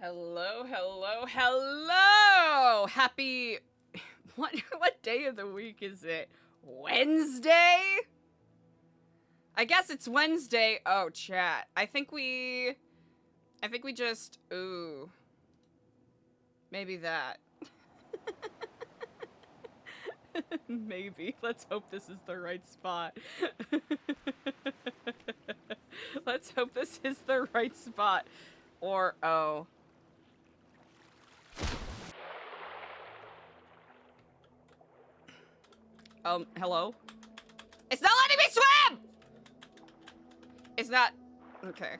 Hello, hello, hello! Happy... What day of the week is it? Wednesday? I guess it's Wednesday. Oh, chat. I think we just... Ooh. Maybe that. Maybe. Let's hope this is the right spot. Let's hope this is the right spot. Or, oh. Hello? It's not letting me swim! It's not... Okay.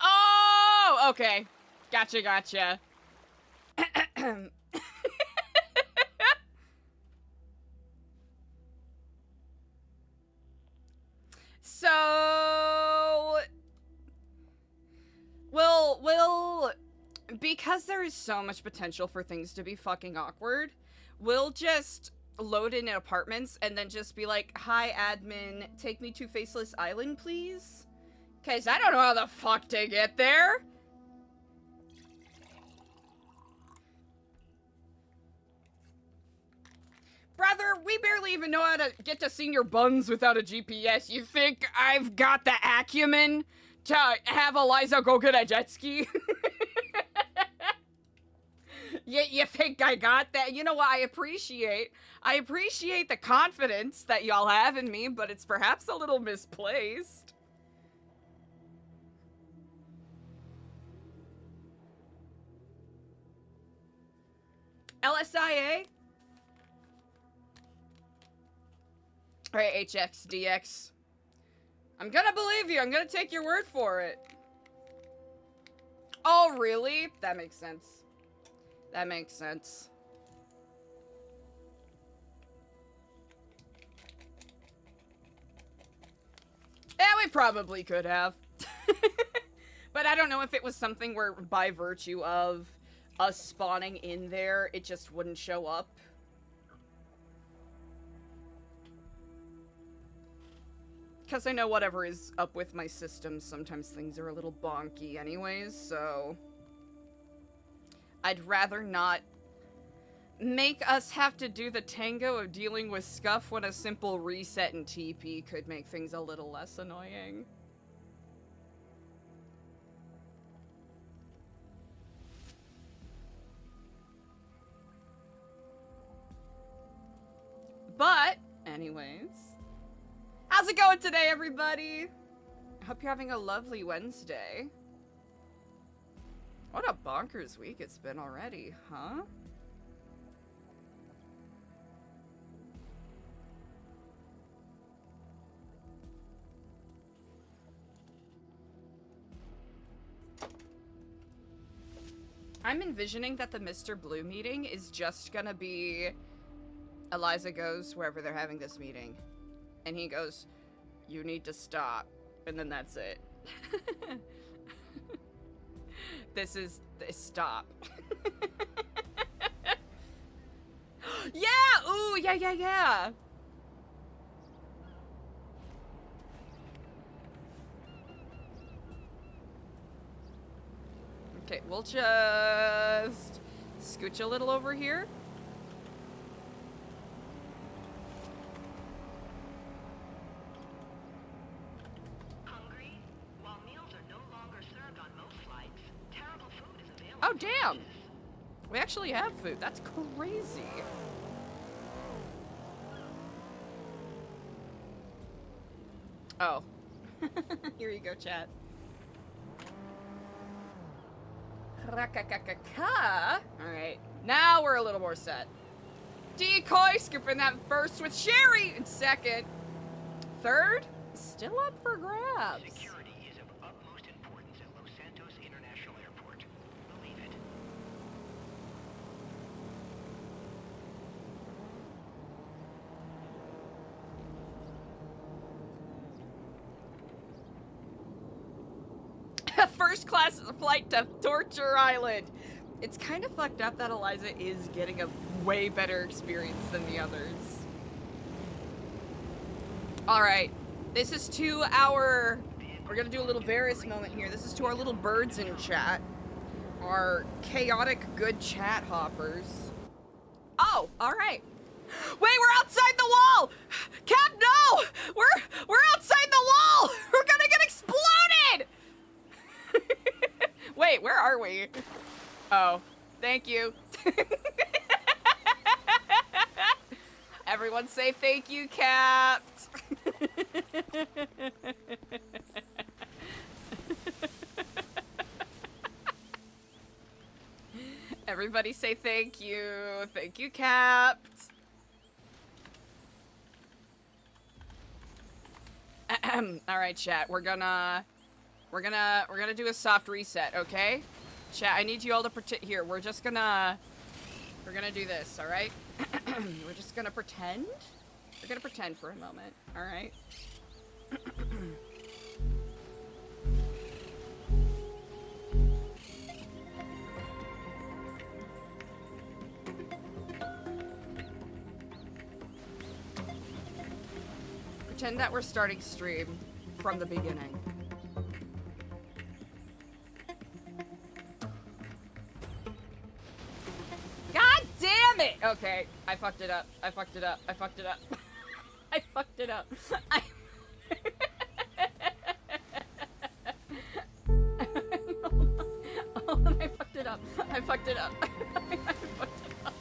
Oh! Okay. Gotcha, gotcha. So... Because there is so much potential for things to be fucking awkward, we'll just load in apartments and then just be like, hi, admin, take me to Faceless Island, please? Because I don't know how the fuck to get there. Brother, we barely even know how to get to Senior Buns without a GPS. You think I've got the acumen to have Eliza go get a jet ski? You think I got that? You know what I appreciate? I appreciate the confidence that y'all have in me, but it's perhaps a little misplaced. LSIA? Alright, HXDX. I'm gonna believe you. I'm gonna take your word for it. Oh, really? That makes sense. That makes sense. Yeah, we probably could have. But I don't know if it was something where, by virtue of us spawning in there, it just wouldn't show up. Because I know whatever is up with my system, sometimes things are a little bonky anyways, so... I'd rather not make us have to do the tango of dealing with scuff when a simple reset and TP could make things a little less annoying. But, anyways. How's it going today, everybody? I hope you're having a lovely Wednesday. What a bonkers week it's been already, huh? I'm envisioning that the Mr. Blue meeting is just gonna be... Eliza goes wherever they're having this meeting. And he goes, you need to stop. And then that's it. This stop. Yeah! Ooh, yeah. Okay, we'll just scooch a little over here. Oh, damn! We actually have food. That's crazy. Oh. Here you go, chat. Alright. Now we're a little more set. Decoy, scooping that first with Sherry in second. Third, still up for grabs. Security is of utmost importance at Los Santos International Airport. Believe it. First class flight to Torture Island. It's kind of fucked up that Eliza is getting a way better experience than the others. Alright, this is to our... We're gonna do a little Varys moment here. This is to our little birds in chat. Our chaotic good chat hoppers. Oh, alright. Wait, we're outside the wall! Cap, no! We're outside the wall! We're gonna get exploded! Wait, where are we? Oh, thank you. Everyone say thank you, Capt. Everybody say thank you. Thank you, Capt. All right, chat. We're gonna do a soft reset, okay? Chat, I need you all to pretend. Here, we're gonna do this, all right? We're just gonna pretend. We're gonna pretend for a moment, all right? Pretend that we're starting stream from the beginning. God damn it! Okay, I fucked it up. I fucked it up. I fucked it up. I fucked it up. Hold on, I fucked it up. I fucked it up. I fucked it up.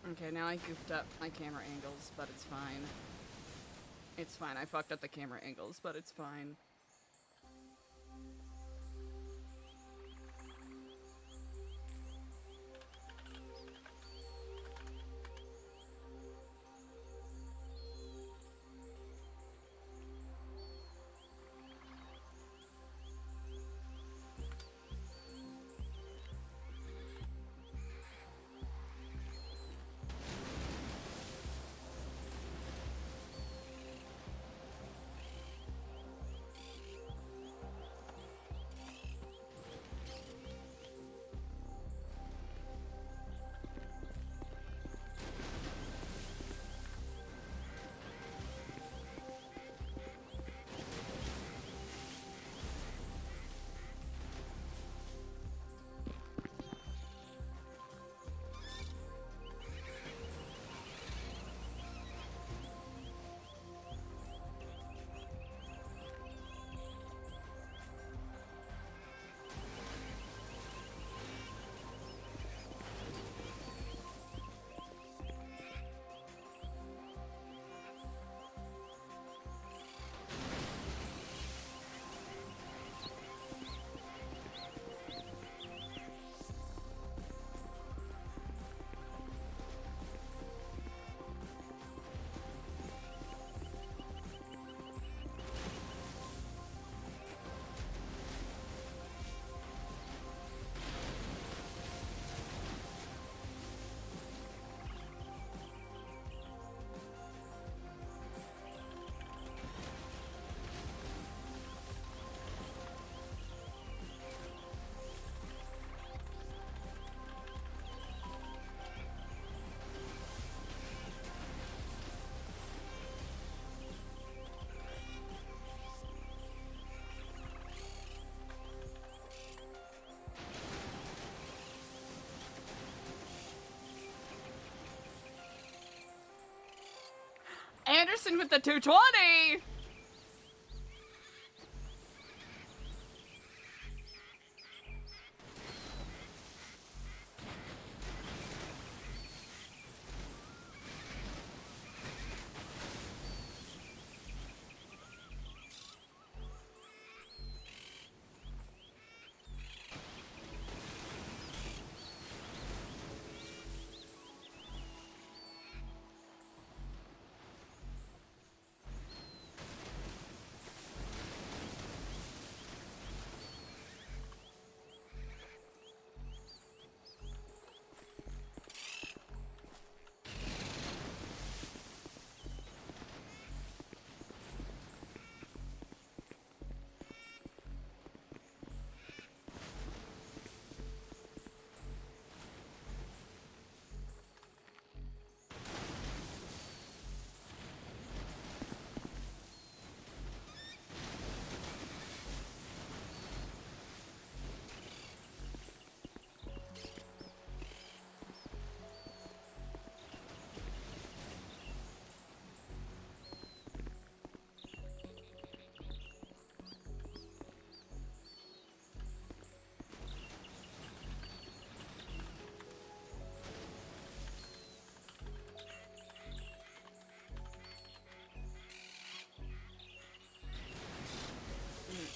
Okay, now I goofed up my camera angles, but it's fine. It's fine. I fucked up the camera angles, but it's fine. person with the 220!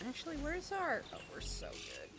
Actually, where's our... Oh, we're so good.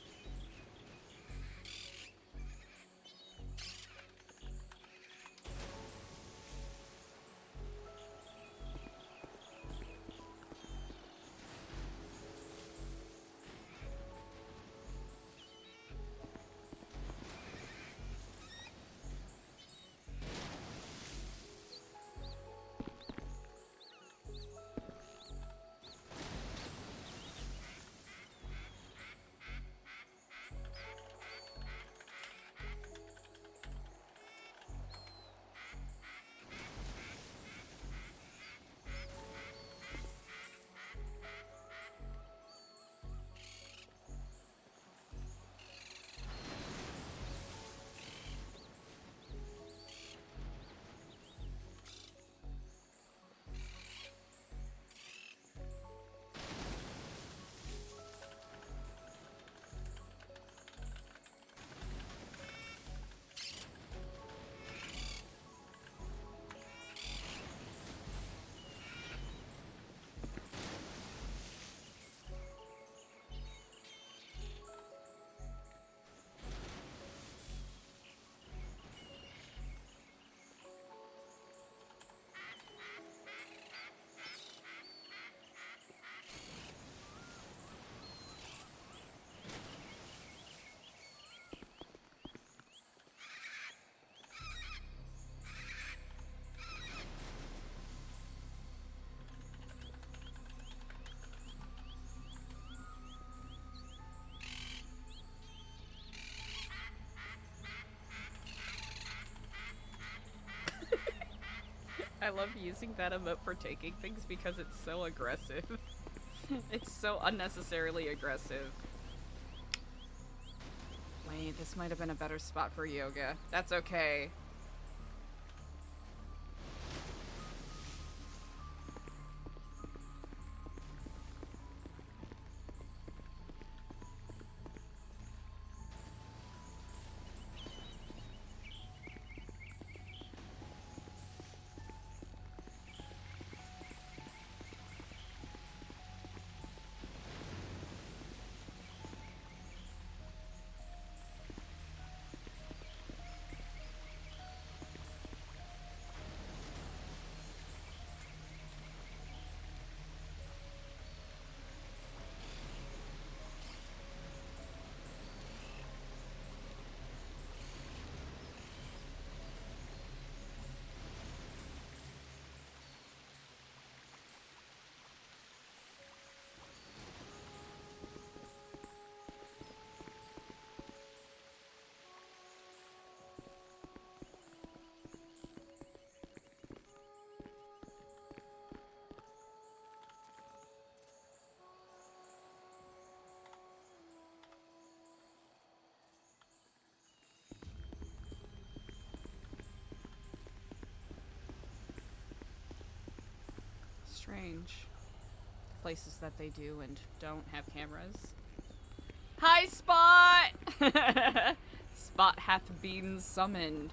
I love using that emote for taking things because it's so aggressive. It's so unnecessarily aggressive. Wait, this might have been a better spot for yoga. That's okay. strange. Places that they do and don't have cameras. Hi, Spot! Spot hath been summoned.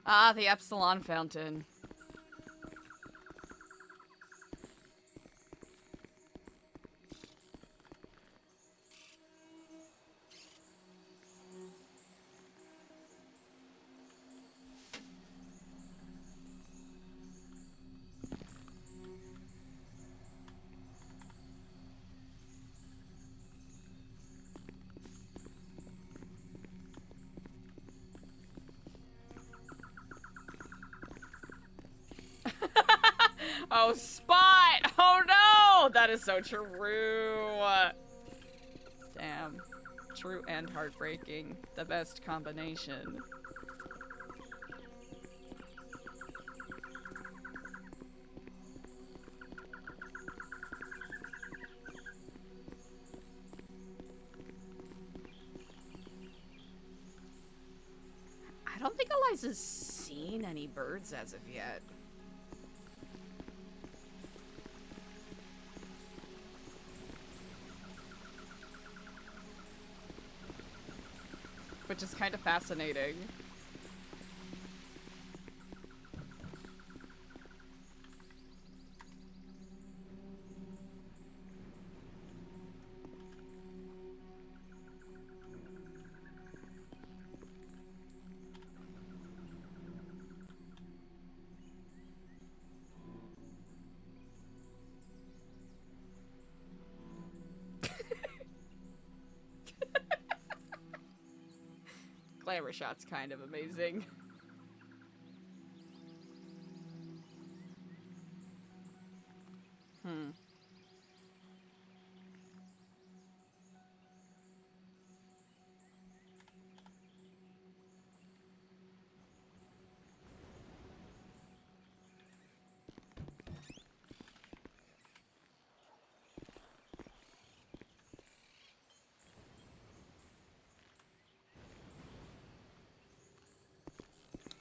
Ah, the Epsilon Fountain. Oh, Spot! Oh no! That is so true. Damn. True and heartbreaking. The best combination. I don't think Eliza's seen any birds as of yet. Which is kind of fascinating. Glamour shot's kind of amazing.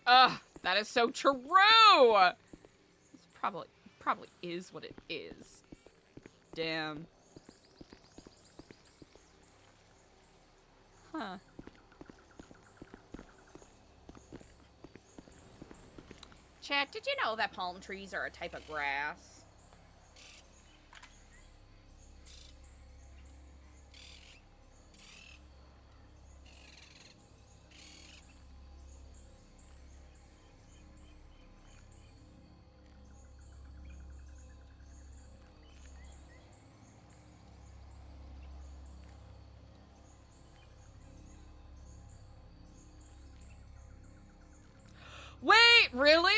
Ugh, that is so true! It's probably is what it is. Damn. Huh. Chat, did you know that palm trees are a type of grass? Wait, really?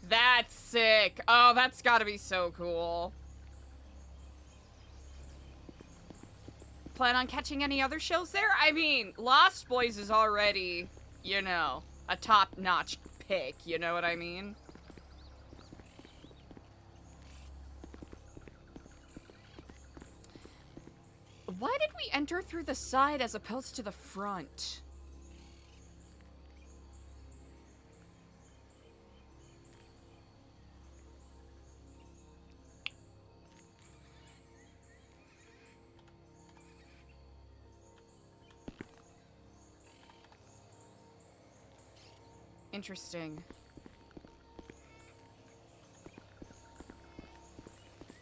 That's sick. Oh, that's gotta be so cool. Plan on catching any other shows there? I mean, Lost Boys is already, you know, a top-notch pick, you know what I mean? Why did we enter through the side as opposed to the front? Interesting.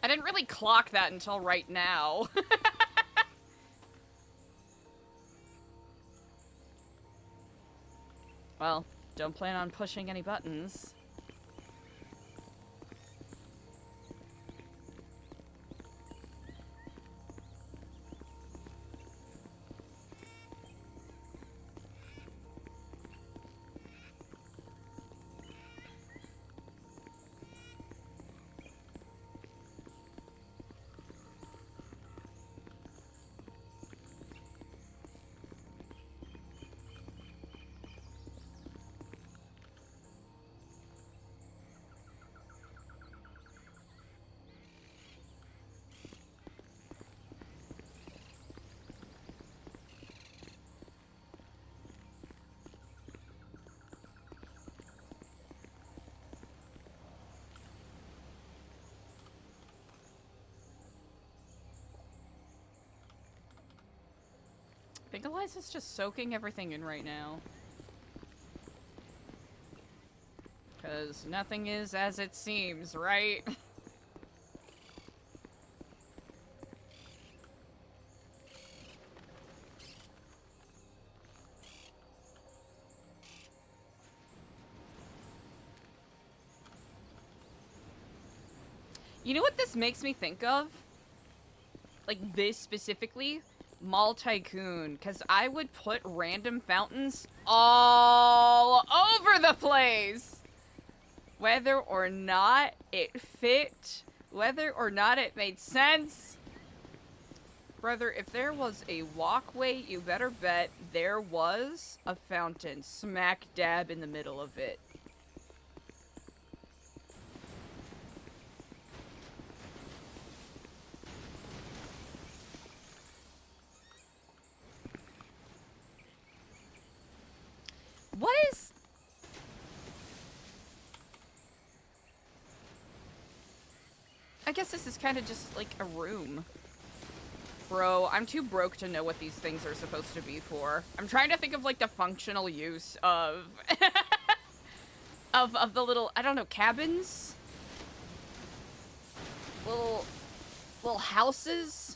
I didn't really clock that until right now. Well, don't plan on pushing any buttons. I think Eliza's just soaking everything in right now. Because nothing is as it seems, right? You know what this makes me think of? Like, this specifically? Mall Tycoon. Because I would put random fountains all over the place! Whether or not it fit, whether or not it made sense. Brother, if there was a walkway, you better bet there was a fountain smack dab in the middle of it. What is... I guess this is kind of just like a room. Bro, I'm too broke to know what these things are supposed to be for. I'm trying to think of like the functional use of of the little, I don't know, cabins? Little houses?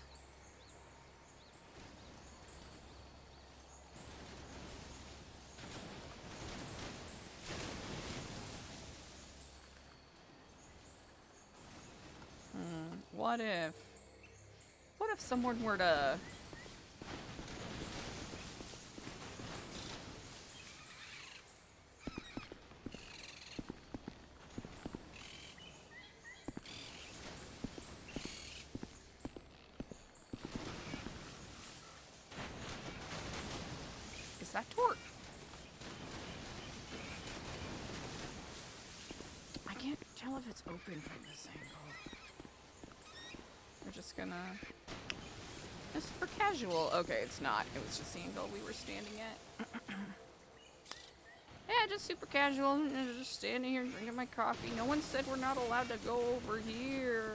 What if someone were to... Is that torque? I can't tell if it's open from this angle. We're just gonna... It's super casual. Okay, it's not. It was just the angle we were standing at. Yeah, just super casual. Just standing here drinking my coffee. No one said we're not allowed to go over here.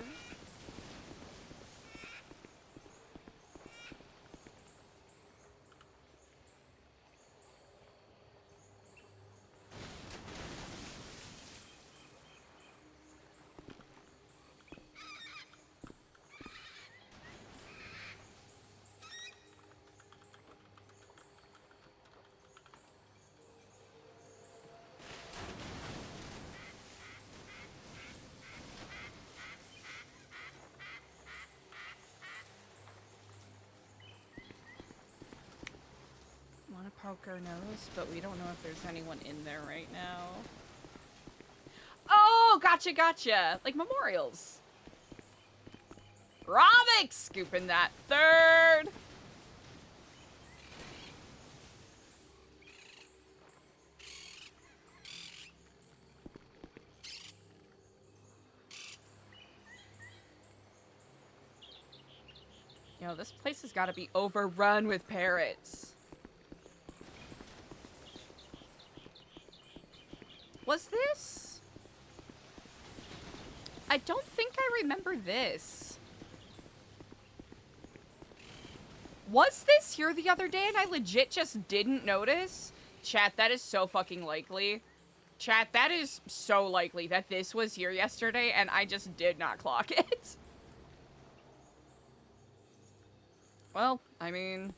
Poke our nose, but we don't know if there's anyone in there right now. Oh, gotcha! Like memorials. Robix scooping that third. Yo, this place has got to be overrun with parrots. Was this? I don't think I remember this. Was this here the other day and I legit just didn't notice? Chat, that is so fucking likely. Chat, that is so likely that this was here yesterday and I just did not clock it. Well, I mean...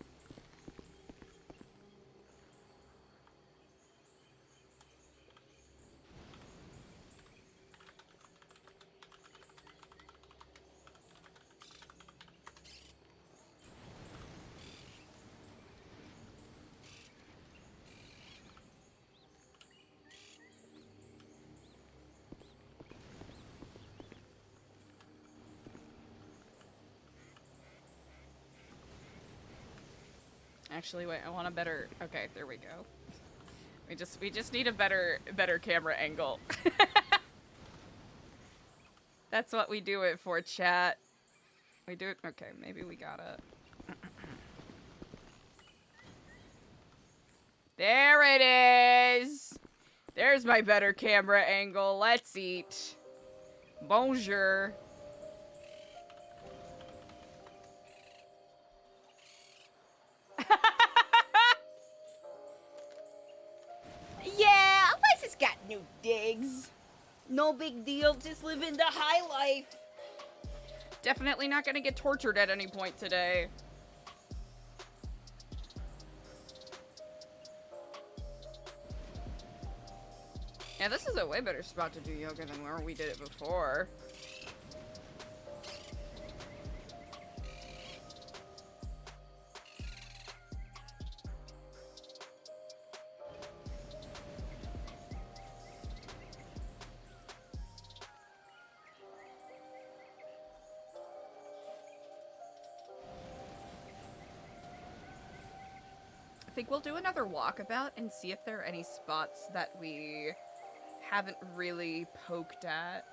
Actually, wait, I want a better... Okay, there we go. We just need a better camera angle. That's what we do it for, chat. We do it... Okay, maybe we gotta... There it is! There's my better camera angle. Let's eat. Bonjour. Yeah, Eliza's got new digs. No big deal, just living the high life. Definitely not gonna get tortured at any point today. Yeah, this is a way better spot to do yoga than where we did it before. I think we'll do another walkabout and see if there are any spots that we haven't really poked at.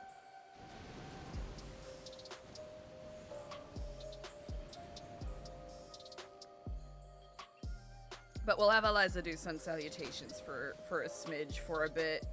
But we'll have Eliza do sun salutations for a smidge for a bit.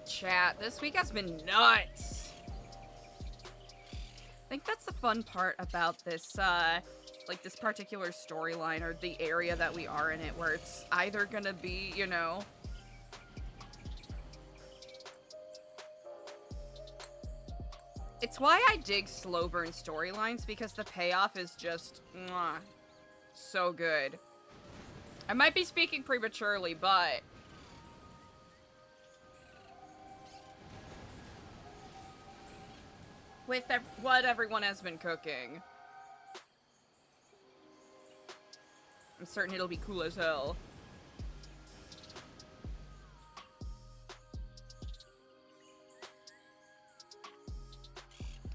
Chat, this week has been nuts. I think that's the fun part about this, like this particular storyline or the area that we are in it, where it's either gonna be, you know, it's why I dig slow burn storylines, because the payoff is just mwah, so good. I might be speaking prematurely, but with what everyone has been cooking, I'm certain it'll be cool as hell.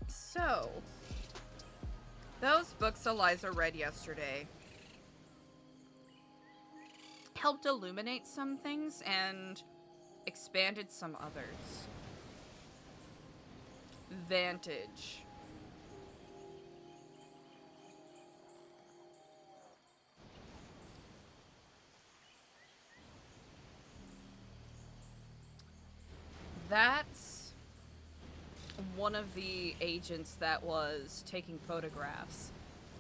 So, those books Eliza read yesterday helped illuminate some things and expanded some others. Vantage. That's one of the agents that was taking photographs.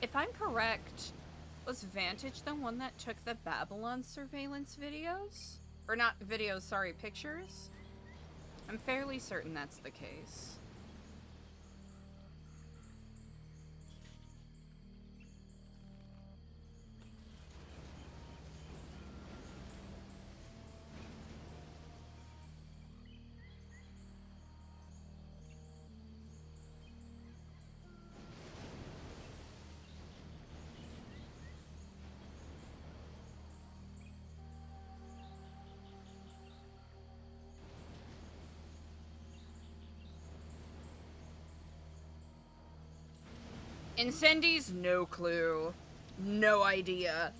If I'm correct, was Vantage the one that took the Babylon surveillance videos? Or not videos, sorry, pictures? I'm fairly certain that's the case. Incendies, no clue. No idea.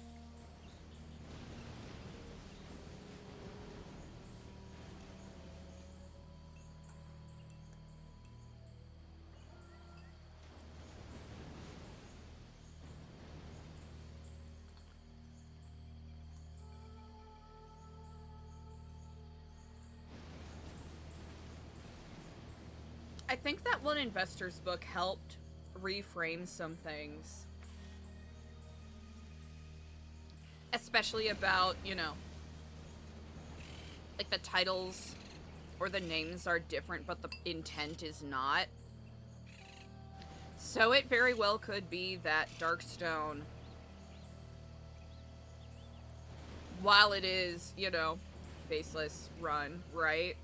I think that one investor's book helped reframe some things. Especially about, you know, like the titles or the names are different, but the intent is not. So it very well could be that Darkstone, while it is, you know, faceless run, right?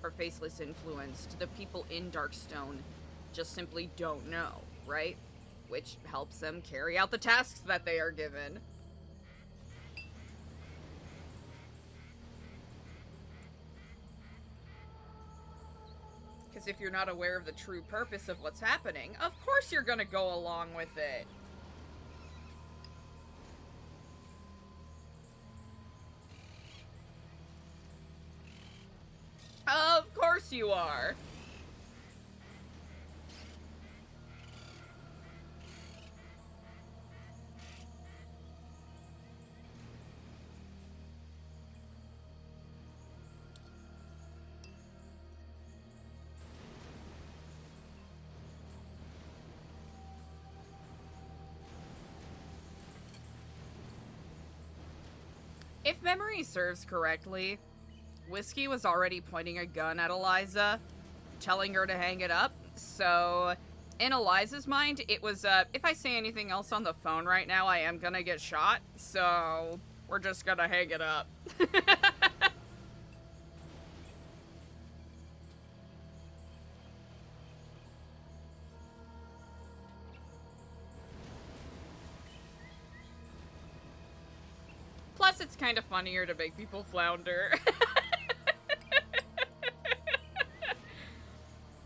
Or faceless influenced, the people in Darkstone just simply don't know, right? Which helps them carry out the tasks that they are given. Because if you're not aware of the true purpose of what's happening, of course you're gonna go along with it. Of course you are. If memory serves correctly, Whiskey was already pointing a gun at Eliza, telling her to hang it up. So, in Eliza's mind, it was, if I say anything else on the phone right now, I am gonna get shot. So, we're just gonna hang it up. Plus, it's kind of funnier to make people flounder.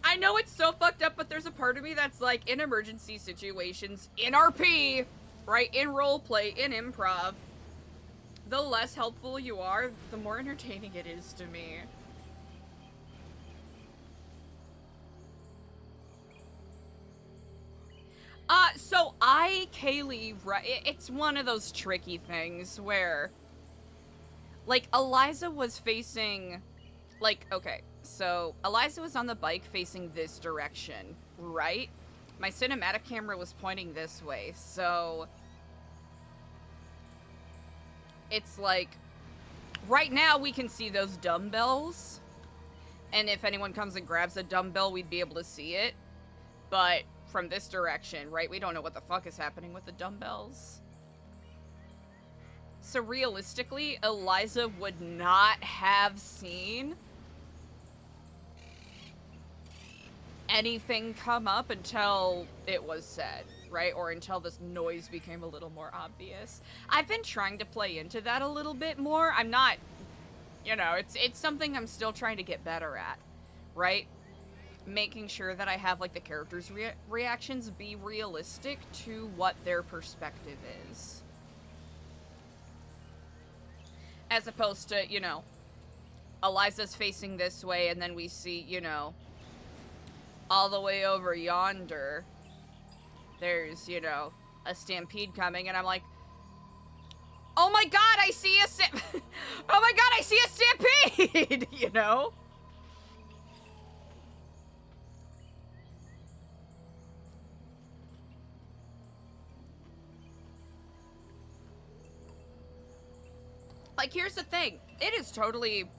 I know it's so fucked up, but there's a part of me that's like, in emergency situations, in RP, right, in roleplay, in improv, the less helpful you are, the more entertaining it is to me. So Kaylee, it's one of those tricky things where, like, Eliza was facing, like, okay, so Eliza was on the bike facing this direction, right? My cinematic camera was pointing this way, so it's like, right now we can see those dumbbells, and if anyone comes and grabs a dumbbell, we'd be able to see it, but from this direction, right, we don't know what the fuck is happening with the dumbbells. So realistically, Eliza would not have seen anything come up until it was said, right? Or until this noise became a little more obvious. I've been trying to play into that a little bit more. I'm not, you know, it's something I'm still trying to get better at, right? Making sure that I have, like, the characters' reactions be realistic to what their perspective is. As opposed to, you know, Eliza's facing this way, and then we see, you know, all the way over yonder, there's, you know, a stampede coming, and I'm like, oh my god, I see a oh my god, I see a stampede, you know? Like, here's the thing. It is totally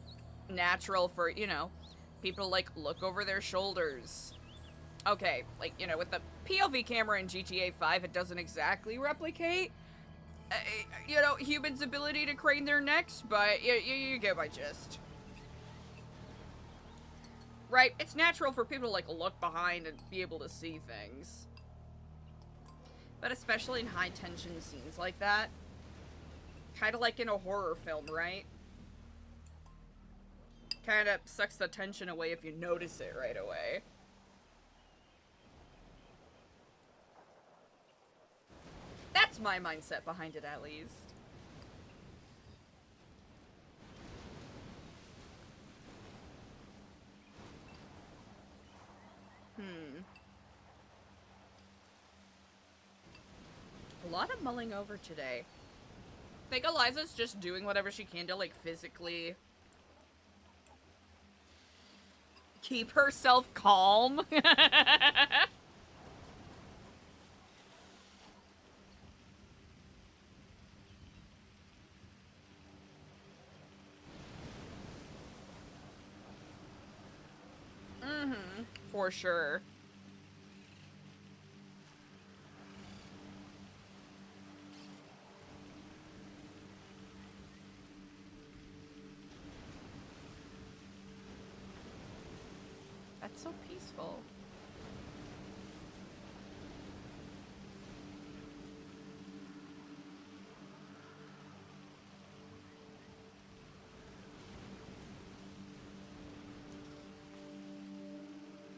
natural for, you know, people to, like, look over their shoulders. Okay, like, you know, with the POV camera in GTA 5, it doesn't exactly replicate, you know, humans' ability to crane their necks, but you get my gist. Right? It's natural for people to, like, look behind and be able to see things. But especially in high-tension scenes like that. Kind of like in a horror film, right? Kind of sucks the tension away if you notice it right away. That's my mindset behind it, at least. A lot of mulling over today. I think Eliza's just doing whatever she can to, like, physically keep herself calm. For sure. That's so peaceful.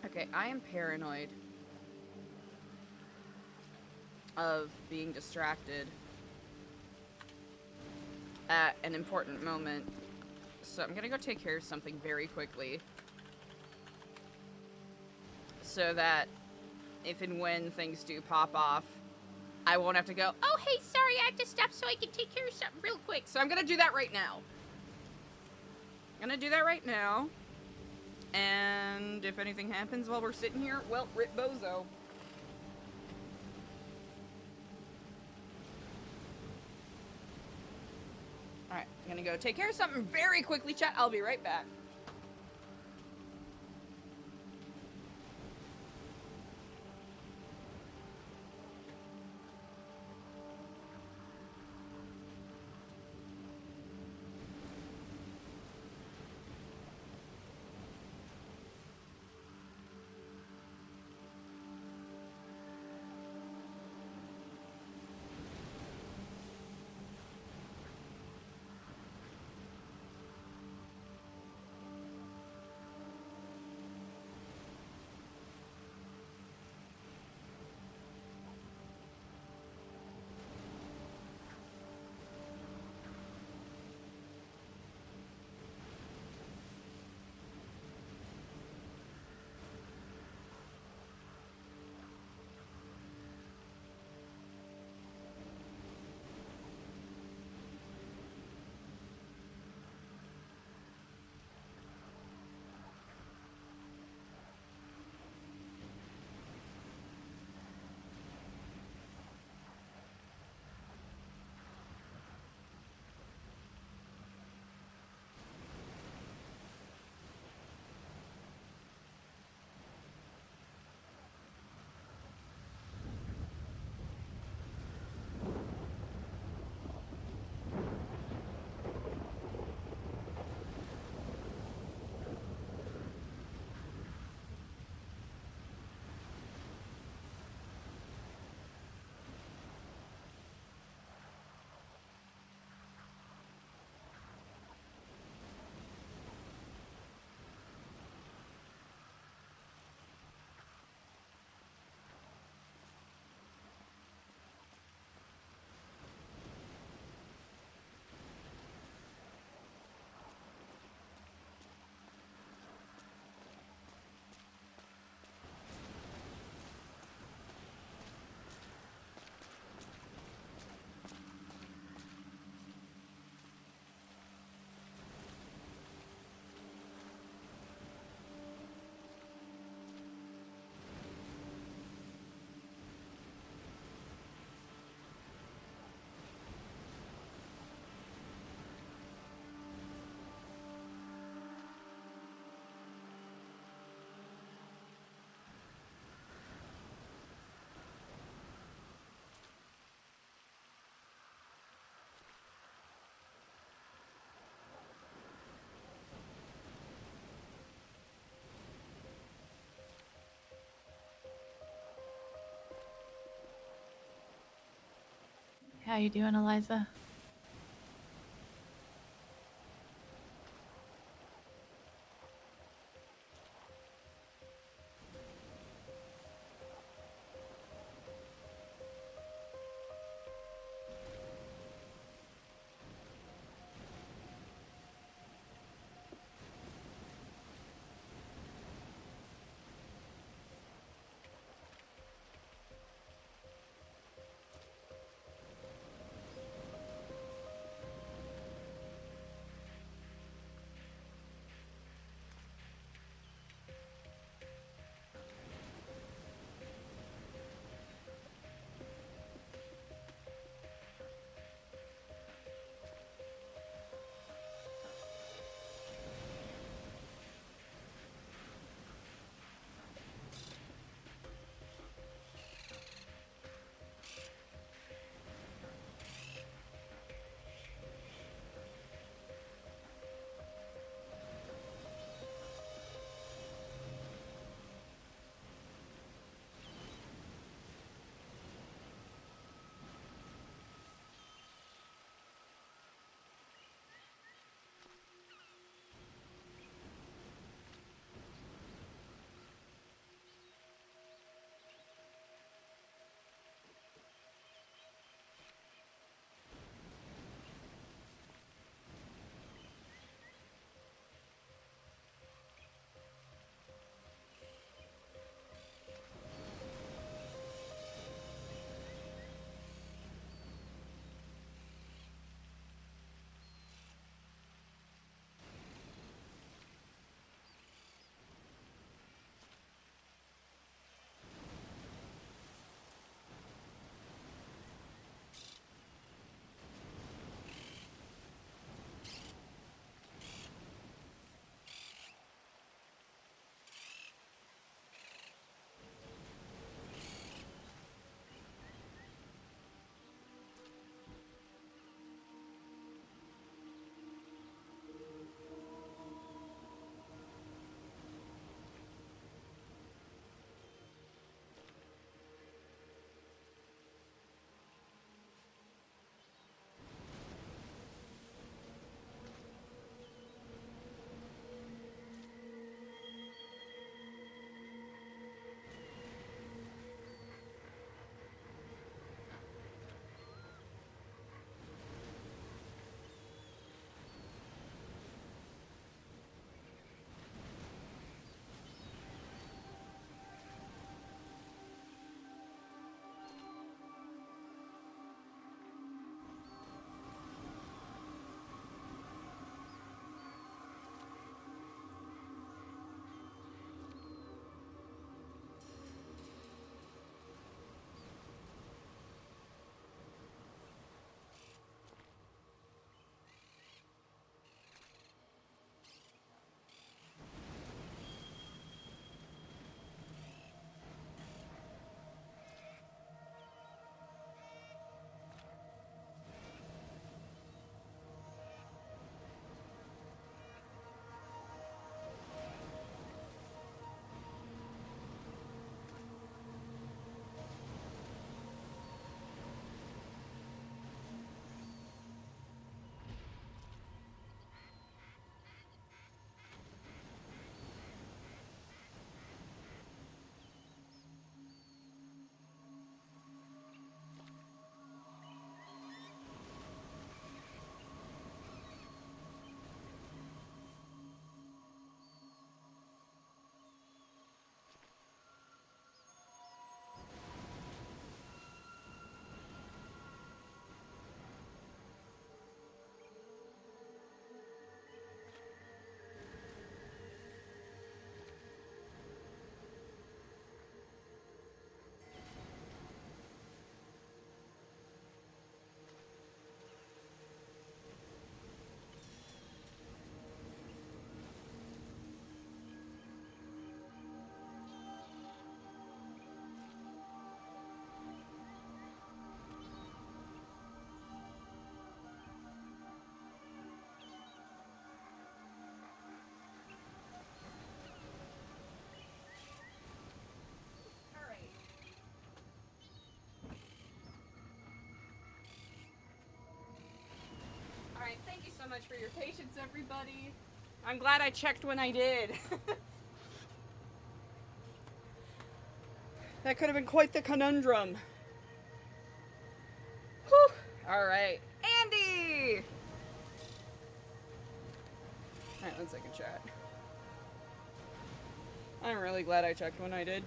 Okay, I am paranoid of being distracted at an important moment. So I'm gonna go take care of something very quickly. So that if and when things do pop off, I won't have to go, oh, hey, sorry, I have to stop so I can take care of something real quick. So I'm gonna do that right now. And if anything happens while we're sitting here, well, rip bozo. Alright, I'm gonna go take care of something very quickly, chat. I'll be right back. How you doing, Eliza? so much for your patience, everybody. I'm glad I checked when I did. That could have been quite the conundrum. Whew. Alright. Andy! Alright, let's take a chat. I'm really glad I checked when I did.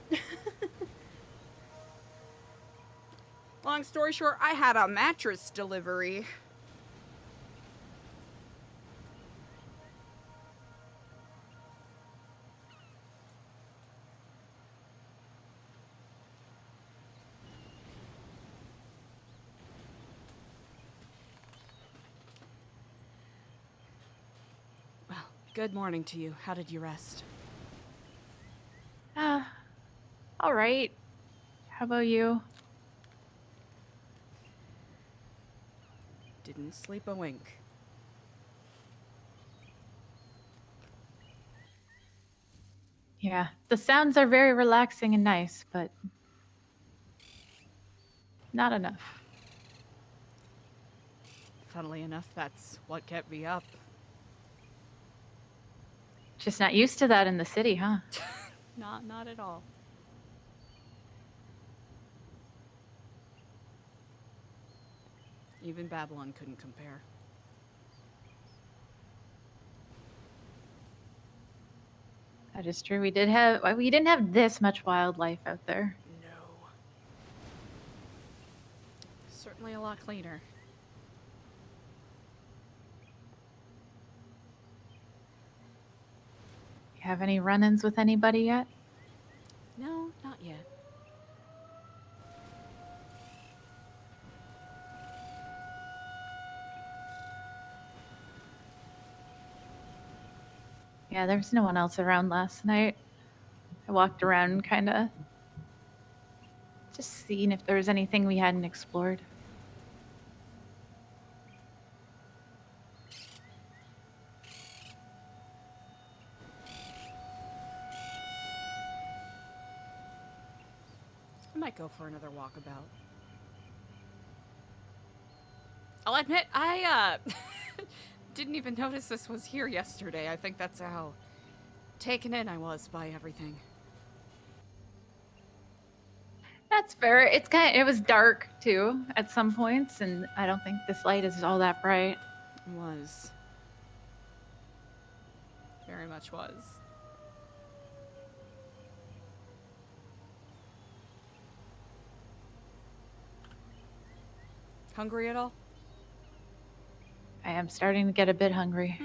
Long story short, I had a mattress delivery. Well, good morning to you. How did you rest? All right. How about you? Didn't sleep a wink. Yeah, the sounds are very relaxing and nice, but not enough. Funnily enough, that's what kept me up. Just not used to that in the city, huh? Not at all. Even Babylon couldn't compare. That is true. We didn't have this much wildlife out there. No. Certainly a lot cleaner. You have any run-ins with anybody yet? No, not yet. Yeah, there was no one else around last night. I walked around kind of just seeing if there was anything we hadn't explored. I might go for another walkabout. I'll admit, I didn't even notice this was here yesterday. I think that's how taken in I was by everything. That's fair. It was dark too at some points, and I don't think this light is all that bright. It was. Very much was. Hungry at all? I am starting to get a bit hungry.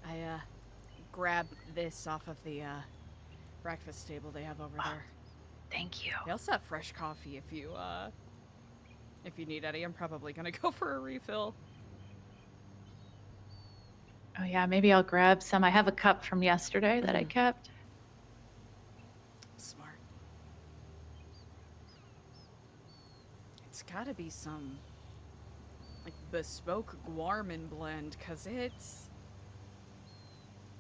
I grabbed this off of the breakfast table they have over there. Thank you. They also have fresh coffee if you need any. I'm probably gonna go for a refill. Oh yeah, maybe I'll grab some. I have a cup from yesterday that I kept. Smart. It's gotta be some like bespoke Guarman blend, cause it's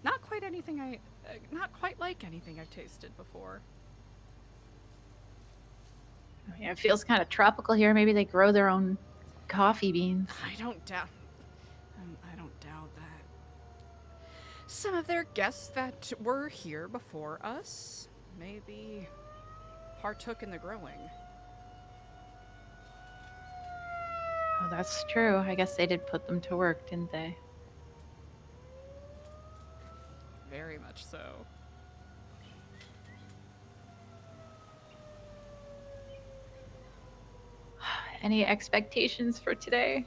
not quite anything not quite like anything I've tasted before. Yeah, it feels kind of tropical here. Maybe they grow their own coffee beans. I don't doubt that. Some of their guests that were here before us maybe partook in the growing. Oh, that's true. I guess they did put them to work, didn't they? Very much so. Any expectations for today?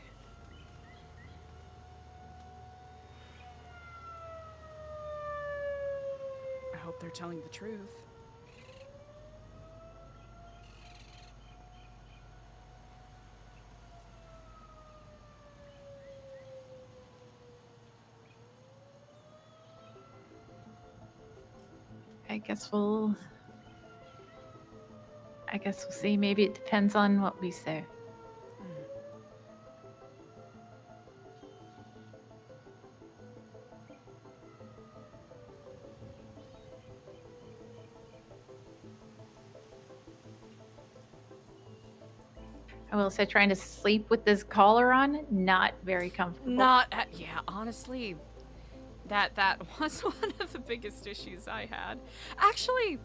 I hope they're telling the truth. I guess we'll see. Maybe it depends on what we say. I will say, trying to sleep with this collar on, not very comfortable. Yeah, honestly, that was one of the biggest issues I had. Actually,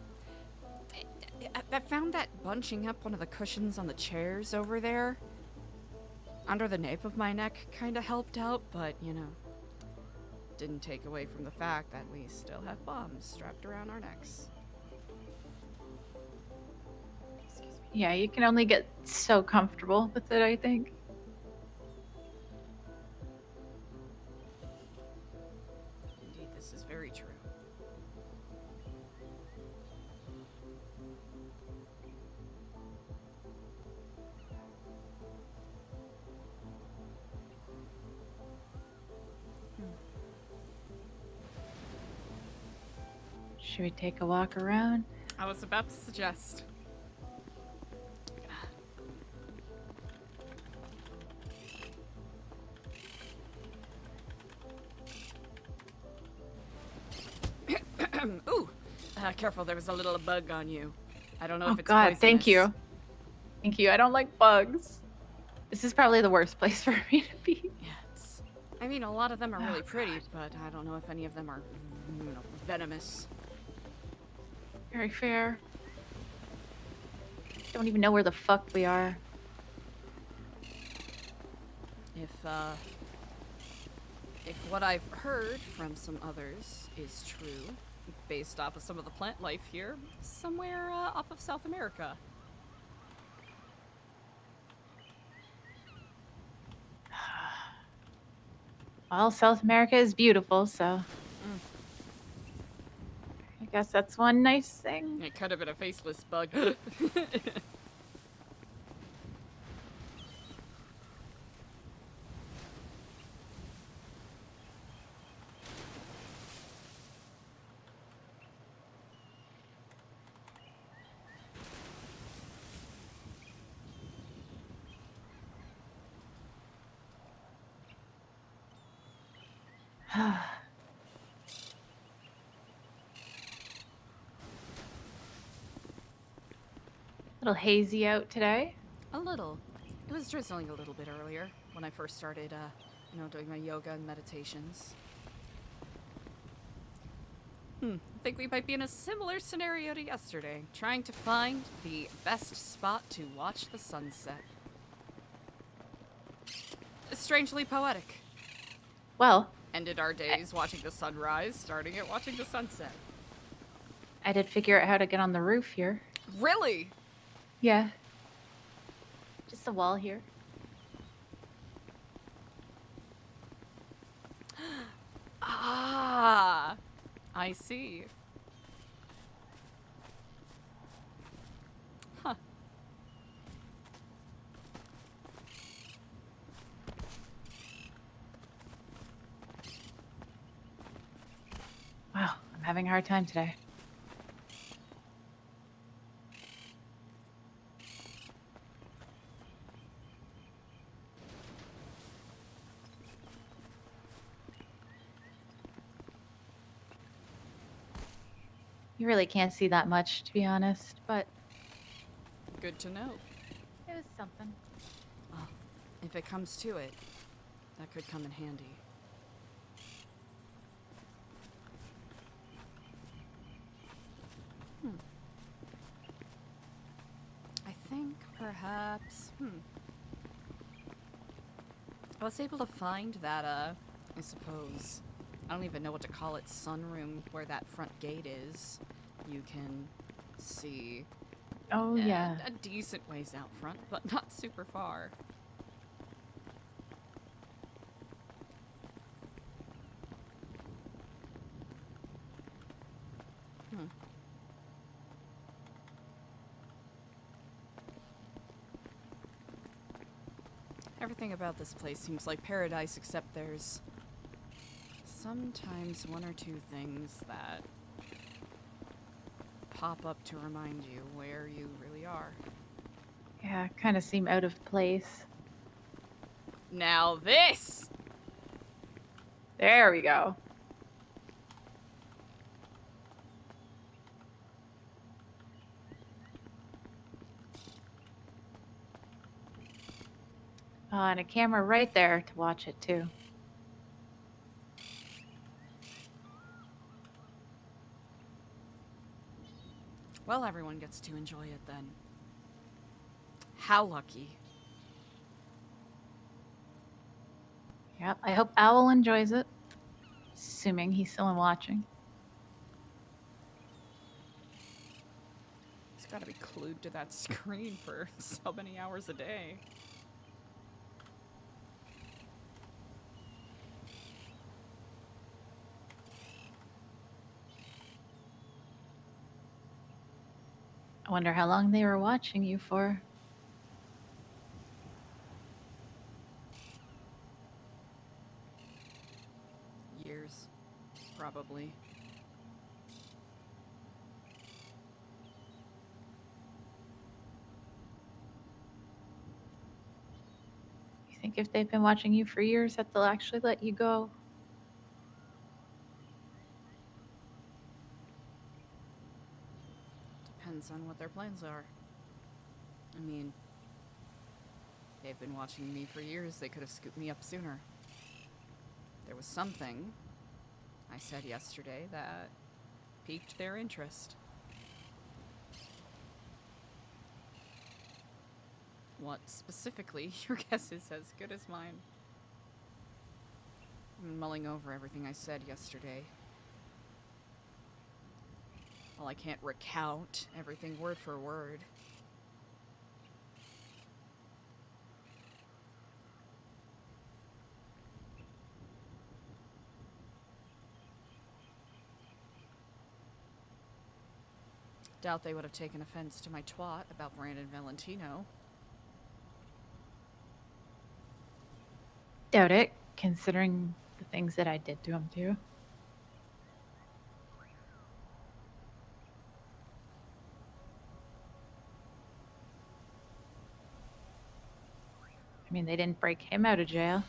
I found that bunching up one of the cushions on the chairs over there, under the nape of my neck, kind of helped out, but, you know, didn't take away from the fact that we still have bombs strapped around our necks. Yeah, you can only get so comfortable with it, I think. Indeed, this is very true. Should we take a walk around? I was about to suggest. Ooh, careful, there was a little bug on you. I don't know Oh if it's God, poisonous. thank you. Thank you. I don't like bugs. This is probably the worst place for me to be. Yes. I mean, a lot of them are really pretty, but I don't know if any of them are, you know, venomous. Very fair. Don't even know where the fuck we are. If what I've heard from some others is true, based off of some of the plant life here, somewhere off of South America. Well, South America is beautiful, so I guess that's one nice thing. It could have been a faceless bug. Little hazy out today. A little. It was drizzling a little bit earlier when I first started, you know, doing my yoga and meditations. I think we might be in a similar scenario to yesterday, trying to find the best spot to watch the sunset. Strangely poetic. Well, Ended our days watching the sunrise, starting at watching the sunset. I did figure out how to get on the roof here. Really? Yeah. Just a wall here. Ah, I see. Huh. Wow, I'm having a hard time today. You really can't see that much, to be honest, but Good to know. it was something. Well, if it comes to it, that could come in handy. I think perhaps, I was able to find that, I suppose, I don't even know what to call it, sunroom where that front gate is. You can see Oh, yeah. a decent ways out front, but not super far. Everything about this place seems like paradise, except there's sometimes one or two things that pop up to remind you where you really are. Yeah, kind of seem out of place. Now this! There we go. And a camera right there to watch it too. Well, everyone gets to enjoy it then. How lucky. Yep. I hope Owl enjoys it. Assuming he's still watching. He's gotta be glued to that screen for so many hours a day. I wonder how long they were watching you for. Years. Probably. You think if they've been watching you for years that they'll actually let you go? Depends on what their plans are. I mean, they've been watching me for years. They could have scooped me up sooner. There was something I said yesterday that piqued their interest. What specifically? Your guess is as good as mine. I'm mulling over everything I said yesterday. Well, I can't recount everything word for word. Doubt they would have taken offense to my twat about Brandon Valentino. Doubt it, considering the things that I did to him too. I mean, they didn't break him out of jail.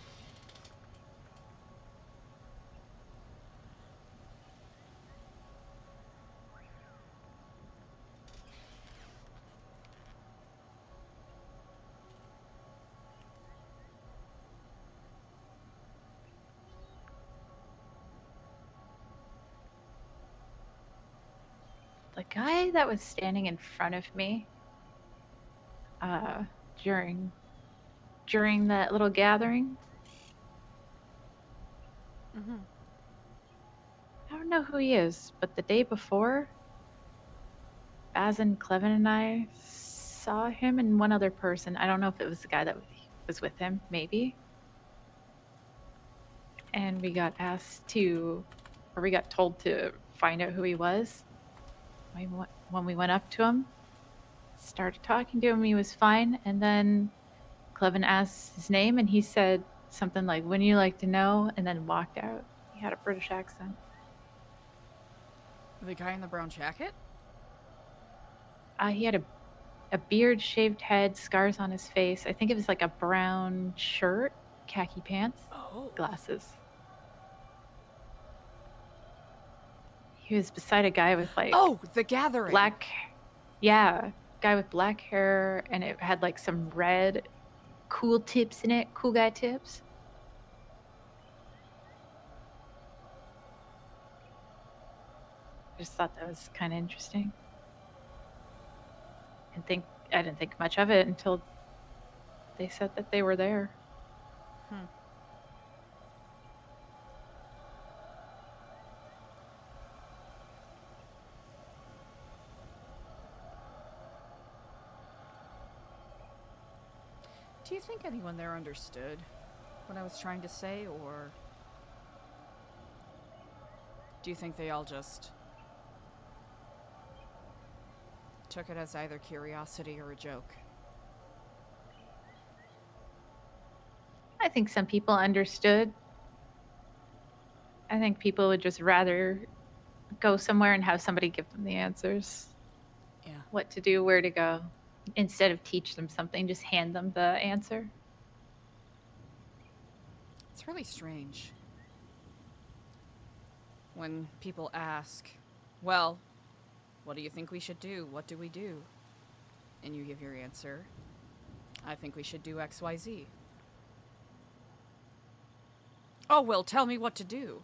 The guy that was standing in front of me during that little gathering, Mm-hmm. I don't know who he is, but the day before, Baz and Clevin and I saw him and one other person. I don't know if it was the guy that was with him, maybe. And we got we got told to find out who he was. When we went up to him, started talking to him, he was fine. And then Clevin asked his name, and he said something like, "Wouldn't you like to know?" and then walked out. He had a British accent. The guy in the brown jacket? He had a beard, shaved head, scars on his face. I think it was like a brown shirt, khaki pants, Oh. glasses. He was beside a guy with like Oh, the gathering. guy with black hair, and it had like some red cool tips in it, cool guy tips. I just thought that was kind of interesting. I didn't think much of it until they said that they were there. Do you think anyone there understood what I was trying to say, or do you think they all just took it as either curiosity or a joke? I think some people understood. I think people would just rather go somewhere and have somebody give them the answers. Yeah. What to do, where to go. Instead of teach them something, just hand them the answer. It's really strange when people ask, well, what do you think we should do? What do we do? And you give your answer, I think we should do XYZ. Oh, well, tell me what to do.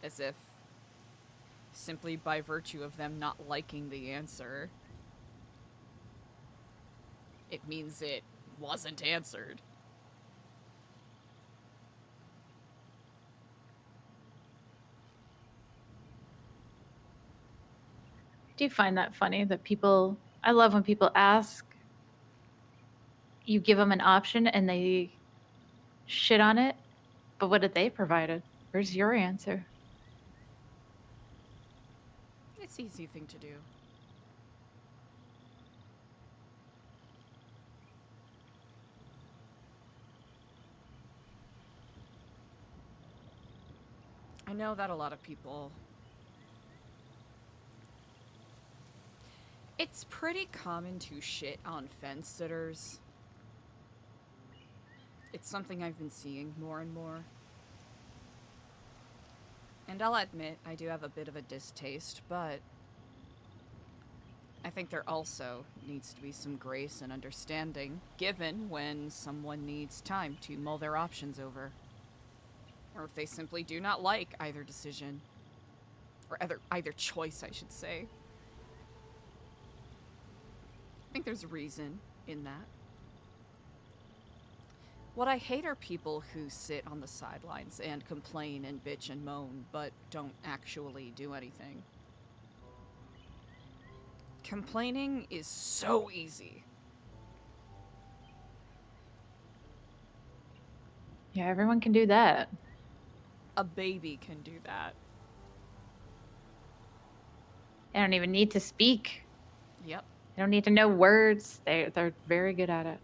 As if simply by virtue of them not liking the answer, it means it wasn't answered. Do you find that funny that people, I love when people ask, you give them an option and they shit on it, but what did they provided? Where's your answer? It's an easy thing to do. I know that a lot of people... It's pretty common to shit on fence sitters. It's something I've been seeing more and more. And I'll admit, I do have a bit of a distaste, but I think there also needs to be some grace and understanding given when someone needs time to mull their options over. Or if they simply do not like either decision. Or either choice, I should say. I think there's a reason in that. What I hate are people who sit on the sidelines and complain and bitch and moan, but don't actually do anything. Complaining is so easy. Yeah, everyone can do that. A baby can do that. They don't even need to speak. Yep. They don't need to know words. They're very good at it.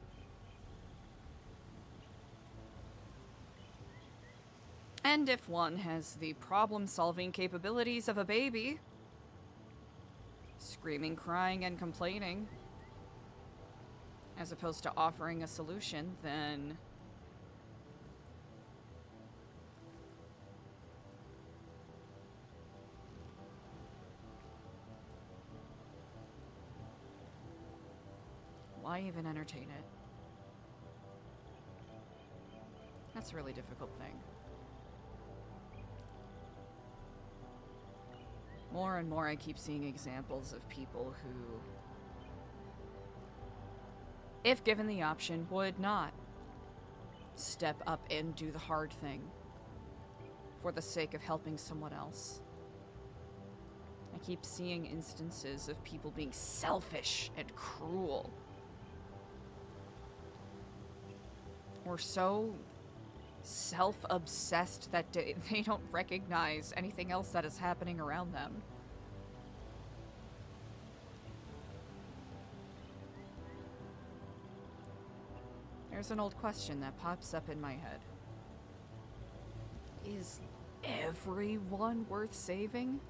And if one has the problem-solving capabilities of a baby, screaming, crying, and complaining, as opposed to offering a solution, then why even entertain it? That's a really difficult thing. More and more I keep seeing examples of people who, if given the option, would not step up and do the hard thing for the sake of helping someone else. I keep seeing instances of people being selfish and cruel. Or so self-obsessed that they don't recognize anything else that is happening around them. There's an old question that pops up in my head. Is everyone worth saving?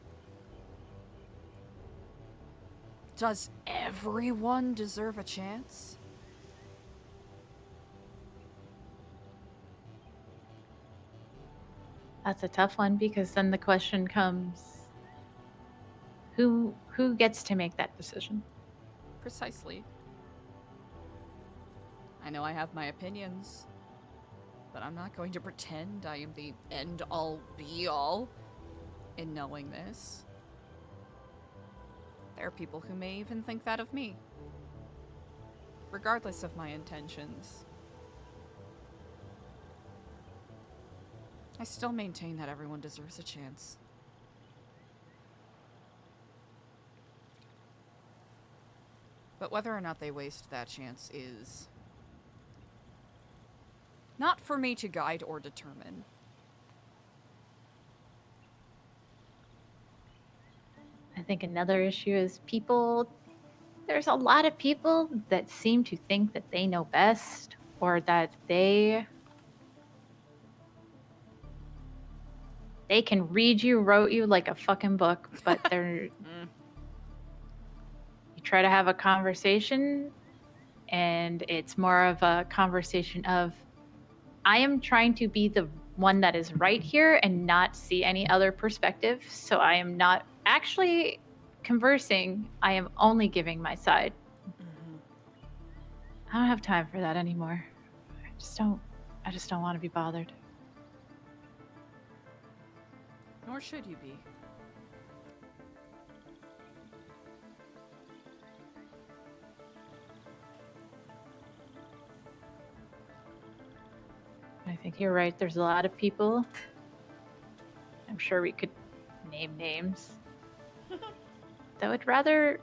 Does everyone deserve a chance? That's a tough one because then the question comes, who gets to make that decision? Precisely. I know I have my opinions, but I'm not going to pretend I am the end-all, be-all in knowing this. There are people who may even think that of me, regardless of my intentions. I still maintain that everyone deserves a chance. But whether or not they waste that chance is not for me to guide or determine. I think another issue is there's a lot of people that seem to think that they know best or that they can wrote you like a fucking book, but they're you try to have a conversation and it's more of a conversation of I am trying to be the one that is right here and not see any other perspective. So I am not actually conversing. I am only giving my side. I don't have time for that anymore. I just don't want to be bothered. Nor should you be. I think you're right. There's a lot of people. I'm sure we could name names that would rather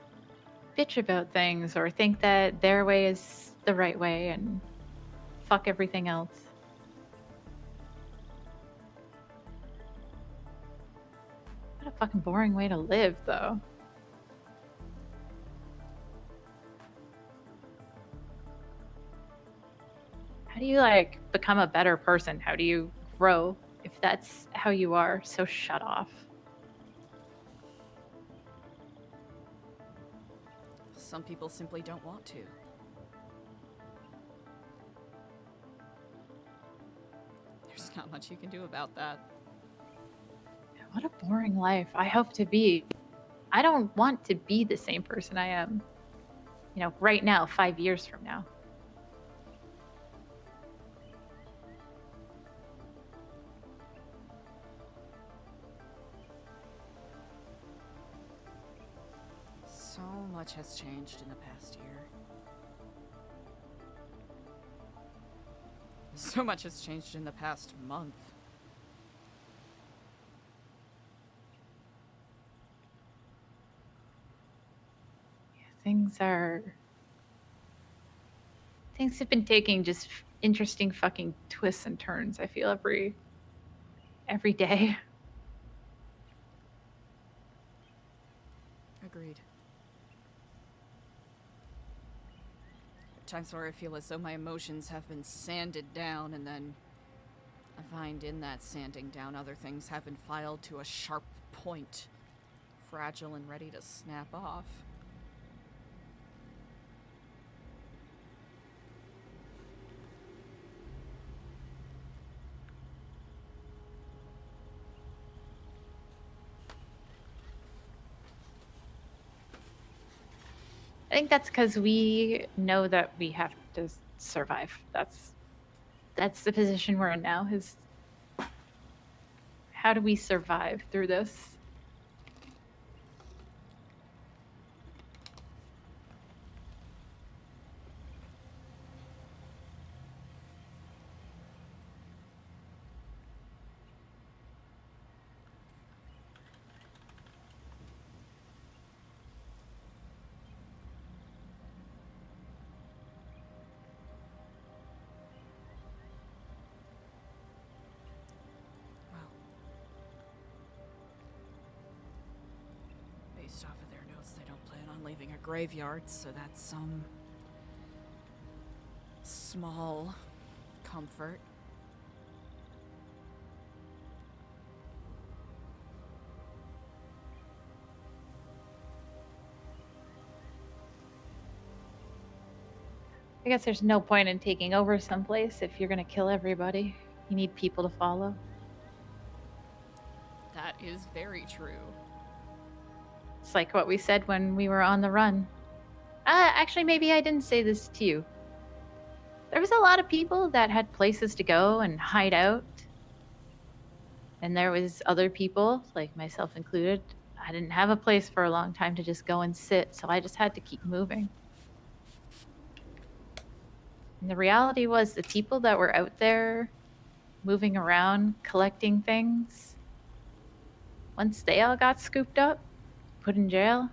bitch about things or think that their way is the right way and fuck everything else. What a fucking boring way to live, though. How do you, like, become a better person? How do you grow if that's how you are? So shut off. Some people simply don't want to. There's not much you can do about that. What a boring life. I hope to be. I don't want to be the same person I am, right now, 5 years from now. So much has changed in the past year. So much has changed in the past month. Things have been taking just interesting fucking twists and turns, I feel, every day. Agreed. Times where I feel as though my emotions have been sanded down, and then I find in that sanding down other things have been filed to a sharp point, fragile and ready to snap off. I think that's because we know that we have to survive. That's the position we're in now, is how do we survive through this? Based off of their notes, they don't plan on leaving a graveyard, so that's some small comfort. I guess there's no point in taking over someplace if you're going to kill everybody. You need people to follow. That is very true. It's like what we said when we were on the run. Actually, maybe I didn't say this to you. There was a lot of people that had places to go and hide out. And there was other people, like myself included. I didn't have a place for a long time to just go and sit, so I just had to keep moving. And the reality was the people that were out there moving around, collecting things, once they all got scooped up, put in jail,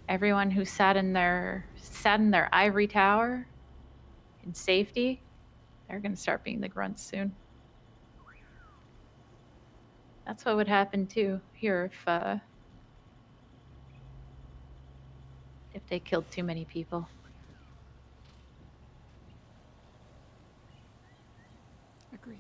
everyone who sat in their ivory tower in safety, they're going to start being the grunts soon. That's what would happen too here if they killed too many people. Agreed.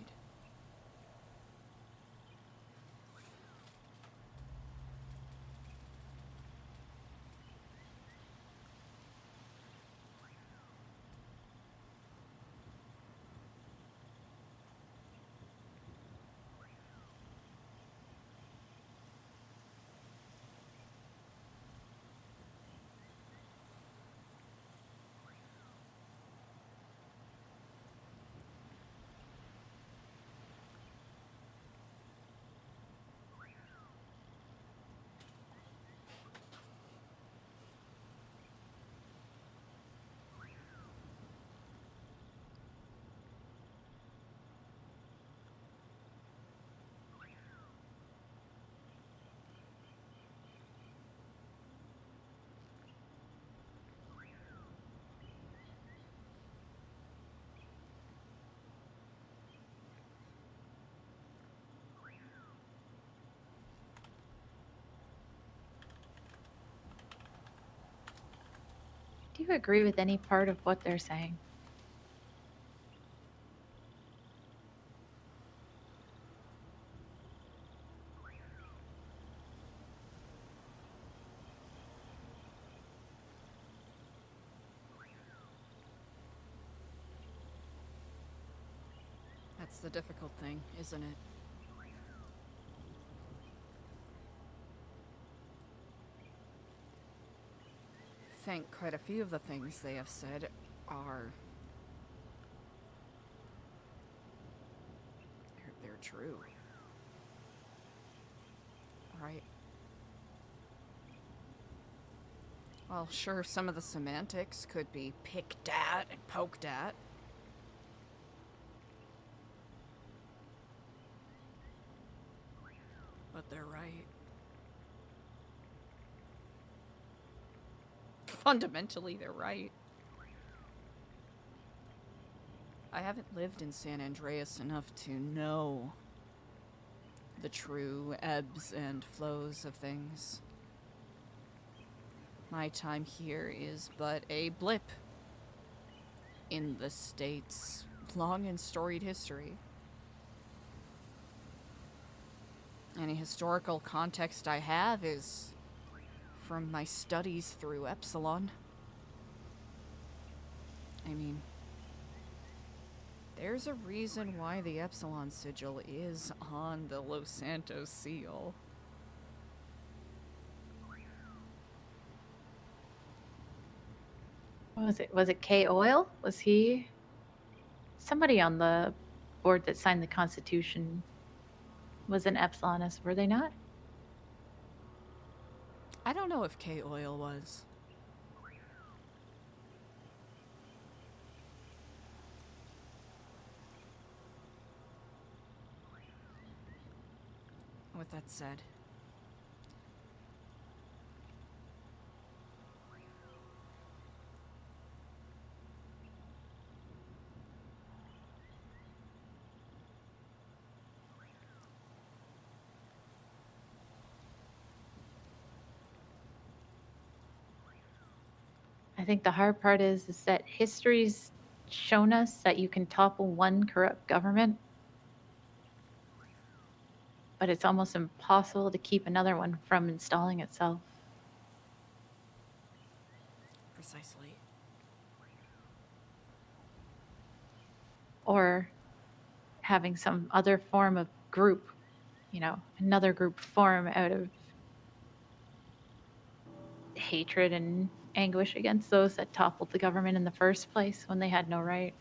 you agree with any part of what they're saying? That's the difficult thing, isn't it? I think quite a few of the things they have said are... they're true. Right? Well, sure, some of the semantics could be picked at and poked at. But they're right. Fundamentally, they're right. I haven't lived in San Andreas enough to know the true ebbs and flows of things. My time here is but a blip in the state's long and storied history. Any historical context I have is from my studies through Epsilon. I mean, there's a reason why the Epsilon sigil is on the Los Santos seal. What was it? Was it K. Oil? Was he somebody on the board that signed the Constitution? Was an Epsilonist, were they not? I don't know if K. Oil was. With that said, I think the hard part is that history's shown us that you can topple one corrupt government, but it's almost impossible to keep another one from installing itself. precisely. Or having some other form of group, another group form out of hatred and anguish against those that toppled the government in the first place when they had no right.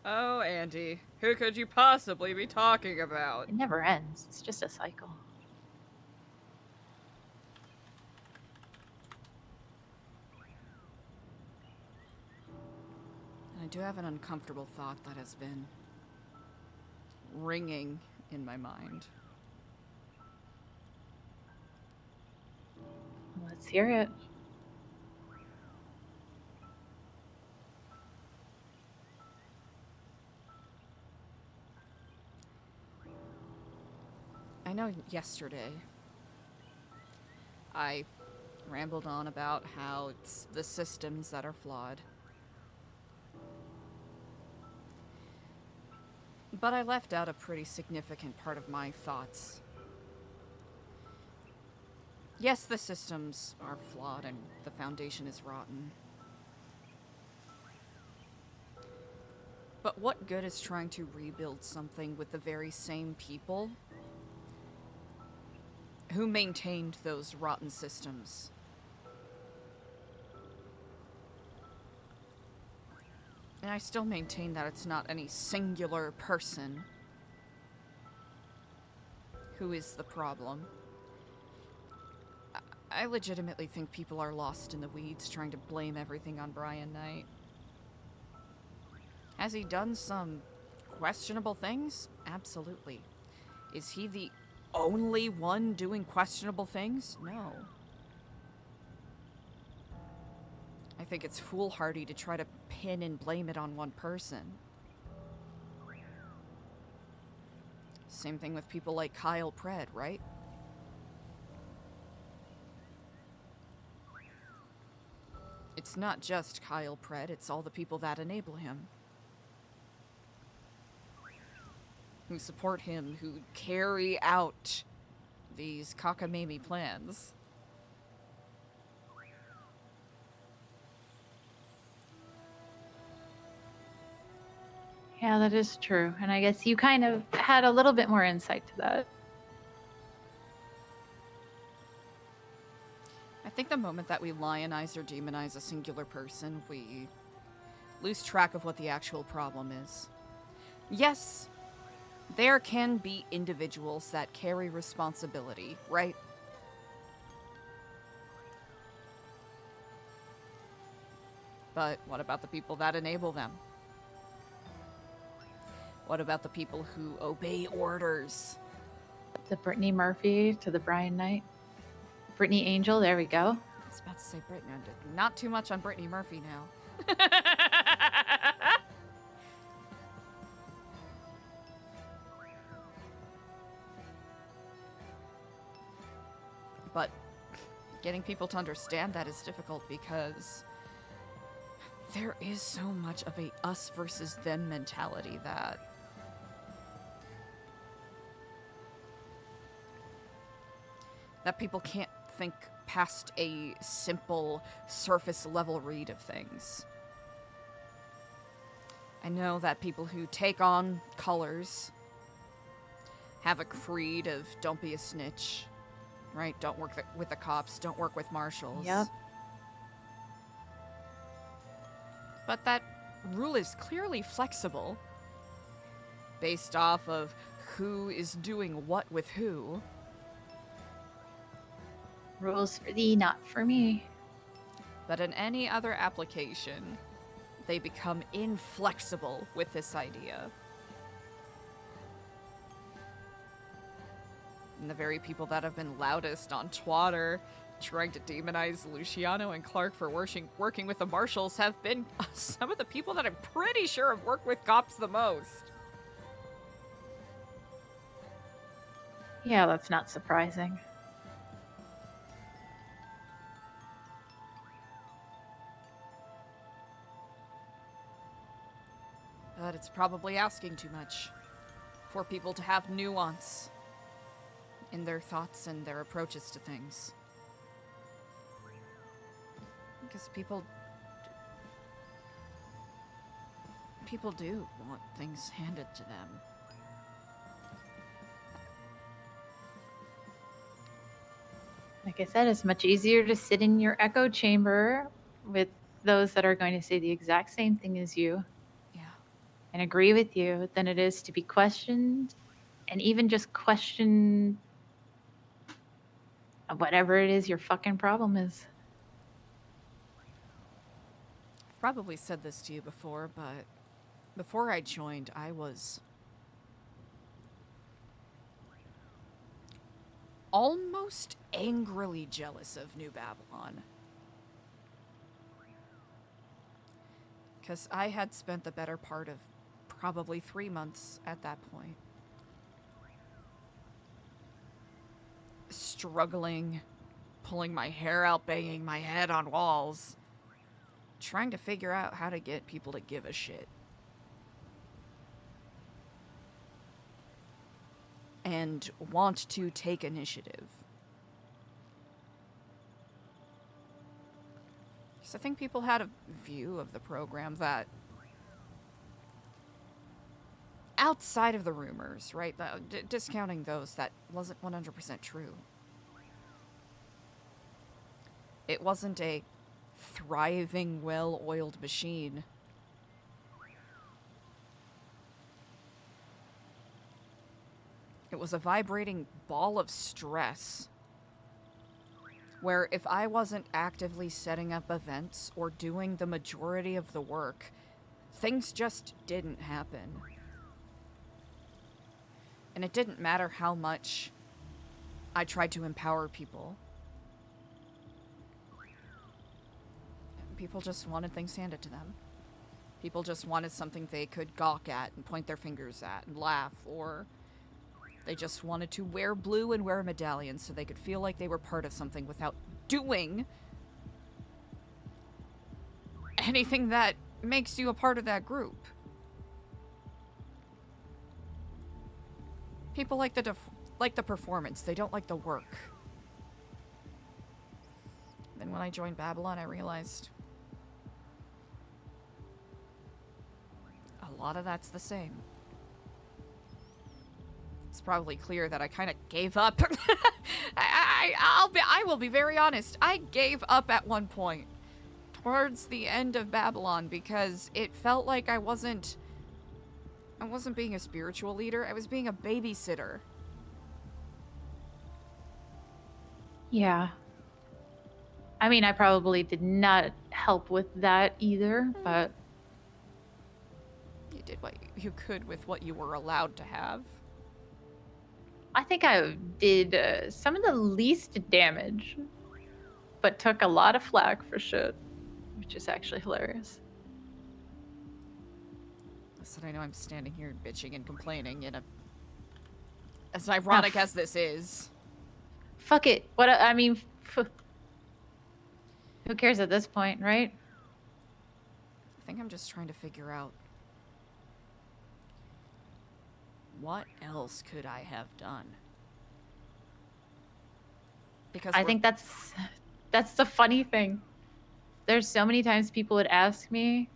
Oh, Andy, who could you possibly be talking about? It never ends. It's just a cycle. I do have an uncomfortable thought that has been ringing in my mind. Let's hear it. I know yesterday I rambled on about how it's the systems that are flawed. But I left out a pretty significant part of my thoughts. Yes, the systems are flawed and the foundation is rotten. But what good is trying to rebuild something with the very same people who maintained those rotten systems? And I still maintain that it's not any singular person who is the problem. I legitimately think people are lost in the weeds trying to blame everything on Brian Knight. Has he done some questionable things? Absolutely. Is he the only one doing questionable things? No. I think it's foolhardy to try to pin and blame it on one person. Same thing with people like Kyle Pred, right? It's not just Kyle Pred, it's all the people that enable him. Who support him, who carry out these cockamamie plans. Yeah, that is true. And I guess you kind of had a little bit more insight to that. I think the moment that we lionize or demonize a singular person, we lose track of what the actual problem is. Yes, there can be individuals that carry responsibility, right? But what about the people that enable them? What about the people who obey orders? The Brittany Murphy to the Brian Knight. Brittany Angel, there we go. I was about to say Brittany. Not too much on Brittany Murphy now. But getting people to understand that is difficult because there is so much of a us versus them mentality that people can't think past a simple surface level read of things. I know that people who take on colors have a creed of don't be a snitch, right? Don't work with the cops, don't work with marshals. Yep. But that rule is clearly flexible based off of who is doing what with who. Rules for thee, not for me. But in any other application, they become inflexible with this idea. And the very people that have been loudest on Twitter trying to demonize Luciano and Clark for working with the marshals have been some of the people that I'm pretty sure have worked with cops the most. Yeah, that's not surprising. But it's probably asking too much for people to have nuance in their thoughts and their approaches to things. Because people do want things handed to them. Like I said, it's much easier to sit in your echo chamber with those that are going to say the exact same thing as you. Yeah. And agree with you than it is to be questioned and even just question whatever it is your fucking problem is. I've probably said this to you before, but before I joined, I was almost angrily jealous of New Babylon. Because I had spent the better part of probably 3 months at that point struggling, pulling my hair out, banging my head on walls, trying to figure out how to get people to give a shit. And want to take initiative. So I think people had a view of the program that, outside of the rumors, right, discounting those, that wasn't 100% true. It wasn't a thriving, well-oiled machine. It was a vibrating ball of stress, where if I wasn't actively setting up events or doing the majority of the work, things just didn't happen. And it didn't matter how much I tried to empower people. People just wanted things handed to them. People just wanted something they could gawk at and point their fingers at and laugh, or they just wanted to wear blue and wear medallions so they could feel like they were part of something without doing anything that makes you a part of that group. People like the performance. They don't like the work. Then when I joined Babylon, I realized a lot of that's the same. It's probably clear that I kind of gave up. I will be very honest. I gave up at one point towards the end of Babylon because it felt like I wasn't being a spiritual leader. I was being a babysitter. Yeah. I mean, I probably did not help with that either, but You did what you could with what you were allowed to have. I think I did some of the least damage, but took a lot of flack for shit, which is actually hilarious. Listen, I know I'm standing here bitching and complaining in a... as ironic as this is. Fuck it. I mean, who cares at this point, right? I think I'm just trying to figure out what else could I have done? Because I think that's the funny thing. There's so many times people would ask me,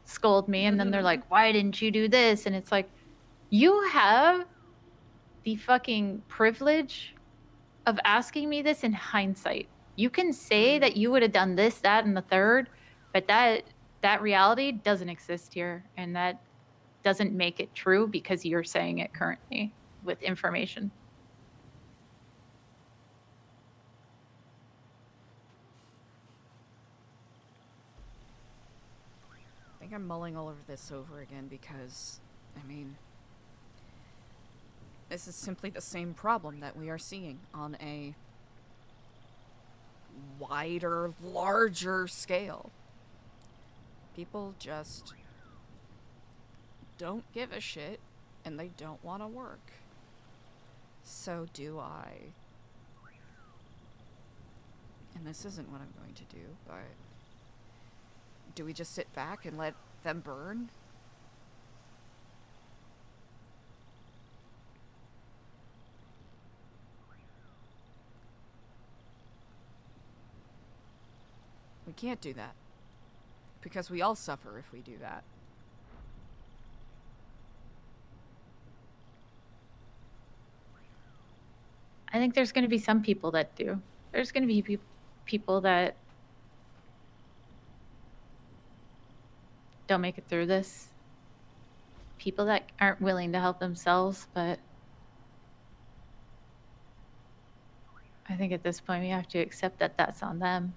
scold me, and then they're like, why didn't you do this? And it's like, you have the fucking privilege of asking me this in hindsight. You can say that you would have done this, that, and the third, but that reality doesn't exist here, and that doesn't make it true because you're saying it currently with information. I think I'm mulling all of this over again because, I mean, this is simply the same problem that we are seeing on a wider, larger scale. People just don't give a shit and they don't want to work. So do I. And this isn't what I'm going to do, but do we just sit back and let them burn? We can't do that. Because we all suffer if we do that. I think there's going to be some people that do. There's going to be people that don't make it through this. People that aren't willing to help themselves, but I think at this point we have to accept that that's on them.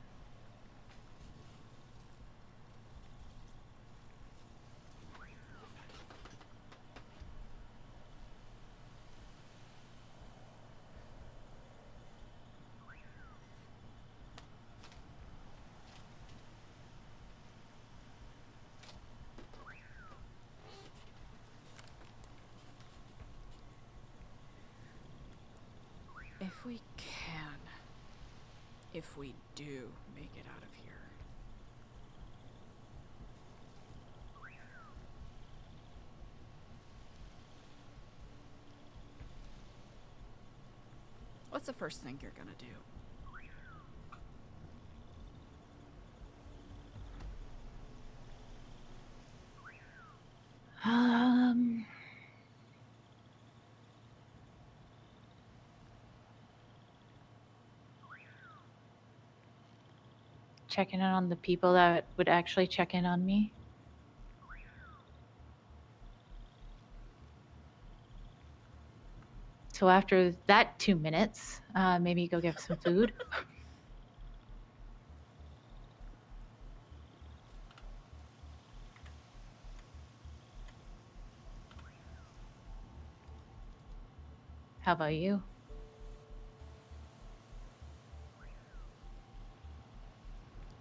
If we can, if we do make it out of here, what's the first thing you're gonna do? Checking in on the people that would actually check in on me. So after that 2 minutes, maybe go get some food. How about you?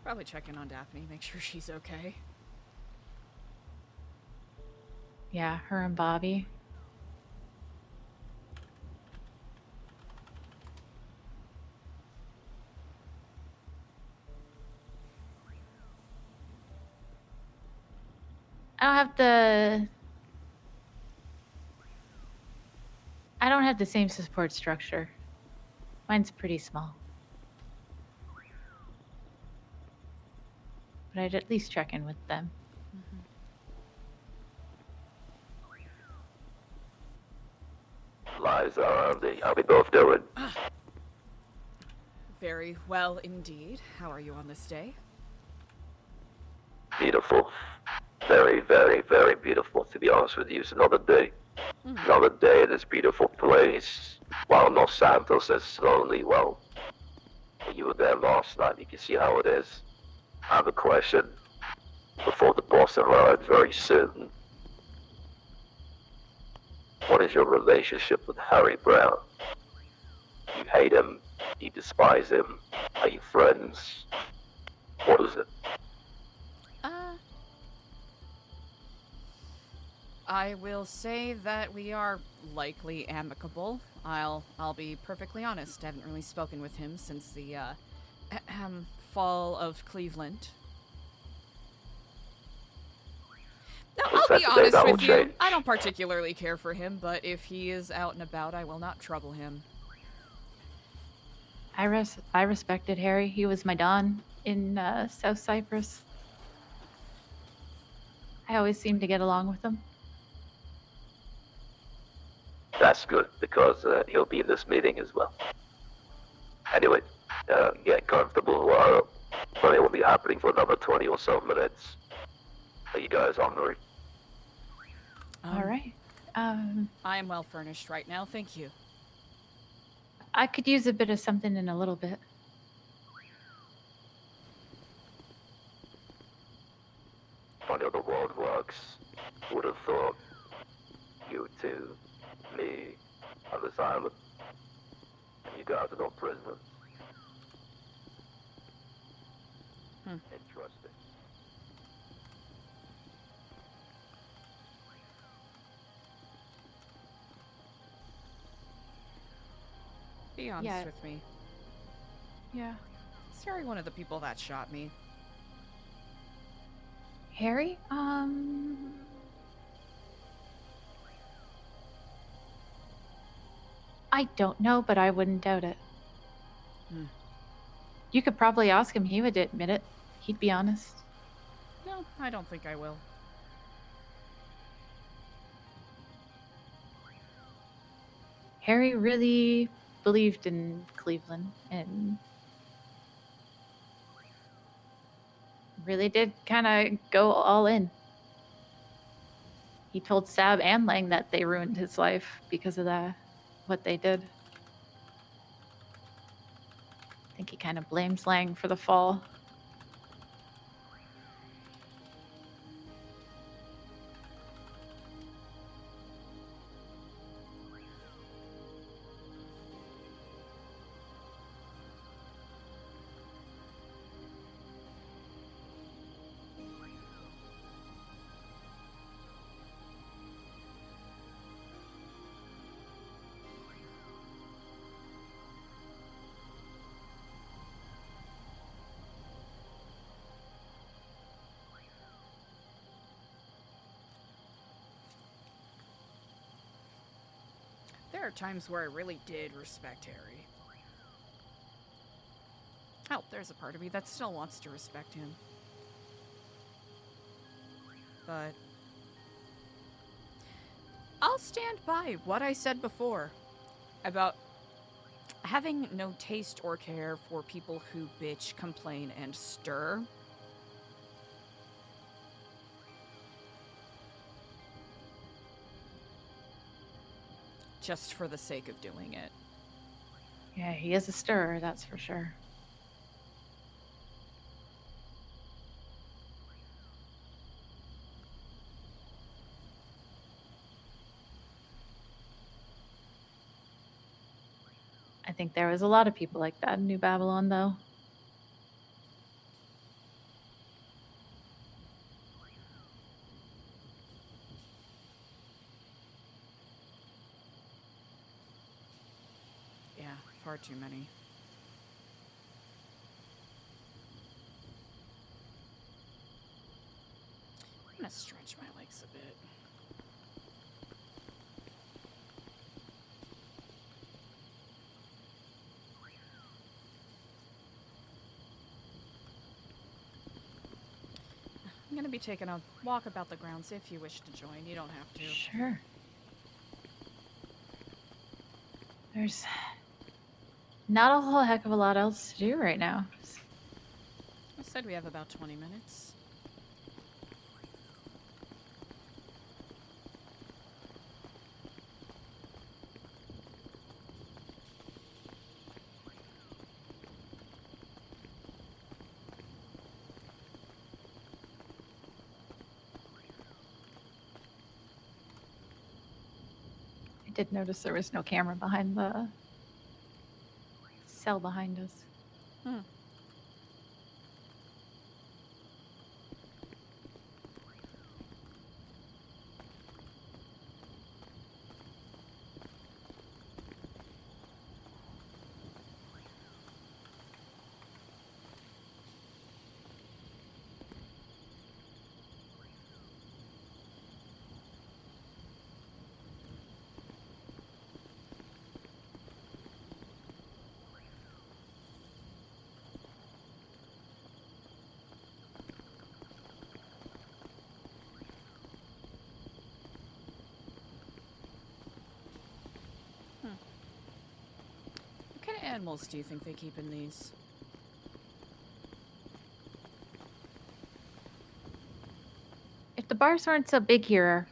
Probably check in on Daphne, make sure she's okay. Yeah, her and Bobby. I don't have the same support structure. Mine's pretty small. But I'd at least check in with them. Eliza, how we both doing? Very well indeed. How are you on this day? Beautiful. Very, very, very beautiful, to be honest with you. It's another day. Another day in this beautiful place. While Los Santos is slowly, well, you were there last night, you can see how it is. I have a question. Before the boss arrives very soon, what is your relationship with Harry Brown? You hate him? You despise him? Are you friends? What is it? I will say that we are likely amicable. I'll be perfectly honest. I haven't really spoken with him since the fall of Cleveland. No, I'll be honest with you. I don't particularly care for him, but if he is out and about, I will not trouble him. I respected Harry. He was my Don in South Cyprus. I always seemed to get along with him. That's good, because he'll be in this meeting as well. Anyway, get comfortable. It will be happening for another 20 or so minutes. Are you guys hungry? All right. I am well furnished right now, thank you. I could use a bit of something in a little bit. Funny how the world works. Would have thought you two, me, on this island, and you guys are no prisoners. Interesting. Be honest with me. Yeah. Is Harry one of the people that shot me? Harry? I don't know, but I wouldn't doubt it. You could probably ask him. He would admit it. He'd be honest. No, I don't think I will. Harry really believed in Cleveland and really did kind of go all in. He told Sab and Lang that they ruined his life because of what they did. I think he kind of blames Lang for the fall. There are times where I really did respect Harry. Oh, there's a part of me that still wants to respect him. But I'll stand by what I said before about having no taste or care for people who bitch, complain, and stir. Just for the sake of doing it. Yeah, he is a stirrer, that's for sure. I think there was a lot of people like that in New Babylon, though. Yeah, far too many. I'm gonna stretch my this a bit. I'm gonna be taking a walk about the grounds. If you wish to join, you don't have to. Sure. There's not a whole heck of a lot else to do right now. I said we have about 20 minutes. I did notice there was no camera behind the cell behind us. Hmm. What kind of animals do you think they keep in these? If the bars weren't so big here,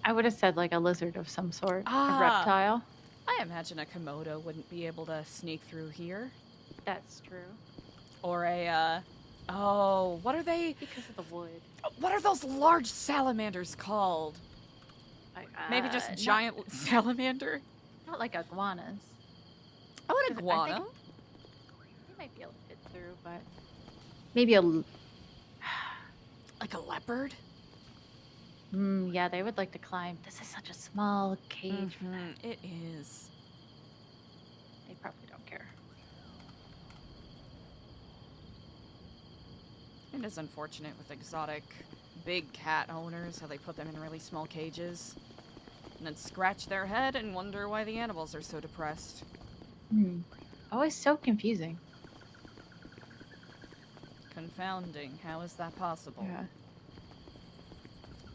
I would have said like a lizard of some sort, Ah. a reptile. I imagine a Komodo wouldn't be able to sneak through here. That's true. Or a, oh, what are they? Because of the wood. What are those large salamanders called? Like, Maybe just giant salamander? Not like iguanas. Oh, an 'Cause I iguana? think- They might be able to fit through, but maybe a. Like a leopard? Yeah, they would like to climb. This is such a small cage for them. It is. They probably don't care. It is unfortunate with exotic big cat owners how they put them in really small cages and then scratch their head and wonder why the animals are so depressed. Always so confusing. Confounding. How is that possible? Yeah.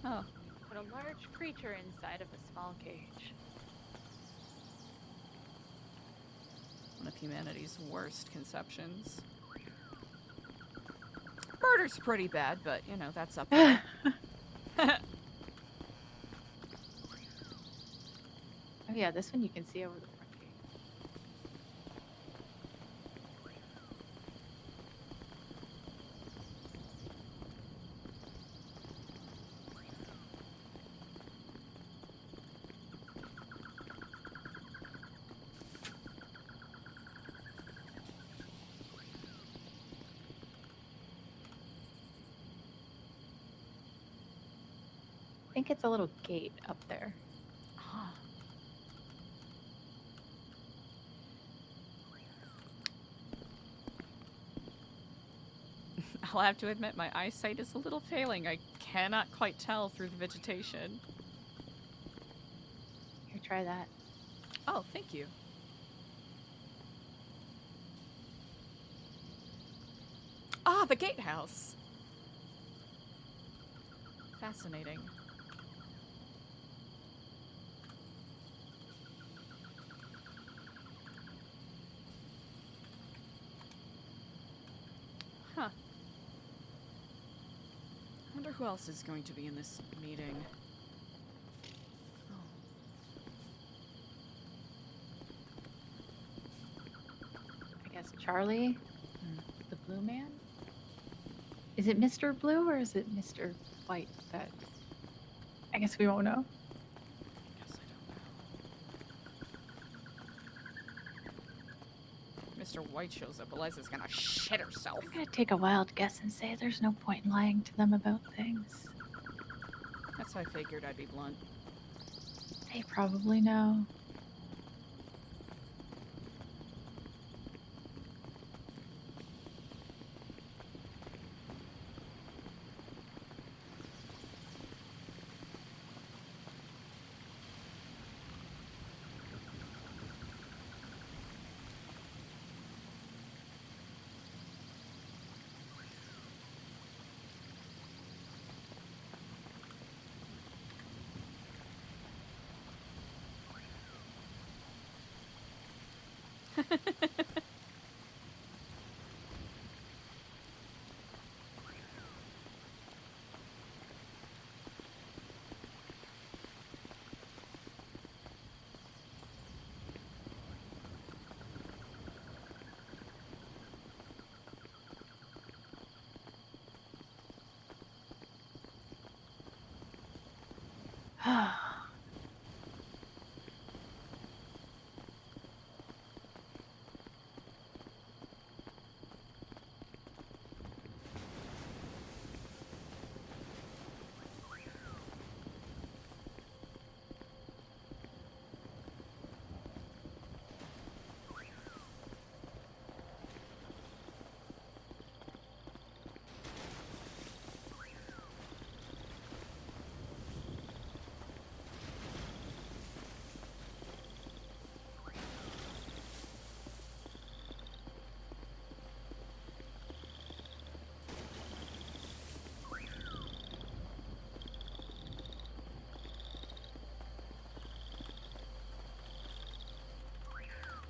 Oh. Put a large creature inside of a small cage. One of humanity's worst conceptions. Murder's pretty bad, but, you know, that's up there. Oh yeah, this one you can see over the front gate. I think it's a little gate up there. Huh. I'll have to admit my eyesight is a little failing. I cannot quite tell through the vegetation. Here, try that. Oh, thank you. Ah, the gatehouse. Fascinating. Huh. I wonder who else is going to be in this meeting. I guess Charlie, the blue man. Is it Mr. Blue or is it Mr. White? That I guess we won't know. Guess I don't know. Mr. White shows up, Eliza's gonna shit herself. I'm gonna take a wild guess and say there's no point in lying to them about things. That's why I figured I'd be blunt. They probably know.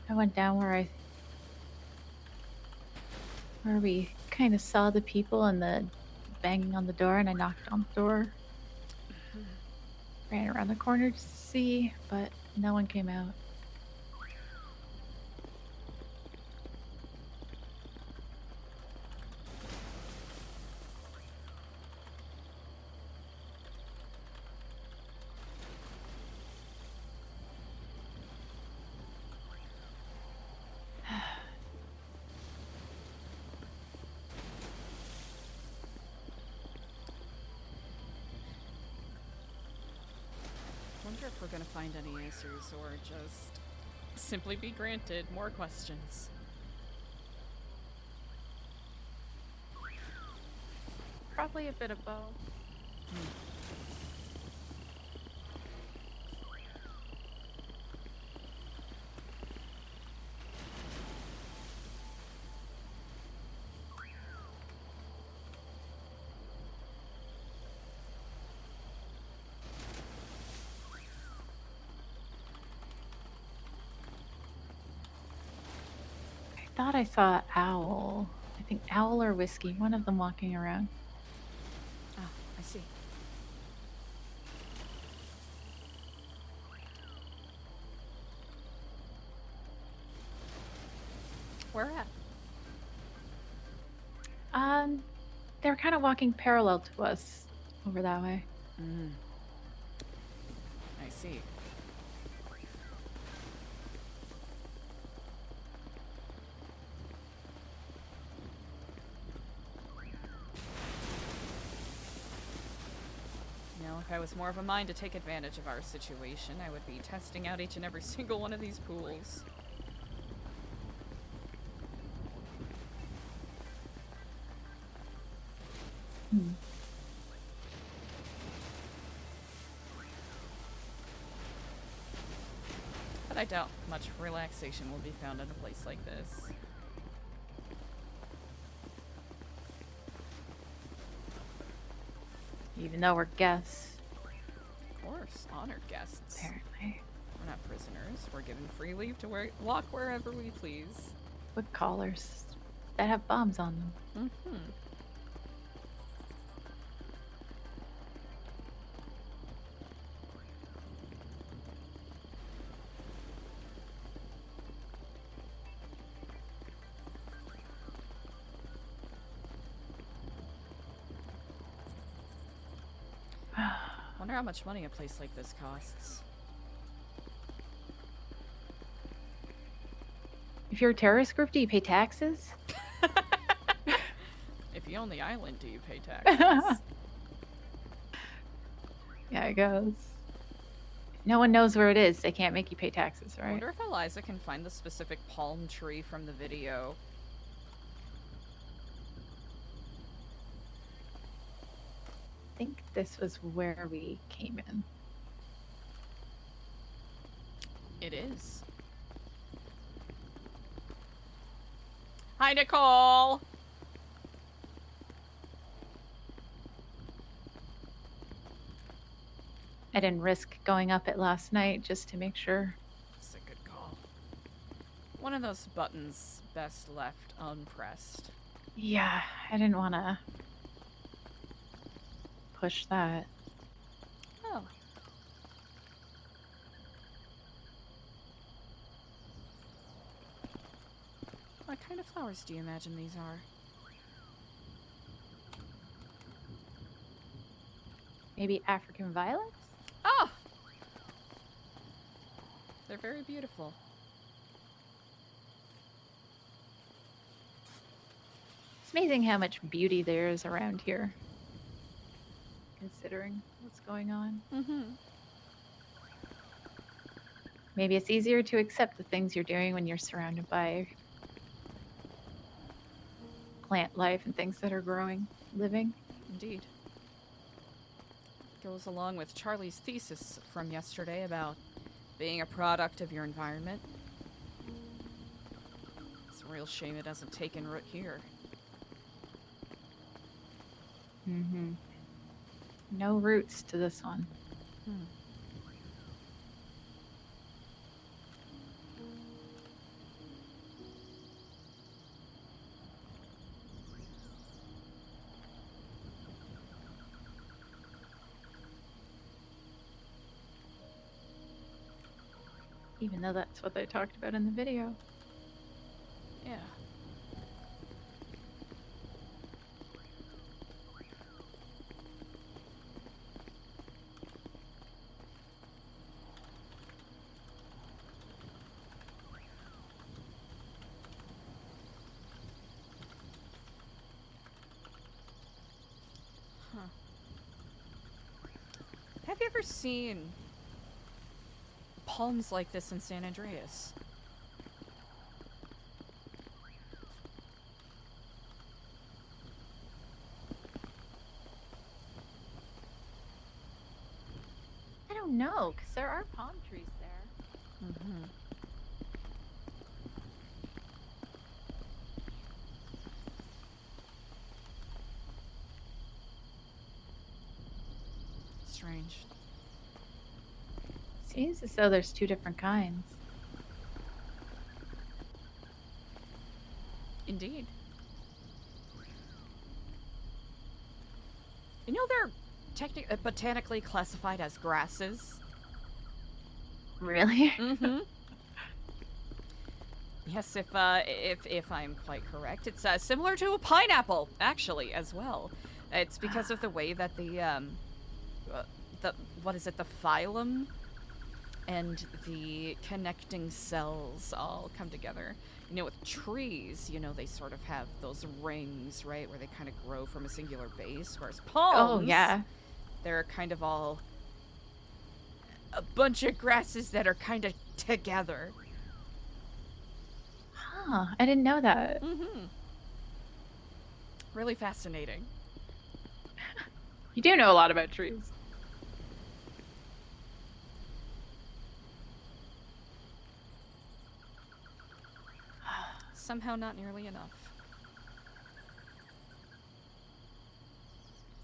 I went down where we kind of saw the people and the banging on the door, and I knocked on the door. Ran around the corner to see, but no one came out. Wonder if we're gonna find any answers or just simply be granted more questions. Probably a bit of both. I thought I saw Owl. I think Owl or Whiskey, one of them walking around. Ah, I see. Where at? They were kind of walking parallel to us over that way. I see. If I was more of a mind to take advantage of our situation, I would be testing out each and every single one of these pools. But I doubt much relaxation will be found in a place like this. Even though we're guests. Of course, honored guests. Apparently. We're not prisoners. We're given free leave to walk wherever we please. With collars that have bombs on them. Mm-hmm. Wonder how much money a place like this costs. If you're a terrorist group, do you pay taxes? If you own the island, do you pay taxes? Yeah, it goes. If no one knows where it is, they can't make you pay taxes, I right? wonder if Eliza can find the specific palm tree from the video. I think this was where we came in. It is. Hi, Nicole! I didn't risk going up it last night just to make sure. That's a good call. One of those buttons best left unpressed. Yeah, I didn't want to push that. Oh. What kind of flowers do you imagine these are? Maybe African violets? Oh! They're very beautiful. It's amazing how much beauty there is around here, considering what's going on. Mm-hmm. Maybe it's easier to accept the things you're doing when you're surrounded by plant life and things that are growing, living. Indeed. Goes along with Charlie's thesis from yesterday about being a product of your environment. It's a real shame it hasn't taken root here. Mm-hmm. No roots to this one. Hmm. Even though that's what they talked about in the video. Yeah. Huh. Have you ever seen palms like this in San Andreas? I don't know, because there are palm trees there. Mm-hmm. Strange. Seems as though there's two different kinds. Indeed. You know they're botanically classified as grasses? Really? Mm-hmm. Yes, if I'm quite correct, it's similar to a pineapple, actually, as well. It's because of the way that the what is it, the phylum and the connecting cells all come together. You know, with trees, you know, they sort of have those rings, right, where they kind of grow from a singular base, whereas palms, Oh, yeah. they're kind of all a bunch of grasses that are kind of together. Huh, I didn't know that. Mm-hmm. Really fascinating. You do know a lot about trees. Somehow not nearly enough.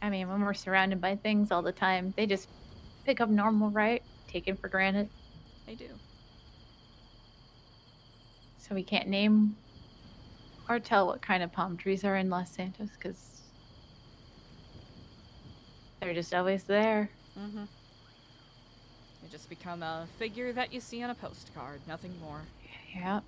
I mean, when we're surrounded by things all the time, they just pick up normal, right? Taken for granted. They do. So we can't name or tell what kind of palm trees are in Los Santos because they're just always there. Mm-hmm. They just become a figure that you see on a postcard, nothing more. Yeah.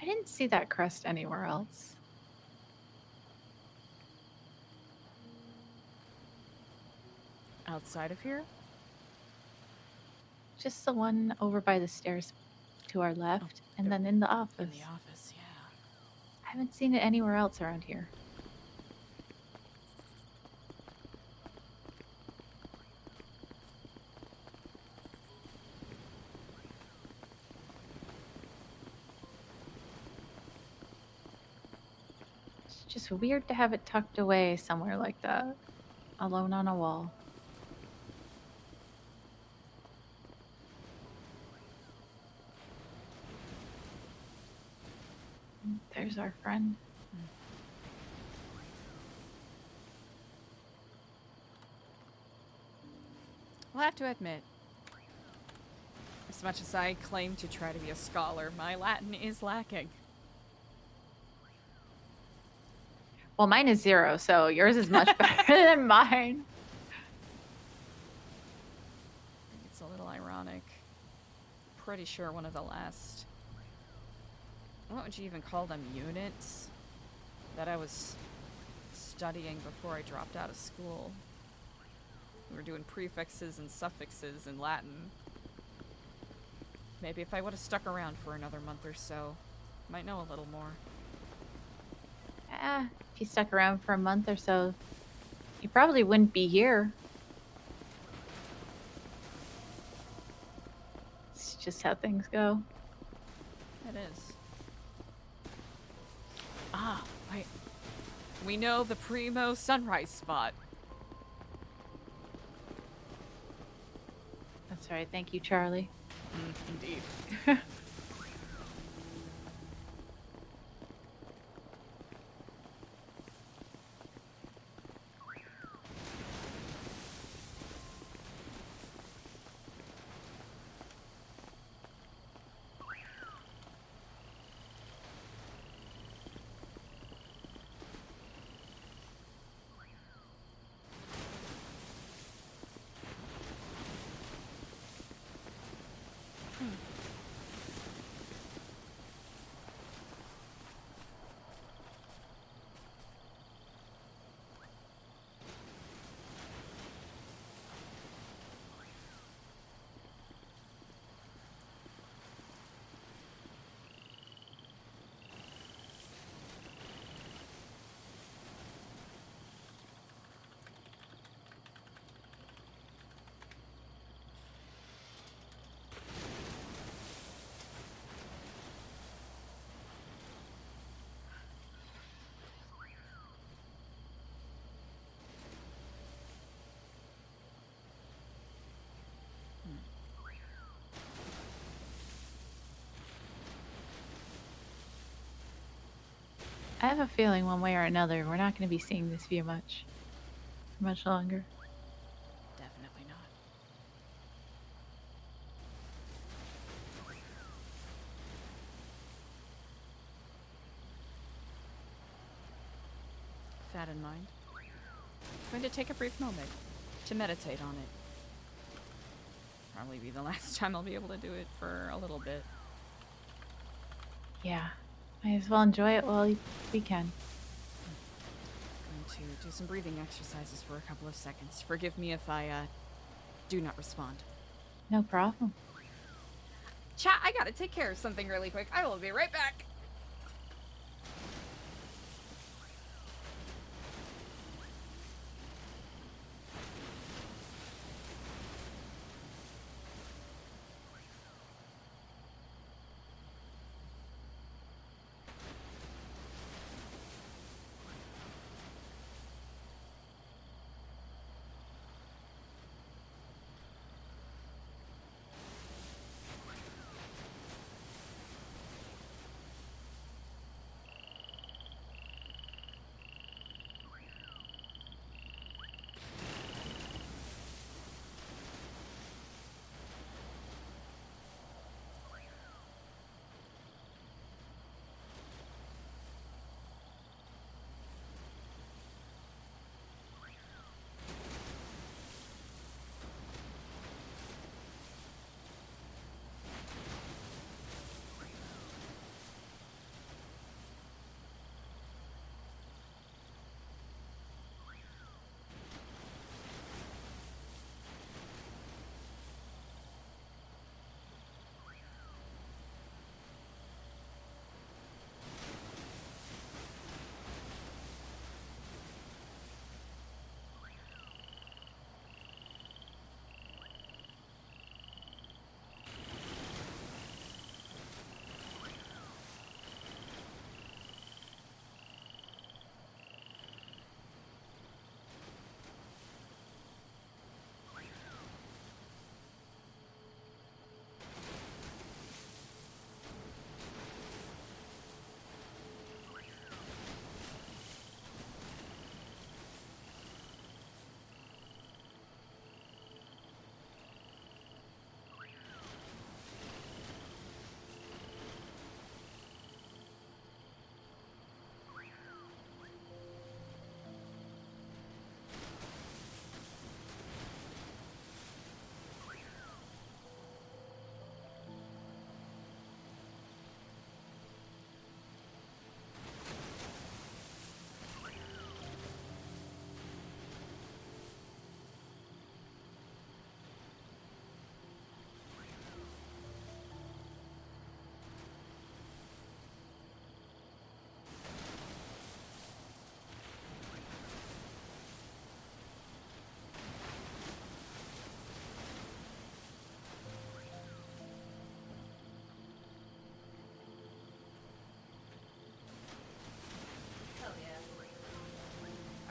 I didn't see that crest anywhere else. Outside of here? Just the one over by the stairs to our left, and then in the office. In the office, yeah. I haven't seen it anywhere else around here. It's just weird to have it tucked away somewhere like that, alone on a wall. There's our friend. I'll have to admit, as much as I claim to try to be a scholar, my Latin is lacking. Well, mine is 0, so yours is much better than mine. It's a little ironic. Pretty sure one of the last, what would you even call them, units that I was studying before I dropped out of school. We were doing prefixes and suffixes in Latin. Maybe if I would have stuck around for another month or so, might know a little more. If you stuck around for a month or so, you probably wouldn't be here. It's just how things go. It is. Ah, wait. We know the primo sunrise spot. That's right. Thank you, Charlie. Indeed. I have a feeling one way or another, we're not going to be seeing this view much longer. Definitely not. With that in mind, I'm going to take a brief moment to meditate on it. Probably be the last time I'll be able to do it for a little bit. Yeah, might as well enjoy it while we can. I'm going to do some breathing exercises for a couple of seconds. Forgive me if I do not respond. No problem. Chat, I gotta take care of something really quick. I will be right back.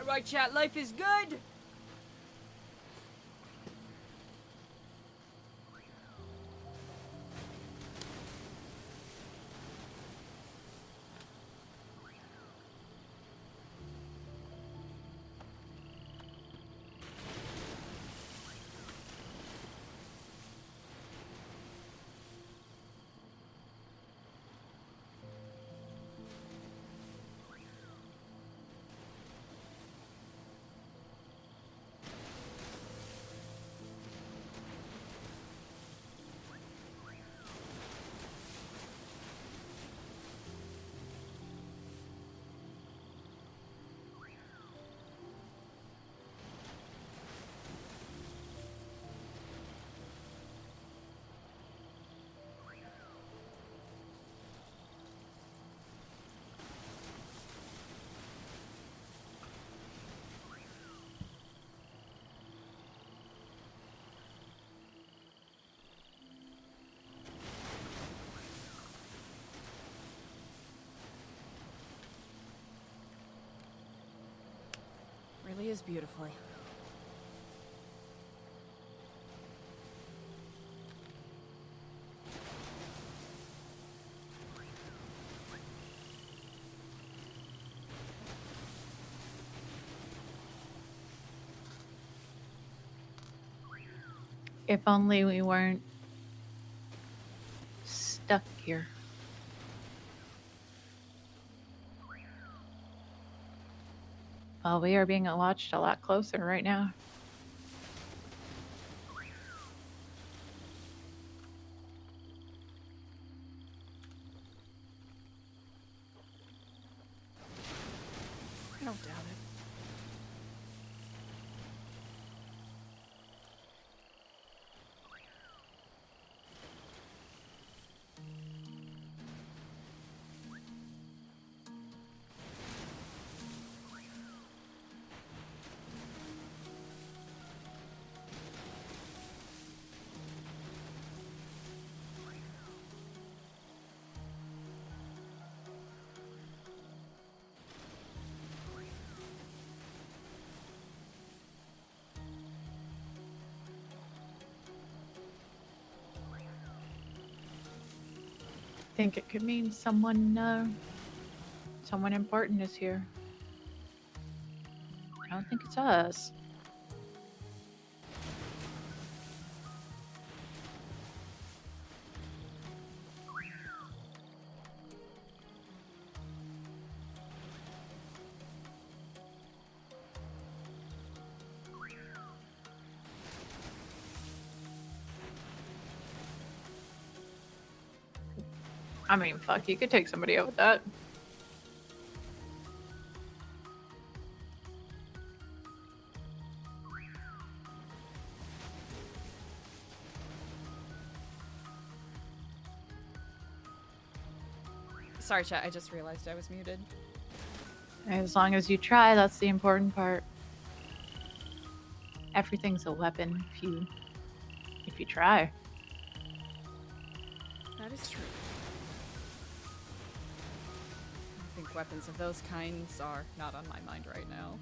Alright, chat, life is good. Really is beautifully. If only we weren't stuck here. Well, we are being watched a lot closer right now. I don't doubt it. Think it could mean someone important is here. I don't think it's us. I mean, fuck, you could take somebody out with that. Sorry, chat, I just realized I was muted. As long as you try, that's the important part. Everything's a weapon if you try. That is true. I think weapons of those kinds are not on my mind right now.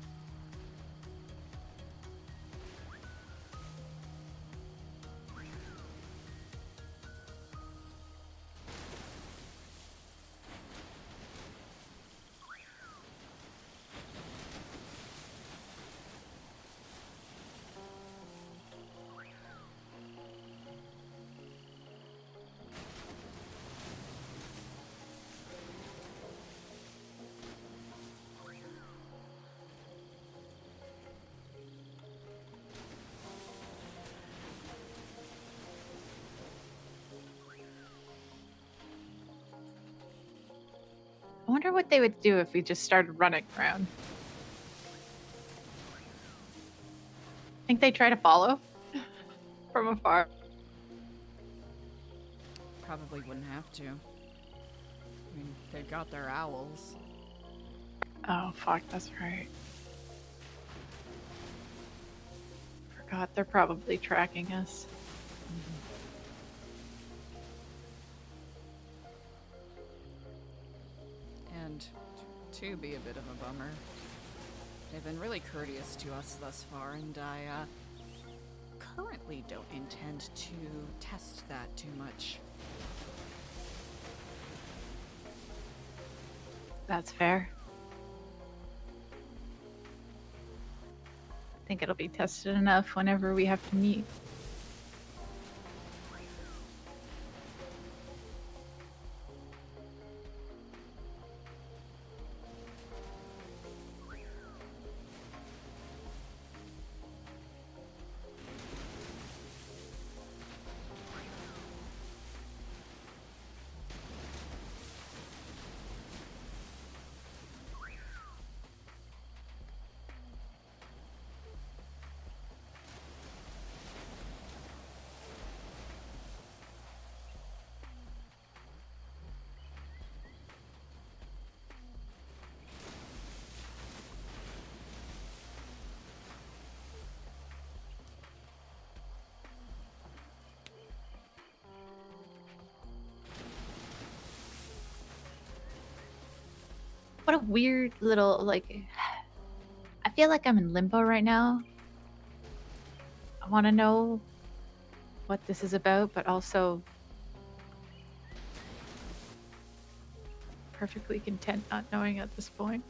I wonder what they would do if we just started running around. Think they try to follow from afar? Probably wouldn't have to. I mean, they've got their owls. Oh, fuck, that's right. Forgot they're probably tracking us. And to be a bit of a bummer. They've been really courteous to us thus far, and I currently don't intend to test that too much. That's fair. I think it'll be tested enough whenever we have to meet. What a weird little, like, I feel like I'm in limbo right now. I want to know what this is about, but also perfectly content not knowing at this point.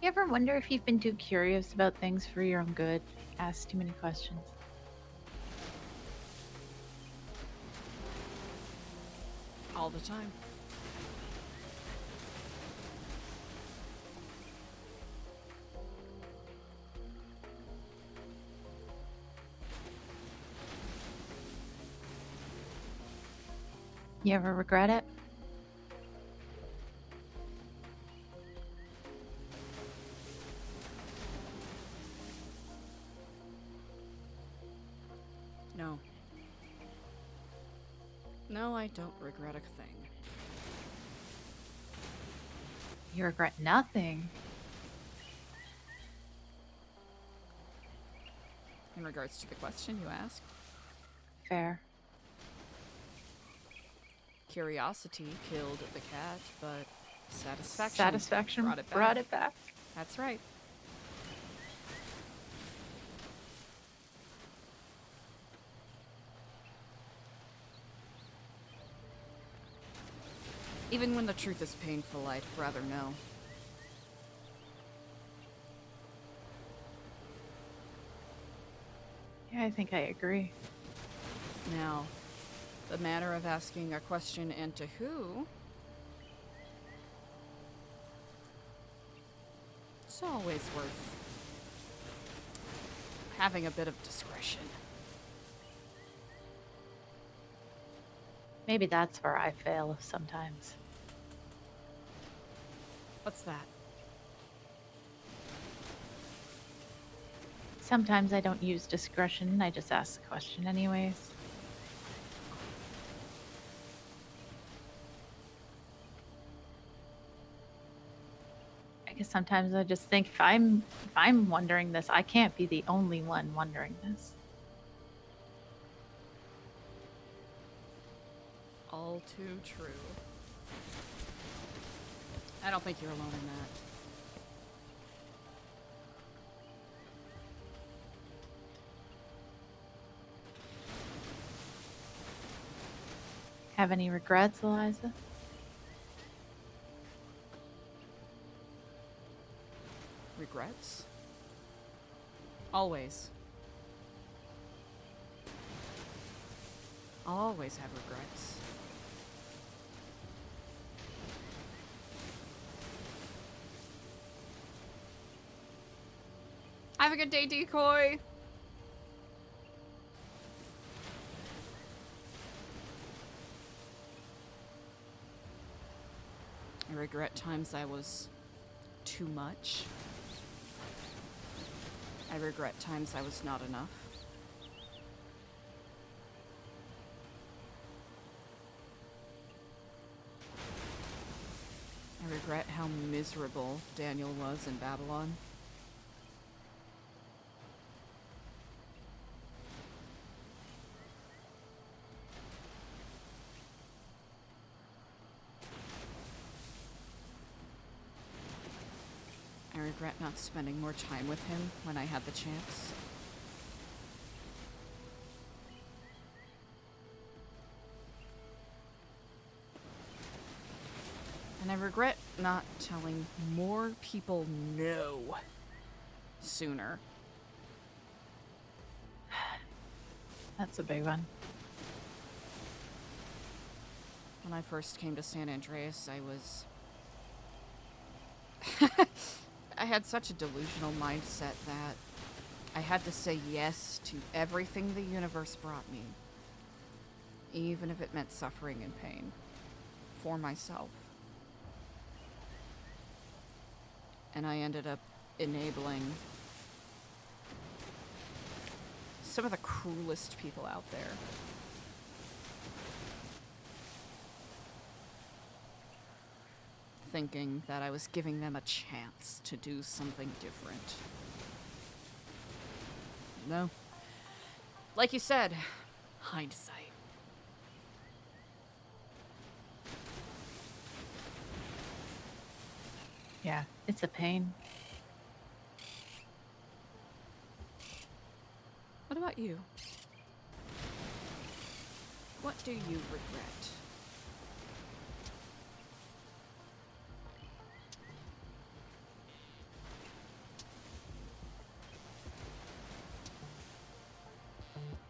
You ever wonder if you've been too curious about things for your own good? Ask too many questions. All the time. You ever regret it? No. No, I don't regret a thing. You regret nothing. In regards to the question you asked, Fair. curiosity killed the cat, but satisfaction, Satisfaction brought it back. brought it back. That's right. Even when the truth is painful, I'd rather know. Yeah, I think I agree. Now, the matter of asking a question and to who? It's always worth having a bit of discretion. Maybe that's where I fail sometimes. What's that? Sometimes I don't use discretion, I just ask the question anyways. I guess sometimes I just think if I'm wondering this, I can't be the only one wondering this. All too true. I don't think you're alone in that. Have any regrets, Eliza? Regrets? Always. I'll always have regrets. Have a good day, Decoy! I regret times I was too much. I regret times I was not enough. I regret how miserable Daniel was in Babylon. I regret not spending more time with him when I had the chance. And I regret not telling more people no sooner. That's a big one. When I first came to San Andreas, I had such a delusional mindset that I had to say yes to everything the universe brought me, even if it meant suffering and pain, for myself. And I ended up enabling some of the cruelest people out there. Thinking that I was giving them a chance to do something different. No. Like you said, hindsight. Yeah, it's a pain. What about you? What do you regret?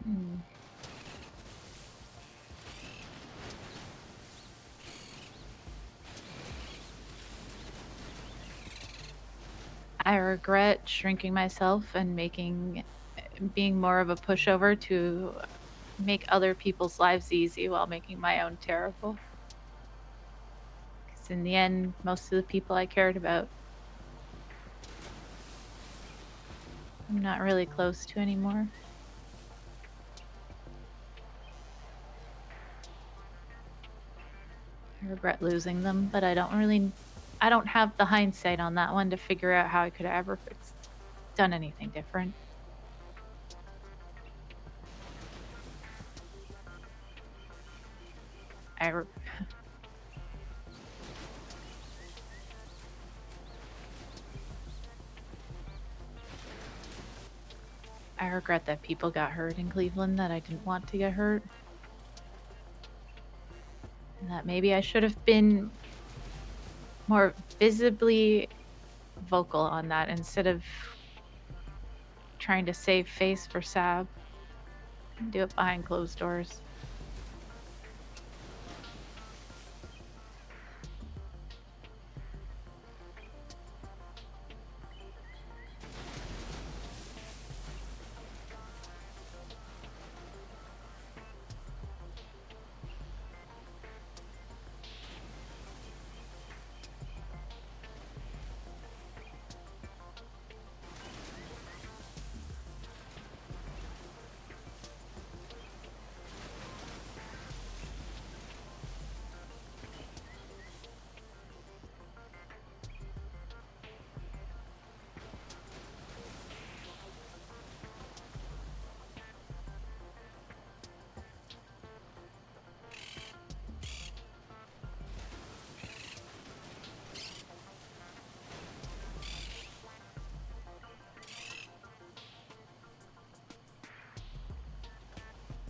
Hmm. I regret shrinking myself and being more of a pushover to make other people's lives easy while making my own terrible. Because in the end, most of the people I cared about, I'm not really close to anymore. I regret losing them, but I don't have the hindsight on that one to figure out how I could have ever done anything different. I re- I regret that people got hurt in Cleveland that I didn't want to get hurt. And that maybe I should have been more visibly vocal on that instead of trying to save face for Sab and do it behind closed doors.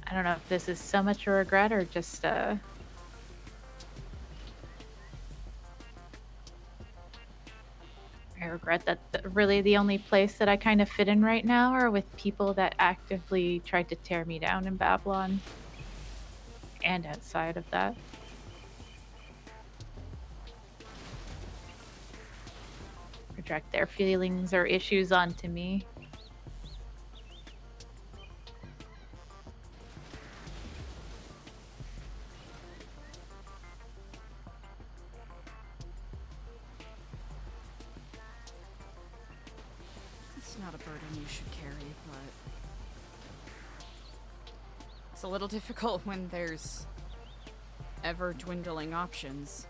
I don't know if this is so much a regret or just I regret that really the only place that I kind of fit in right now are with people that actively tried to tear me down in Babylon and outside of that. Project their feelings or issues onto me. It's not a burden you should carry, but it's a little difficult when there's ever dwindling options.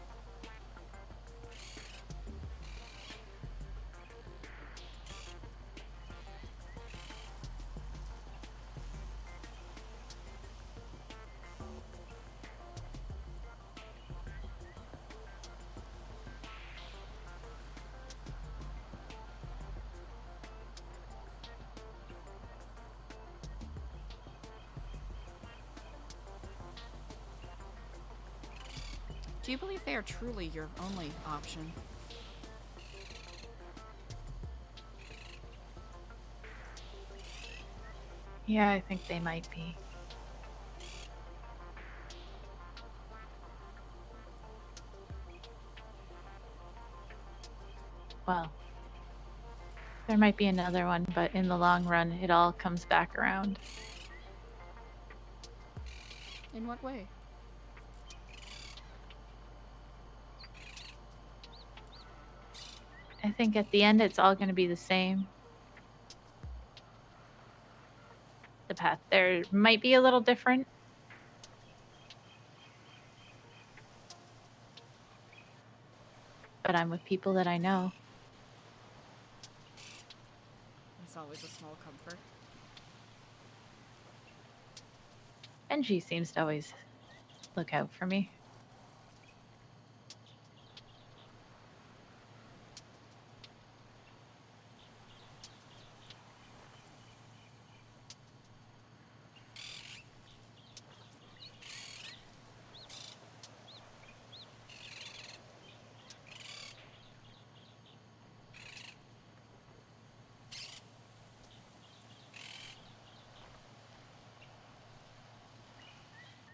Do you believe they are truly your only option? Yeah, I think they might be. Well, there might be another one, but in the long run, it all comes back around. In what way? I think at the end, it's all going to be the same. The path there might be a little different. But I'm with people that I know. It's always a small comfort. And she seems to always look out for me.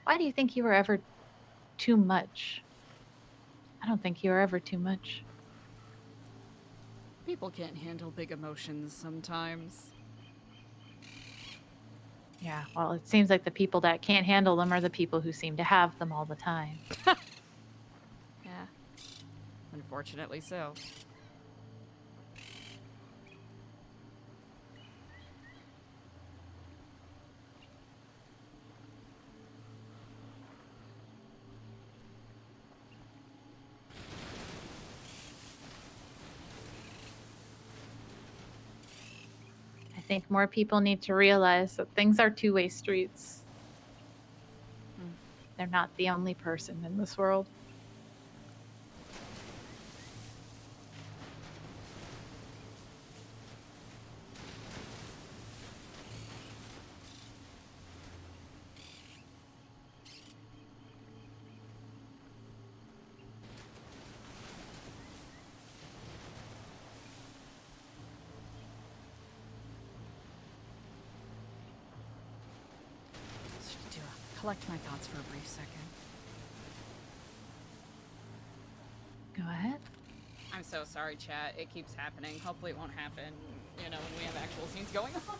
Why do you think you were ever too much? I don't think you were ever too much. People can't handle big emotions sometimes. Yeah, well, it seems like the people that can't handle them are the people who seem to have them all the time. Yeah. Unfortunately so. I think more people need to realize that things are two-way streets. They're not the only person in this world. Collect my thoughts for a brief second. Go ahead. I'm so sorry, chat. It keeps happening. Hopefully it won't happen, you know, when we have actual scenes going on.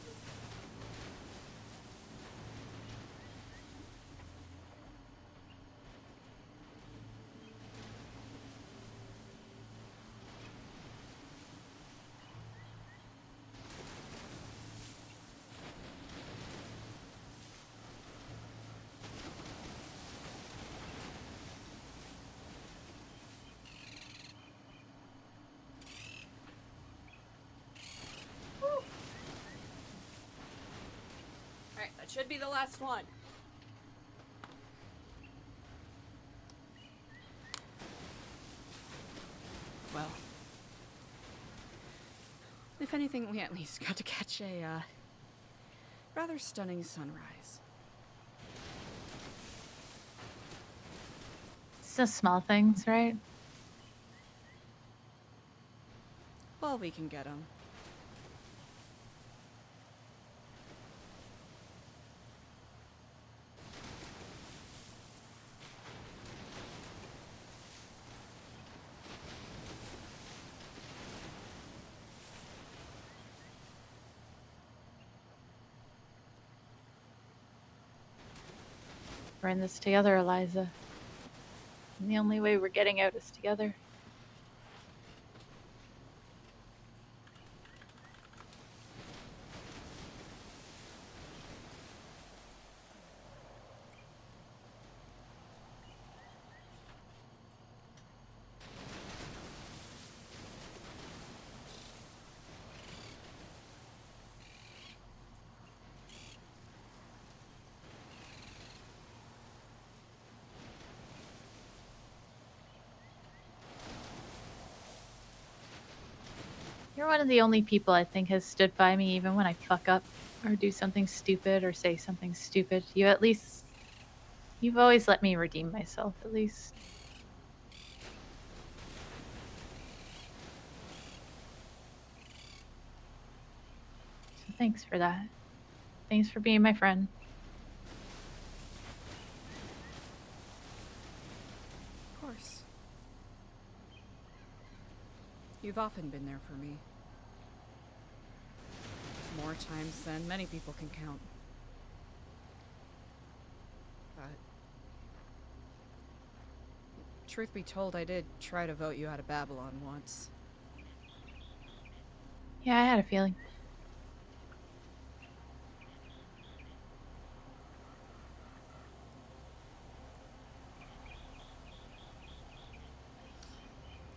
Alright, that should be the last one. Well, if anything, we at least got to catch a, rather stunning sunrise. It's the small things, right? Well, we can get them. We're in this together, Eliza. And the only way we're getting out is together. You're one of the only people I think has stood by me even when I fuck up or do something stupid or say something stupid. You've always let me redeem myself, at least. So thanks for that. Thanks for being my friend. Of course. You've often been there for me. More times than many people can count. But truth be told, I did try to vote you out of Babylon once. Yeah, I had a feeling.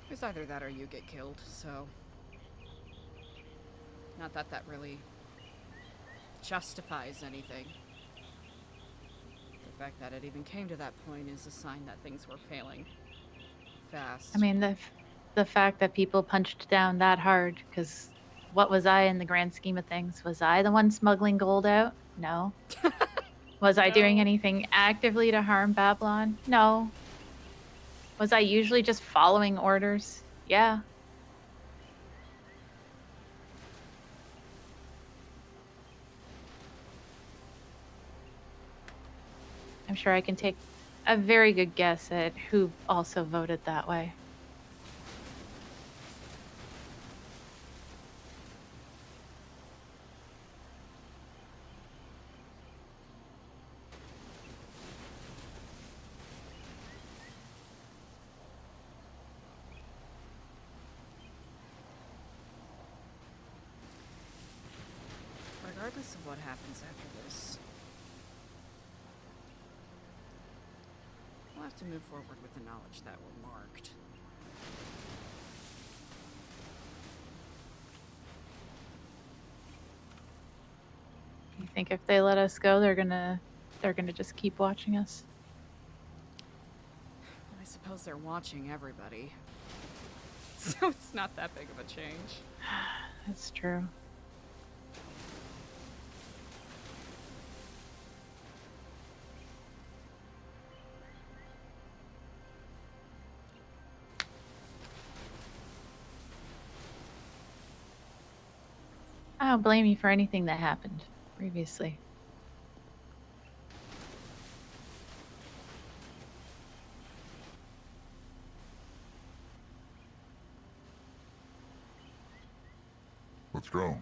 It was either that or you get killed, so... Not that that really justifies anything. The fact that it even came to that point is a sign that things were failing fast. I mean, the fact that people punched down that hard, because what was I in the grand scheme of things? Was I the one smuggling gold out? No. Was I doing No. anything actively to harm Babylon? No. Was I usually just following orders? Yeah. I'm sure I can take a very good guess at who also voted that way. Regardless of what happens after this, we'll have to move forward with the knowledge that we're marked. You think if they let us go, they're gonna just keep watching us? I suppose they're watching everybody. So it's not that big of a change. That's true. I don't blame you for anything that happened previously. Let's go.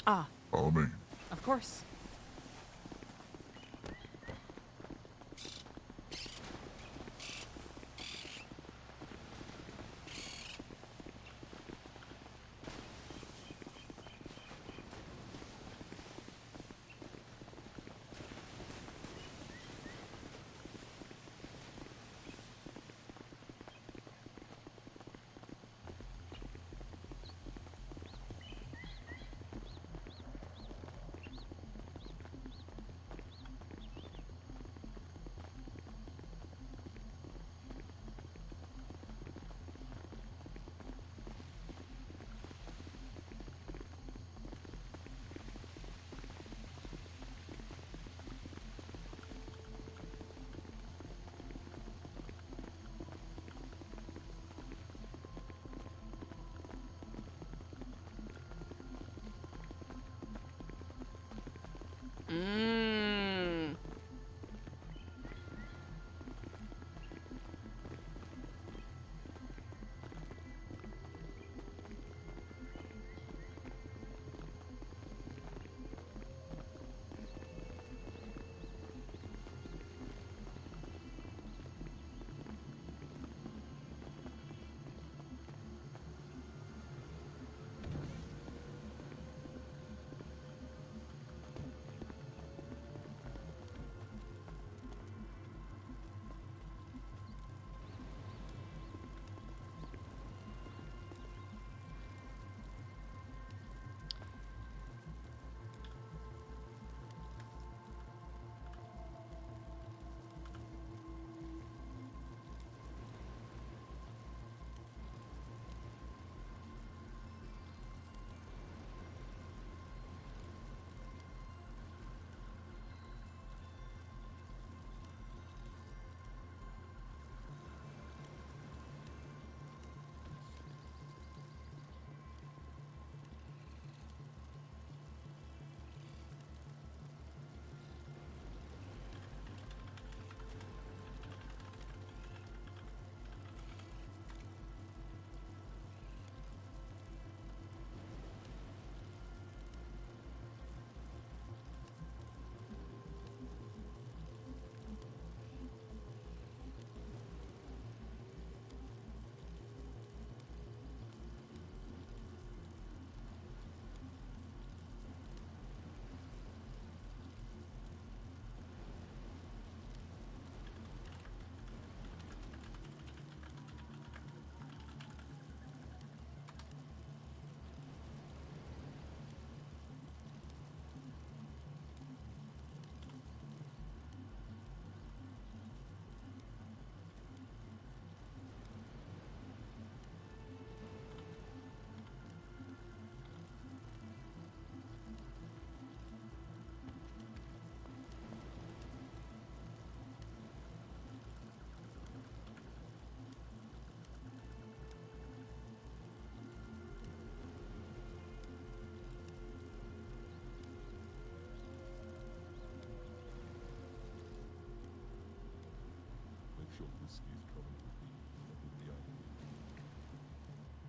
Ah, Follow me. of course. Mmm.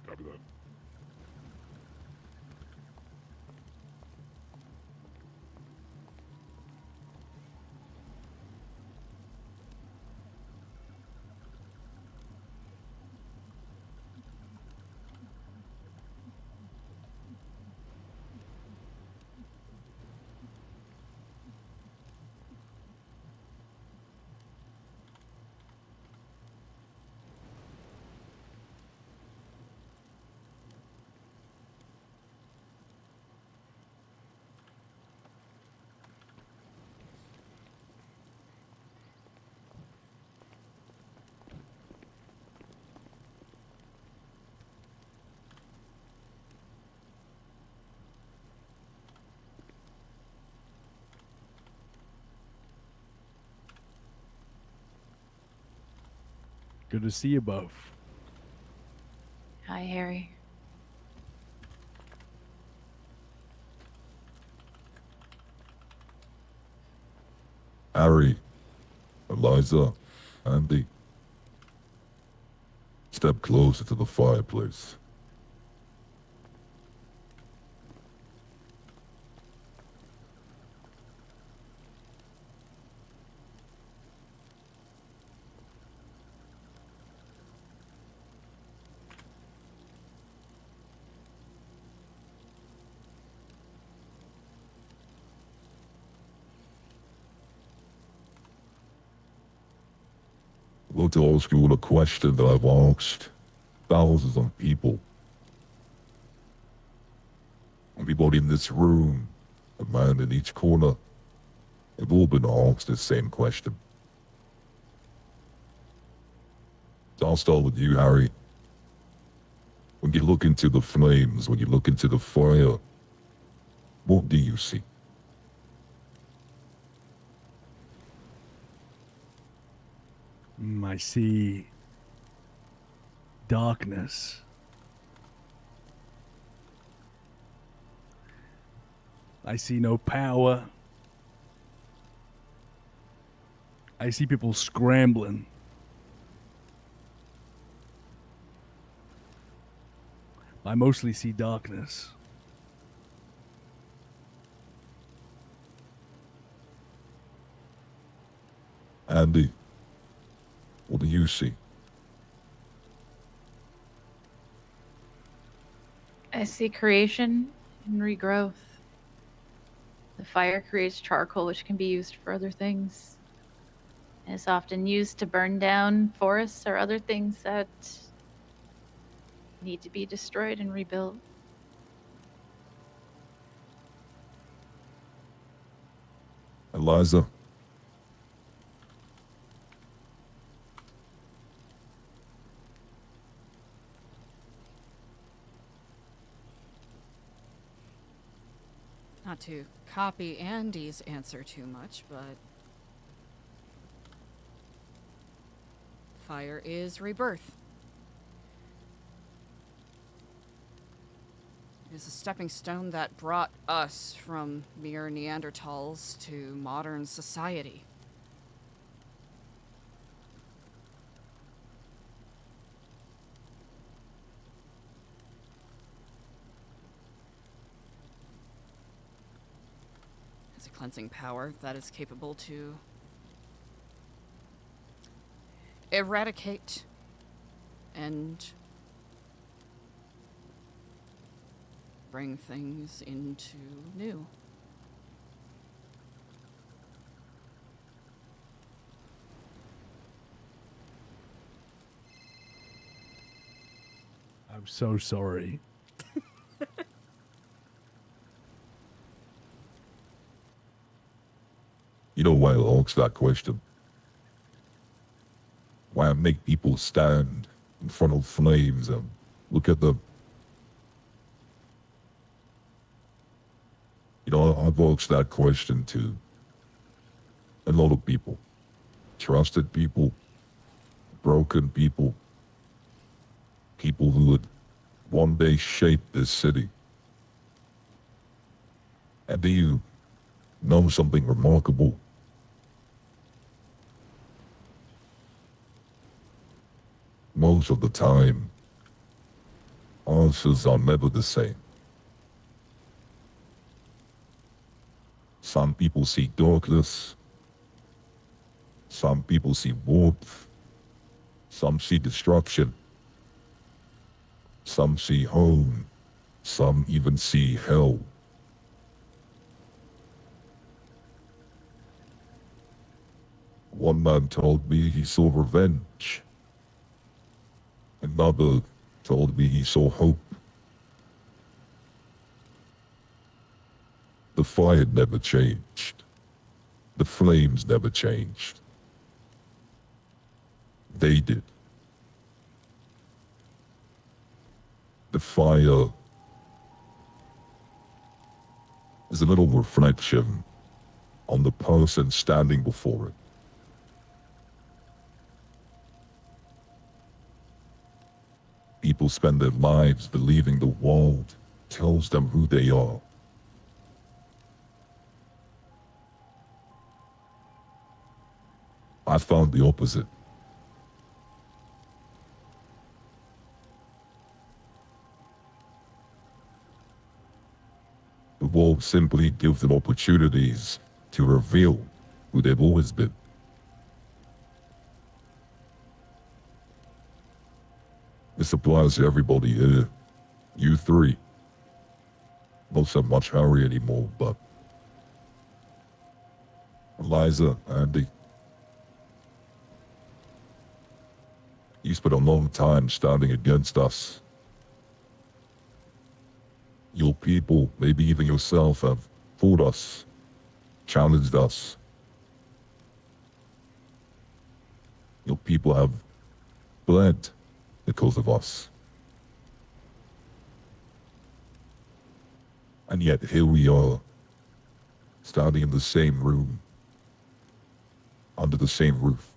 Copy that. Good to see you both. Hi, Harry. Harry, Eliza, Andy. Step closer to the fireplace. I'd like to ask you a question that I've asked thousands of people. Everybody in this room, a man in each corner, have all been asked the same question. So I'll start with you, Harry. When you look into the flames, when you look into the fire, what do you see? I see darkness. I see no power. I see people scrambling. I mostly see darkness. Andy, what do you see? I see creation and regrowth. The fire creates charcoal, which can be used for other things. And it's often used to burn down forests or other things that need to be destroyed and rebuilt. Eliza? Not to copy Andy's answer too much, but fire is rebirth. It is a stepping stone that brought us from mere Neanderthals to modern society. It's a cleansing power that is capable to eradicate and bring things into new. I'm so sorry. You know why I asked that question? Why I make people stand in front of flames and look at them? You know, I've asked that question to a lot of people. Trusted people, broken people, people who would one day shape this city. And do you know something remarkable? most of the time, answers are never the same. Some people see darkness. Some people see warmth. Some see destruction. Some see home. Some even see hell. One man told me he saw revenge. Another told me he saw hope. The fire never changed. The flames never changed. They did. The fire is a little reflection on the person standing before it. People spend their lives believing the world tells them who they are. I found the opposite. The world simply gives them opportunities to reveal who they've always been. This applies to everybody here. You three. Not so much Harry anymore, but Eliza, Andy. You spent a long time standing against us. Your people, maybe even yourself, have fought us, challenged us. Your people have bled because of us. And yet here we are, standing in the same room, under the same roof.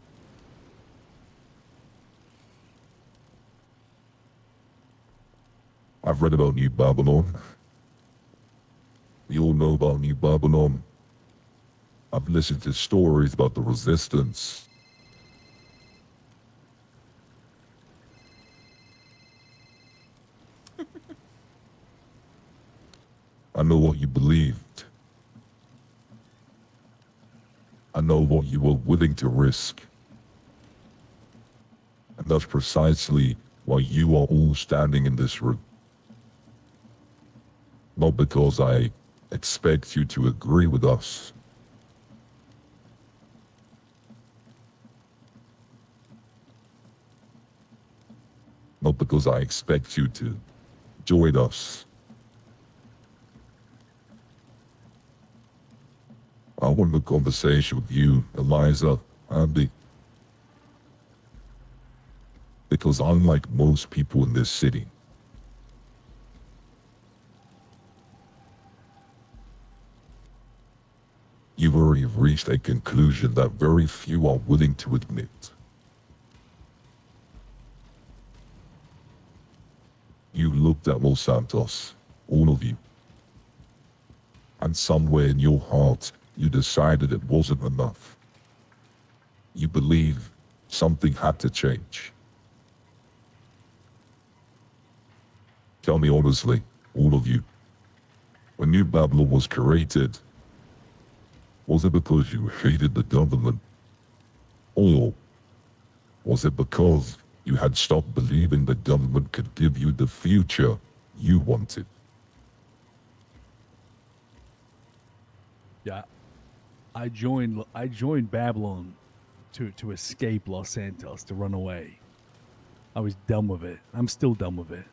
I've read about New Babylon. We all know about New Babylon. I've listened to stories about the resistance. I know what you believed. I know what you were willing to risk. And that's precisely why you are all standing in this room. Not because I expect you to agree with us. Not because I expect you to join us. I want a conversation with you, Eliza, Andy. Because unlike most people in this city, you've already reached a conclusion that very few are willing to admit. You looked at Los Santos, all of you. And somewhere in your heart, you decided it wasn't enough. You believe something had to change. Tell me honestly, all of you, when New Babylon was created, was it because you hated the government? Or was it because you had stopped believing the government could give you the future you wanted? Yeah, I joined Babylon to escape Los Santos, to run away. I was done with it. I'm still done with it.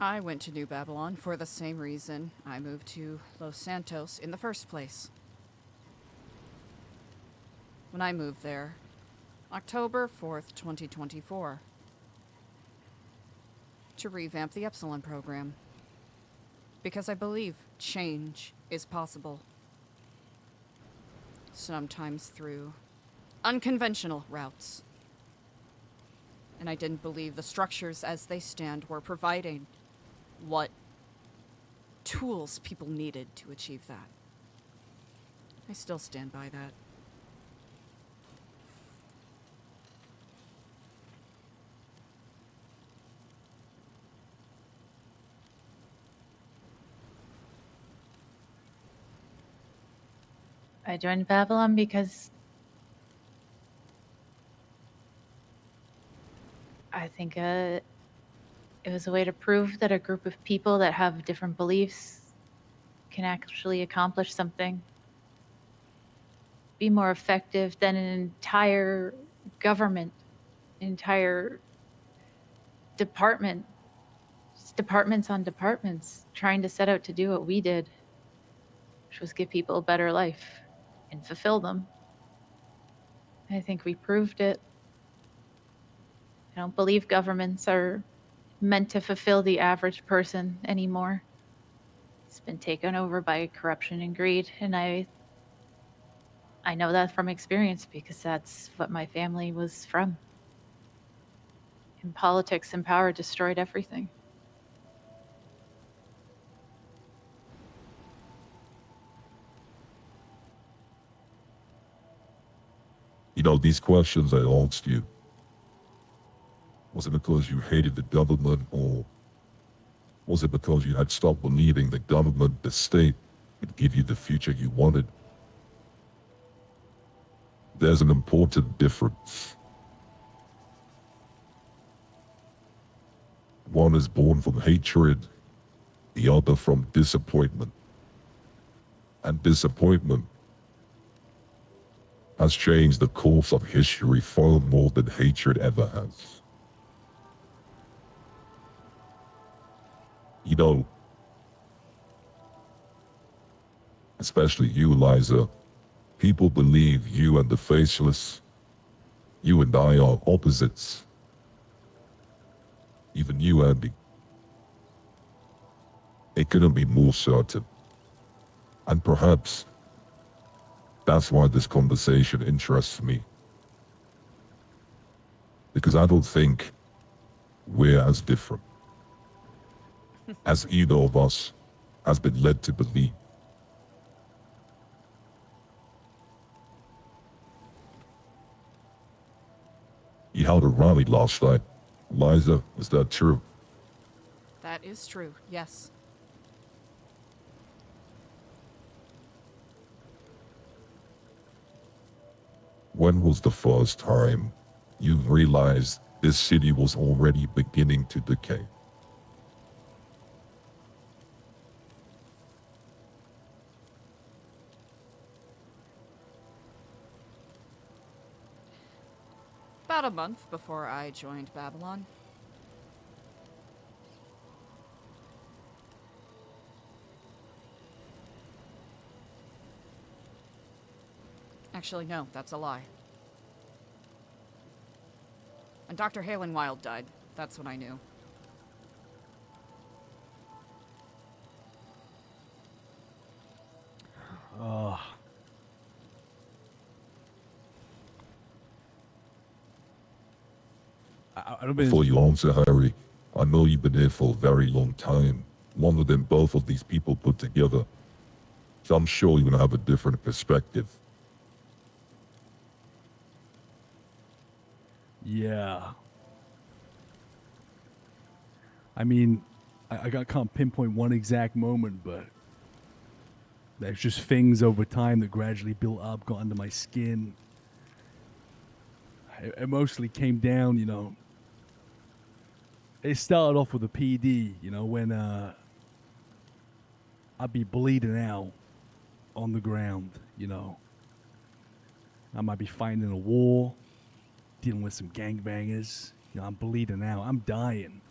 I went to New Babylon for the same reason I moved to Los Santos in the first place. When I moved there, October 4th, 2024, to revamp the Epsilon program. Because I believe change is possible. Sometimes through unconventional routes. And I didn't believe the structures as they stand were providing what tools people needed to achieve that. I still stand by that. I joined Babylon because I think it was a way to prove that a group of people that have different beliefs can actually accomplish something. Be more effective than an entire government, entire department, just departments on departments trying to set out to do what we did, which was give people a better life and fulfill them. I think we proved it. I don't believe governments are meant to fulfill the average person anymore. It's been taken over by corruption and greed, and I know that from experience because that's what my family was from. And politics and power destroyed everything. You know, these questions I asked you, was it because you hated the government, or was it because you had stopped believing the government, the state, could give you the future you wanted? There's an important difference. One is born from hatred, the other from disappointment. And disappointment has changed the course of history far more than hatred ever has. You know, especially you, Eliza, people believe you and the faceless, you and I are opposites. Even you, Andy. It couldn't be more certain. And perhaps that's why this conversation interests me. Because I don't think we're as different as either of us has been led to believe. You held a rally last night. Eliza, is that true? That is true, yes. When was the first time you realized this city was already beginning to decay? About a month before I joined Babylon. Actually, no, that's a lie. And Dr. Halen Wild died. That's when I knew. I don't Before you answer, Harry, I know you've been here for a very long time, longer than both of these people put together. So I'm sure you're going to have a different perspective. Yeah. I mean, I can't pinpoint one exact moment, but there's just things over time that gradually built up, got under my skin. It mostly came down, you know. It started off with a PD, you know, when I'd be bleeding out on the ground, you know. I might be fighting in a war, dealing with some gangbangers. You know, I'm bleeding out. I'm dying.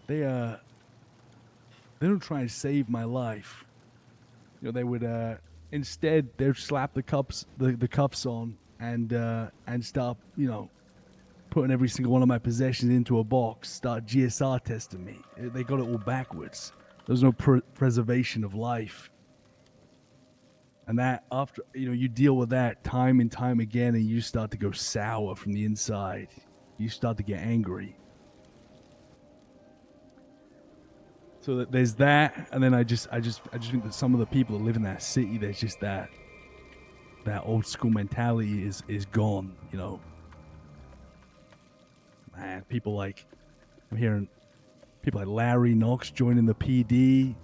They don't try and save my life. You know, they would instead they'd slap the cuffs on and start, you know, putting every single one of my possessions into a box, start GSR testing me. They got it all backwards. There's no preservation of life. And that after you deal with that time and time again, and you start to go sour from the inside. You start to get angry. So that there's that, and then I just think that some of the people that live in that city, there's just that old school mentality is gone. Man, people like I'm hearing people like Larry Knox joining the PD,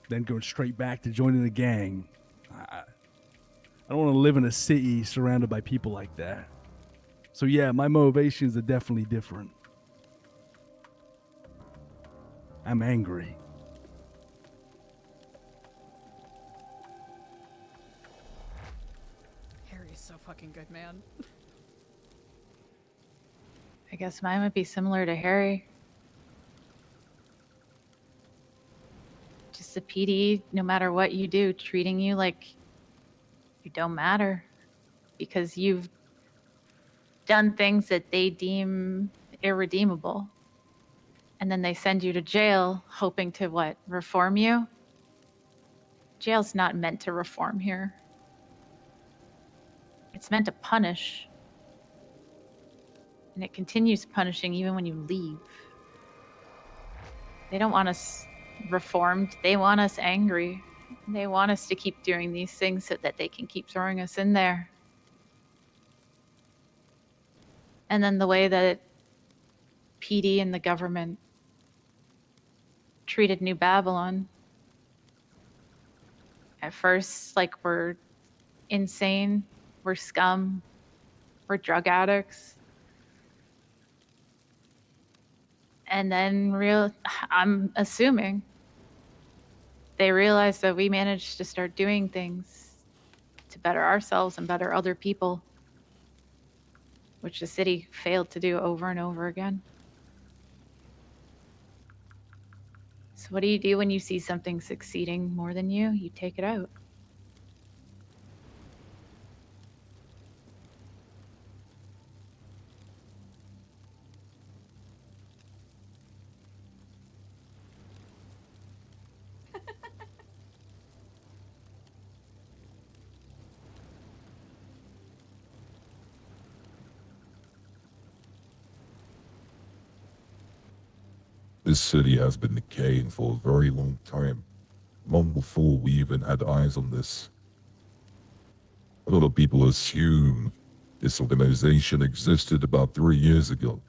then going straight back to joining the gang. I don't want to live in a city surrounded by people like that. So yeah, my motivations are definitely different. I'm angry. Harry's so fucking good, man. I guess mine would be similar to Harry. Just the PD, no matter what you do, treating you like you don't matter because you've done things that they deem irredeemable. And then they send you to jail hoping to what? Reform you? Jail's not meant to reform here. It's meant to punish. And it continues punishing even when you leave. They don't want us reformed. They want us angry. They want us to keep doing these things so that they can keep throwing us in there. And then the way that PD and the government treated New Babylon. At first, like, we're insane, we're scum, we're drug addicts. And then I'm assuming they realized that we managed to start doing things to better ourselves and better other people, which the city failed to do over and over again. So what do you do when you see something succeeding more than you? You take it out. This city has been decaying for a very long time, long before we even had eyes on this. A lot of people assume this organization existed about 3 years ago.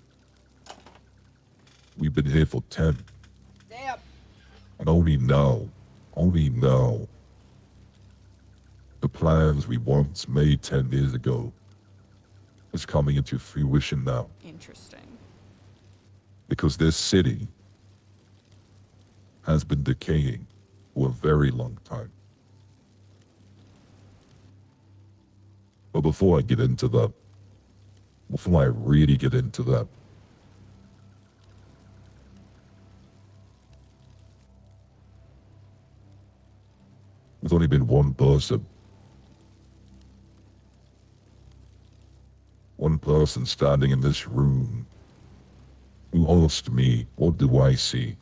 We've been here for 10. Damn. And only now, the plans we once made 10 years ago is coming into fruition now. Interesting. Because this city has been decaying for a very long time. But before I really get into that, there's only been one person standing in this room who asked me, what do I see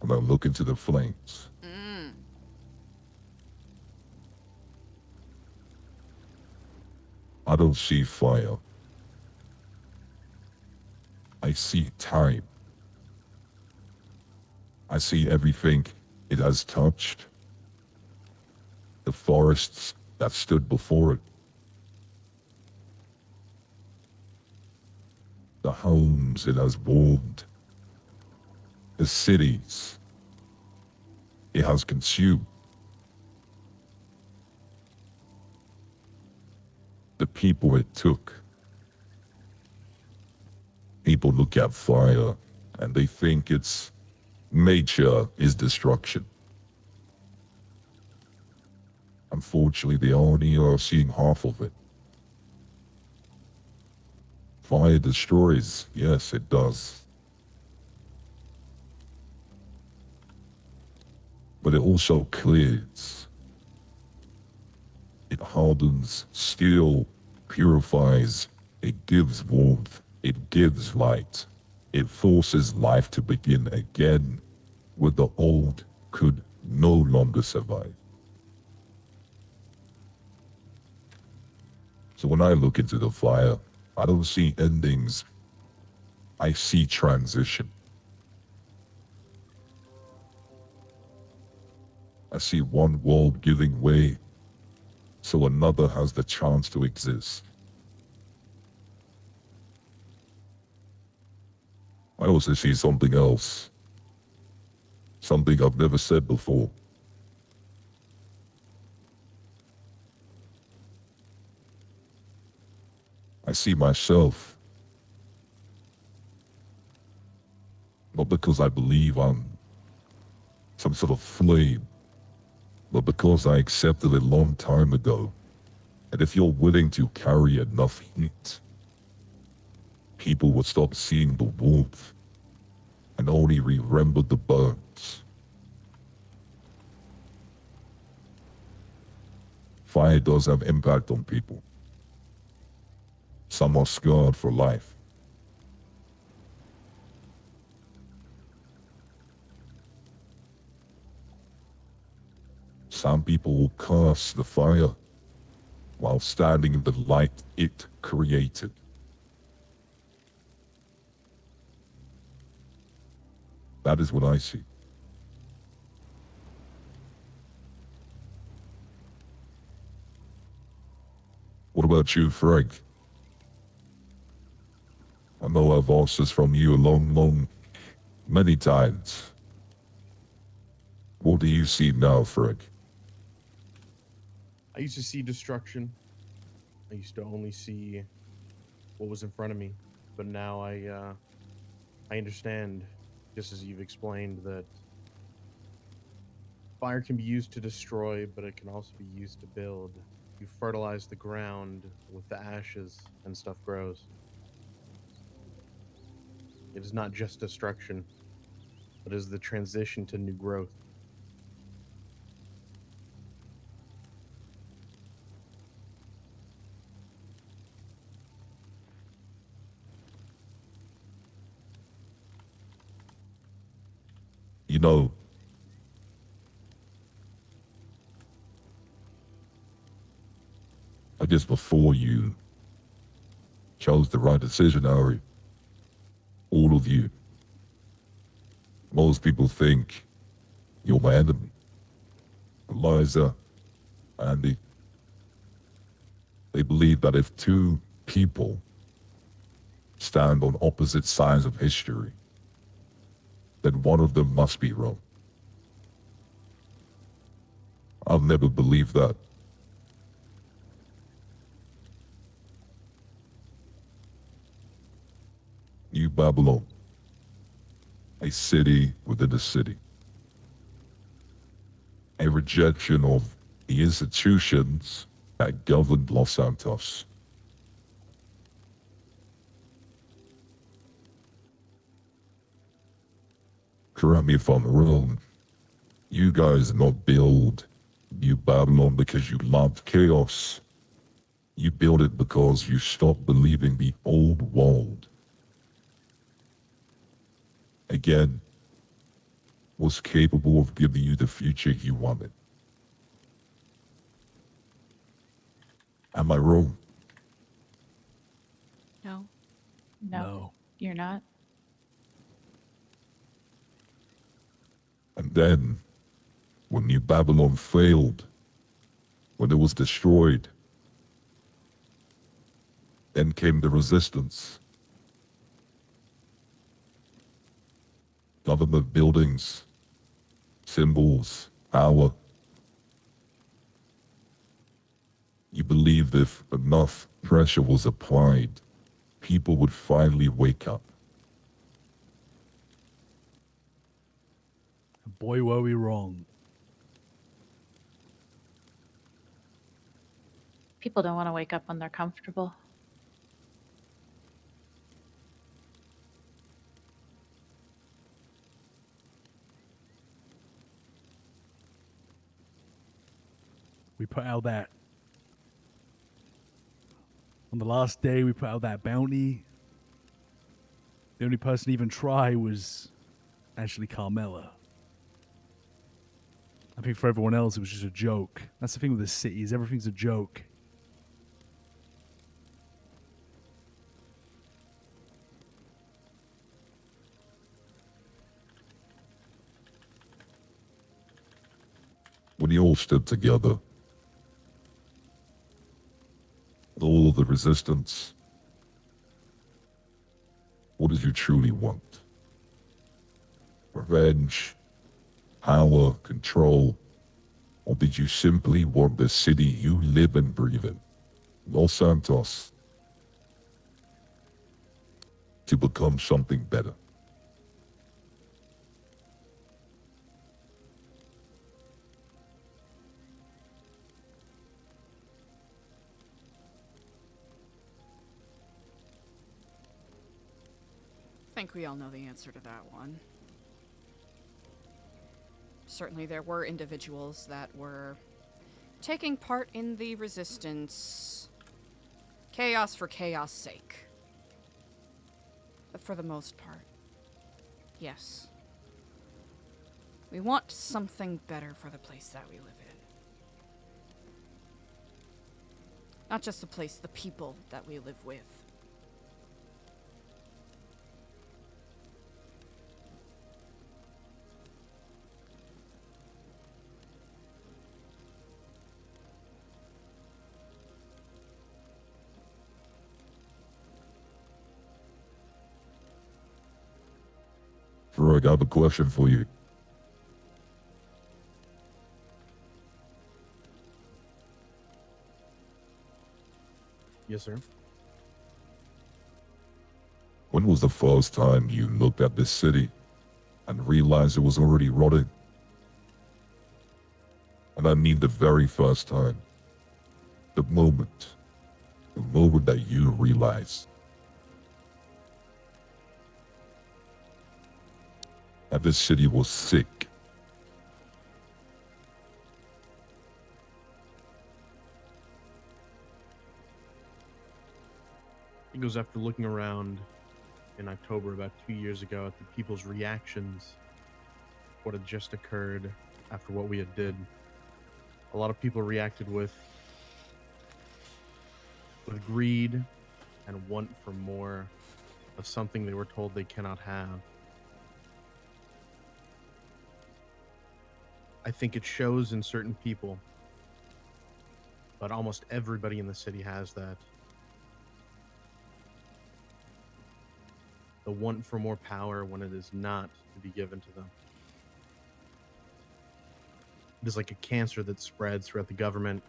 when I look into the flames? I don't see fire. I see time. I see everything it has touched. The forests that stood before it. The homes it has warmed. The cities it has consumed. The people it took. People look at fire and they think it's nature is destruction. Unfortunately, they only are seeing half of it. Fire destroys, yes, it does. But it also clears. It hardens steel, purifies, it gives warmth, it gives light. It forces life to begin again where the old could no longer survive. So when I look into the fire, I don't see endings. I see transition. I see one world giving way so another has the chance to exist. I also see something else. Something I've never said before. I see myself. Not because I believe I'm some sort of flame, but because I accepted a long time ago. And if you're willing to carry enough heat, people will stop seeing the warmth and only remember the burns. Fire does have impact on people. Some are scarred for life. Some people will curse the fire while standing in the light it created. That is what I see. What about you, Frank? I know I've asked this from you many times. What do you see now, Frank? I used to see destruction. I used to only see what was in front of me, but now I understand, just as you've explained, that fire can be used to destroy, but it can also be used to build. You fertilize the ground with the ashes, and stuff grows. It is not just destruction, but is the transition to new growth. You know, I guess before you chose the right decision, Ari, all of you, most people think you're my enemy. Eliza, Andy, they believe that if two people stand on opposite sides of history, then one of them must be wrong. I've never believed that. New Babylon, a city within a city. A rejection of the institutions that governed Los Santos. Correct me if I'm wrong. You guys did not build New Babylon because you loved chaos. You built it because you stopped believing the old world, again, was capable of giving you the future you wanted. Am I wrong? No. No, you're not. And then, when New Babylon failed, when it was destroyed, then came the resistance. Government buildings, symbols, power. You believed if enough pressure was applied, people would finally wake up. Boy, were we wrong. People don't want to wake up when they're comfortable. We put out that. On the last day, we put out that bounty. The only person to even try was actually Carmela. I think for everyone else, it was just a joke. That's the thing with the cities. Everything's a joke. when you all stood together, with all of the resistance, what did you truly want? Revenge, power, control, or did you simply want the city you live and breathe in, Los Santos, to become something better? I think we all know the answer to that one. Certainly there were individuals that were taking part in the resistance. Chaos for chaos' sake. But for the most part, yes. We want something better for the place that we live in. Not just the place, the people that we live with. Ferg, I have a question for you. Yes, sir. When was the first time you looked at this city and realized it was already rotting? And I mean the very first time. The moment that you realized that this city was sick. It goes after looking around in October about 2 years ago at the people's reactions, what had just occurred after what we had did. A lot of people reacted with greed and want for more of something they were told they cannot have. I think it shows in certain people, but almost everybody in the city has that. The want for more power when it is not to be given to them. It is like a cancer that spreads throughout the government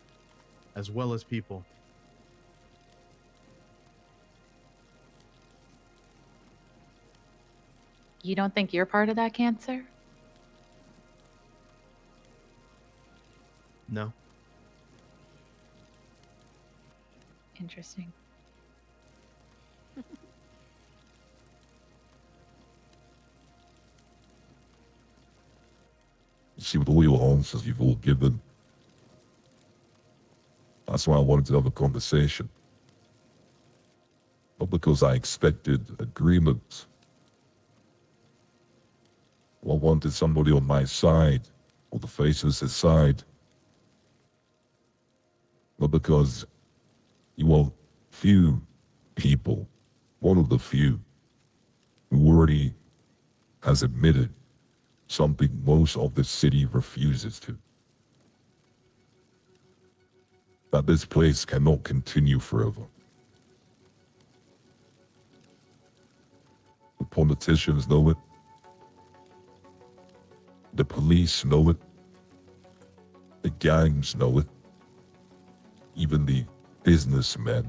as well as people. You don't think you're part of that cancer? No. Interesting. You see, with all your answers you've all given, that's why I wanted to have a conversation. Not because I expected agreement. Or I wanted somebody on my side, or the faceless side. But because you are few people, one of the few, who already has admitted something most of the city refuses to. That this place cannot continue forever. The politicians know it. The police know it. The gangs know it. Even the businessmen,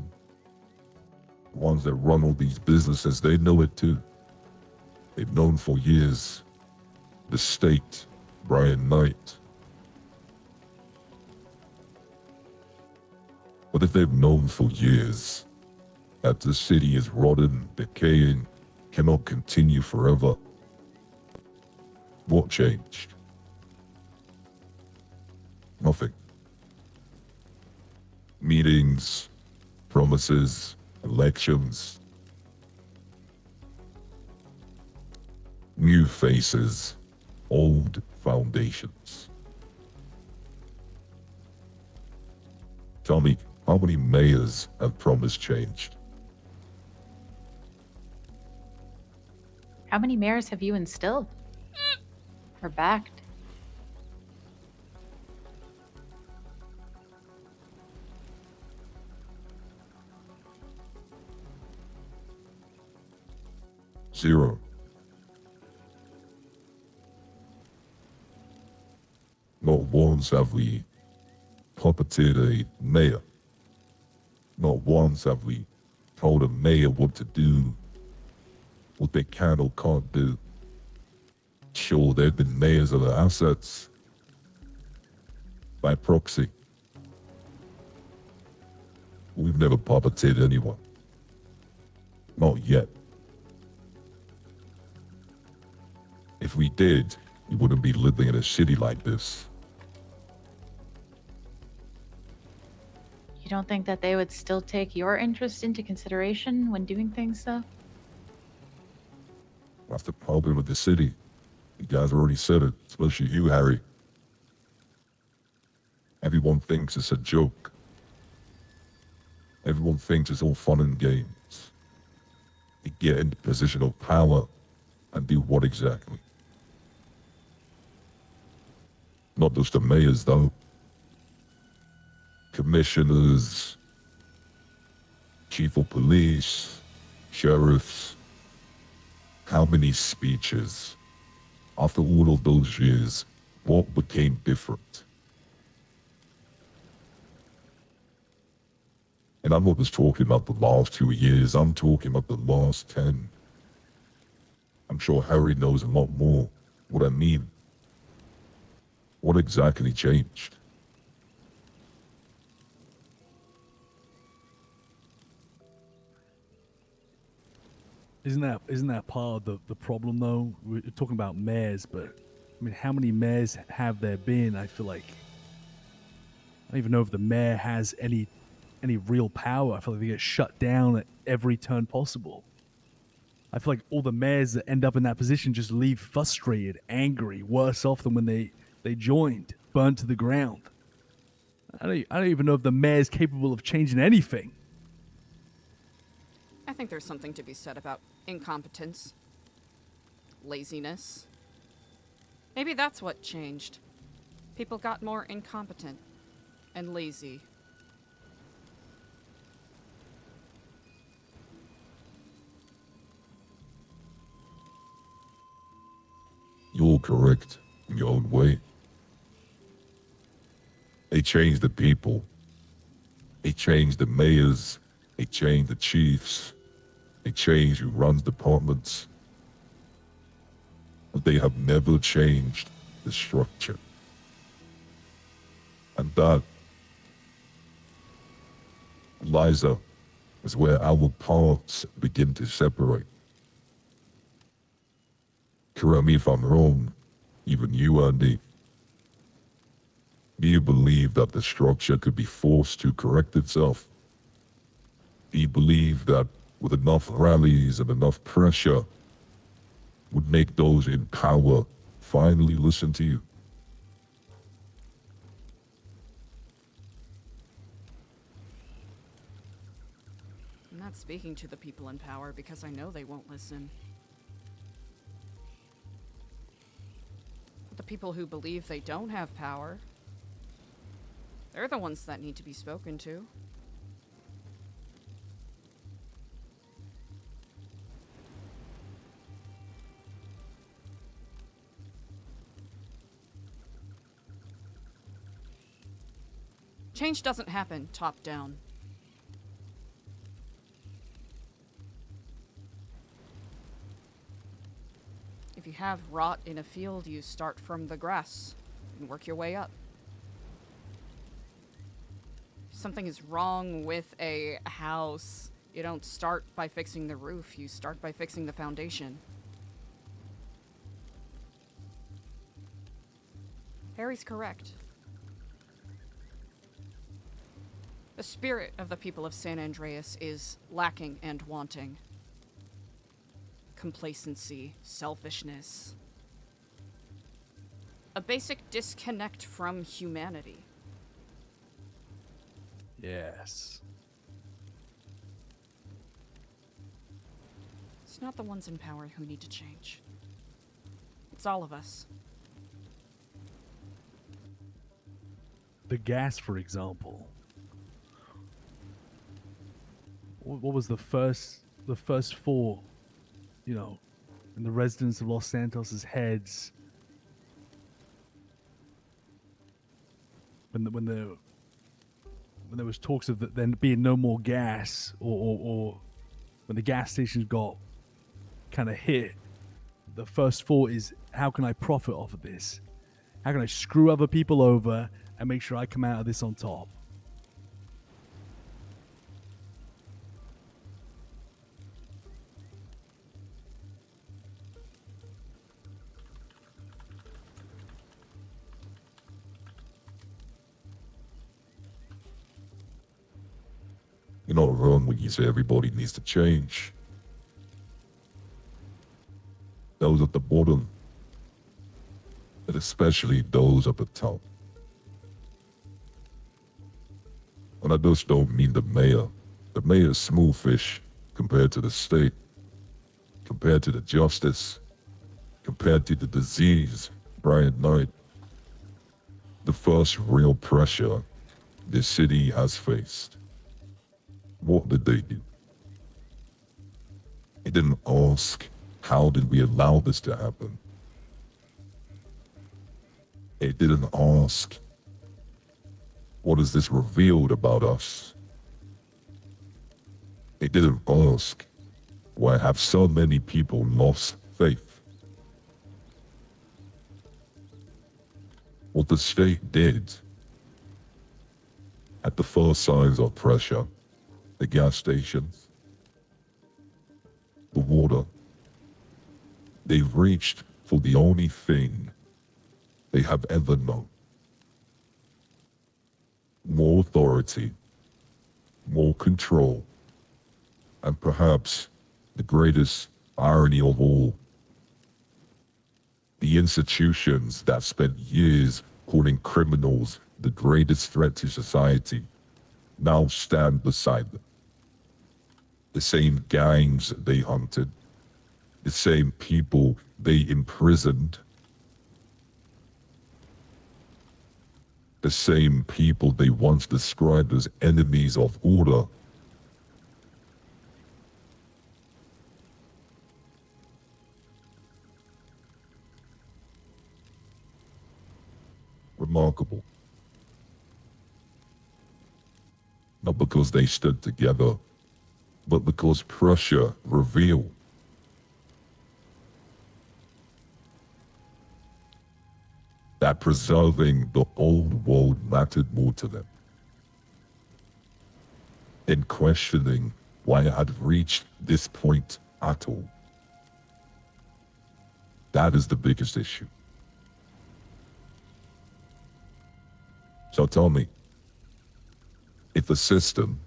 the ones that run all these businesses, they know it too. They've known for years. The state, Brian Knight. But if they've known for years that the city is rotten, decaying, cannot continue forever, what changed? Nothing. Meetings, promises, elections, new faces, old foundations. Tell me, how many mayors have promised change? How many mayors have you instilled? Or backed? Zero. Not once have we puppeted a mayor. Not once have we told a mayor what to do, what they can or can't do. Sure, there have been mayors of the assets by proxy. We've never puppeted anyone. Not yet. If we did, we wouldn't be living in a city like this. You don't think that they would still take your interest into consideration when doing things, though? That's the problem with the city. You guys already said it, especially you, Harry. Everyone thinks it's a joke. Everyone thinks it's all fun and games. They get into position of power and do what exactly? Not just the mayors, though. Commissioners, chief of police, sheriffs. How many speeches? After all of those years, what became different? And I'm not just talking about the last 2 years, I'm talking about the last 10. I'm sure Harry knows a lot more. What I mean. What exactly changed? Isn't that part of the problem though? We're talking about mayors, but I mean, how many mayors have there been? I feel like I don't even know if the mayor has any real power. I feel like they get shut down at every turn possible. I feel like all the mayors that end up in that position just leave frustrated, angry, worse off than when they joined, burned to the ground. I don't even know if the mayor's capable of changing anything. I think there's something to be said about incompetence, laziness. Maybe that's what changed. People got more incompetent and lazy. You're correct in your own way. They changed the people. They changed the mayors. They changed the chiefs. They changed who runs departments. But they have never changed the structure. And that, Eliza, is where our paths begin to separate. Correct me if I'm wrong, even you, Andy. Do you believe that the structure could be forced to correct itself? Do you believe that with enough rallies and enough pressure would make those in power finally listen to you? I'm not speaking to the people in power because I know they won't listen. The people who believe they don't have power, they're the ones that need to be spoken to. Change doesn't happen top down. If you have rot in a field, you start from the grass and work your way up. If something is wrong with a house, you don't start by fixing the roof, you start by fixing the foundation. Harry's correct. The spirit of the people of San Andreas is lacking and wanting. Complacency, selfishness. A basic disconnect from humanity. Yes. It's not the ones in power who need to change. It's all of us. The gas, for example. What was the first four, in the residents of Los Santos's heads when there was talks of there being no more gas, or when the gas stations got kind of hit, the first thought is, how can I profit off of this? How can I screw other people over and make sure I come out of this on top? You're not wrong when you say everybody needs to change. Those at the bottom, and especially those at the top. And I just don't mean the mayor. The mayor's small fish compared to the state, compared to the justice, compared to the disease Brian Knight. The first real pressure the city has faced. What did they do? They didn't ask, how did we allow this to happen? They didn't ask, what has this revealed about us? They didn't ask, why have so many people lost faith? What the state did, at the first signs of pressure, the gas stations, the water, they reached for the only thing they have ever known. More authority, more control, and perhaps the greatest irony of all, the institutions that spent years calling criminals the greatest threat to society now stand beside them. The same gangs they hunted, the same people they imprisoned, the same people they once described as enemies of order, remarkable. Not because they stood together, but because pressure revealed that preserving the old world mattered more to them than questioning why it had reached this point at all. That is the biggest issue. So tell me, if the system,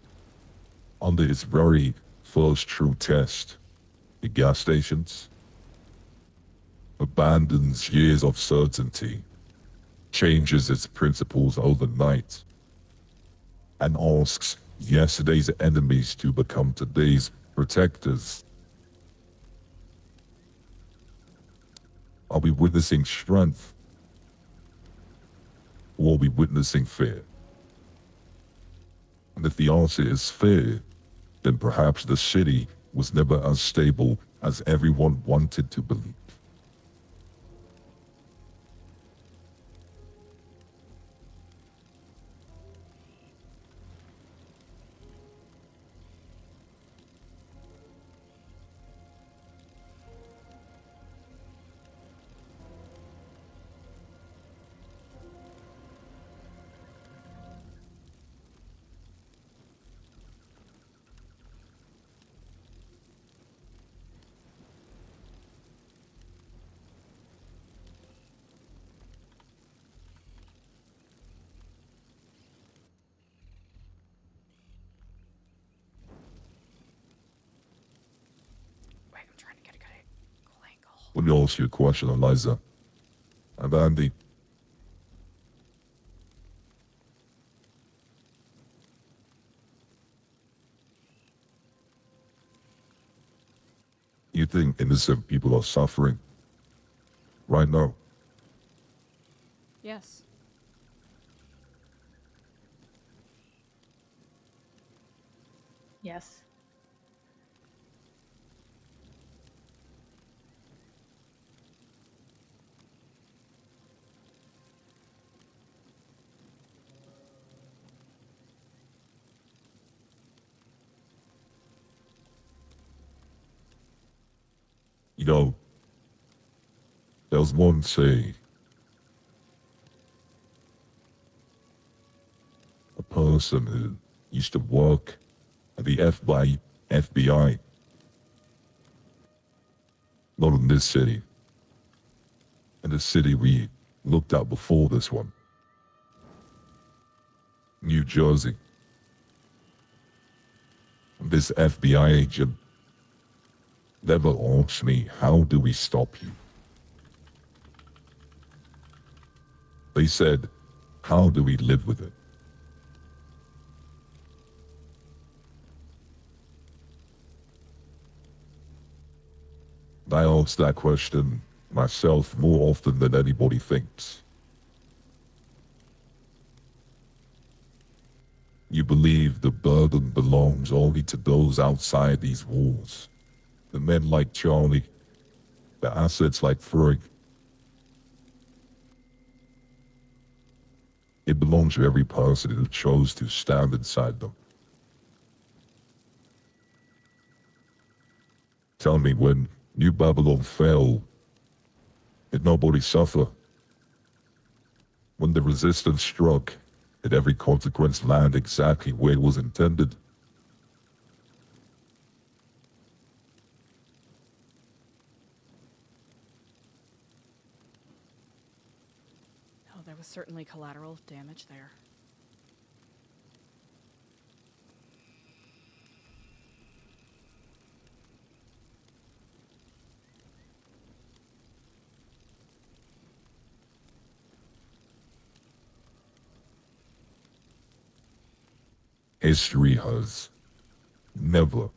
under its very first true test, the gas stations, abandons years of certainty, changes its principles overnight, and asks yesterday's enemies to become today's protectors, are we witnessing strength, or are we witnessing fear? And if the answer is fear, then perhaps the city was never as stable as everyone wanted to believe. Wait, I'm trying to get a good angle. Let me ask you a question, Eliza. And Andy. You think innocent people are suffering right now? Yes. Yes. You know, there was one say, a person who used to work at the FBI, not in this city, in the city we looked at before this one, New Jersey. This FBI agent never asked me, how do we stop you? They said, how do we live with it? I ask that question myself more often than anybody thinks. You believe the burden belongs only to those outside these walls. The men like Charlie, the assets like Ferg. It belongs to every person who chose to stand inside them. Tell me, when New Babylon fell, did nobody suffer? When the resistance struck, did every consequence land exactly where it was intended? Oh, there was certainly collateral damage there. History has never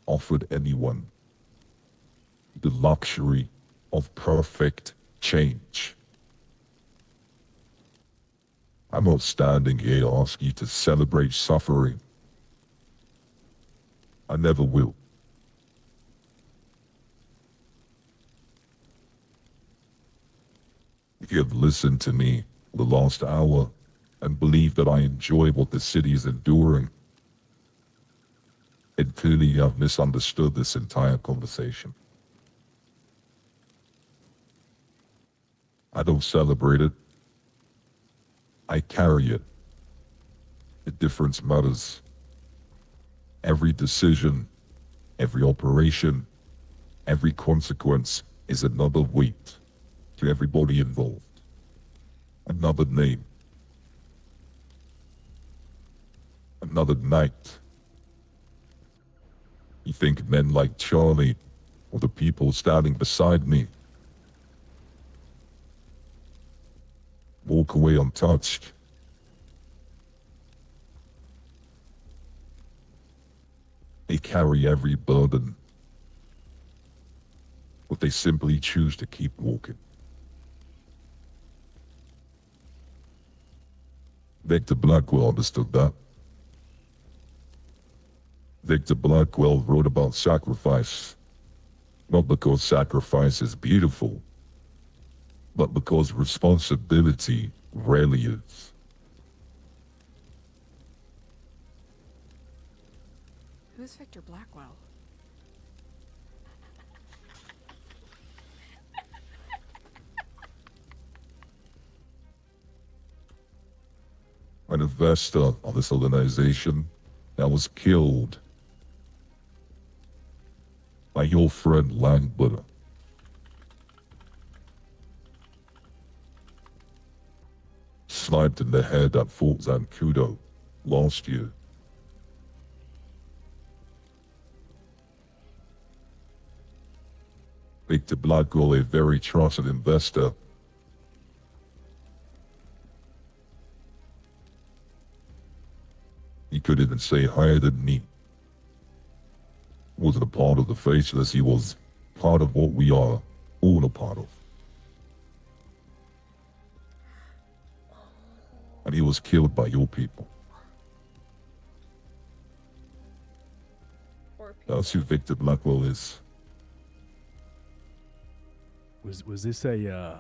offered anyone the luxury of perfect change. I'm not standing here to ask you to celebrate suffering. I never will. If you have listened to me the last hour and believe that I enjoy what the city is enduring, then clearly you have misunderstood this entire conversation. I don't celebrate it. I carry it. The difference matters. Every decision, every operation, every consequence is another weight to everybody involved. Another name. Another night. You think men like Charlie or the people standing beside me walk away untouched? They carry every burden, but they simply choose to keep walking. Victor Blackwell understood that. Victor Blackwell wrote about sacrifice, not because sacrifice is beautiful, but because responsibility rarely is. Who's Victor Blackwell? An investor on this organization that was killed by your friend Langbutter. Sniped in the head at Fort Zancudo last year. Victor Blackwell, a very trusted investor, he couldn't even say higher than me. Wasn't a part of the Faceless, he was part of what we are all a part of. And he was killed by your people. That's who Victor Blackwell is. Was this a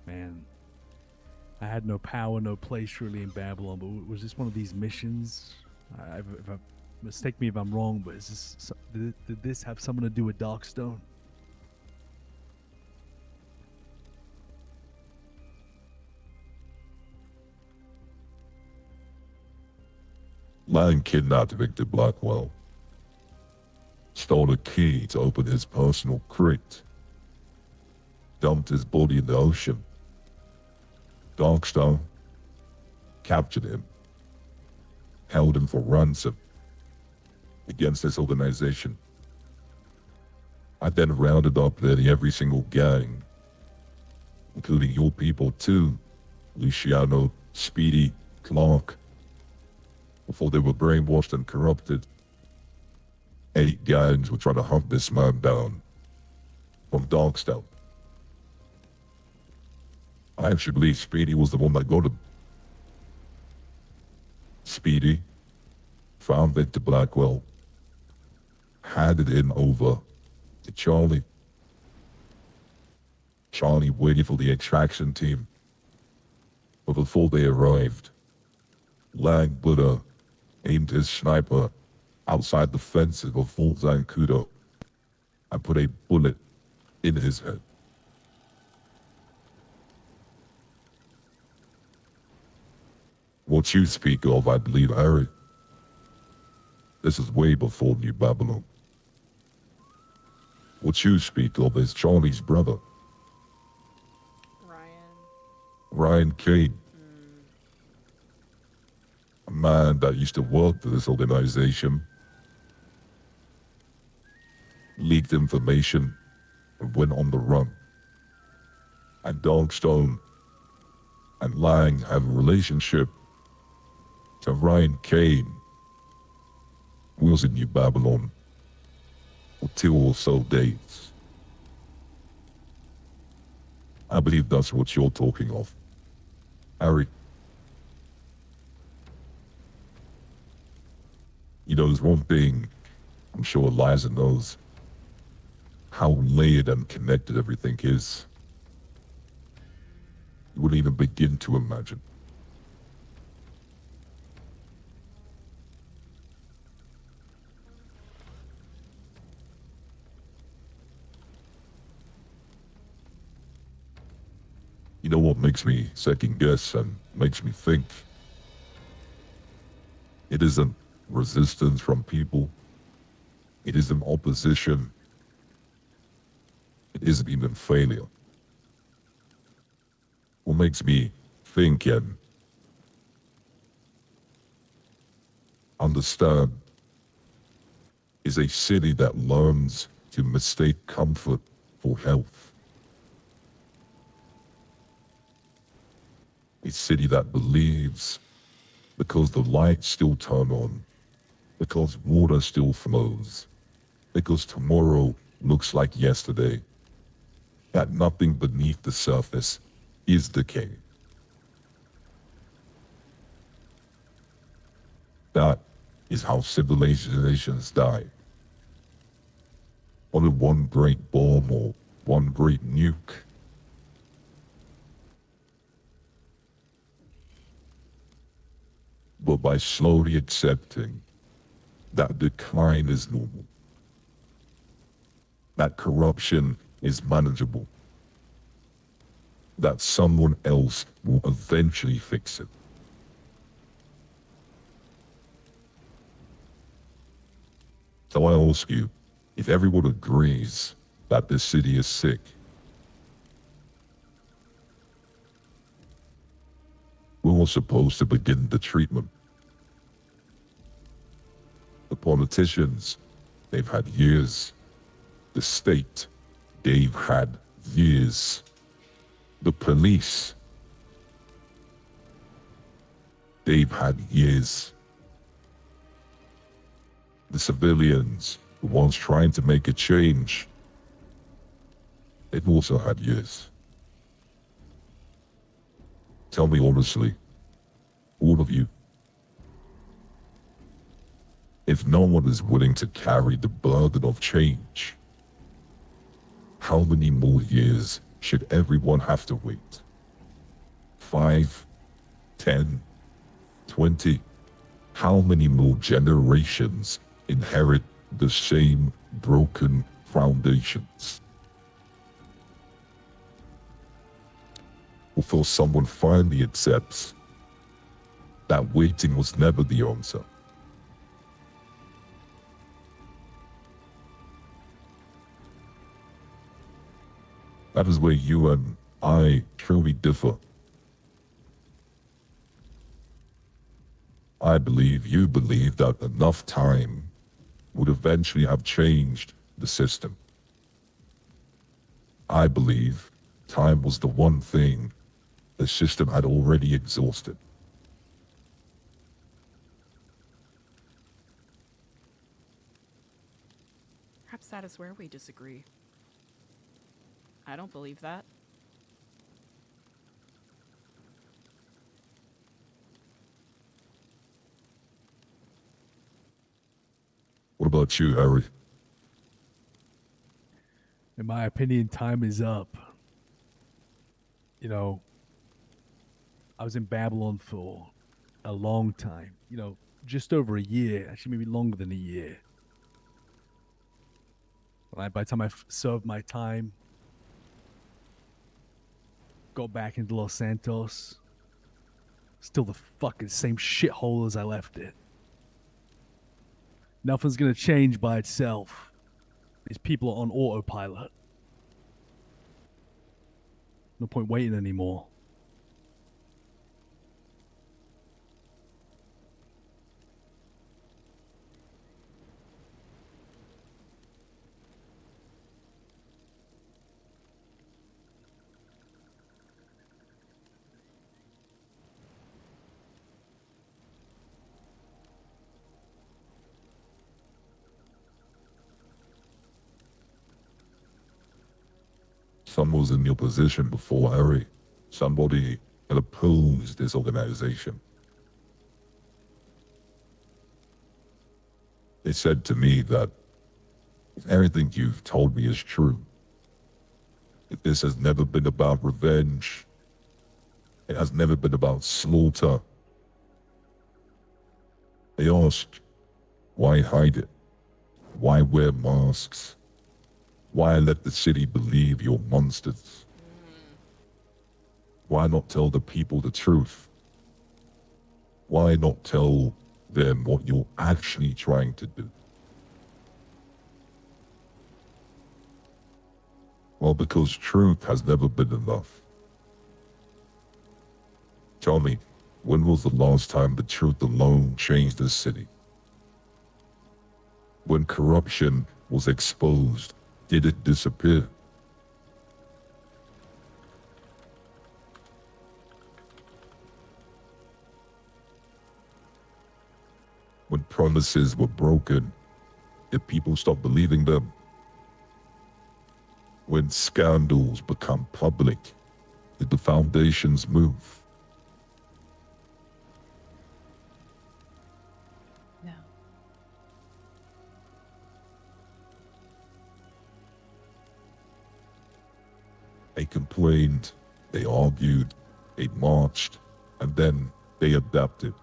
man? I had no power, no place really in Babylon, but was this one of these missions? If I mistake me if I'm wrong, but did this have something to do with Darkstone? Lang kidnapped Victor Blackwell, stole a key to open his personal crate, dumped his body in the ocean. Darkstone captured him, held him for ransom against this organization. I then rounded up nearly every single gang, including your people too, Luciano, Speedy, Clark, before they were brainwashed and corrupted. 8 gangs were trying to hunt this man down from Darkstone. I actually believe Speedy was the one that got him. Speedy found Victor Blackwell, handed him over to Charlie. Charlie waited for the extraction team, but before they arrived, Lang Buddha aimed his sniper outside the fences of Fort Zancudo and put a bullet in his head. What you speak of, I believe, Harry. This is way before New Babylon. What you speak of is Charlie's brother, Ryan Kane. A man that used to work for this organization, leaked information, and went on the run. And Darkstone and Lang have a relationship. So Ryan Kane was in New Babylon for 2 or so days. I believe that's what you're talking of, Harry. You know, there's one thing I'm sure Eliza knows: how layered and connected everything is. You wouldn't even begin to imagine. You know what makes me second guess and makes me think? It isn't resistance from people. It isn't opposition. It isn't even failure. What makes me think and understand is a city that learns to mistake comfort for health. A city that believes because the lights still turn on, because water still flows, because tomorrow looks like yesterday, that nothing beneath the surface is decay. That is how civilizations die. Only one great bomb or one great nuke. But by slowly accepting that decline is normal, that corruption is manageable, that someone else will eventually fix it. So I ask you, if everyone agrees that this city is sick, we were supposed to begin the treatment. The politicians, they've had years. The state, they've had years. The police, they've had years. The civilians, the ones trying to make a change, they've also had years. Tell me honestly, all of you, if no one is willing to carry the burden of change, how many more years should everyone have to wait? 5, 10, 20? How many more generations inherit the same broken foundations? Before someone finally accepts that waiting was never the answer. That is where you and I truly differ. I believe you believe that enough time would eventually have changed the system. I believe time was the one thing the system had already exhausted. Perhaps that is where we disagree. I don't believe that. What about you, Harry? In my opinion, time is up. You know, I was in Babylon for a long time. You know, just over a year. Actually, maybe longer than a year. By the time I served my time, got back into Los Santos, still the fucking same shithole as I left it. Nothing's gonna change by itself. These people are on autopilot. No point waiting anymore. Someone was in your position before, Harry. Somebody had opposed this organization. They said to me that if everything you've told me is true, if this has never been about revenge, it has never been about slaughter. They asked, why hide it? Why wear masks? Why let the city believe you're monsters? Why not tell the people the truth? Why not tell them what you're actually trying to do? Well, because truth has never been enough. Tell me, when was the last time the truth alone changed the city? When corruption was exposed, did it disappear? When promises were broken, did people stop believing them? When scandals become public, did the foundations move? No. They complained, they argued, they marched, and then they adapted.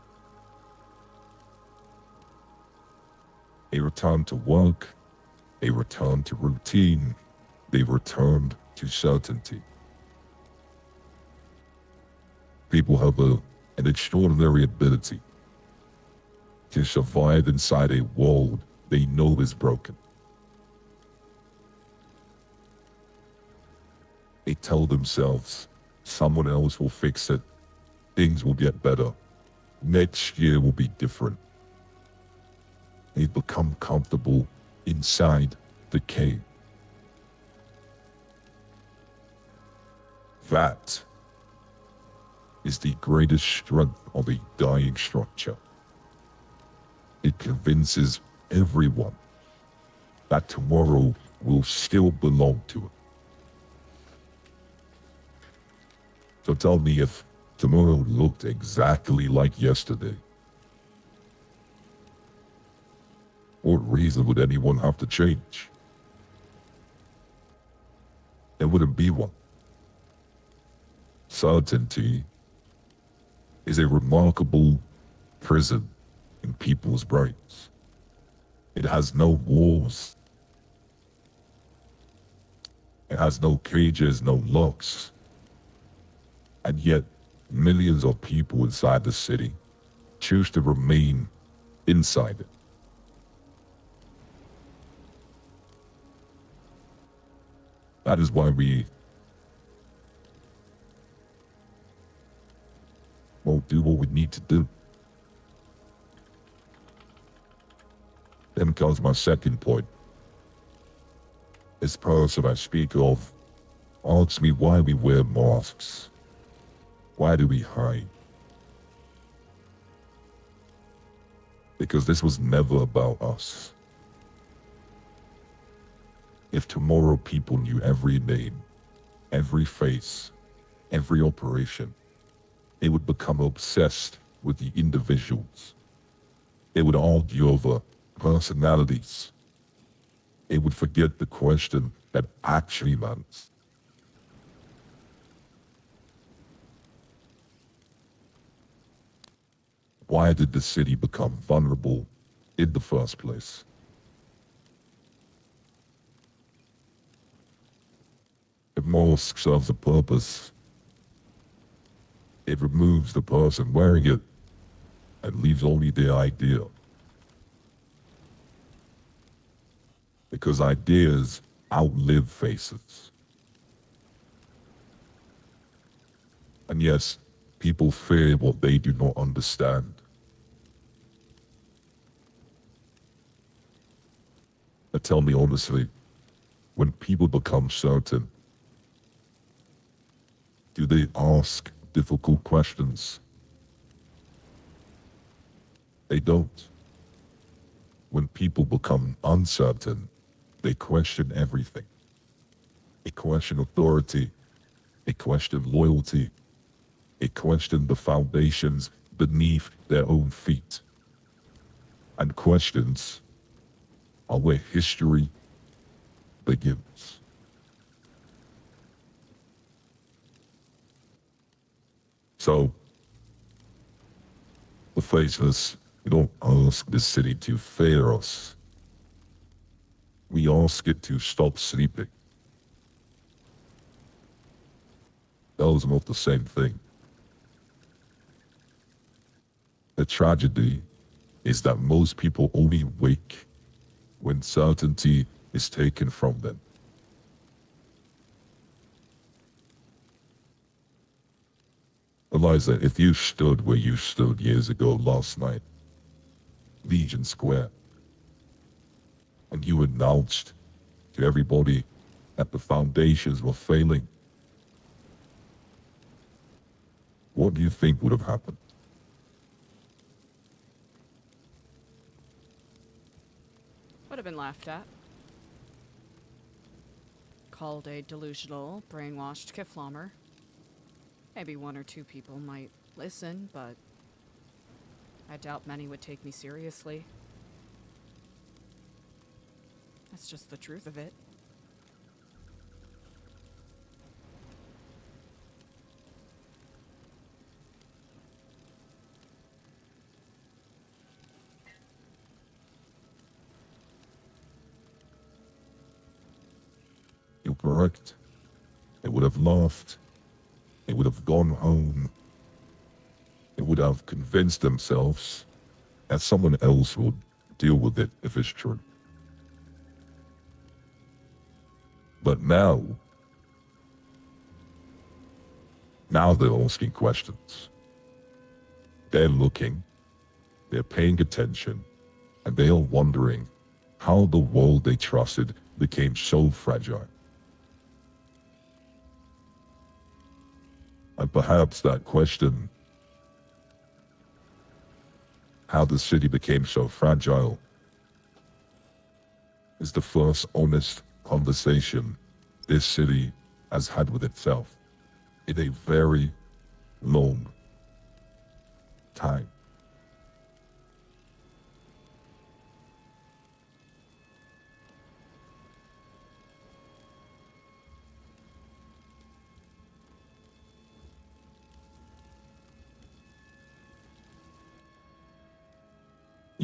They returned to work, they returned to routine, they returned to certainty. People have an extraordinary ability to survive inside a world they know is broken. They tell themselves, someone else will fix it, things will get better, next year will be different. They've become comfortable inside the cave. That is the greatest strength of a dying structure. It convinces everyone that tomorrow will still belong to it. So tell me, if tomorrow looked exactly like yesterday, what reason would anyone have to change? There wouldn't be one. Certainty is a remarkable prison in people's brains. It has no walls. It has no cages, no locks. And yet, millions of people inside the city choose to remain inside it. That is why we won't do what we need to do. Then comes my second point. This person I speak of asks me why we wear masks. Why do we hide? Because this was never about us. If tomorrow people knew every name, every face, every operation, they would become obsessed with the individuals. They would argue over personalities. They would forget the question that actually matters. Why did the city become vulnerable in the first place? If mask serves a purpose, it removes the person wearing it and leaves only the idea. Because ideas outlive faces. And yes, people fear what they do not understand. But tell me honestly, when people become certain, do they ask difficult questions? They don't. When people become uncertain, they question everything. They question authority. They question loyalty. They question the foundations beneath their own feet. And questions are where history begins. So, the faceless, we don't ask the city to fear us. We ask it to stop sleeping. Those are not the same thing. The tragedy is that most people only wake when certainty is taken from them. Eliza, if you stood where you stood years ago last night, Legion Square, and you announced to everybody that the foundations were failing, what do you think would have happened? Would have been laughed at. Called a delusional, brainwashed kiflommer. Maybe one or two people might listen, but I doubt many would take me seriously. That's just the truth of it. You're correct. They would have laughed. They would have gone home. They would have convinced themselves that someone else would deal with it if it's true. But now they're asking questions. They're looking, they're paying attention, and they are wondering how the world they trusted became so fragile. And perhaps that question, how the city became so fragile, is the first honest conversation this city has had with itself in a very long time.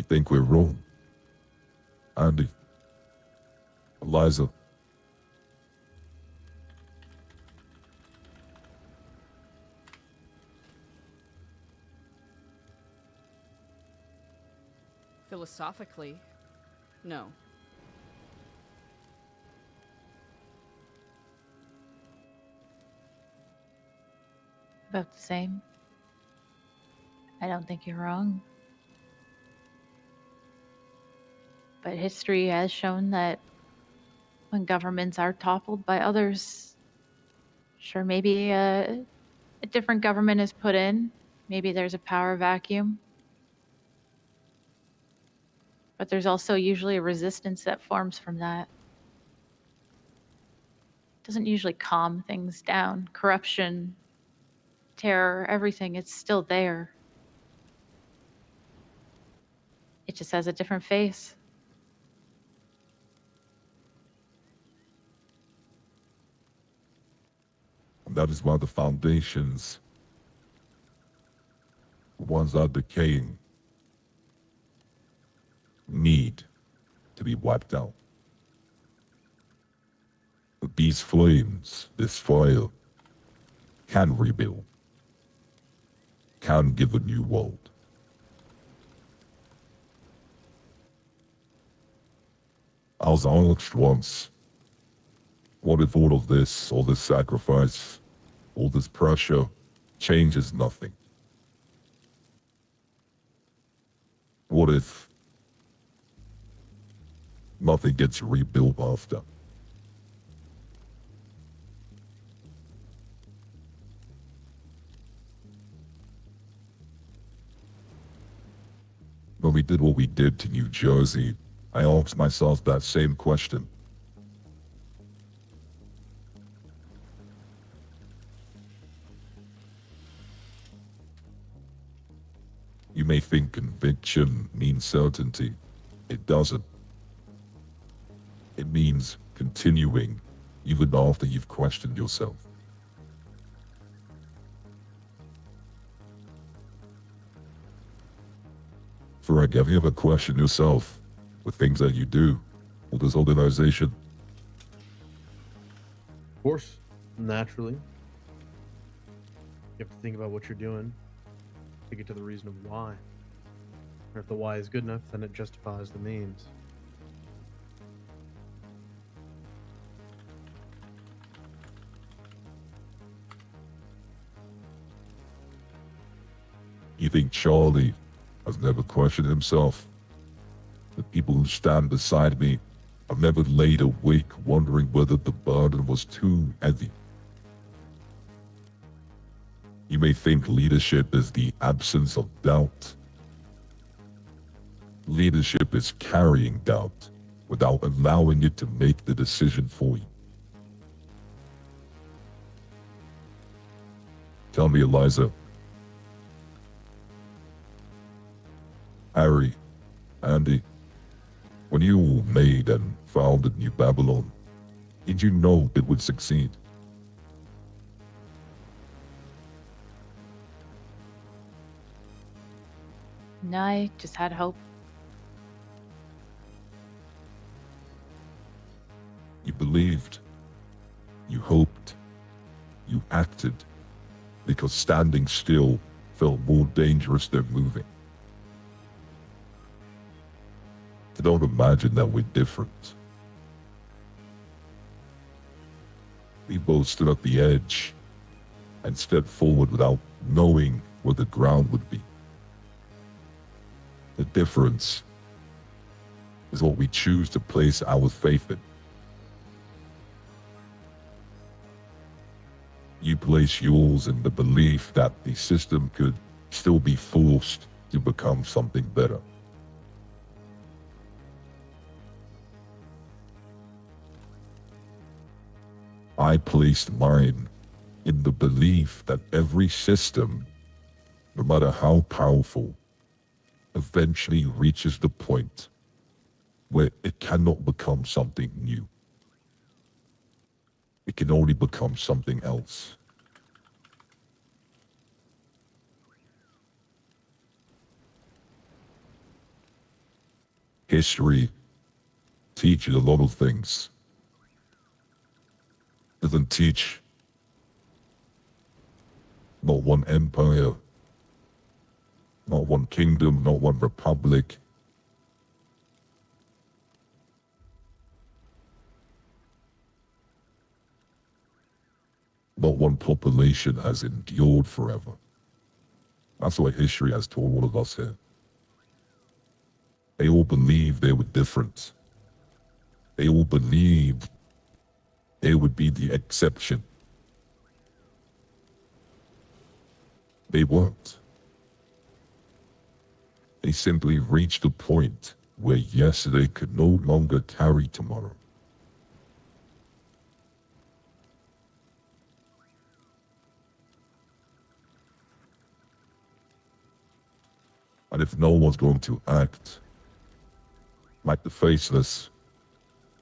think we're wrong. Andy. Eliza. Philosophically, no. About the same. I don't think you're wrong. But history has shown that when governments are toppled by others, sure, maybe a different government is put in. Maybe there's a power vacuum. But there's also usually a resistance that forms from that. It doesn't usually calm things down. Corruption, terror, everything, it's still there. It just has a different face. And that is why the foundations, the ones that are decaying, need to be wiped out. But these flames, this fire, can rebuild, can give a new world. I was asked once, what if all of this, all this sacrifice, all this pressure, changes nothing? What if nothing gets rebuilt after? When we did what we did to New Jersey, I asked myself that same question. You may think conviction means certainty. It doesn't. It means continuing even after you've questioned yourself. Frank, have you ever questioned yourself with things that you do or this organization? Of course, naturally. You have to think about what you're doing to get to the reason of why. Or if the why is good enough, then it justifies the means. You think Charlie has never questioned himself? The people who stand beside me have never laid awake wondering whether the burden was too heavy. You may think leadership is the absence of doubt. Leadership is carrying doubt without allowing it to make the decision for you. Tell me, Eliza. Harry, Andy, when you made and founded New Babylon, did you know it would succeed? No, I just had hope. You believed, you hoped, you acted, because standing still felt more dangerous than moving. Don't imagine that we're different. We both stood at the edge and stepped forward without knowing where the ground would be. The difference is what we choose to place our faith in. You place yours in the belief that the system could still be forced to become something better. I placed mine in the belief that every system, no matter how powerful, eventually reaches the point where it cannot become something new. It can only become something else. History teaches a lot of things. It doesn't teach not one empire, not one kingdom, not one republic. Not one population has endured forever. That's what history has told all of us here. They all believed they were different. They all believed they would be the exception. They weren't. They simply reached a point where yesterday could no longer carry tomorrow. And if no one's going to act like the faceless,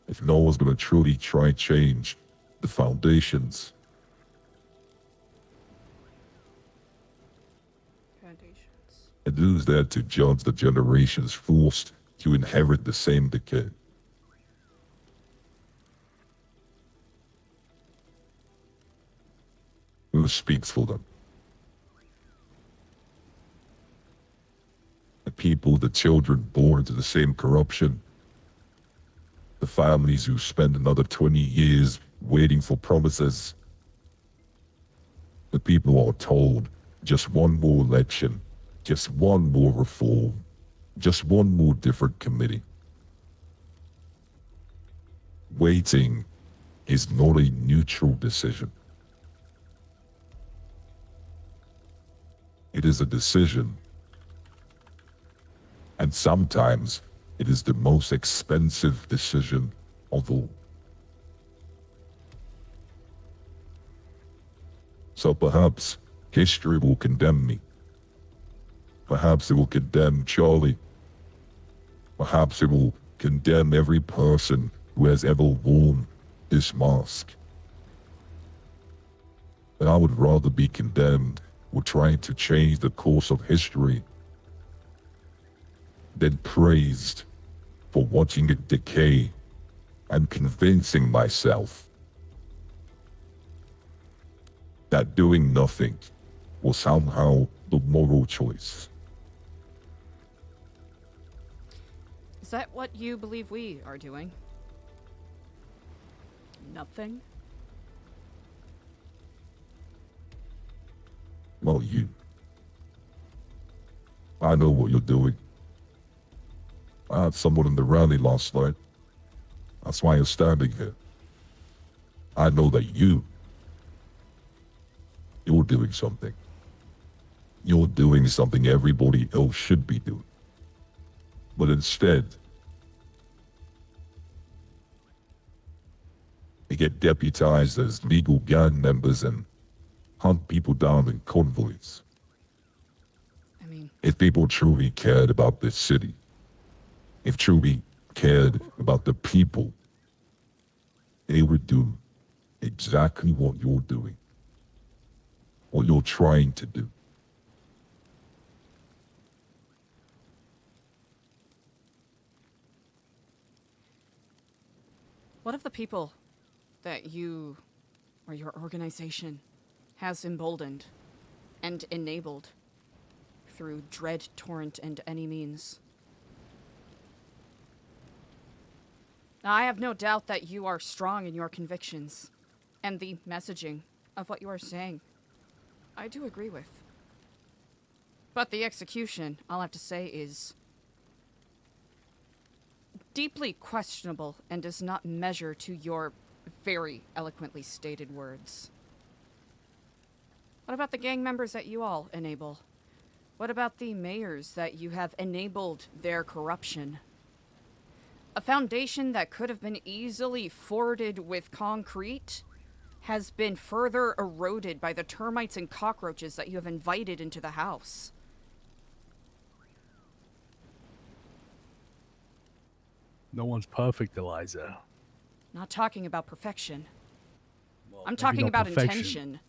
if no one's going to truly try and change the foundations, and who's there to judge the generations forced to inherit the same decay? Who speaks for them? The people, the children born to the same corruption, the families who spend another 20 years waiting for promises, the people who are told just one more election, just one more reform, just one more different committee. Waiting is not a neutral decision. It is a decision. And sometimes it is the most expensive decision of all. So perhaps history will condemn me. Perhaps it will condemn Charlie. Perhaps it will condemn every person who has ever worn this mask. But I would rather be condemned for trying to change the course of history than praised for watching it decay and convincing myself that doing nothing was somehow the moral choice. Is that what you believe we are doing? Nothing? Well, I know what you're doing. I had someone in the rally last night. That's why you're standing here. I know that you're doing something. You're doing something everybody else should be doing. But instead, they get deputized as legal gang members and hunt people down in convoys. I mean, if people truly cared about this city, if truly cared about the people, they would do exactly what you're doing, what you're trying to do. what if the people that you or your organization has emboldened and enabled through dread, torrent, and any means? Now, I have no doubt that you are strong in your convictions and the messaging of what you are saying. I do agree with. But the execution, I'll have to say, is deeply questionable and does not measure to your very eloquently stated words. What about the gang members that you all enable? What about the mayors that you have enabled their corruption? A foundation that could have been easily forwarded with concrete has been further eroded by the termites and cockroaches that you have invited into the house. No one's perfect, Eliza. Not talking about perfection. Well, I'm maybe talking not about perfection. intention.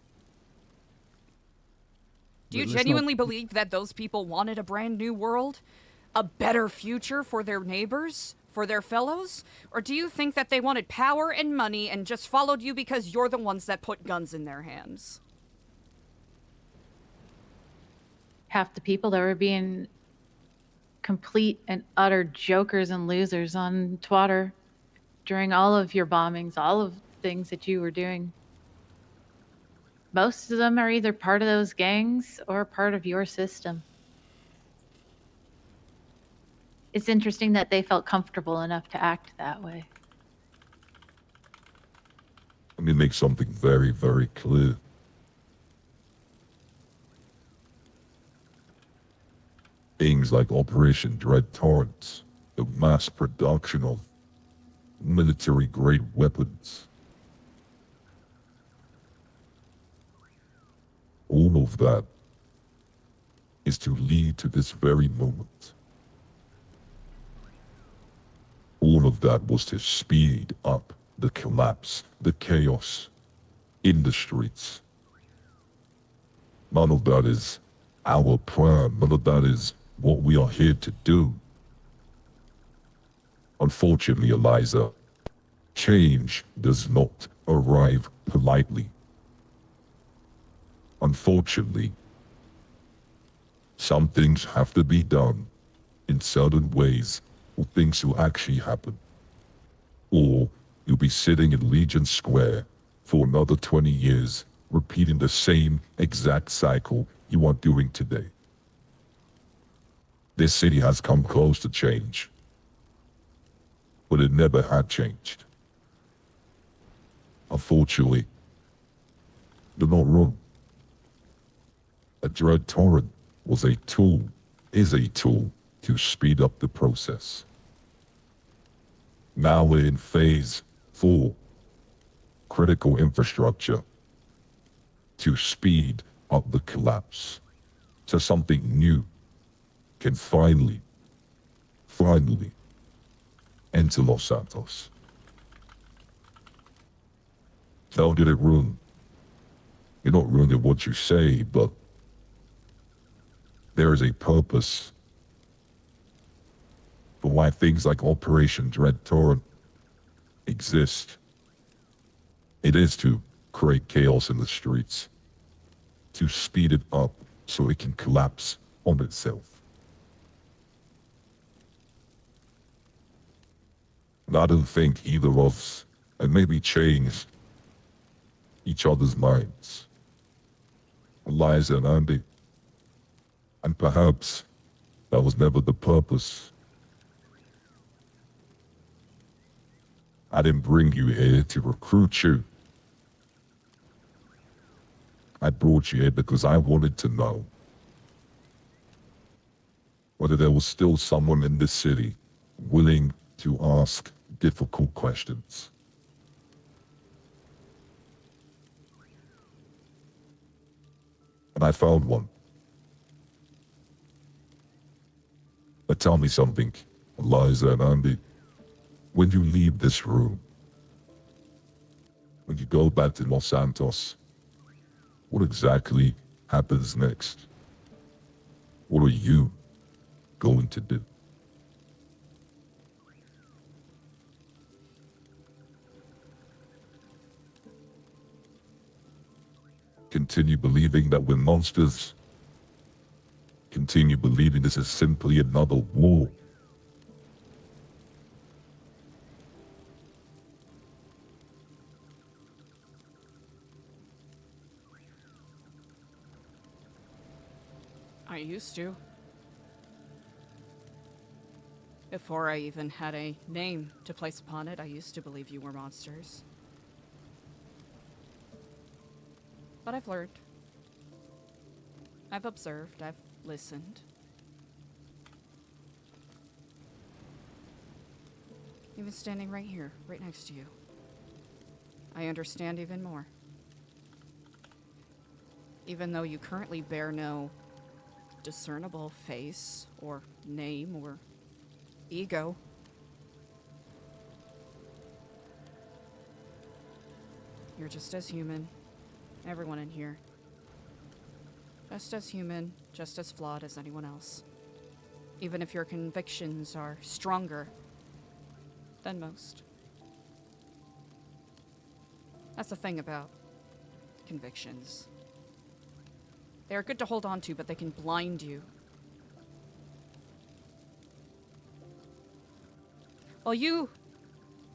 Do you Let's not- genuinely believe that those people wanted a brand new world? a better future for their neighbors, for their fellows? Or do you think that they wanted power and money and just followed you because you're the ones that put guns in their hands? Half the people that were being complete and utter jokers and losers on Twitter during all of your bombings, all of the things that you were doing. Most of them are either part of those gangs or part of your system. It's interesting that they felt comfortable enough to act that way. Let me make something very, very clear. Things like Operation Dread Torrents, the mass production of military-grade weapons. All of that is to lead to this very moment. All of that was to speed up the collapse, the chaos in the streets. None of that is our plan. None of that is what we are here to do. Unfortunately, Eliza, change does not arrive politely. Unfortunately, some things have to be done in certain ways for things to actually happen. Or you'll be sitting in Legion Square for another 20 years, repeating the same exact cycle you are doing today. This city has come close to change, but it never had changed. Unfortunately, you're not wrong. A dread torrent was a tool, is a tool to speed up the process. Now we're in phase 4, critical infrastructure, to speed up the collapse, so something new can finally enter Los Santos. Don't get it wrong. You're not ruining what you say, but there is a purpose for why things like Operation Dread Torrent exist. It is to create chaos in the streets, to speed it up so it can collapse on itself. And I don't think either of us had maybe changed each other's minds. Eliza and Andy. And perhaps that was never the purpose. I didn't bring you here to recruit you. I brought you here because I wanted to know whether there was still someone in this city willing to ask difficult questions. And I found one. But tell me something, Eliza and Andy. When you leave this room, when you go back to Los Santos, what exactly happens next? What are you going to do? Continue believing that we're monsters? Continue believing this is simply another war? I used to. Before I even had a name to place upon it, I used to believe you were monsters. But I've learned. I've observed. I've listened. Even standing right here, right next to you, I understand even more. Even though you currently bear no discernible face or name or ego. You're just as human, everyone in here. Just as human, just as flawed as anyone else. even if your convictions are stronger than most. That's the thing about convictions. They're good to hold on to, but they can blind you. Well, you,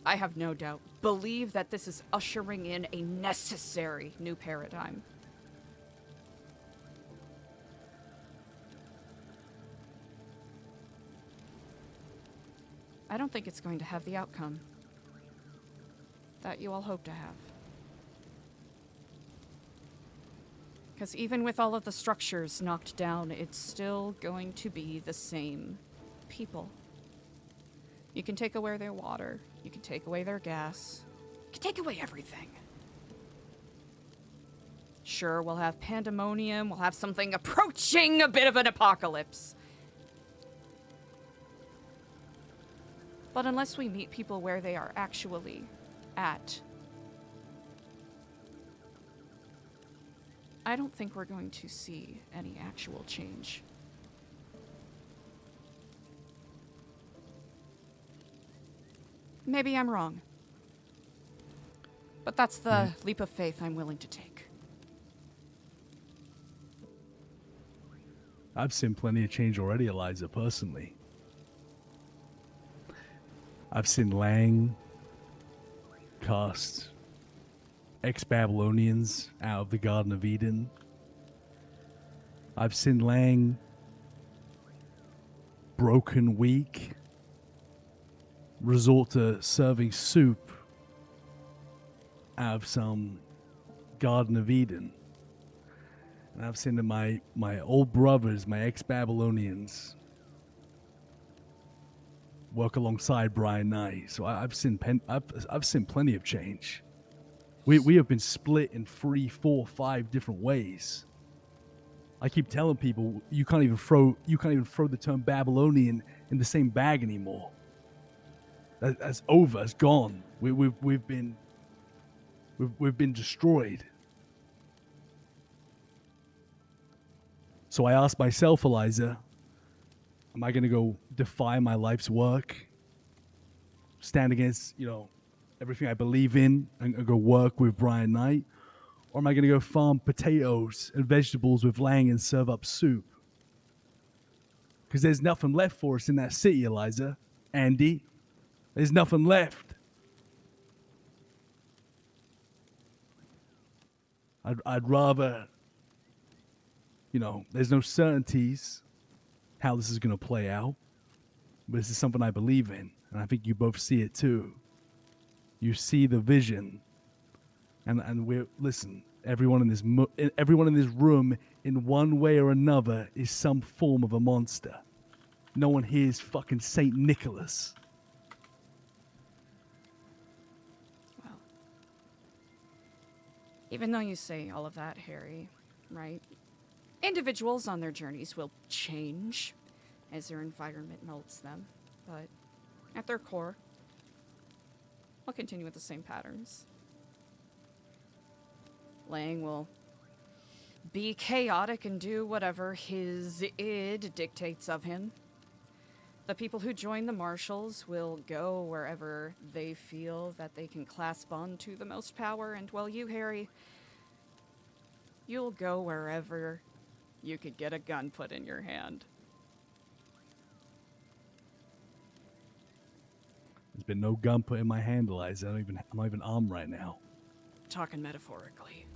I have no doubt, believe that this is ushering in a necessary new paradigm. I don't think it's going to have the outcome that you all hope to have. Because even with all of the structures knocked down, it's still going to be the same people. You can take away their water, you can take away their gas, you can take away everything. Sure, we'll have pandemonium, we'll have something approaching a bit of an apocalypse. But unless we meet people where they are actually at, I don't think we're going to see any actual change. Maybe I'm wrong. But that's the leap of faith I'm willing to take. I've seen plenty of change already, Eliza, personally. I've seen Lang cast ex-Babylonians out of the Garden of Eden. I've seen Lang broken weak resort to serving soup out of some Garden of Eden. And I've seen my old brothers, my ex-Babylonians, work alongside Brian Knight. So I've seen plenty of change. We have been split in 3, 4, 5 different ways. I keep telling people you can't even throw the term Babylonian in the same bag anymore. That's over. It's gone. We've been destroyed. So I asked myself, Eliza, am I going to go defy my life's work, stand against, everything I believe in, and go work with Brian Knight? Or am I going to go farm potatoes and vegetables with Lang and serve up soup? Because there's nothing left for us in that city, Eliza. Andy, there's nothing left. I'd rather, there's no certainties how this is going to play out, but this is something I believe in, and I think you both see it too. You see the vision, and listen. Everyone in this room, in one way or another, is some form of a monster. No one here is fucking Saint Nicholas. Well, even though you say all of that, Harry, right? Individuals on their journeys will change as their environment molds them, but at their core, they'll continue with the same patterns. Lang will be chaotic and do whatever his id dictates of him. The people who join the Marshals will go wherever they feel that they can clasp on to the most power, and well, you, Harry, you'll go wherever you could get a gun put in your hand. There's been no gun put in my hand, Eliza. I'm not even armed right now. Talking metaphorically.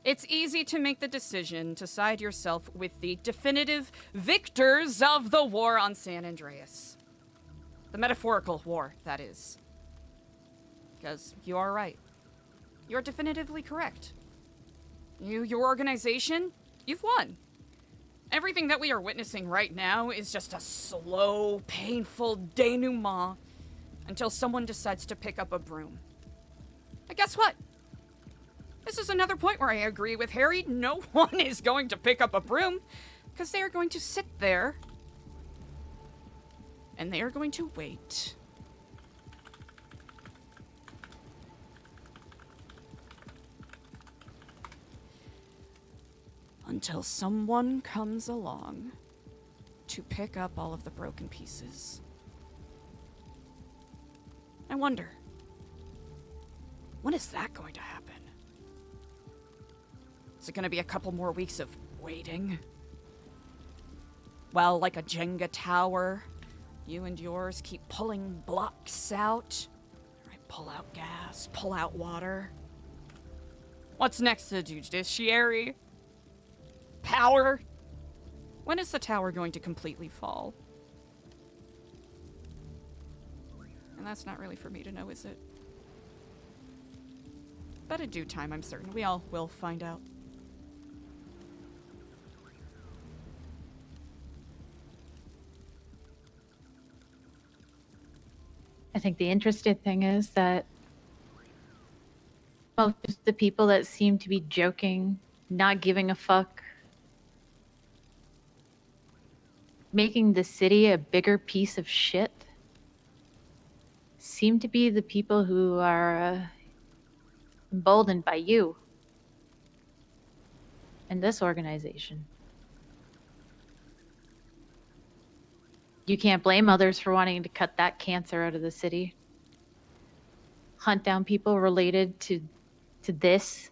It's easy to make the decision to side yourself with the definitive victors of the war on San Andreas. The metaphorical war, that is. Because you are right. You're definitively correct. Your organization, you've won. Everything that we are witnessing right now is just a slow, painful denouement until someone decides to pick up a broom. And guess what? This is another point where I agree with Harry. No one is going to pick up a broom because they are going to sit there and they are going to wait. until someone comes along to pick up all of the broken pieces. I wonder, when is that going to happen? Is it going to be a couple more weeks of waiting? Well, like a Jenga tower, you and yours keep pulling blocks out. Right, pull out gas, pull out water. What's next to the judiciary? Power? When is the tower going to completely fall? And that's not really for me to know, is it? But in due time, I'm certain we all will find out. I think the interesting thing is that most of the people that seem to be joking, not giving a fuck, making the city a bigger piece of shit, seem to be the people who are emboldened by you and this organization. You can't blame others for wanting to cut that cancer out of the city. Hunt down people related to this.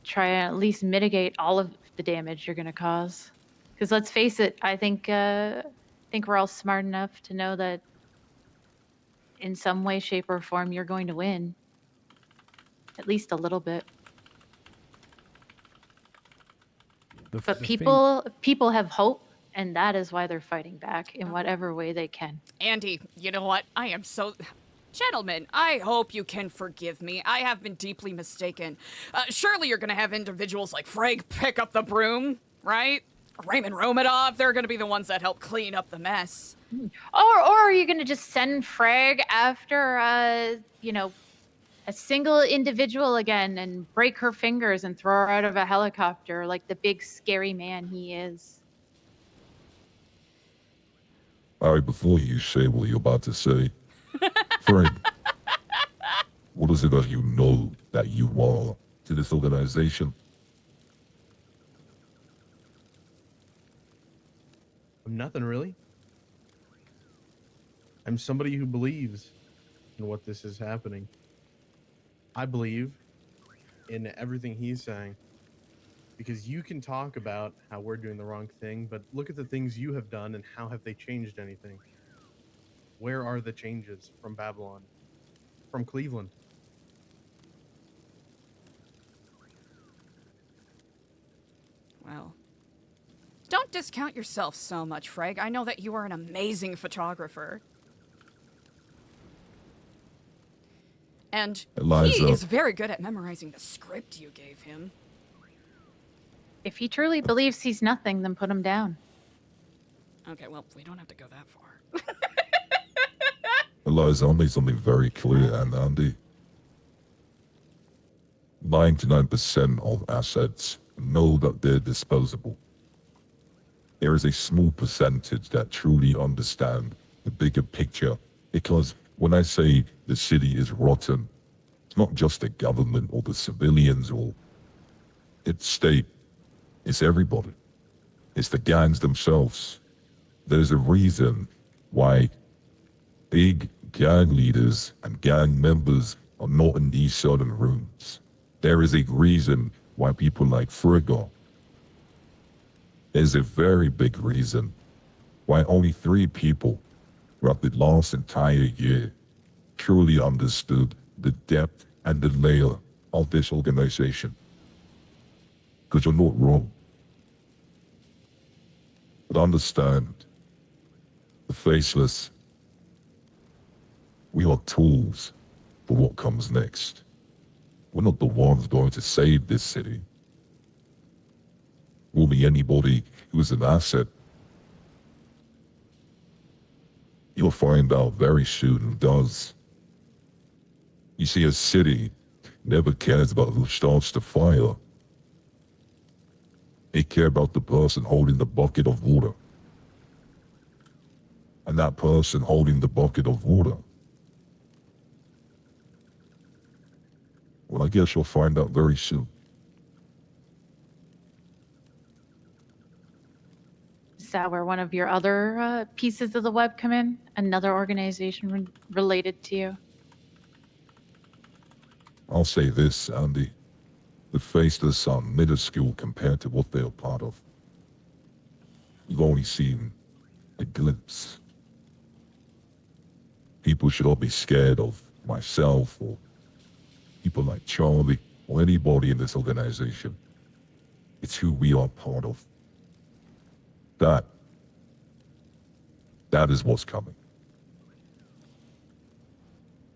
Try and at least mitigate all of the damage you're going to cause. Because let's face it, I think we're all smart enough to know that in some way, shape, or form, you're going to win. At least a little bit. But people have hope, and that is why they're fighting back in whatever way they can. Andy, you know what? I am so... Gentlemen, I hope you can forgive me. I have been deeply mistaken. Surely you're going to have individuals like Frank pick up the broom, right? Raymond Romanov, they're going to be the ones that help clean up the mess. Or are you going to just send Frag after, a single individual again and break her fingers and throw her out of a helicopter like the big scary man he is? All right, before you say what you're about to say, Frank, what is it that you know that you are to this organization? Nothing really. I'm somebody who believes in what this is happening. I believe in everything he's saying. Because you can talk about how we're doing the wrong thing, but look at the things you have done and how have they changed anything? Where are the changes from Babylon? From Cleveland? Well, don't discount yourself so much, Frag. I know that you are an amazing photographer. And Eliza. he is very good at memorizing the script you gave him. If he truly believes he's nothing, then put him down. Okay, well, we don't have to go that far. Eliza, I'll make something very clear, and Andy. 99% of assets know that they're disposable. There is a small percentage that truly understand the bigger picture, because when I say the city is rotten, it's not just the government or the civilians or its state. It's everybody. It's the gangs themselves. There's a reason why big gang leaders and gang members are not in these certain rooms. There is a reason why people like Frigga. There's a very big reason why only 3 people throughout the last entire year truly understood the depth and the layer of this organization. Because you're not wrong. But understand, the faceless, we are tools for what comes next. We're not the ones going to save this city. We'll be anybody who's an asset. You'll find out very soon who does. You see, a city never cares about who starts the fire. They care about the person holding the bucket of water. And that person holding the bucket of water, well, I guess you'll find out very soon. that where one of your other pieces of the web come in? Another organization related to you? I'll say this, Andy. The faceless are minuscule compared to what they're part of. You've only seen a glimpse. People should all be scared of myself or people like Charlie or anybody in this organization. It's who we are part of. That is what's coming.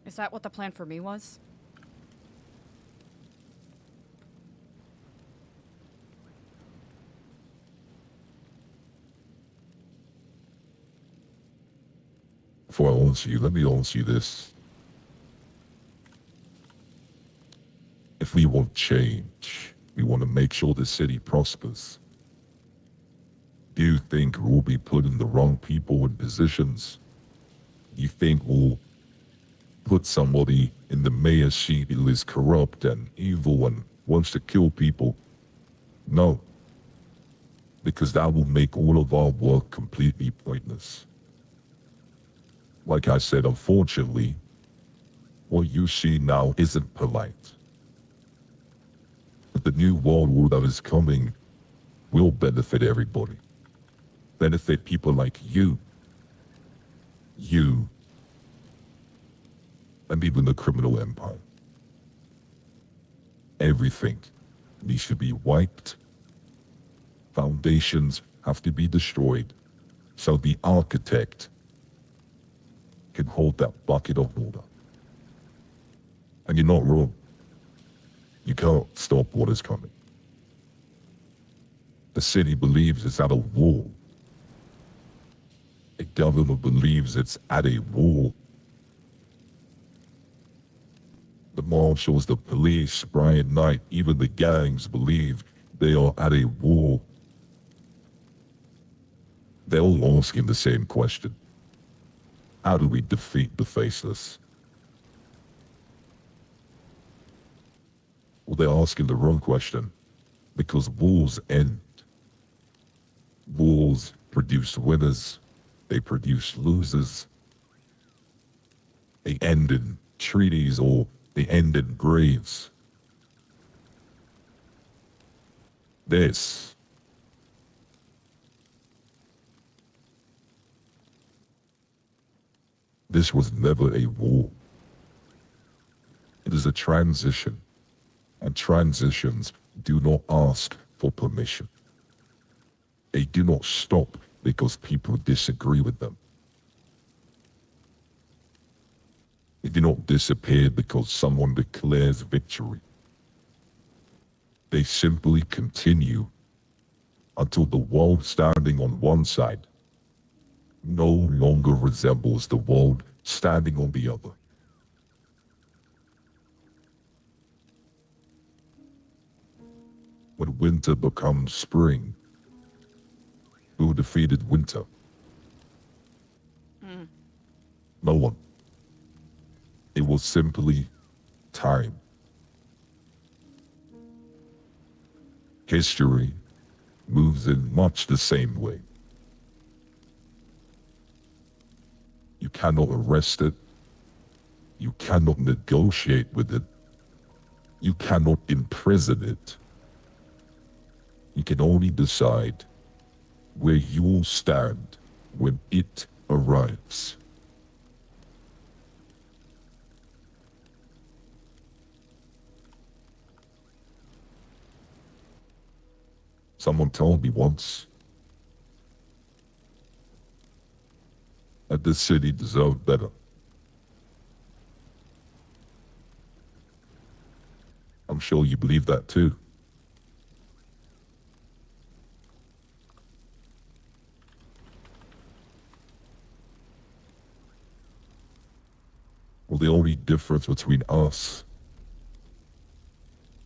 Is that what the plan for me was? Before I answer you, let me answer you this. If we want change, we want to make sure the city prospers. Do you think we'll be putting the wrong people in positions? You think we'll put somebody in the mayor's seat who is corrupt and evil and wants to kill people? No. Because that will make all of our work completely pointless. Like I said, unfortunately, what you see now isn't polite. But the new world war that is coming will benefit everybody. Benefit people like you, and even the criminal empire. Everything needs to be wiped. Foundations have to be destroyed so the architect can hold that bucket of water. And you're not wrong. You can't stop what is coming. The city believes it's at a wall. The government believes it's at a wall. The marshals, the police, Brian Knight, even the gangs believe they are at a wall. They're all asking the same question. How do we defeat the faceless? Well, they're asking the wrong question, because wars end. Wars produce winners, they produce losers. They end in treaties or they end in graves. This was never a war. It is a transition, and transitions do not ask for permission. They do not stop because people disagree with them. They do not disappear because someone declares victory. They simply continue until the world standing on one side no longer resembles the world standing on the other. When winter becomes spring, who defeated winter? No one. It was simply time. History moves in much the same way. You cannot arrest it. You cannot negotiate with it. You cannot imprison it. You can only decide where you will stand when it arrives. Someone told me once that this city deserved better. I'm sure you believe that too. Well, the only difference between us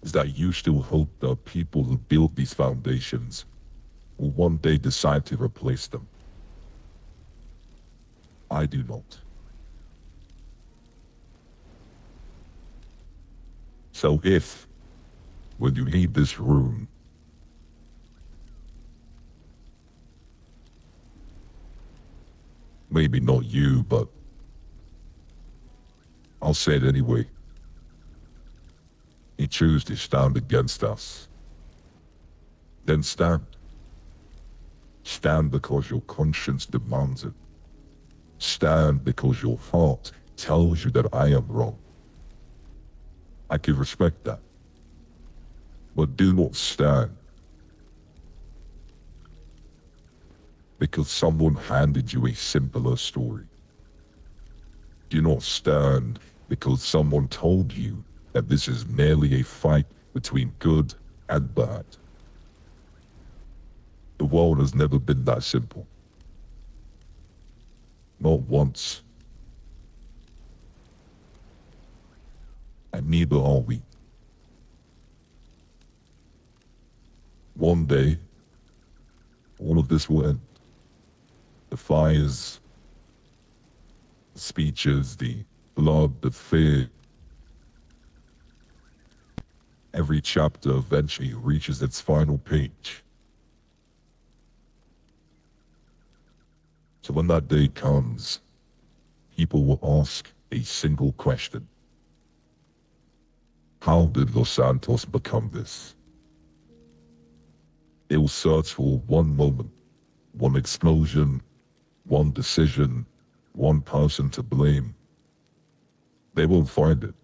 is that you still hope the people who built these foundations will one day decide to replace them. I do not. So if, when you leave this room, maybe not you, but I'll say it anyway. You choose to stand against us. Then stand. Stand because your conscience demands it. Stand because your heart tells you that I am wrong. I can respect that. But do not stand because someone handed you a simpler story. Do not stand because someone told you that this is merely a fight between good and bad. The world has never been that simple. Not once. And neither are we. One day, all of this will end. The fires, the speeches, the blood, the fear. Every chapter eventually reaches its final page. So when that day comes, people will ask a single question. How did Los Santos become this? They will search for one moment, one explosion, one decision, one person to blame. They won't find it.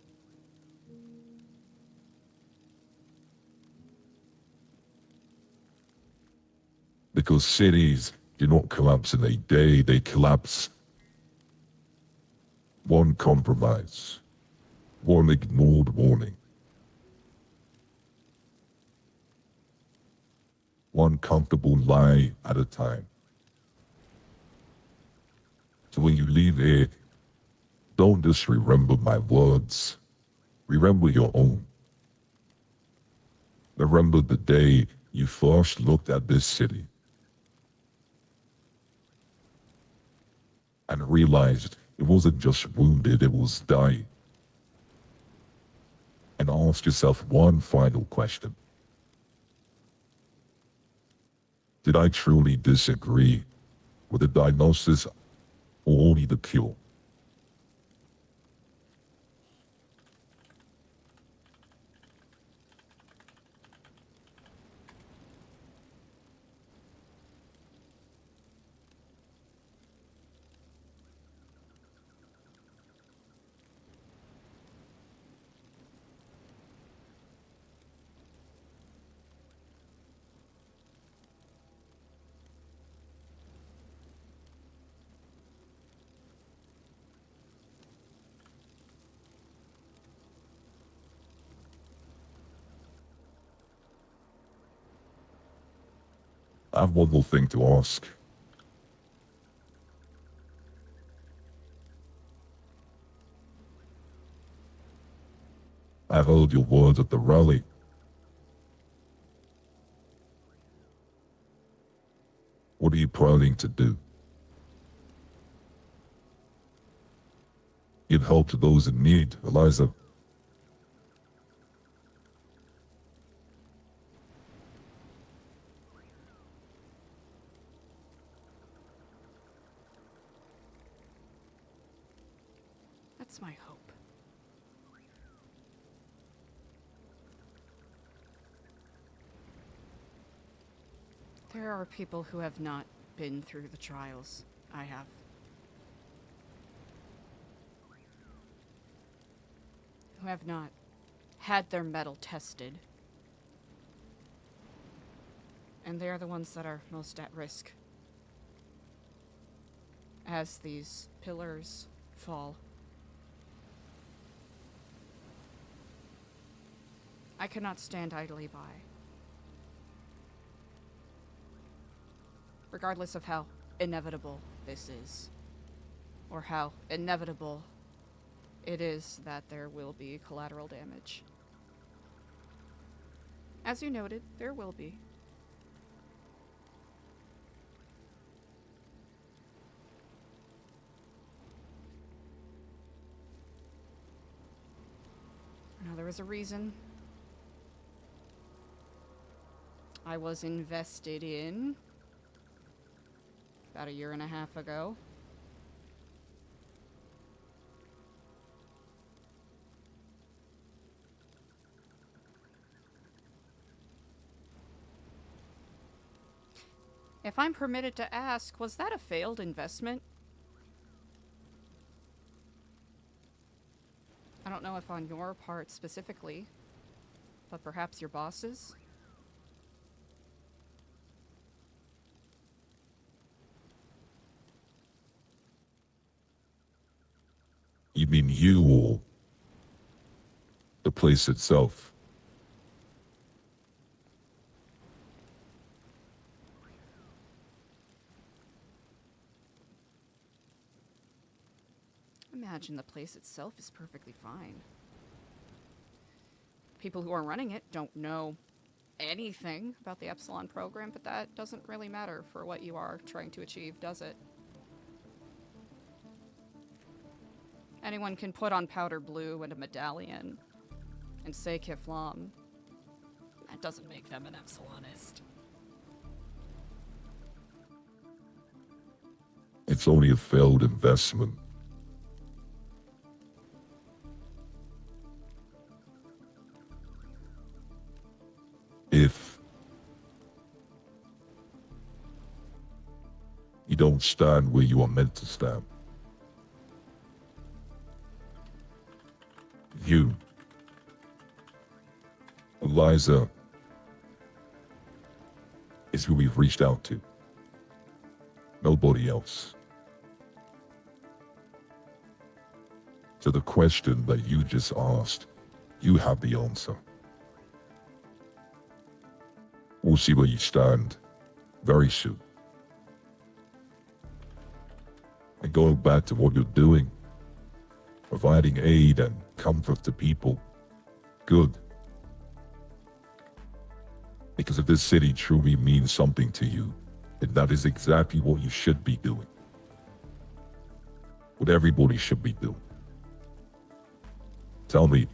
Because cities do not collapse in a day, they collapse. One compromise, one ignored warning, one comfortable lie at a time. So when you leave here, don't just remember my words, remember your own. Remember the day you first looked at this city and realized it wasn't just wounded, it was dying. And ask yourself one final question. Did I truly disagree with the diagnosis or only the cure? I have one more thing to ask. I heard your words at the rally. What are you planning to do? Give help to those in need, Eliza. That's my hope. There are people who have not been through the trials I have. Who have not had their metal tested. And they are the ones that are most at risk as these pillars fall. I cannot stand idly by. Regardless of how inevitable this is, or how inevitable it is that there will be collateral damage. As you noted, there will be. Now, there was a reason I was invested in about 1.5 years ago. If I'm permitted to ask, was that a failed investment? I don't know if on your part specifically, but perhaps your boss's? You mean you or the place itself? Imagine the place itself is perfectly fine. People who are running it don't know anything about the Epsilon program, but that doesn't really matter for what you are trying to achieve, does it? Anyone can put on powder blue and a medallion and say Kiflam. That doesn't make them an Epsilonist. It's only a failed investment. If you don't stand where you are meant to stand. You, Eliza, is who we've reached out to. Nobody else. To the question that you just asked, you have the answer. We'll see where you stand very soon. And going back to what you're doing, providing aid and comfort to people, good. Because if this city truly means something to you, then that is exactly what you should be doing. What everybody should be doing. Tell me,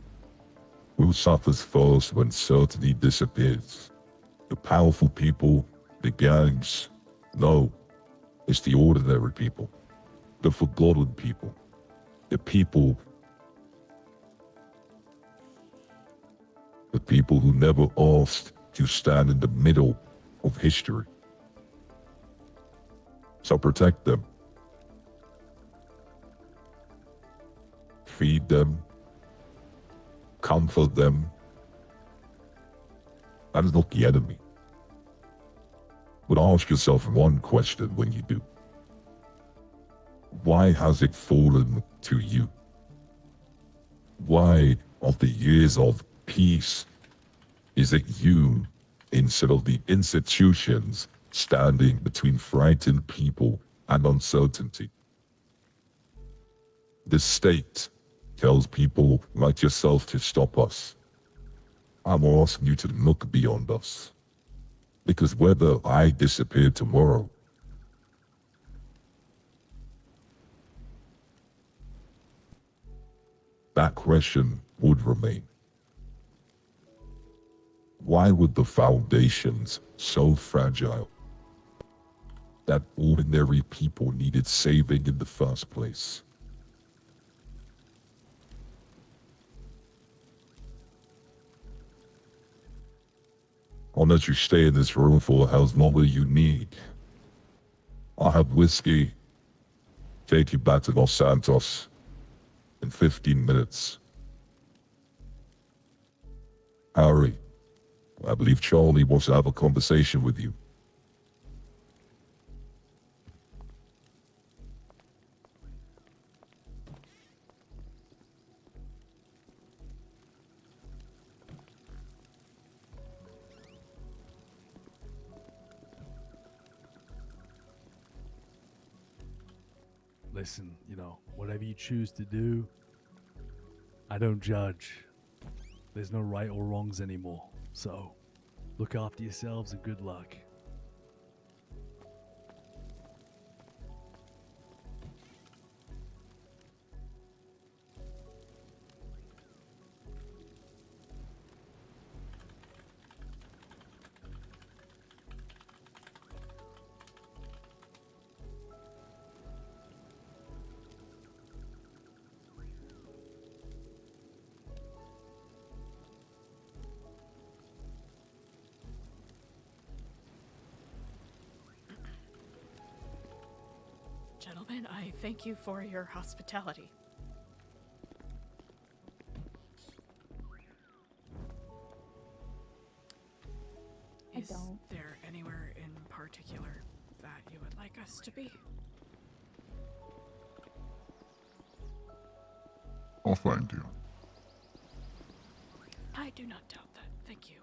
who suffers first when certainty disappears? The powerful people, the gangs? No, it's the ordinary people, the forgotten people, the people who never asked to stand in the middle of history. So protect them. Feed them. Comfort them. That is not the enemy. But ask yourself one question when you do. Why has it fallen to you? Why, after years of peace, is it you, instead of the institutions, standing between frightened people and uncertainty? The state tells people like yourself to stop us. I'm asking you to look beyond us. Because whether I disappear tomorrow, that question would remain. Why would the foundations so fragile that ordinary people needed saving in the first place? I'll let you stay in this room for as long as you need. I'll have whiskey, take you back to Los Santos in 15 minutes. Harry, I believe Charlie wants to have a conversation with you. Listen, whatever you choose to do, I don't judge. There's no right or wrongs anymore. So, look after yourselves and good luck. gentlemen, I thank you for your hospitality. I Is don't. there anywhere in particular that you would like us to be? Oh, thank you. I do not doubt that. Thank you.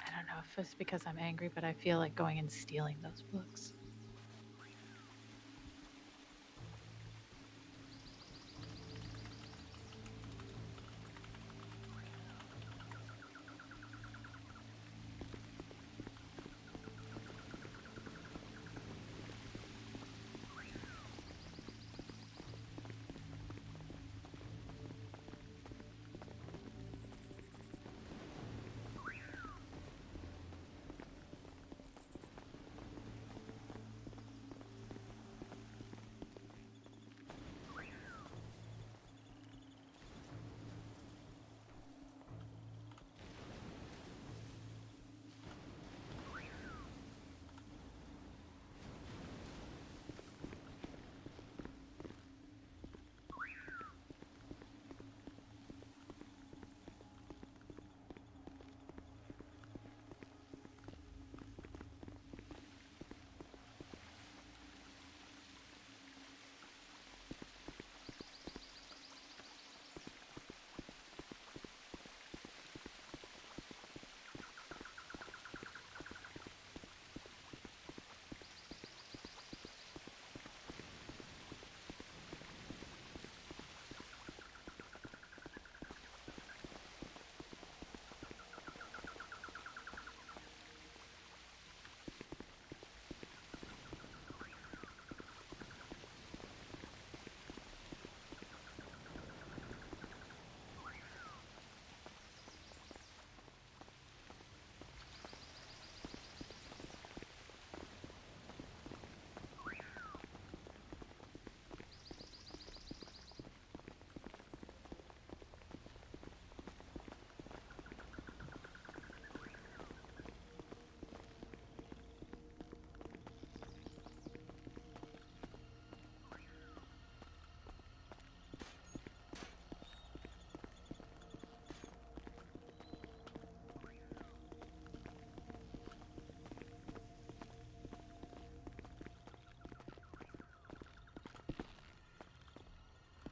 I don't know if it's because I'm angry, but I feel like going and stealing those books.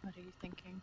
What are you thinking?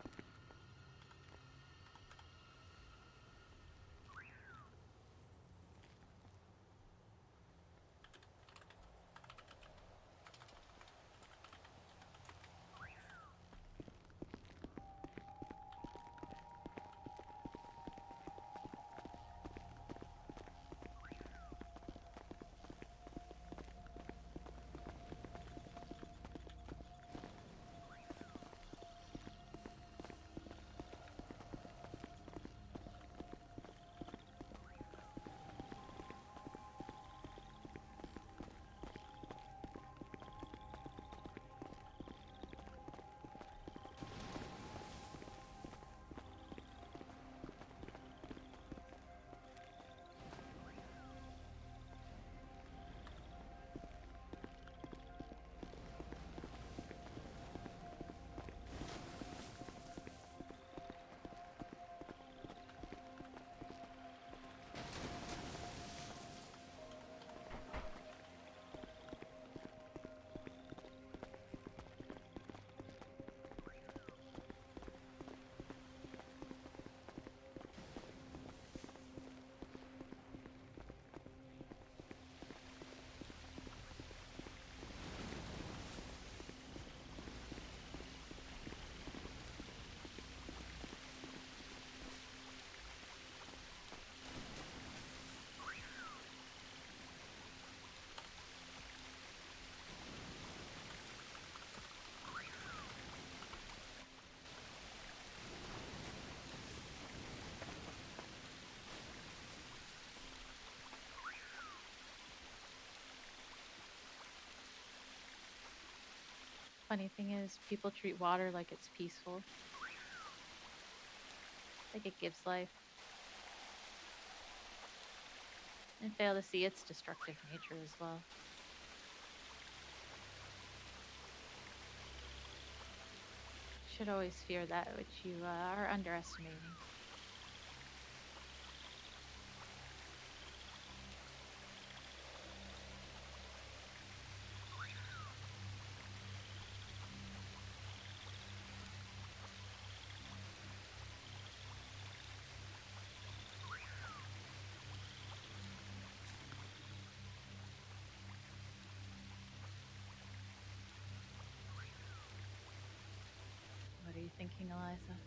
Funny thing is, people treat water like it's peaceful, like it gives life, and fail to see its destructive nature as well. Should always fear that which you are underestimating. What are you thinking, Eliza?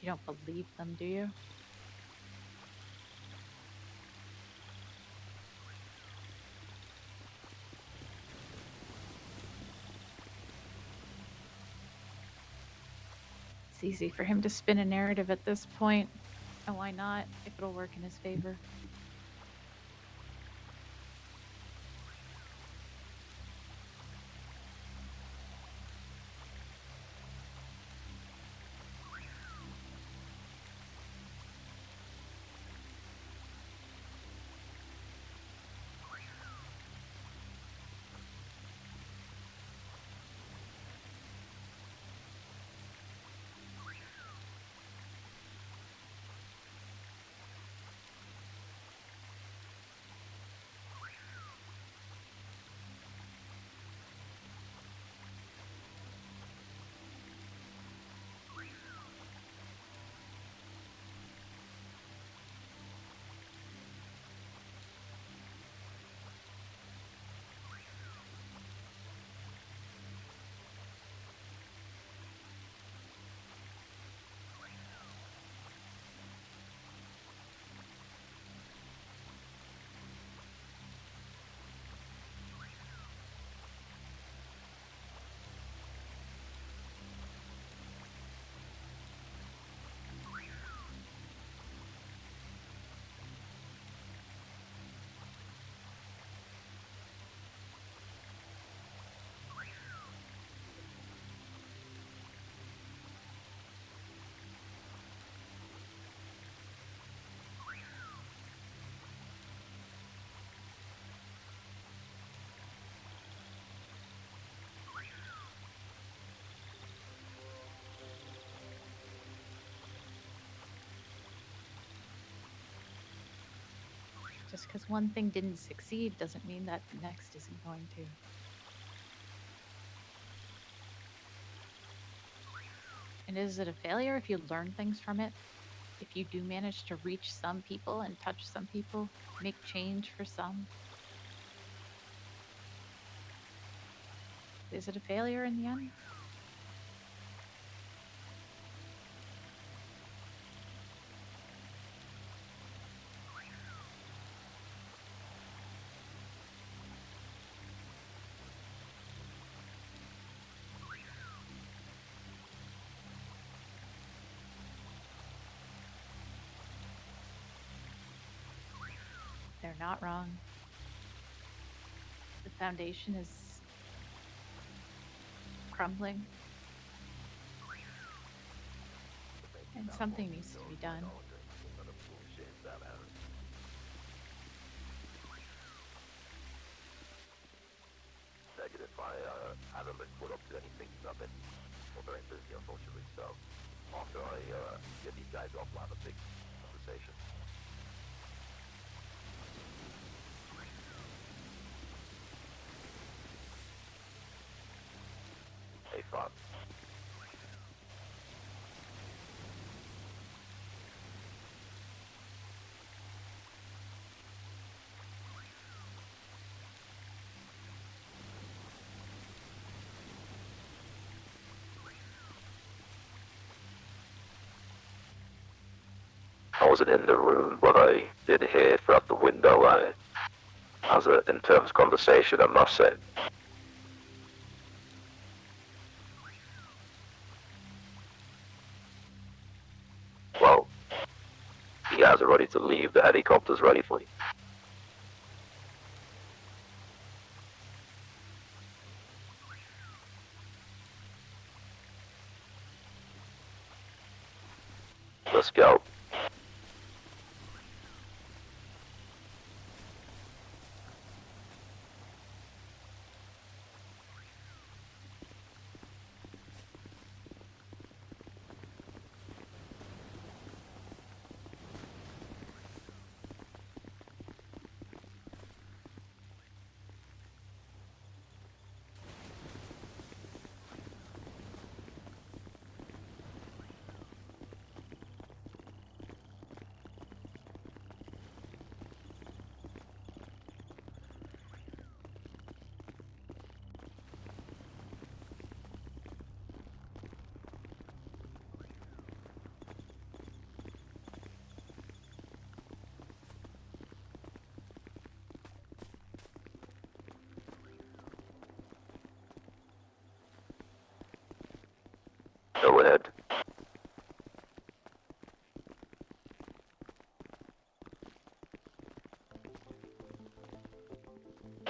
You don't believe them, do you? It's easy for him to spin a narrative at this point. And why not, if it'll work in his favor? Just because one thing didn't succeed doesn't mean that the next isn't going to. And is it a failure if you learn things from it? If you do manage to reach some people and touch some people, make change for some? Is it a failure in the end? They're not wrong. The foundation is crumbling. And something needs to be done. Negative. I haven't been put up to anything of it. I'm very busy, unfortunately, so after I get these guys off, we'll have a big conversation. Hey, Fox. wasn't in the room, but I did hear throughout the window. As an intense conversation, I must say. Well, you guys are ready to leave. The helicopter's ready for you. Let's go. Go ahead.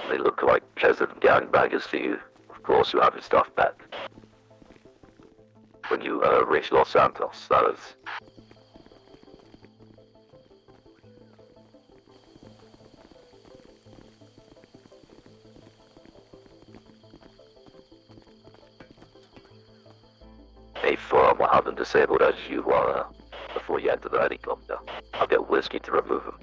They look like pleasant gangbangers to you. Of course you have your stuff back. When you reach Los Santos, that is. A firm will have them disabled as you are before you enter the helicopter. I'll get whiskey to remove them.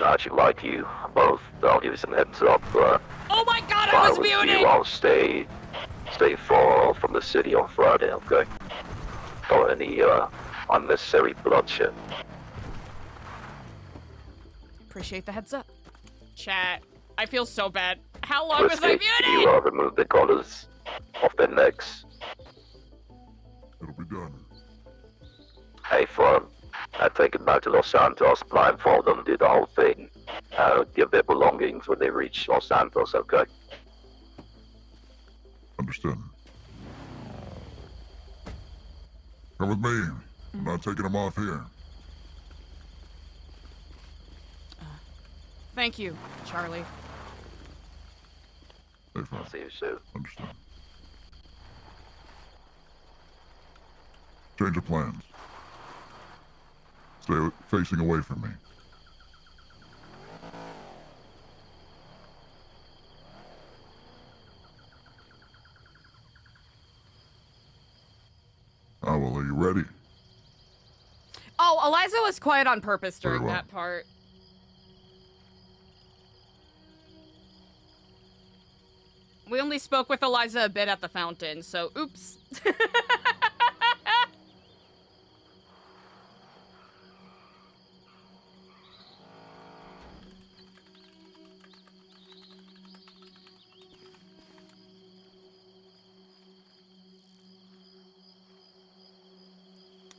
I'd like you both. I'll give you some heads up. Oh my god, I was with muted! you, I'll stay far from the city on Friday, okay? Don't any unnecessary bloodshed. Appreciate the heads up. Chat, I feel so bad. How long was I Whiskey, muted? you remove the collars off their necks. It'll be done. Hey, fun. I take them back to Los Santos, blindfold them, do the whole thing. Give their belongings when they reach Los Santos, okay? Understood. Come with me. I'm not taking them off here. Thank you, Charlie. Hey, fine. I'll see you soon. Understood. Change of plans. Stay facing away from me. Oh, well, are you ready? Oh, Eliza was quiet on purpose Very during well. that part. We only spoke with Eliza a bit at the fountain, so oops.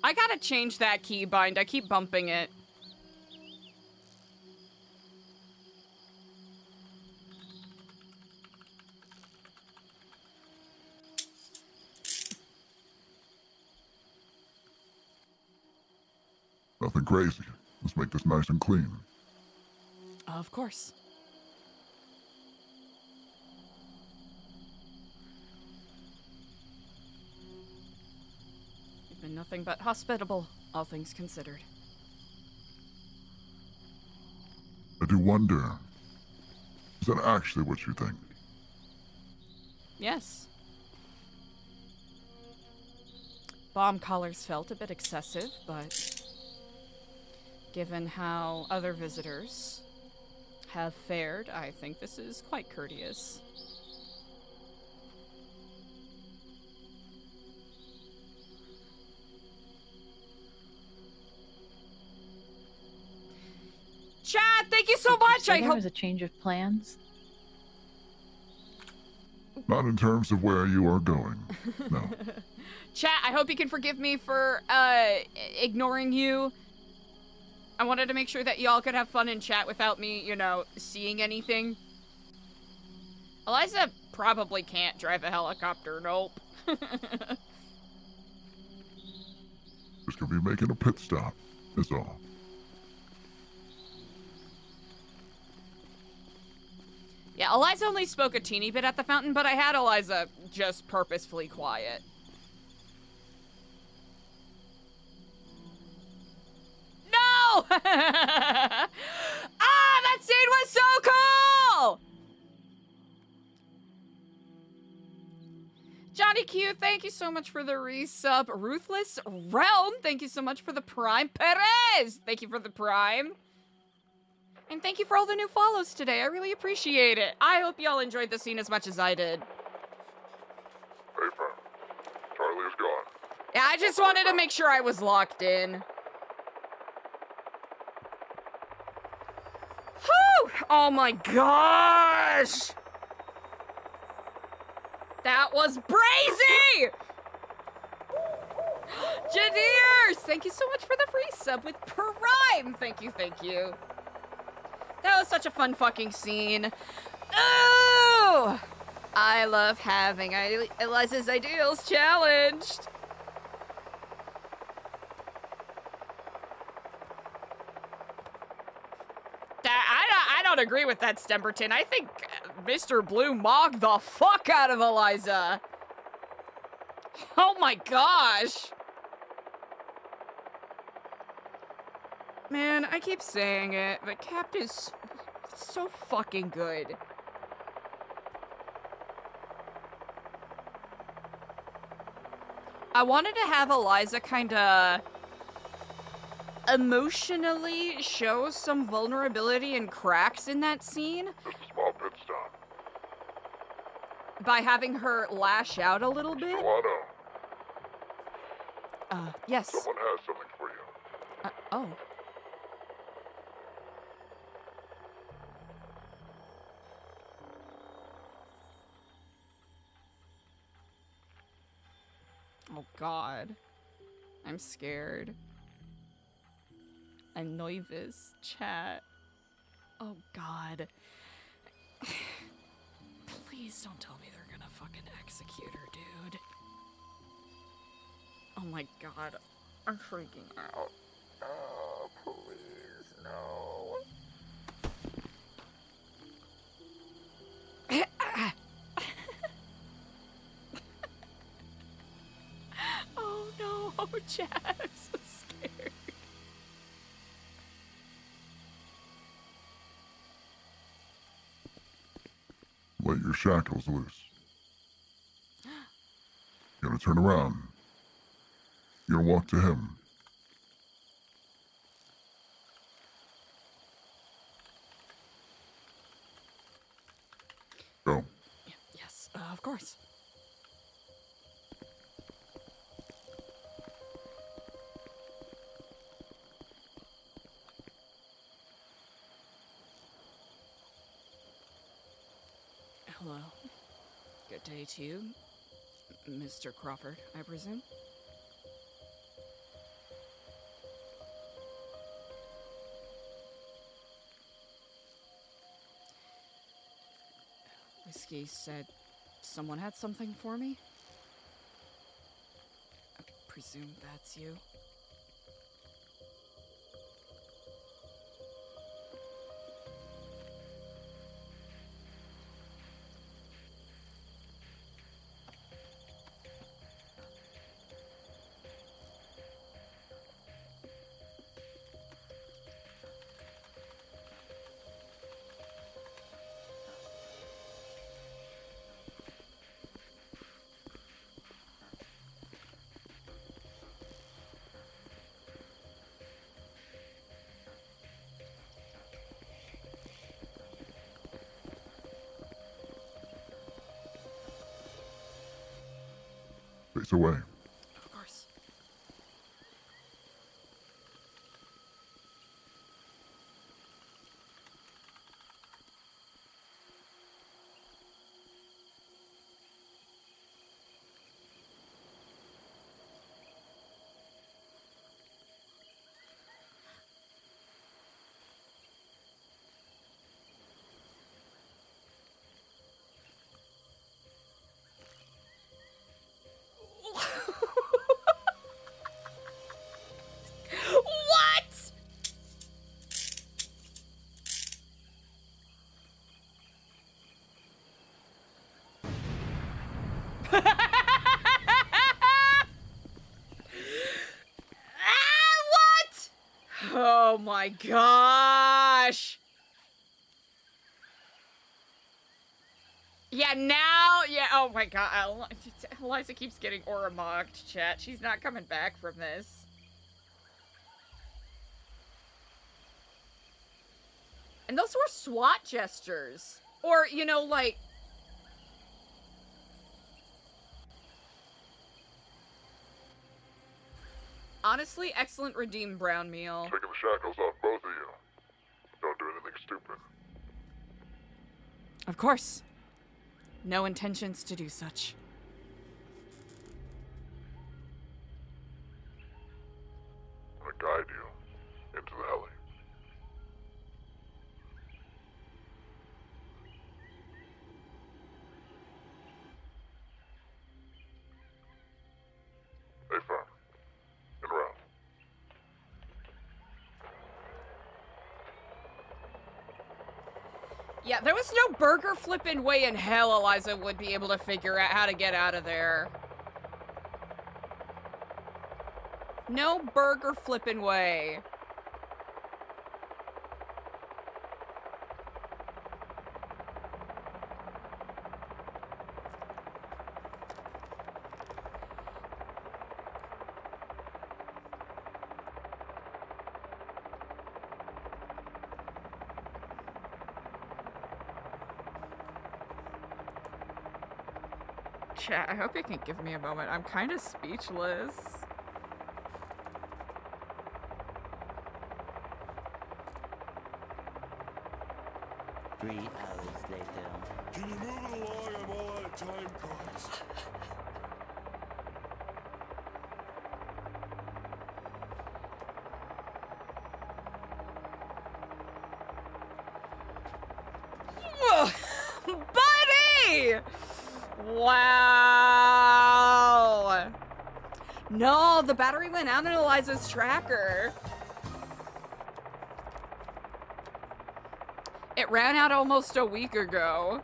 I gotta change that keybind. I keep bumping it. Nothing crazy. Let's make this nice and clean. Of course. been nothing but hospitable, all things considered. I do wonder, is that actually what you think? Yes. Bomb collars felt a bit excessive, but given how other visitors have fared, I think this is quite courteous. Chat, thank you so much. I there hope was a change of plans. Not in terms of where you are going. No. Chat, I hope you can forgive me for ignoring you. I wanted to make sure that y'all could have fun in chat without me, you know, seeing anything. Eliza probably can't drive a helicopter, nope. Just gonna be making a pit stop, is all. Yeah, Eliza only spoke a teeny bit at the fountain, but I had Eliza just purposefully quiet. No! Ah, that scene was so cool! Johnny Q, thank you so much for the resub. Ruthless Realm, thank you so much for the prime. Perez, thank you for the prime. And thank you for all the new follows today. I really appreciate it. I hope y'all enjoyed the scene as much as I did. Hey, friend. Charlie is gone. Yeah, I just wanted to make sure I was locked in. Whew! Oh my gosh! That was brazy! Jadiers! Thank you so much for the free sub with Prime! Thank you, thank you. That was such a fun fucking scene. Ooh! I love having Eliza's ideals challenged. I don't agree with that, Stemberton. I think Mr. Blue mogged the fuck out of Eliza. Oh my gosh. Man, I keep saying it, but Cap is so fucking good. I wanted to have Eliza kinda emotionally show some vulnerability and cracks in that scene. Just a small pit stop. By having her lash out a little bit. Stellano, Yes. someone has something for you. Oh. Oh god. I'm scared. I'm nervous, chat. Oh god. Please don't tell me they're gonna fucking execute her, dude. Oh my god. I'm freaking out. Oh, please, no. Oh no, Chad, I'm so scared. Let your shackles loose. You're gonna turn around. You're gonna walk to him. Go. Yes, of course. Hello. Good day to you, Mr. Crawford, I presume? Whiskey said someone had something for me? I presume that's you. Face away. Of course. What? What? Oh my gosh. Yeah, now, yeah, oh my god, Eliza keeps getting aura mocked, chat. She's not coming back from this. And those were SWAT gestures. Or, you know, like... Honestly, excellent redeemed brown meal. Taking the shackles off both of you. Don't do anything stupid. Of course. No intentions to do such. I'm gonna guide you into the alley. Stay firm. And around. Yeah, there was no burger flipping way in hell Eliza would be able to figure out how to get out of there. No burger flipping way. Chat, I hope you can give me a moment. I'm kind of speechless. Three hours later. Can you move it along? I'm all out of time cards. Buddy! Wow. No, the battery went out in Eliza's tracker. It ran out almost a week ago.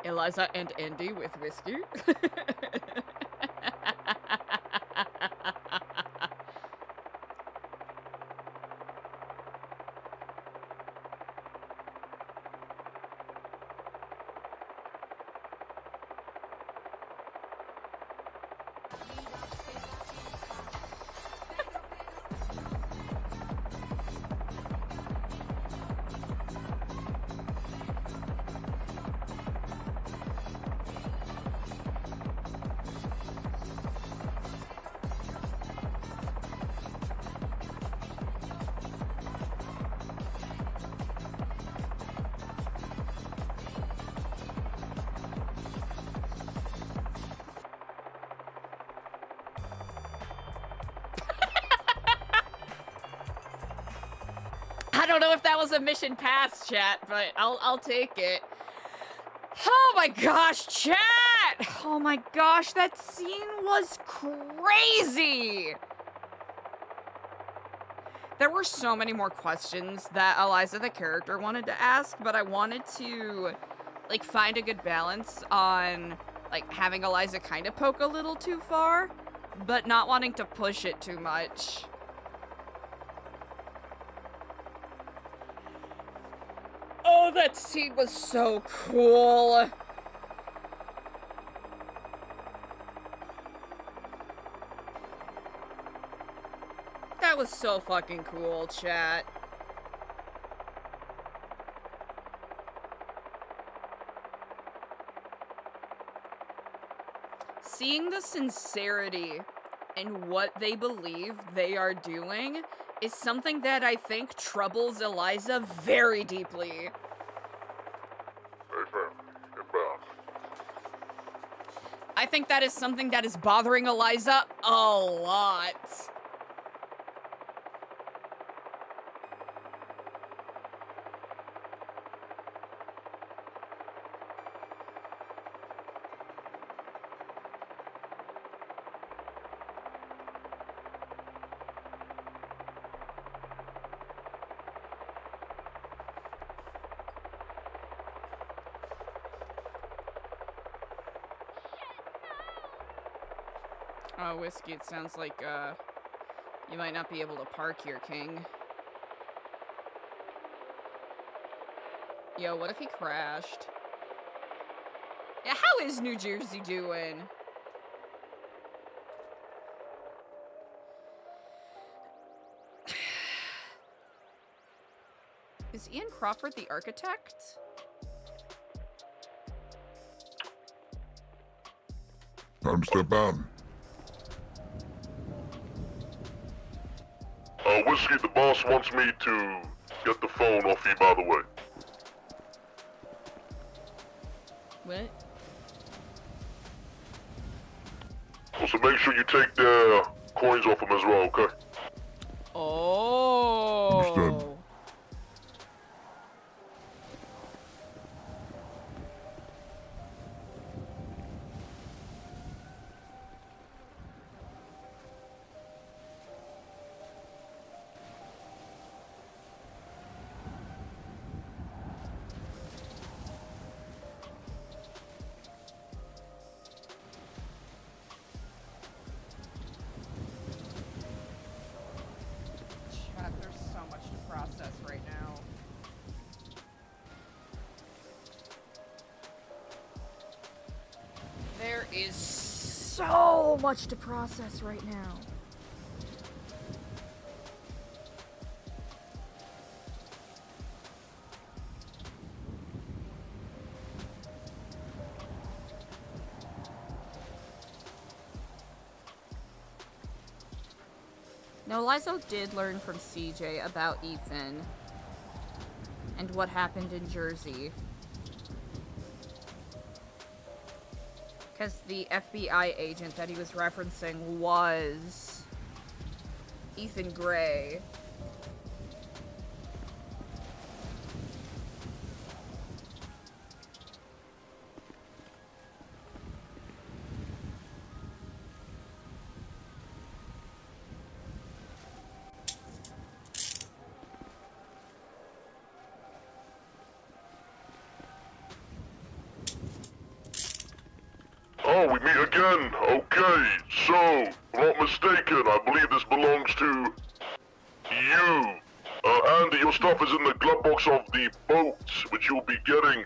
Eliza and Andy with whiskey. I don't know if that was a mission pass, chat, but I'll take it. Oh my gosh, chat! Oh my gosh, that scene was crazy! There were so many more questions that Eliza the character wanted to ask, but I wanted to, like, find a good balance on, like, having Eliza kind of poke a little too far, but not wanting to push it too much. Oh, that scene was so cool! That was so fucking cool, chat. Seeing the sincerity in what they believe they are doing is something that I think troubles Eliza very deeply. Hey fam, get back. I think that is something that is bothering Eliza a lot. Oh, Whiskey, it sounds like, you might not be able to park here, King. Yo, what if he crashed? Yeah, how is New Jersey doing? Is Ian Crawford the architect? Time to step out. Whiskey, the boss wants me to get the phone off you, by the way. What? So make sure you take their coins off them as well, okay? Oh. Understood. Chat, there's so much to process right now. There is so much to process right now. Now, Eliza did learn from CJ about Ethan and what happened in Jersey. Because the FBI agent that he was referencing was Ethan Gray. Oh, we meet again. Okay, so, if I'm not mistaken, I believe this belongs to you. Andy, your stuff is in the glove box of the boat, which you'll be getting.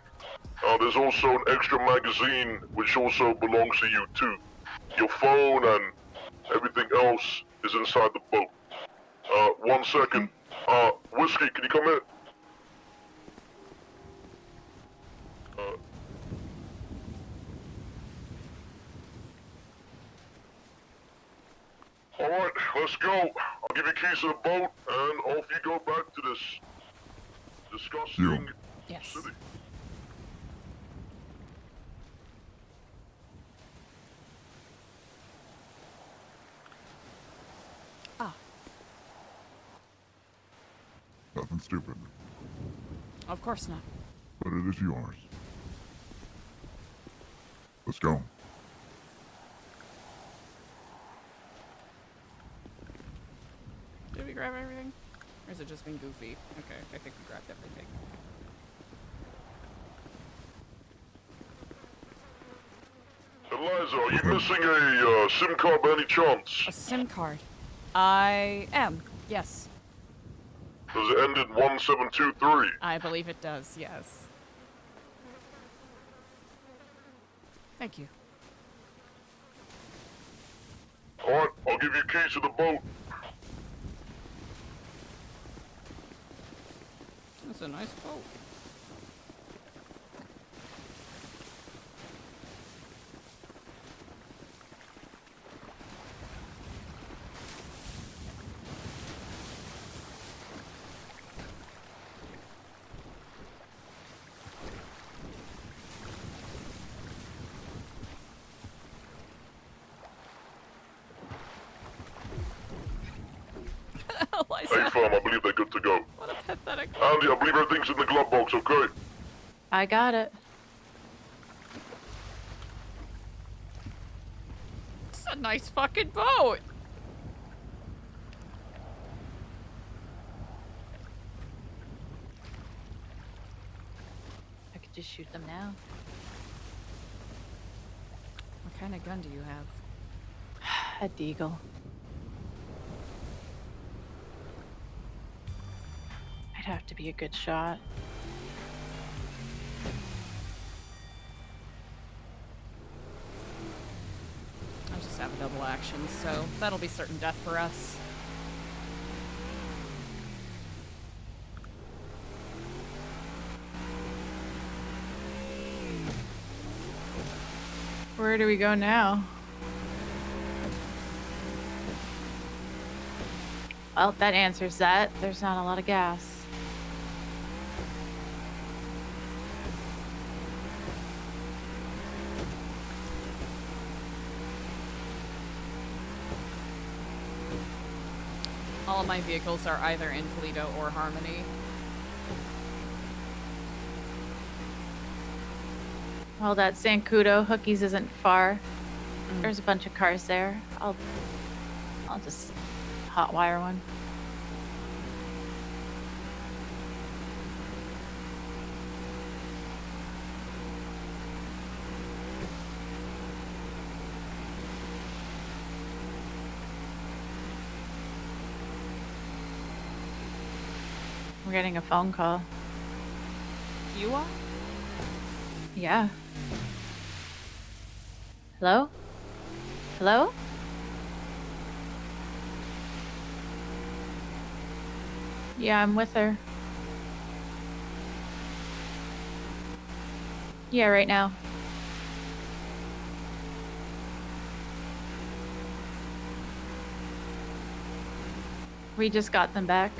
There's also an extra magazine, which also belongs to you too. Your phone and everything else is inside the boat. 1 second. Whiskey, can you come in? Alright, let's go. I'll give you keys to the boat, and off you go back to this disgusting Yes. city. Ah, Nothing stupid, of course not. but it is yours. Let's go. Did we grab everything? Or has it just been goofy? Okay, I think we grabbed everything. Eliza, are you missing a SIM card by any chance? A SIM card. I am, yes. Does it end in 1723? I believe it does, yes. Thank you. Alright, I'll give you keys to the boat. That's a nice boat. Hey fam, I believe they're good to go. What a pathetic. Andy, I believe everything's in the glove box, okay? I got it. It's a nice fucking boat. I could just shoot them now. What kind of gun do you have? A deagle. I'd have to be a good shot. I just have a double action, so that'll be certain death for us. Where do we go now? Well, that answers that. There's not a lot of gas. All of my vehicles are either in Toledo or Harmony. Well, that Zancudo Hookies isn't far. There's a bunch of cars there. I'll just hotwire one. We're getting a phone call. You are? Yeah. Hello? Hello? Yeah, I'm with her. Yeah, right now. We just got them back.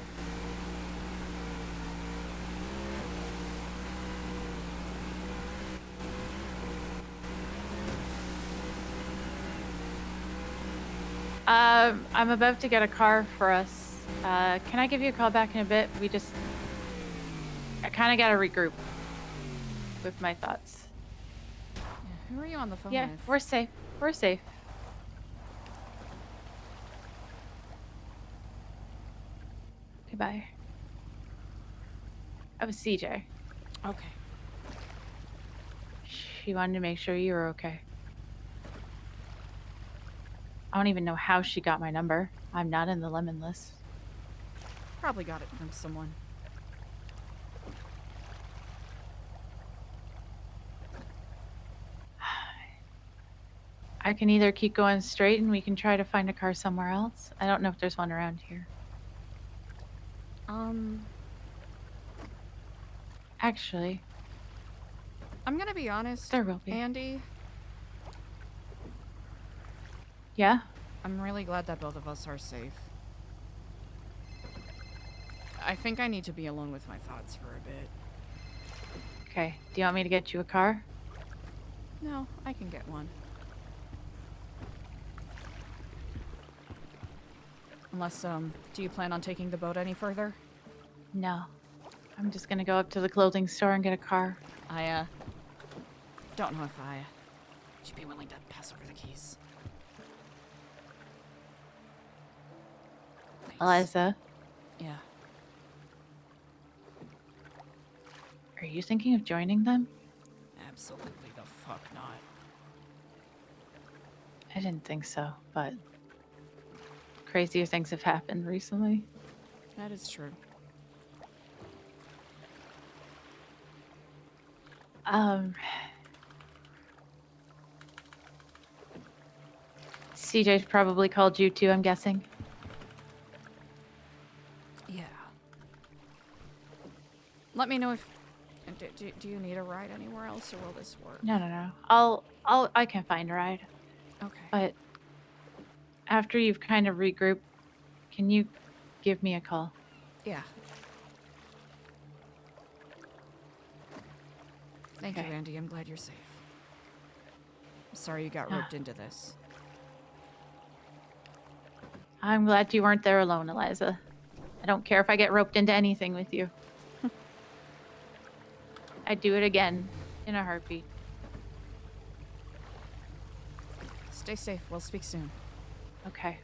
I'm about to get a car for us. Can I give you a call back in a bit? I kind of got to regroup with my thoughts. Yeah, who are you on the phone Yeah, with? we're safe. We're safe. Goodbye. I was CJ. Okay. She wanted to make sure you were okay. I don't even know how she got my number. I'm not in the lemon list. Probably got it from someone. I can either keep going straight and we can try to find a car somewhere else. I don't know if there's one around here. Actually, I'm gonna be honest, there will be. Andy. Yeah? I'm really glad that both of us are safe. I think I need to be alone with my thoughts for a bit. Okay. Do you want me to get you a car? No, I can get one. Unless, do you plan on taking the boat any further? No. I'm just gonna go up to the clothing store and get a car. I, don't know if I Would you be willing to pass over the keys? Thanks. Eliza, Yeah. are you thinking of joining them? Absolutely the fuck not. I didn't think so, but crazier things have happened recently. That is true. CJ probably called you too, I'm guessing. Yeah. Let me know if... Do you need a ride anywhere else, or will this work? No. I can find a ride. Okay. But after you've kind of regrouped, can you give me a call? Yeah. Thank you, Okay. Andy. I'm glad you're safe. I'm sorry you got roped into this. I'm glad you weren't there alone, Eliza. I don't care if I get roped into anything with you. I'd do it again in a heartbeat. Stay safe. We'll speak soon. Okay.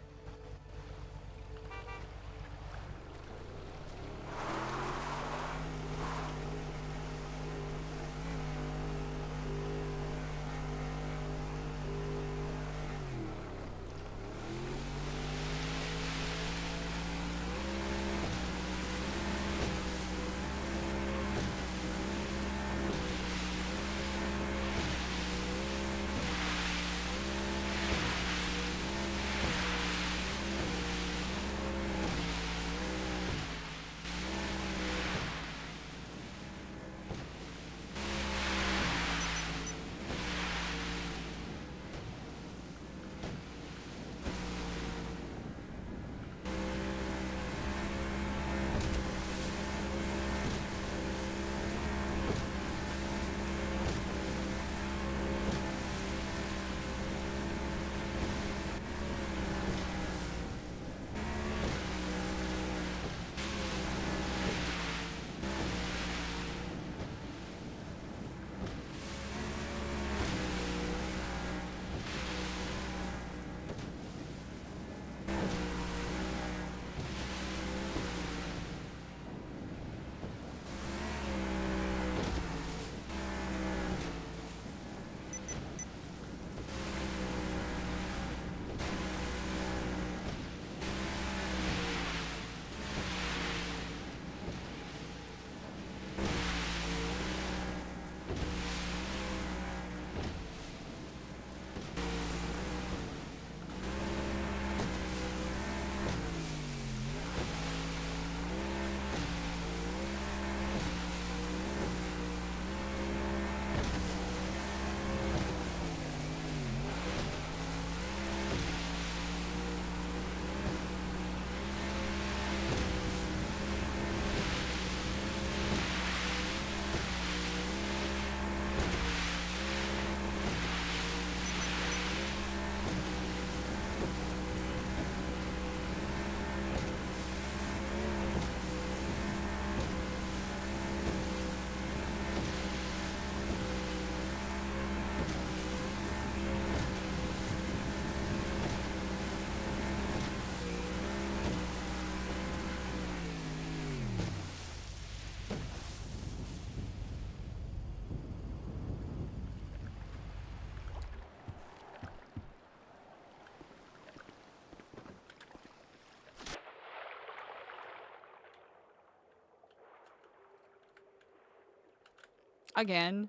Again.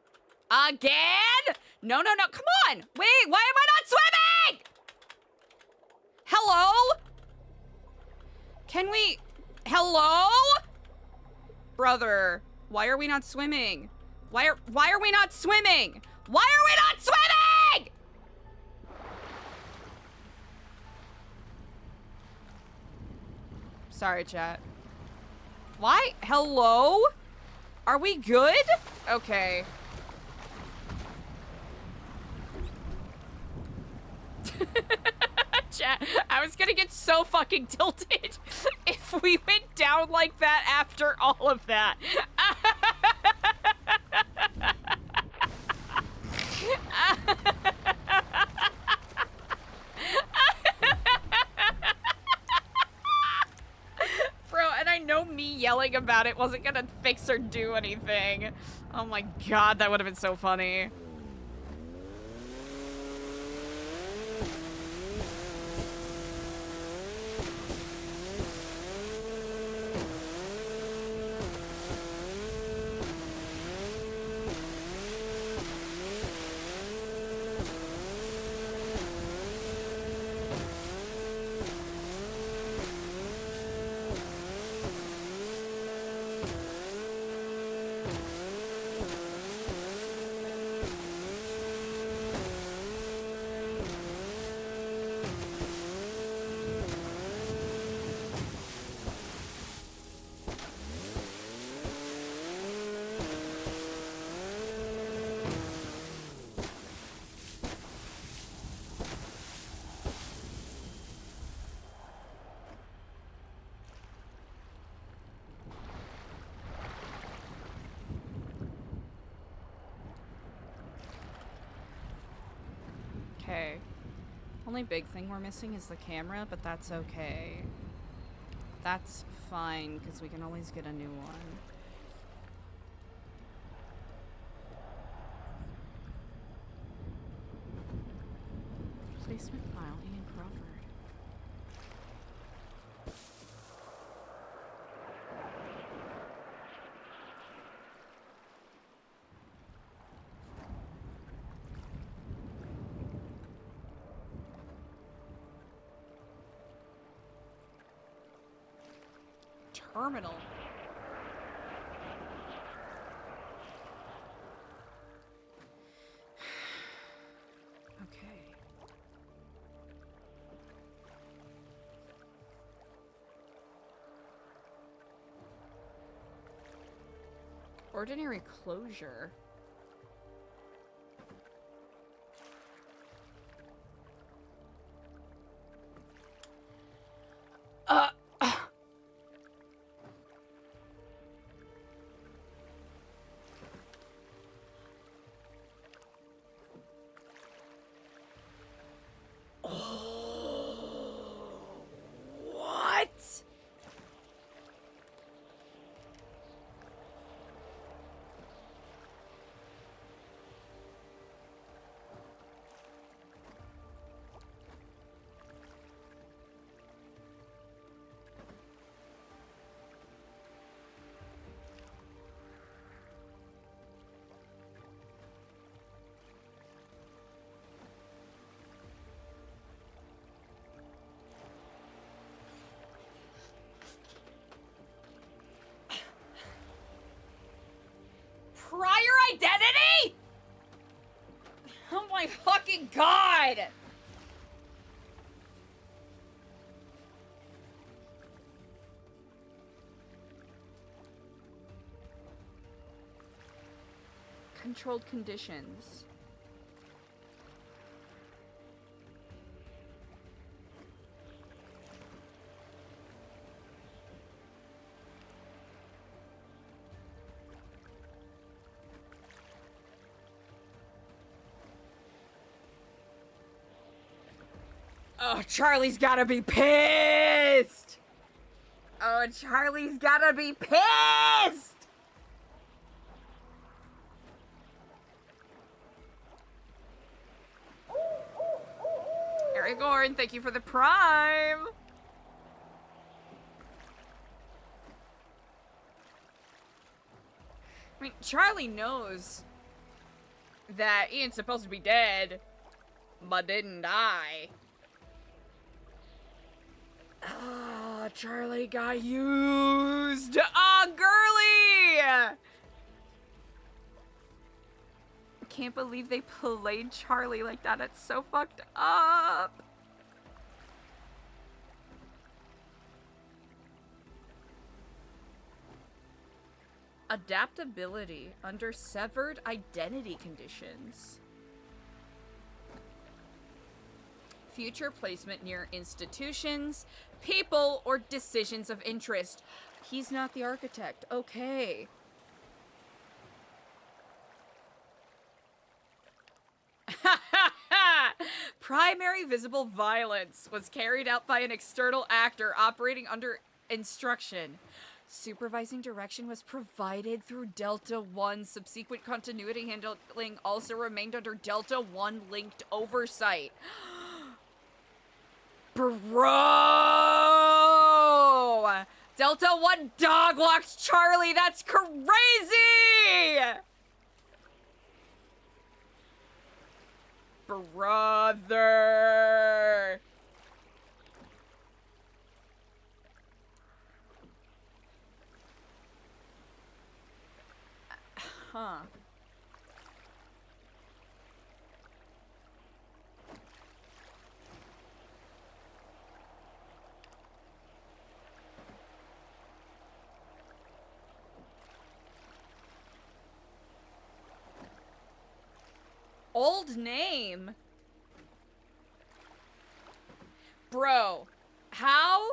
Again? No. Come on. Wait, why am I not swimming? Hello? Can we... Hello? Brother, why are we not swimming? Why are we not swimming? Why are we not swimming? Sorry, chat. Why? Hello? Are we good? Okay. Chat, I was gonna get so fucking tilted if we went down like that after all of that. about it wasn't gonna fix or do anything. Oh my god, that would have been so funny. Okay. Only big thing we're missing is the camera, but that's okay. That's fine, because we can always get a new one. Placement file, Ian Crawford. Terminal. Okay. Ordinary closure. What? Prior identity? Oh my fucking god! Controlled conditions. Oh, Charlie's gotta be pissed! Oh, Charlie's gotta be pissed! Aragorn, thank you for the prime! I mean, Charlie knows that Ian's supposed to be dead, but didn't die. Ah, Charlie got used! Ah, girly! Can't believe they played Charlie like that. It's so fucked up. Adaptability under severed identity conditions. Future placement near institutions, people, or decisions of interest. He's not the architect. Okay. Primary visible violence was carried out by an external actor operating under instruction. Supervising direction was provided through Delta 1. Subsequent continuity handling also remained under Delta 1 linked oversight. Bro! Delta 1 dog walks Charlie! That's crazy! Brother! Huh. Old name? Bro, how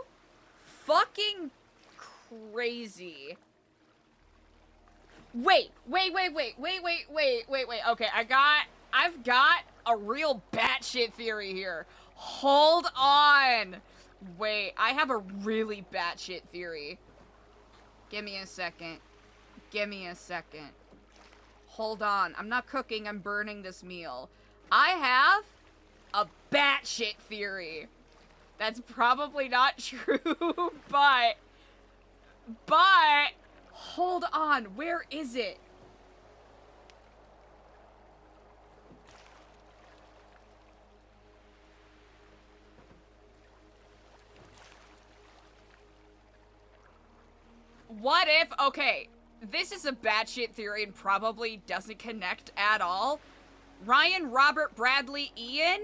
fucking crazy. Wait. Okay, I've got a real batshit theory here. Hold on. Wait, I have a really batshit theory. Give me a second. Hold on. I'm not cooking, I'm burning this meal. I have a batshit theory. That's probably not true, but hold on. Where is it? What if, okay, this is a batshit theory and probably doesn't connect at all. Ryan, Robert, Bradley, Ian?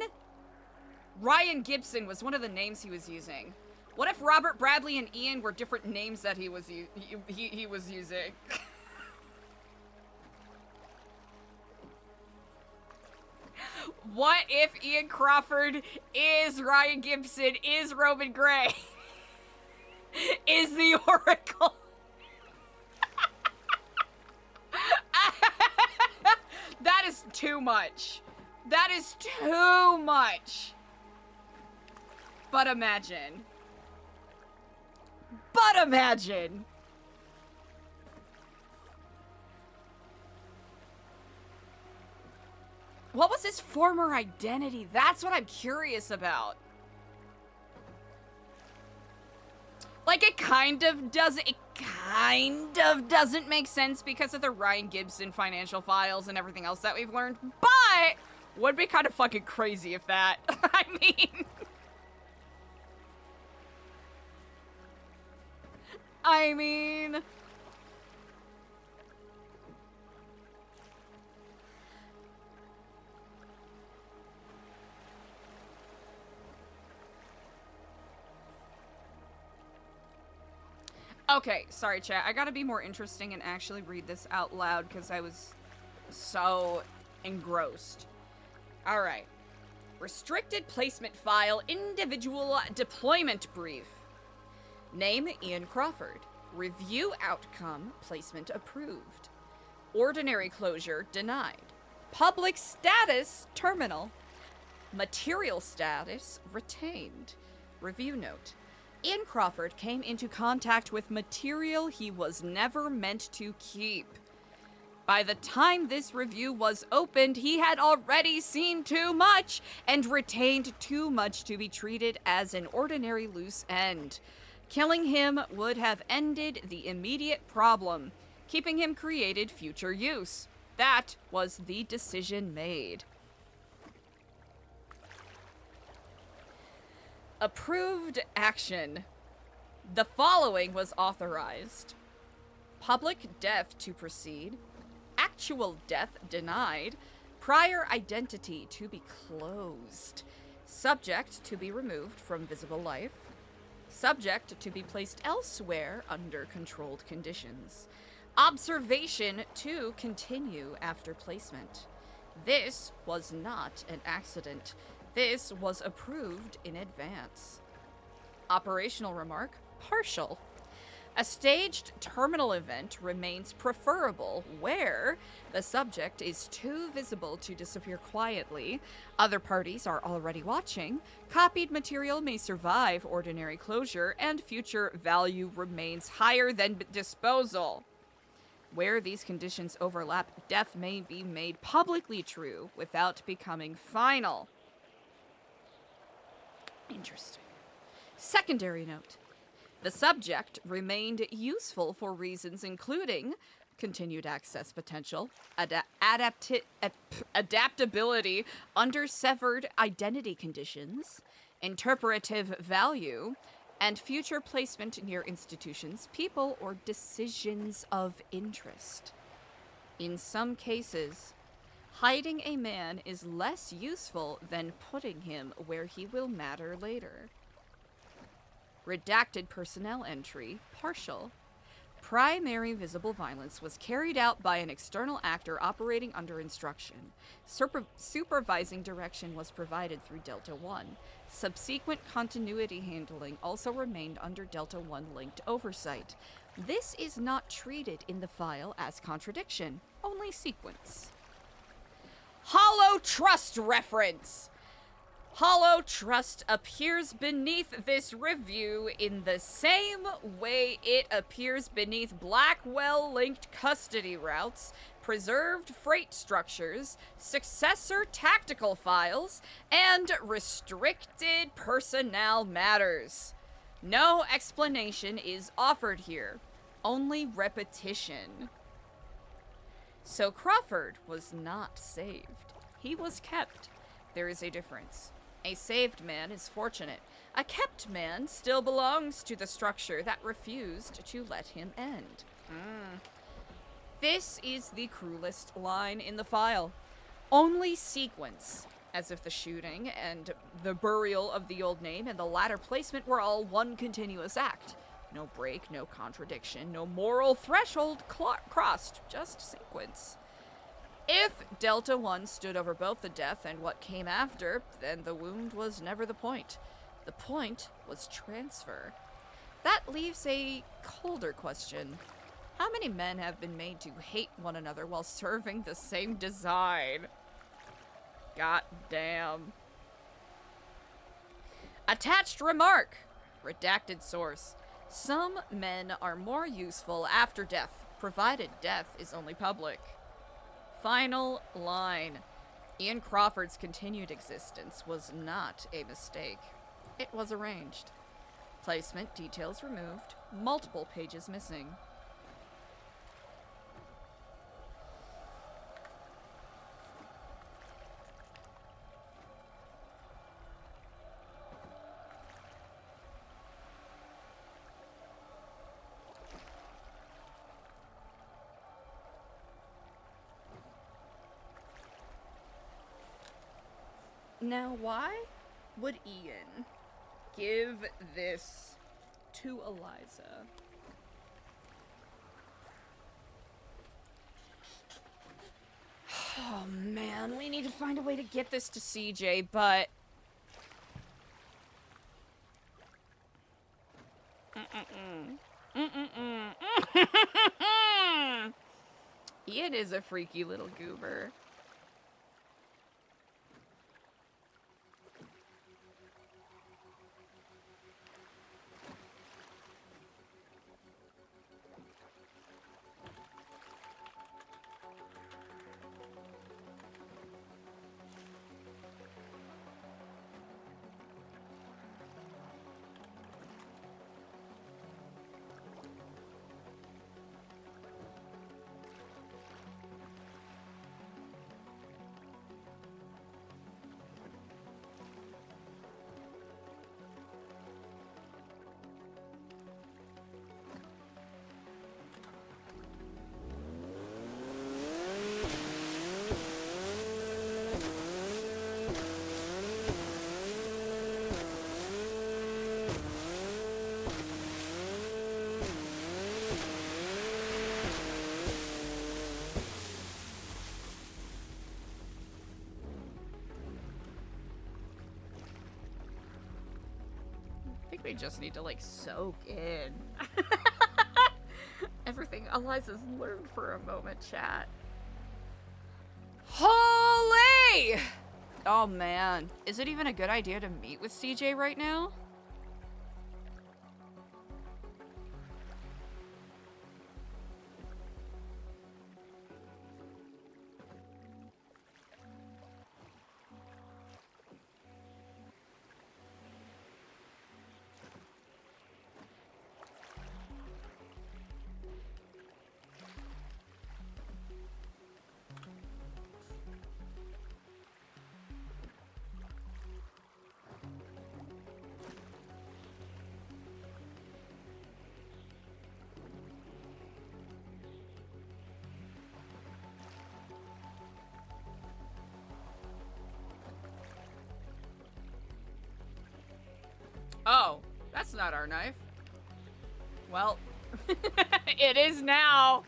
Ryan Gibson was one of the names he was using. What if Robert, Bradley, and Ian were different names that he was using? What if Ian Crawford is Ryan Gibson, is Roman Gray, is the Oracle? That is too much. That is too much. But imagine. What was his former identity? That's what I'm curious about. Like, it kind of doesn't make sense because of the Ryan Gibson financial files and everything else that we've learned, but would be kind of fucking crazy if that, I mean... Okay, sorry, chat. I gotta be more interesting and actually read this out loud because I was so engrossed. Alright. Restricted placement file, individual deployment brief. Name, Ian Crawford. Review outcome, placement approved. Ordinary closure, denied. Public status, terminal. Material status, retained. Review note. Ian Crawford came into contact with material he was never meant to keep. By the time this review was opened, he had already seen too much and retained too much to be treated as an ordinary loose end. Killing him would have ended the immediate problem. Keeping him created future use. That was the decision made. Approved action. The following was authorized. Public death to proceed. Actual death denied. Prior identity to be closed. Subject to be removed from visible life. Subject to be placed elsewhere under controlled conditions. Observation to continue after placement. This was not an accident. This was approved in advance. Operational remark, partial. A staged terminal event remains preferable where the subject is too visible to disappear quietly, other parties are already watching, copied material may survive ordinary closure, and future value remains higher than disposal. Where these conditions overlap, death may be made publicly true without becoming final. Interesting. Secondary note. The subject remained useful for reasons including continued access potential, adaptability under severed identity conditions, interpretive value, and future placement near institutions, people, or decisions of interest. In some cases, hiding a man is less useful than putting him where he will matter later. Redacted personnel entry, partial. Primary visible violence was carried out by an external actor operating under instruction. Supervising direction was provided through Delta 1. Subsequent continuity handling also remained under Delta 1 linked oversight. This is not treated in the file as contradiction, only sequence. Hollow Trust reference! Hollow Trust appears beneath this review in the same way it appears beneath Blackwell-linked custody routes, preserved freight structures, successor tactical files, and restricted personnel matters. No explanation is offered here, only repetition. So Crawford was not saved. He was kept. There is a difference. A saved man is fortunate. A kept man still belongs to the structure that refused to let him end. This is the cruelest line in the file. Only sequence, as if the shooting and the burial of the old name and the latter placement were all one continuous act. No break, no contradiction, no moral threshold crossed, just sequence. If Delta 1 stood over both the death and what came after, then the wound was never the point. The point was transfer. That leaves a colder question. How many men have been made to hate one another while serving the same design? God damn. Attached remark. Redacted source. Some men are more useful after death, provided death is only public. Final line. Ian Crawford's continued existence was not a mistake. It was arranged. Placement details removed, multiple pages missing. Now, why would Ian give this to Eliza? Oh man, we need to find a way to get this to CJ, but... Ian is a freaky little goober. I think we just need to, like, soak in. Everything Eliza's learned for a moment, chat. Holy! Oh man, is it even a good idea to meet with CJ right now? Oh, that's not our knife. Well, it is now.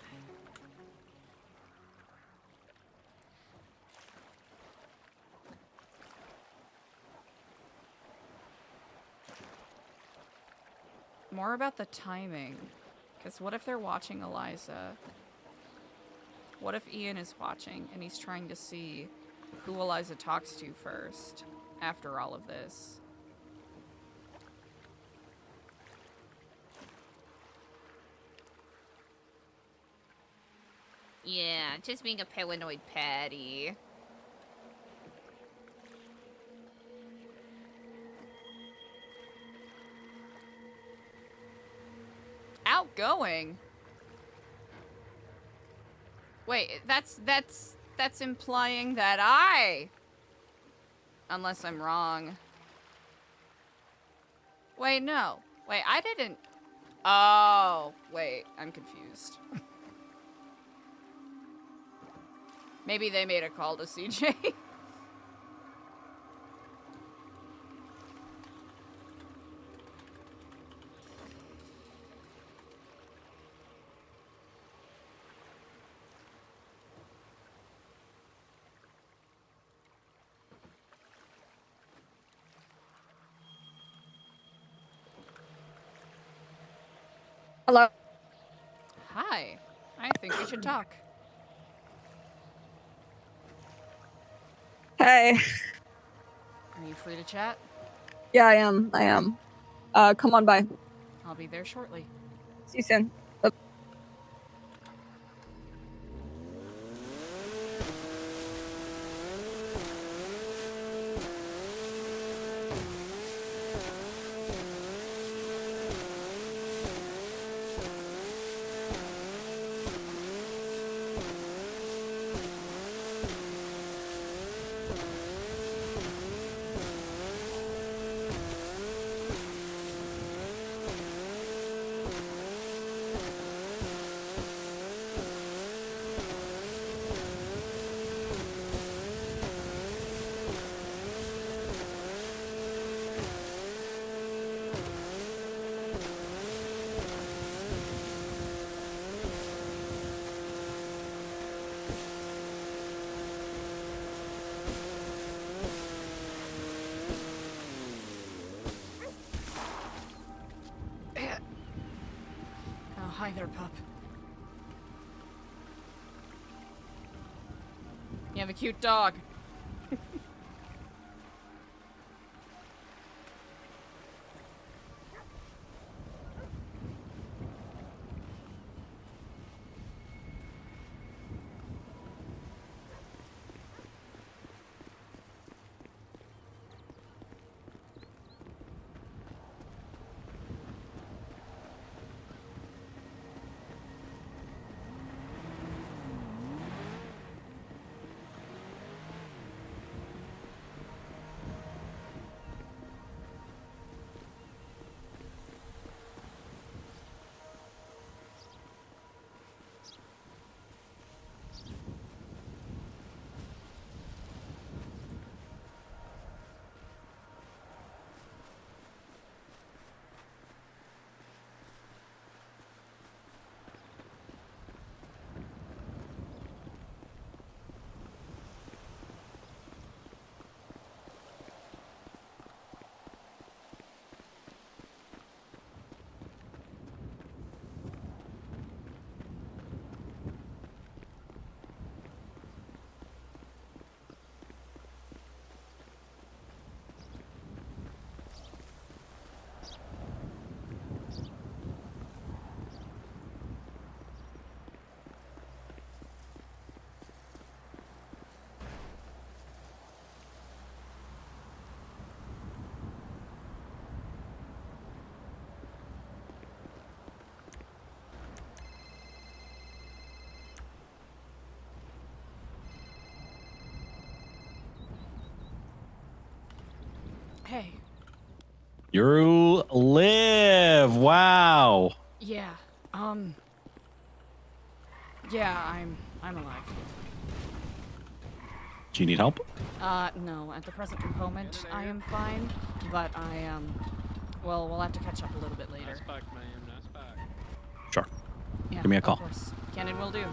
More about the timing. Because what if they're watching Eliza? What if Ian is watching and he's trying to see who Eliza talks to first after all of this? Yeah, just being a paranoid patty. Outgoing? Wait, that's implying that unless I'm wrong. Wait, no. Wait, I didn't. Oh, wait, I'm confused. Maybe they made a call to CJ. Hello. Hi. I think we should talk. Hey. Are you free to chat? Yeah, I am. I am. Come on by. I'll be there shortly. See you soon. Oh, hi there, pup. You have a cute dog. Hey. You live. Wow. Yeah. Yeah, I'm alive. Do you need help? No. At the present moment, I am fine. But I am. Well, we'll have to catch up a little bit later. Nice back, man. Nice back. Sure. Yeah, Give me a of call. course. Can and will do.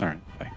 All right. Bye.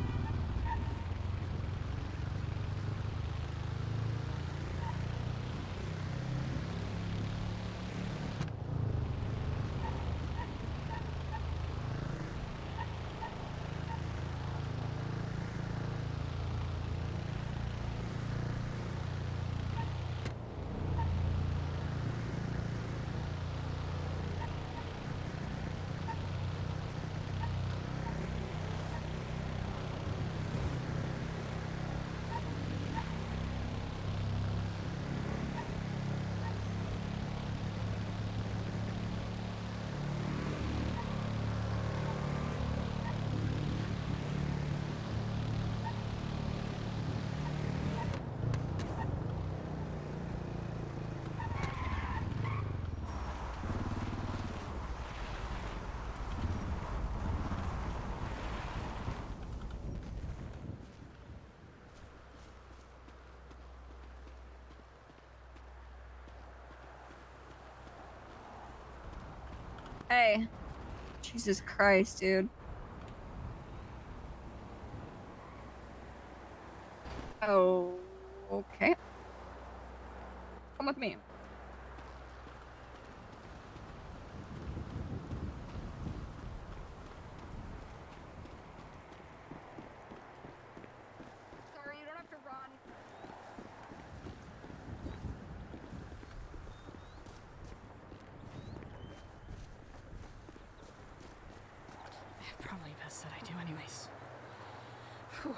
Hey. Jesus Christ, dude. Oh, okay. Come with me. Sorry, you don't have to run. Probably best that I do anyways. Whew.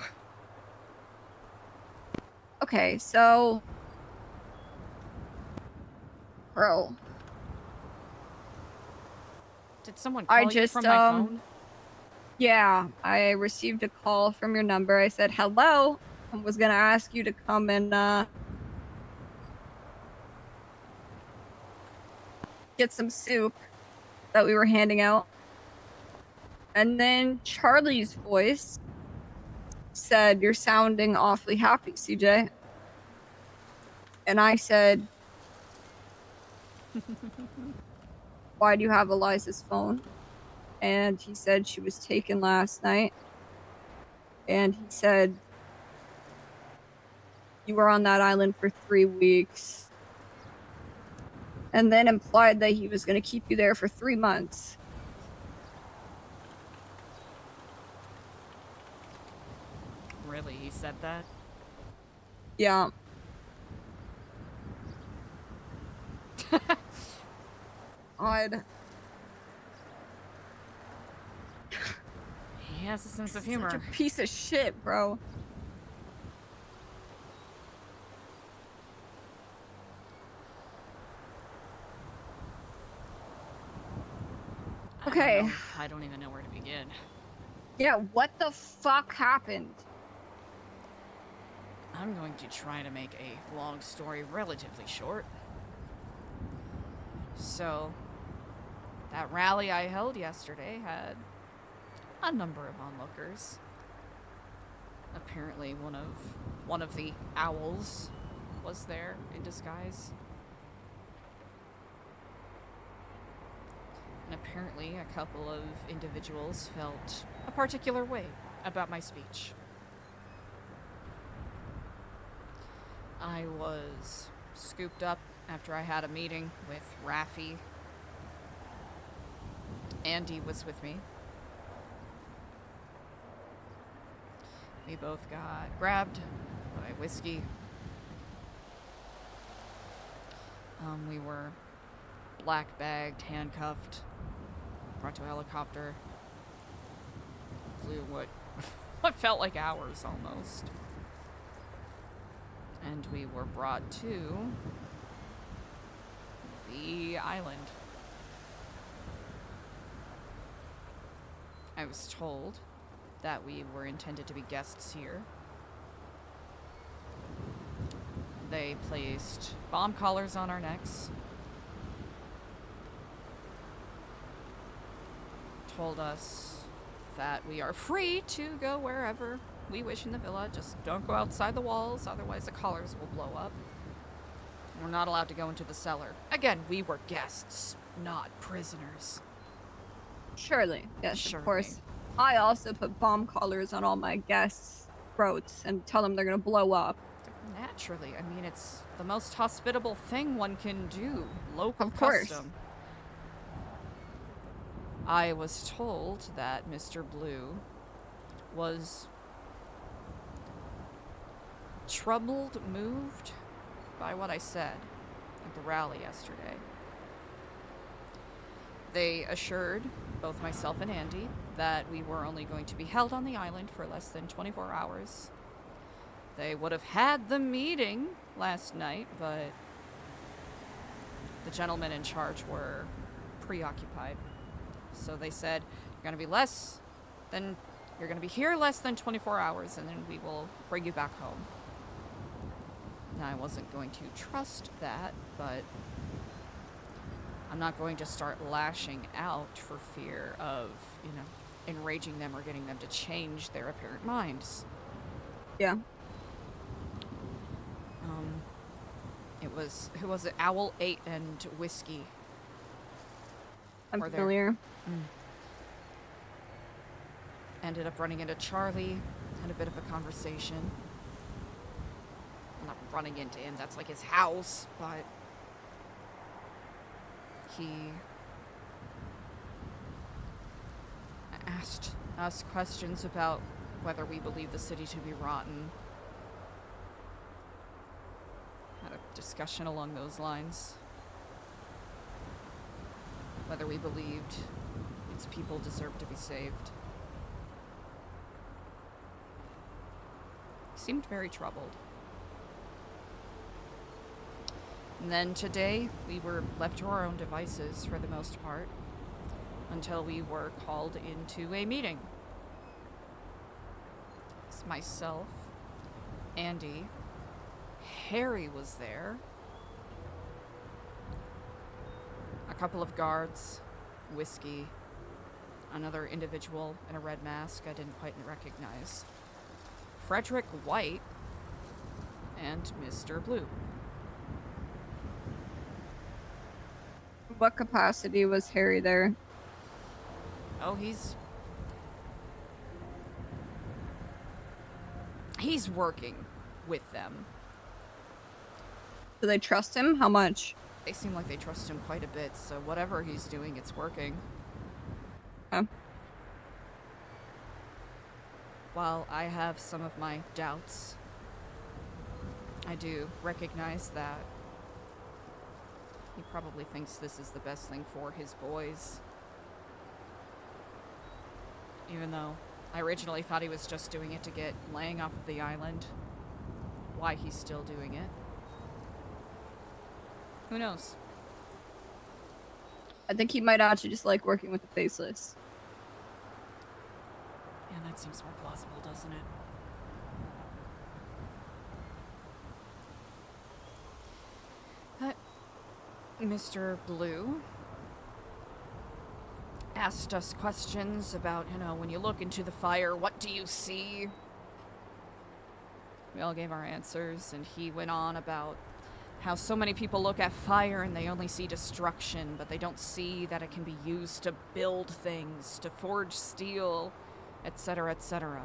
Okay, so... Bro. Did someone call you from my phone? Yeah, I received a call from your number. I said hello. I was gonna ask you to come and, get some soup that we were handing out. And then Charlie's voice said, "You're sounding awfully happy, CJ." And I said, "Why do you have Eliza's phone?" And he said she was taken last night. And he said, "You were on that island for 3 weeks." And then implied that he was going to keep you there for 3 months. Really? He said that? Yeah. Odd. He has a sense of humor. Such a piece of shit, bro. Okay. I don't even know where to begin. Yeah, what the fuck happened? I'm going to try to make a long story relatively short. So, that rally I held yesterday had a number of onlookers. Apparently one of the owls was there in disguise. And apparently a couple of individuals felt a particular way about my speech. I was scooped up after I had a meeting with Raffi. Andy was with me. We both got grabbed by whiskey. We were black bagged, handcuffed, brought to a helicopter. Flew what felt like hours almost. And we were brought to the island. I was told that we were intended to be guests here. they placed bomb collars on our necks, told us that we are free to go wherever we wish in the villa, just don't go outside the walls, otherwise the collars will blow up. We're not allowed to go into the cellar. Again, we were guests, not prisoners. Surely, yes, Surely. of course. I also put bomb collars on all my guests' throats and tell them they're gonna blow up. Naturally, I mean, it's the most hospitable thing one can do. Local Of course. custom. I was told that Mr. Blue was troubled, moved by what I said at the rally yesterday. They assured both myself and Andy that we were only going to be held on the island for less than 24 hours. They would have had the meeting last night, but the gentlemen in charge were preoccupied. So they said, you're going to be here less than 24 hours, and then we will bring you back home. Now, I wasn't going to trust that, but I'm not going to start lashing out for fear of, enraging them or getting them to change their apparent minds. Yeah. Who was it? Owl 8 and Whiskey. I'm were there. familiar. Ended up running into Charlie, had a bit of a conversation. I'm not running into him, that's like his house, but he asked us questions about whether we believe the city to be rotten. Had a discussion along those lines. Whether we believed its people deserved to be saved. He seemed very troubled. And then today, we were left to our own devices for the most part, until we were called into a meeting. It's myself, Andy, Harry was there, a couple of guards, Whiskey, another individual in a red mask I didn't quite recognize, Frederick White, and Mr. Blue. What capacity was Harry there? Oh, he's working with them. Do they trust him? How much? They seem like they trust him quite a bit, so whatever he's doing, it's working. While I have some of my doubts, I do recognize that he probably thinks this is the best thing for his boys. Even though I originally thought he was just doing it to get Lang off of the island. Why he's still doing it, who knows? I think he might actually just like working with the faceless. Yeah, that seems more plausible, doesn't it? Mr. Blue asked us questions about, when you look into the fire, what do you see? We all gave our answers, and he went on about how so many people look at fire and they only see destruction, but they don't see that it can be used to build things, to forge steel, etc., etc.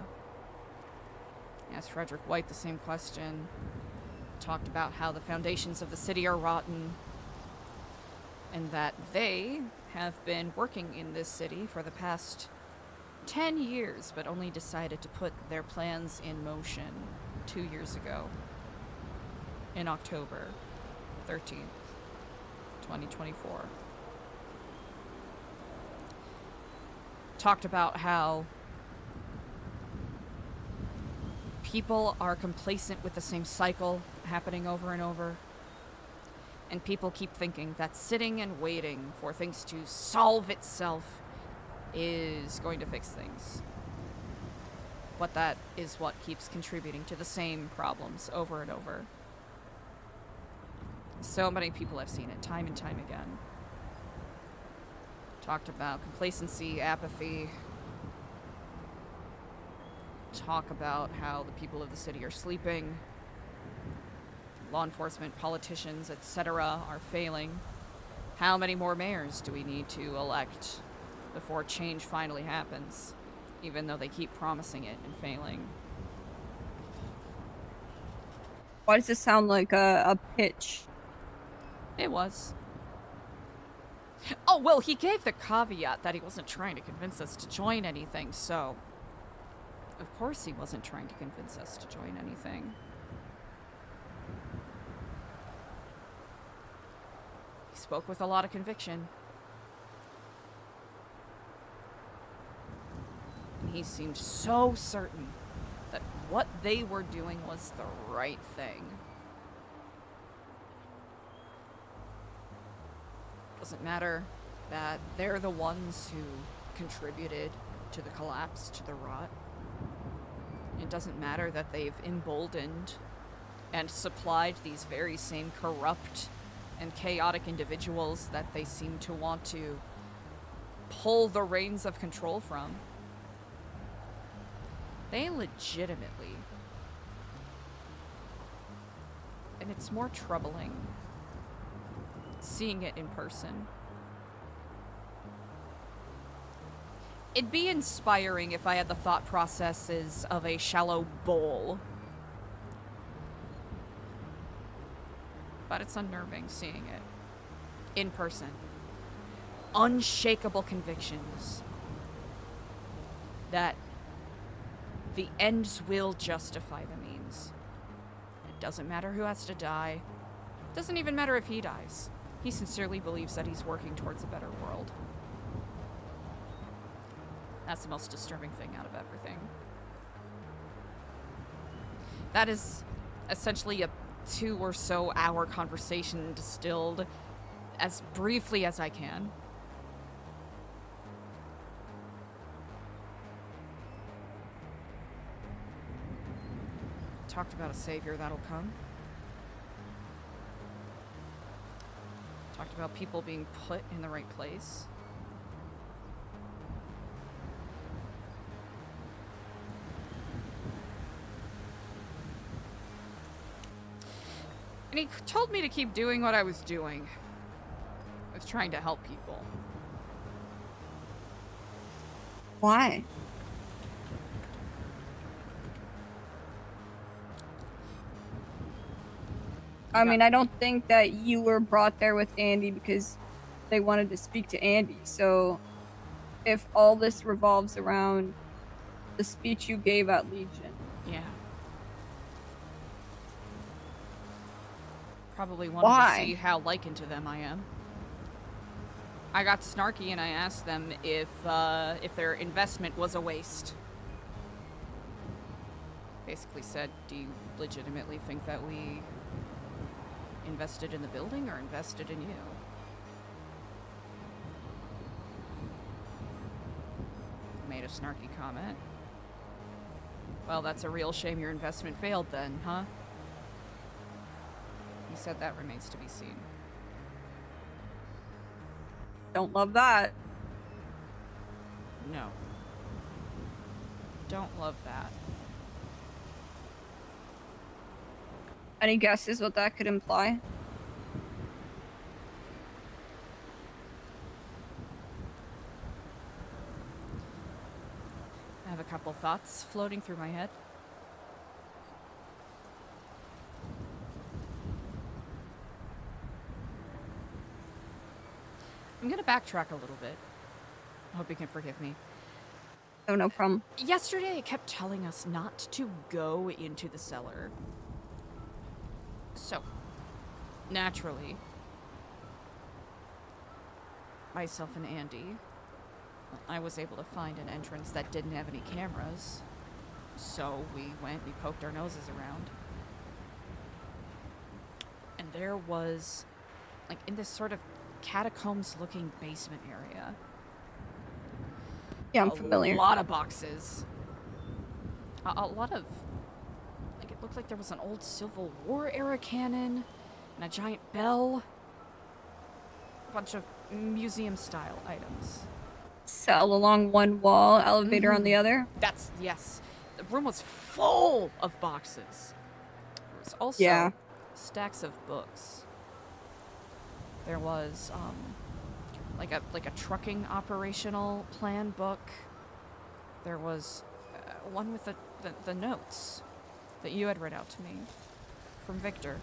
Asked Frederick White the same question. Talked about how the foundations of the city are rotten, and that they have been working in this city for the past 10 years, but only decided to put their plans in motion 2 years ago, in October 13th, 2024. Talked about how people are complacent with the same cycle happening over and over. And people keep thinking that sitting and waiting for things to solve itself is going to fix things. But that is what keeps contributing to the same problems over and over. So many people have seen it time and time again. Talked about complacency, apathy. Talk about how the people of the city are sleeping. Law enforcement, politicians, etc. are failing. How many more mayors do we need to elect before change finally happens? Even though they keep promising it and failing. Why does this sound like a pitch? It was. Oh, well, he gave the caveat that he wasn't trying to convince us to join anything, so... Of course he wasn't trying to convince us to join anything. He spoke with a lot of conviction. And he seemed so certain that what they were doing was the right thing. Doesn't matter that they're the ones who contributed to the collapse, to the rot. It doesn't matter that they've emboldened and supplied these very same corrupt and chaotic individuals that they seem to want to pull the reins of control from. They legitimately, and it's more troubling seeing it in person. It'd be inspiring if I had the thought processes of a shallow bowl. But it's unnerving seeing it in person. Unshakable convictions that the ends will justify the means. It doesn't matter who has to die. It doesn't even matter if he dies. He sincerely believes that he's working towards a better world. That's the most disturbing thing out of everything. That is essentially a 2 or so hour conversation distilled as briefly as I can. Talked about a savior that'll come. Talked about people being put in the right place. And he told me to keep doing what I was doing. I was trying to help people. Why? I mean, I don't think that you were brought there with Andy because they wanted to speak to Andy. So if all this revolves around the speech you gave at Legion. Yeah. Probably wanted to see how likened to them I am. I got snarky and I asked them if their investment was a waste. Basically said, do you legitimately think that we invested in the building or invested in you? Made a snarky comment. Well, that's a real shame your investment failed then, huh? He said that remains to be seen. Don't love that. No. Don't love that. Any guesses what that could imply? I have a couple thoughts floating through my head. I'm gonna backtrack a little bit. I hope you can forgive me. Oh, no problem. Yesterday, it kept telling us not to go into the cellar. So, naturally, myself and Andy, I was able to find an entrance that didn't have any cameras. So we poked our noses around. And there was, like, in this sort of catacombs-looking basement area. Yeah, I'm familiar. A lot of boxes. A lot of, like, it looked like there was an old Civil War era cannon. and a giant bell. A bunch of museum-style items. Cell along one wall, elevator on the other. That's, yes. The room was full of boxes. There was also Yeah. stacks of books. There was, like a trucking operational plan book. There was one with the notes that you had read out to me from Victor.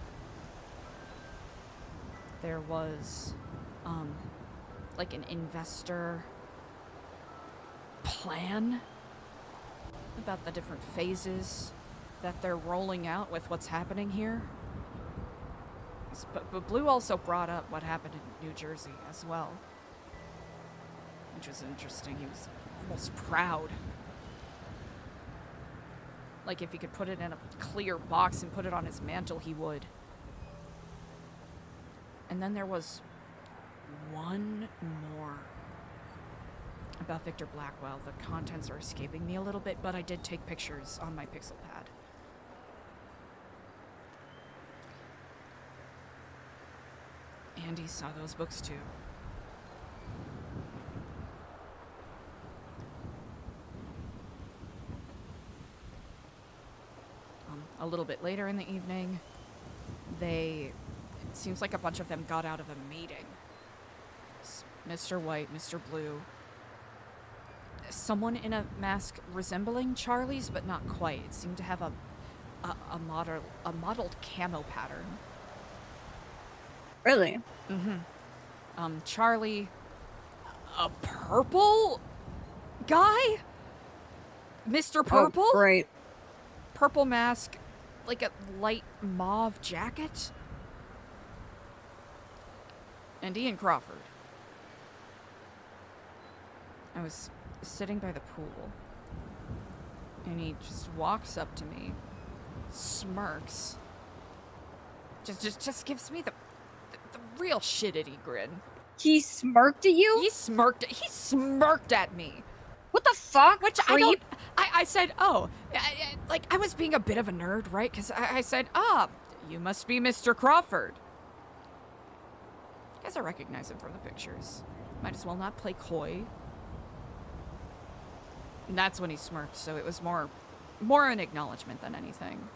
There was, like an investor plan about the different phases that they're rolling out with what's happening here. But Blue also brought up what happened in New Jersey as well, which was interesting. He was almost proud. Like if he could put it in a clear box and put it on his mantle, he would. And then there was one more about Victor Blackwell. The contents are escaping me a little bit, but I did take pictures on my Pixel Pad. Andy saw those books too. A little bit later in the evening, it seems like a bunch of them got out of a meeting. Mr. White, Mr. Blue, someone in a mask resembling Charlie's, but not quite. It seemed to have a mottled camo pattern. Really? Mm-hmm. Charlie, a purple guy? Mr. Purple? Oh, great. Purple mask, like a light mauve jacket? And Ian Crawford. I was sitting by the pool, and he just walks up to me, smirks, just gives me the real shitty grin. He smirked at you? He smirked at me. What the fuck? Which Creep? I said, like I was being a bit of a nerd, right? Because I said, you must be Mr. Crawford. I guess I recognize him from the pictures. Might as well not play coy. And that's when he smirked, so it was more an acknowledgement than anything.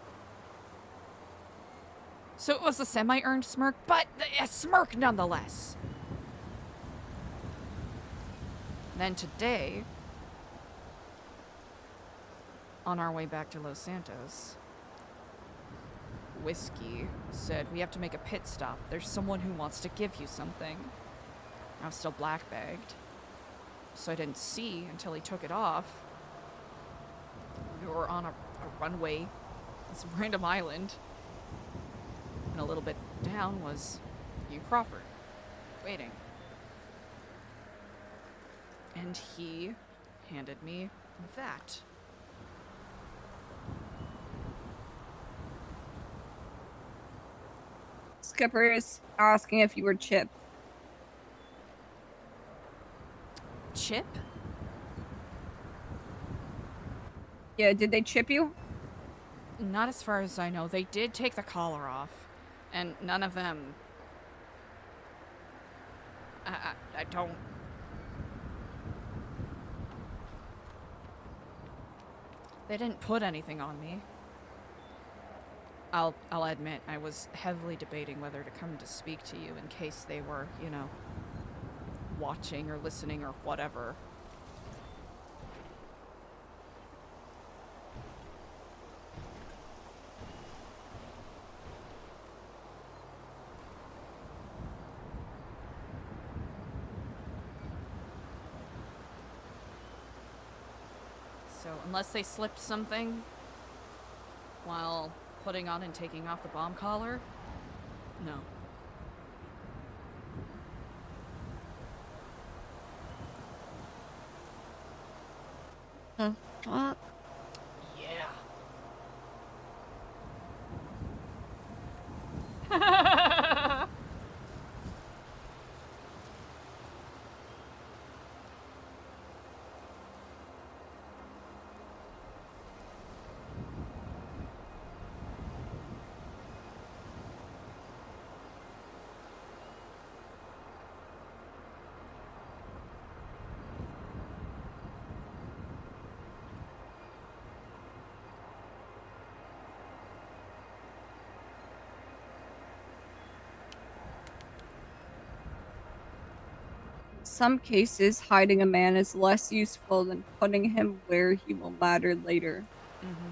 So it was a semi-earned smirk, but a smirk nonetheless. Then today, on our way back to Los Santos, Whiskey said, we have to make a pit stop. There's someone who wants to give you something. I was still black-bagged, so I didn't see until he took it off. We were on a runway, this random island, and a little bit down was Hugh Crawford, waiting. And he handed me that. Skipper is asking if you were Chip. Chip? Yeah, did they chip you? Not as far as I know. They did take the collar off, and none of them... I don't... They didn't put anything on me. I'll admit, I was heavily debating whether to come to speak to you in case they were, watching or listening or whatever. So, unless they slipped something while putting on and taking off the bomb collar, no. What? Yeah. some cases, hiding a man is less useful than putting him where he will matter later. Mm-hmm.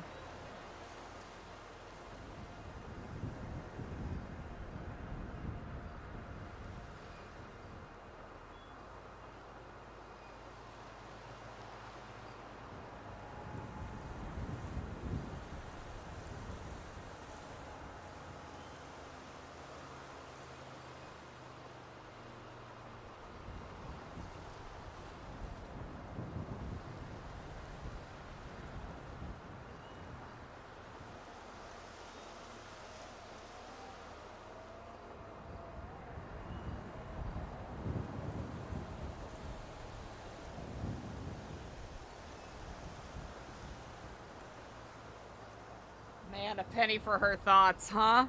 Man, a penny for her thoughts, huh?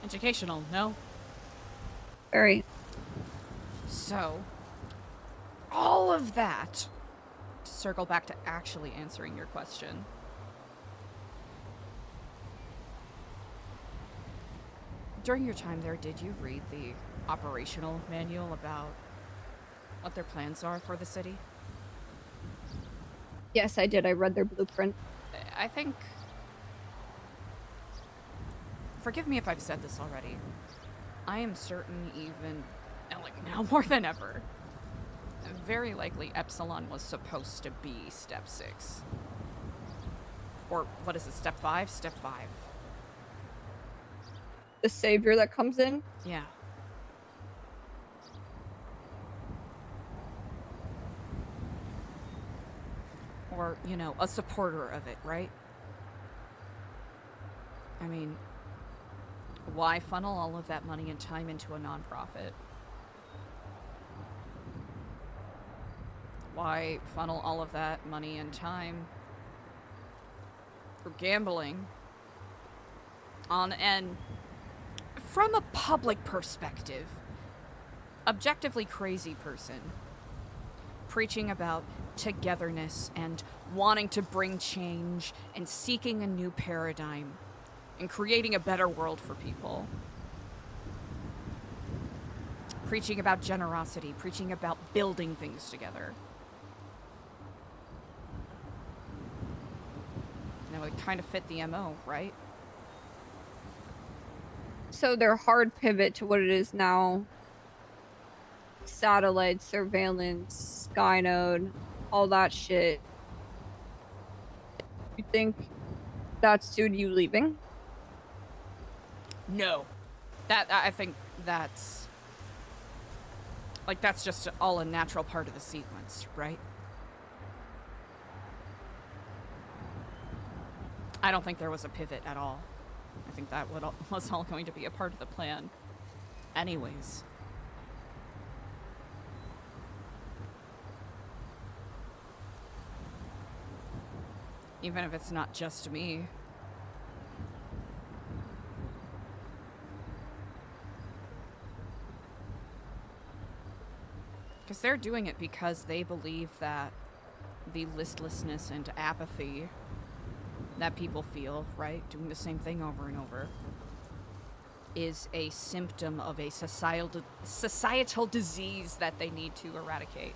Educational, no? Very. So, all of that, to circle back to actually answering your question. During your time there, did you read the operational manual about what their plans are for the city? Yes, I did. I read their blueprint. I think... Forgive me if I've said this already. I am certain even, like now more than ever, very likely Epsilon was supposed to be Step 6. Or, what is it, Step 5? Step 5. The savior that comes in? Yeah. Or, you know, a supporter of it, right? I mean, why funnel all of that money and time into a nonprofit? Why funnel all of that money and time for gambling on an, from a public perspective, objectively crazy person preaching about togetherness and wanting to bring change and seeking a new paradigm and creating a better world for people. Preaching about generosity, preaching about building things together. You know, it kind of fit the MO, right? So their hard pivot to what it is now, satellite surveillance, Skynode, all that shit. You think that's due to you leaving? No. I think that's... Like, that's just all a natural part of the sequence, right? I don't think there was a pivot at all. I think that was all going to be a part of the plan. Anyways. Even if it's not just me. Because they're doing it because they believe that the listlessness and apathy that people feel, right, doing the same thing over and over, is a symptom of a societal disease that they need to eradicate.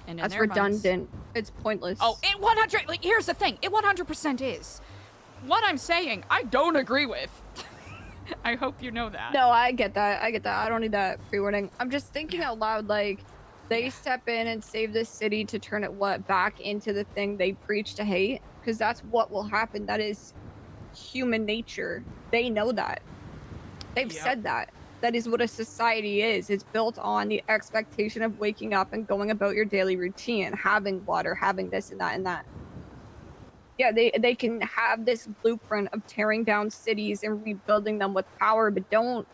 And in That's their minds, redundant. It's pointless. oh, it 100. Like, here's the thing. It 100% is. What I'm saying, I don't agree with. I hope you know that. No, I get that. I get that. I don't need that pre-warning. I'm just thinking out loud, like, they step in and save this city to turn it, back into the thing they preach to hate? Because that's what will happen. That is human nature. They know that. They've said that. That is what a society is. It's built on the expectation of waking up and going about your daily routine, having water, having this and that and that. Yeah, they can have this blueprint of tearing down cities and rebuilding them with power, but don't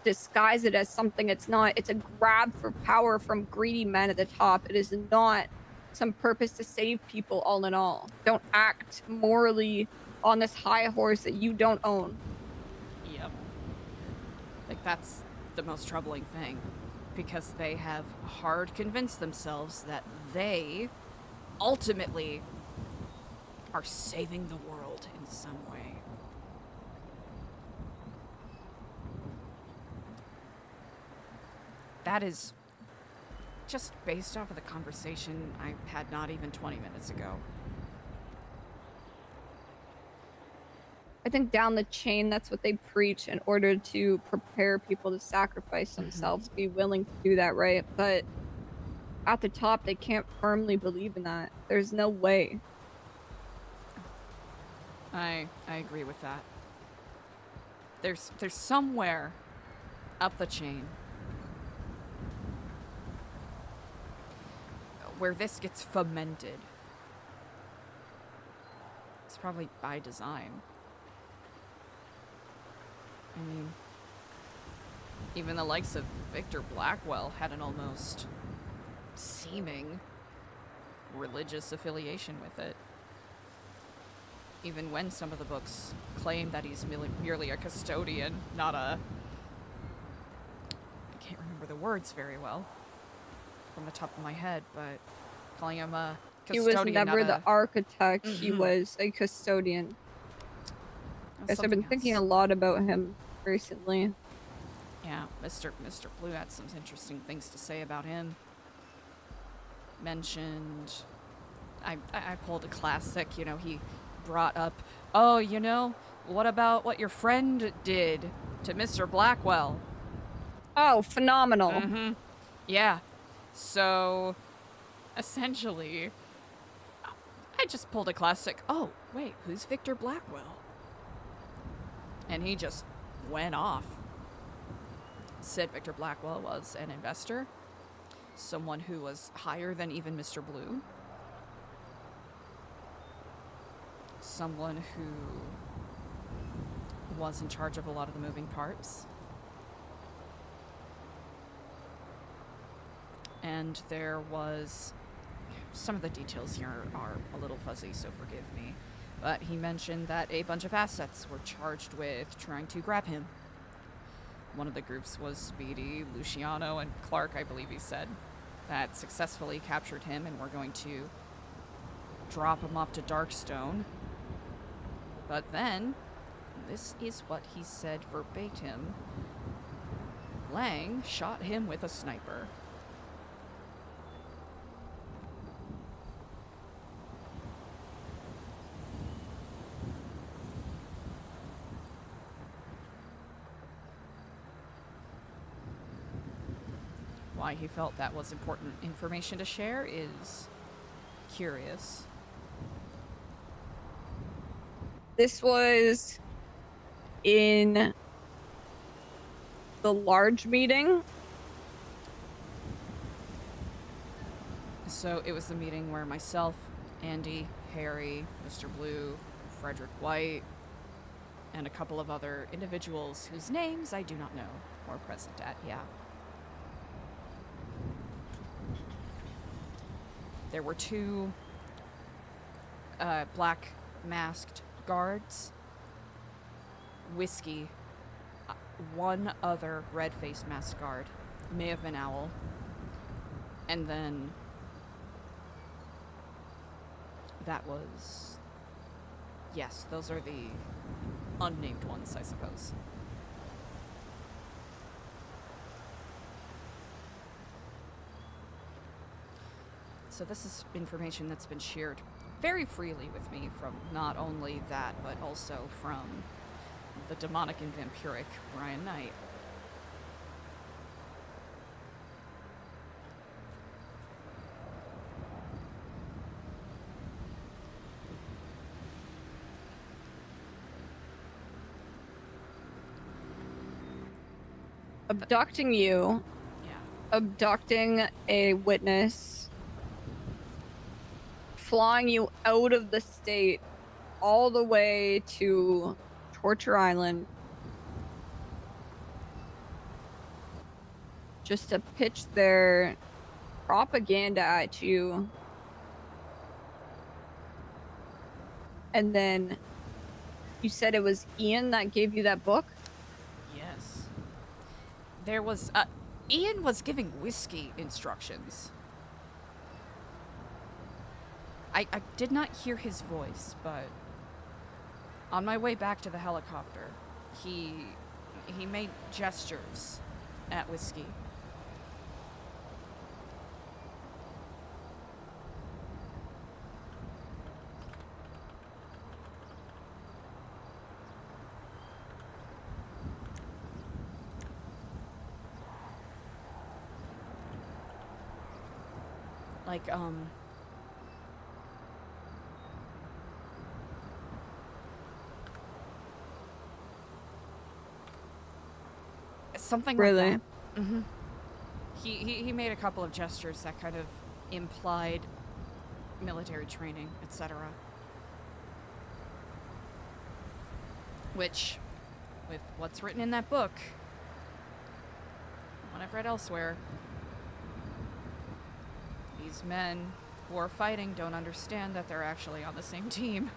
disguise it as something it's not. It's a grab for power from greedy men at the top. It is not some purpose to save people all in all. Don't act morally on this high horse that you don't own. Yep. Like, that's the most troubling thing. Because they have hard convinced themselves that they ultimately are saving the world in some way. That is just based off of the conversation I had not even 20 minutes ago. I think down the chain, that's what they preach in order to prepare people to sacrifice themselves, be willing to do that, right? But at the top, they can't firmly believe in that. There's no way. I agree with that. There's somewhere up the chain where this gets fomented. It's probably by design. I mean, even the likes of Victor Blackwell had an almost seeming religious affiliation with it. Even when some of the books claim that he's merely a custodian, not a... I can't remember the words very well from the top of my head, but calling him a custodian. He was never the architect, he was a custodian. Yes, I've been thinking a lot about him recently. Yeah, Mr. Blue had some interesting things to say about him. Mentioned... I pulled a classic, you know, he brought up, oh, you know, what about what your friend did to Mr. Blackwell? Oh, phenomenal. Mm-hmm. Yeah. So, essentially, I just pulled a classic, oh, wait, who's Victor Blackwell? And he just went off. Said Victor Blackwell was an investor, someone who was higher than even Mr. Blue, someone who was in charge of a lot of the moving parts. And there was... some of the details here are a little fuzzy, so forgive me. But he mentioned that a bunch of assets were charged with trying to grab him. One of the groups was Speedy, Luciano, and Clark, I believe he said, that successfully captured him and were going to drop him off to Darkstone. But then, this is what he said verbatim, Lang shot him with a sniper. Why he felt that was important information to share is curious. This was in the large meeting. So it was the meeting where myself, Andy, Harry, Mr. Blue, Frederick White, and a couple of other individuals whose names I do not know were present at, yeah. There were two black masked guards, Whiskey, one other red-faced masked guard, may have been Owl, and then that was... yes, those are the unnamed ones, I suppose. So this is information that's been shared very freely with me from not only that, but also from the demonic and vampiric Brian Knight. abducting you, Yeah. abducting a witness, flying you out of the state all the way to Torture Island just to pitch their propaganda at you. And then you said it was Ian that gave you that book? Yes. There was, Ian was giving whiskey instructions. I did not hear his voice, but on my way back to the helicopter, he made gestures at whiskey. Like, something Really? like that. Mm-hmm. He made a couple of gestures that kind of implied military training, etc. Which, with what's written in that book, what I've read elsewhere, these men who are fighting don't understand that they're actually on the same team.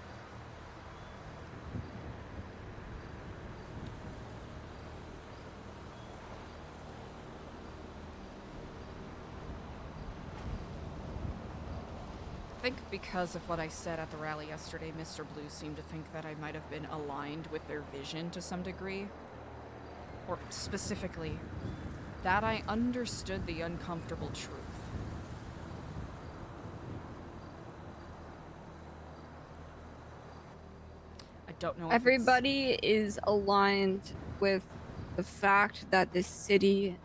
I think because of what I said at the rally yesterday, Mr. Blue seemed to think that I might have been aligned with their vision to some degree. Or specifically, that I understood the uncomfortable truth. I don't know if Everybody is aligned with the fact that this city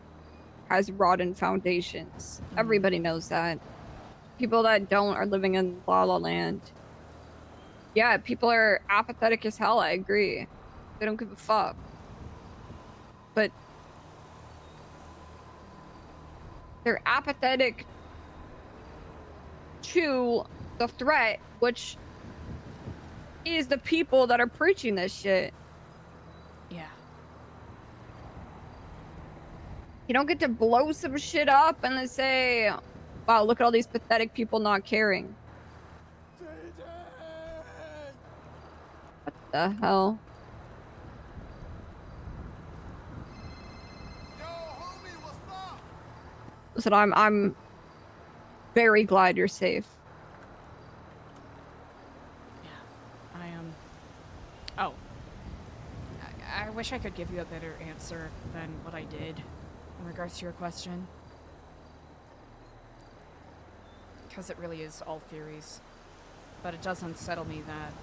has rotten foundations. Everybody knows that. People that don't are living in La La Land. Yeah, people are apathetic as hell, I agree. They don't give a fuck. But they're apathetic to the threat, which is the people that are preaching this shit. Yeah. You don't get to blow some shit up and then say, wow, look at all these pathetic people not caring. What the hell? Listen, I'm very glad you're safe. I am. Oh. I wish I could give you a better answer than what I did in regards to your question. Because it really is all theories. But it does unsettle me that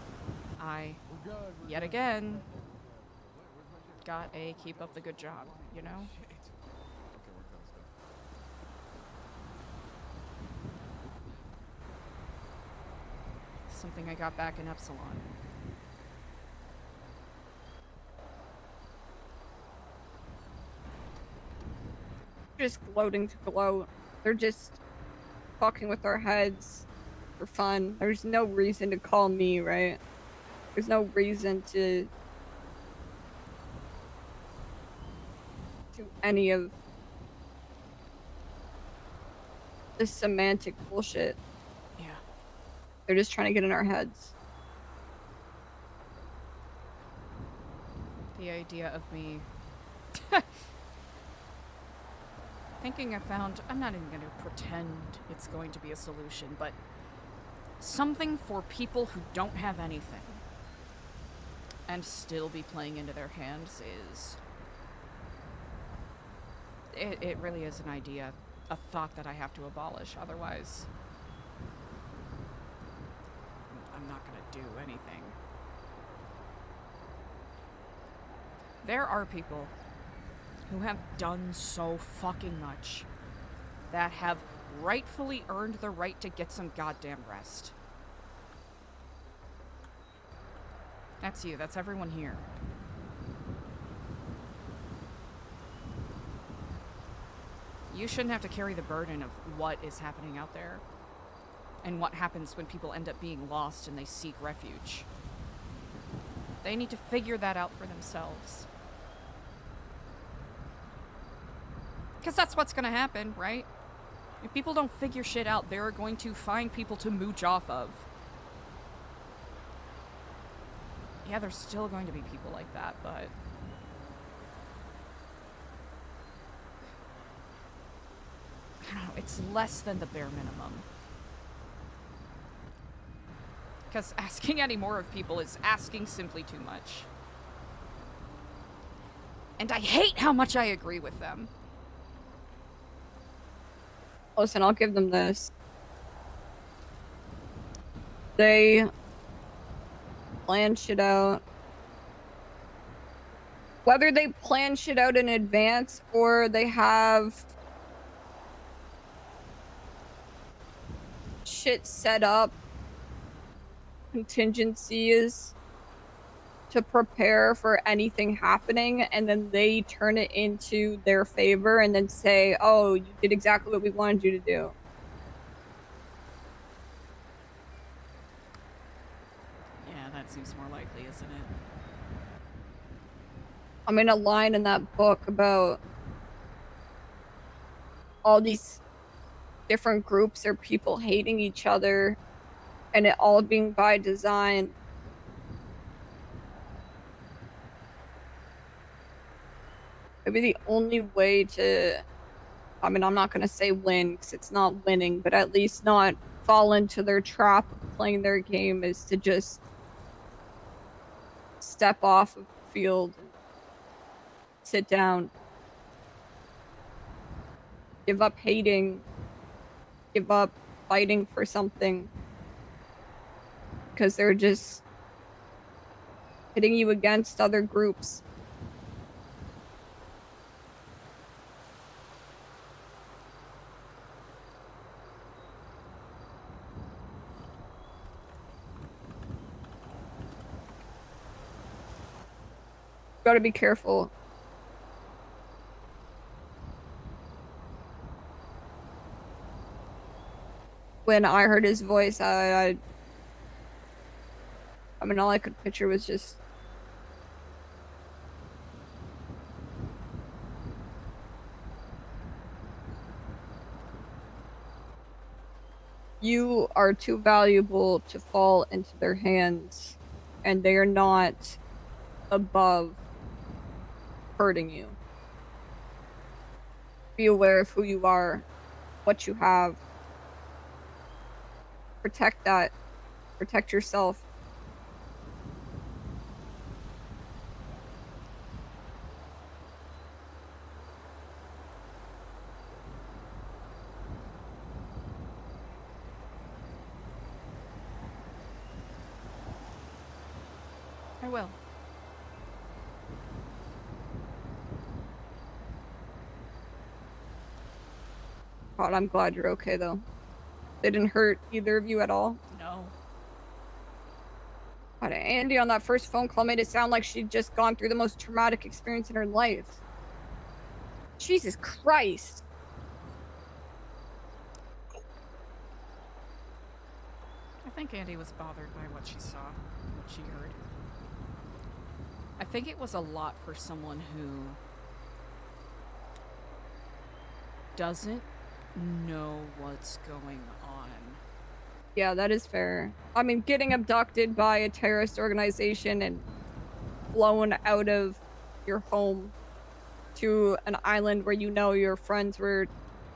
I, yet again, got a keep up the good job, you know? Something I got back in Epsilon. Just gloating to gloat. They're just fucking with our heads for fun. There's no reason to call me, right? There's no reason to do any of this semantic bullshit. Yeah. They're just trying to get in our heads. The idea of me thinking I found, I'm not even going to pretend it's going to be a solution, but something for people who don't have anything and still be playing into their hands is, it really is an idea, a thought that I have to abolish, otherwise I'm not going to do anything. There are people who have done so fucking much that have rightfully earned the right to get some goddamn rest. That's you. That's everyone here. You shouldn't have to carry the burden of what is happening out there. And what happens when people end up being lost and they seek refuge. They need to figure that out for themselves. Because that's what's going to happen, right? If people don't figure shit out, they're going to find people to mooch off of. Yeah, there's still going to be people like that, but... I don't know, it's less than the bare minimum. Because asking any more of people is asking simply too much. And I hate how much I agree with them. Listen, I'll give them this. They plan shit out. Whether they plan shit out in advance or they have shit set up, contingencies to prepare for anything happening, and then they turn it into their favor and then say, oh, you did exactly what we wanted you to do. Yeah, that seems more likely, isn't it? I mean, a line in that book about all these different groups or people hating each other and it all being by design. Maybe the only way to, I mean, I'm not going to say win because it's not winning, but at least not fall into their trap of playing their game is to just step off of the field and sit down. Give up hating. Give up fighting for something. Because they're just hitting you against other groups. Gotta be careful. When I heard his voice, I mean, all I could picture was just you are too valuable to fall into their hands, and they are not above hurting you. Be aware of who you are, what you have. Protect that. Protect yourself. I will. God, I'm glad you're okay, though. They didn't hurt either of you at all? No. God, Andy on that first phone call made it sound like she'd just gone through the most traumatic experience in her life. Jesus Christ. I think Andy was bothered by what she saw, what she heard. I think it was a lot for someone who doesn't know what's going on. Yeah, that is fair. I mean, getting abducted by a terrorist organization and blown out of your home to an island where you know your friends were,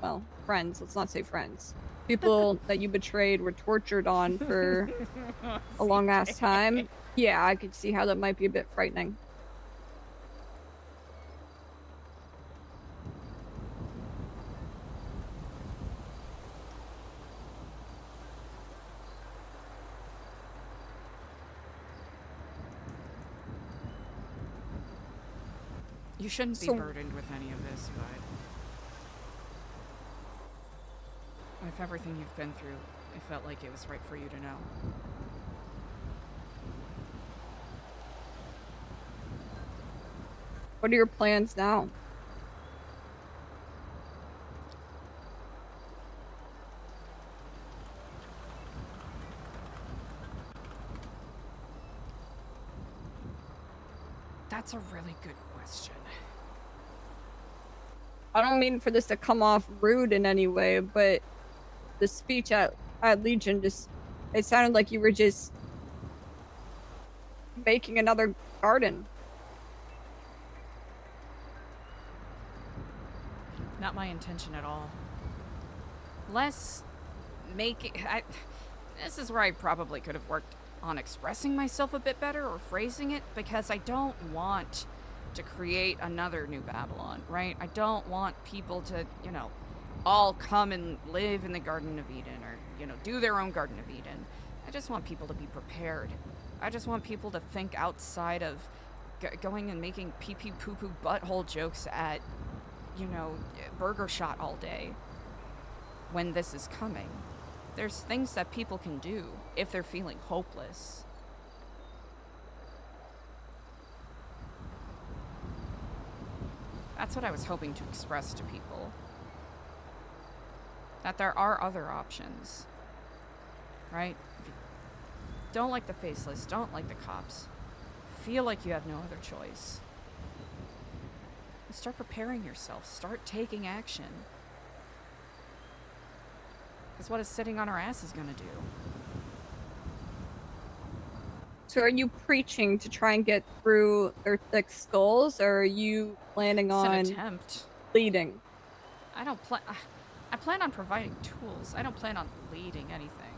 well, friends, let's not say friends. People that you betrayed were tortured on for a long ass time. Yeah, I could see how that might be a bit frightening. You shouldn't be burdened with any of this, but with everything you've been through, it felt like it was right for you to know. What are your plans now? That's a really good question. I don't mean for this to come off rude in any way, but the speech at Legion just, it sounded like you were just making another garden. Not my intention at all. Less making... This is where I probably could have worked on expressing myself a bit better or phrasing it, because I don't want to create another New Babylon, right? I don't want people to, you know, all come and live in the Garden of Eden or, you know, do their own Garden of Eden. I just want people to be prepared. I just want people to think outside of going and making pee-pee poo-poo butthole jokes at, you know, Burger Shot all day when this is coming. There's things that people can do if they're feeling hopeless. That's what I was hoping to express to people. That there are other options. Right? If you don't like the faceless, don't like the cops, feel like you have no other choice. Start preparing yourself. Start taking action. Because what is sitting on our ass is gonna do. So are you preaching to try and get through their thick skulls, or are you planning It's on an attempt. leading? I plan on providing tools. I don't plan on leading anything.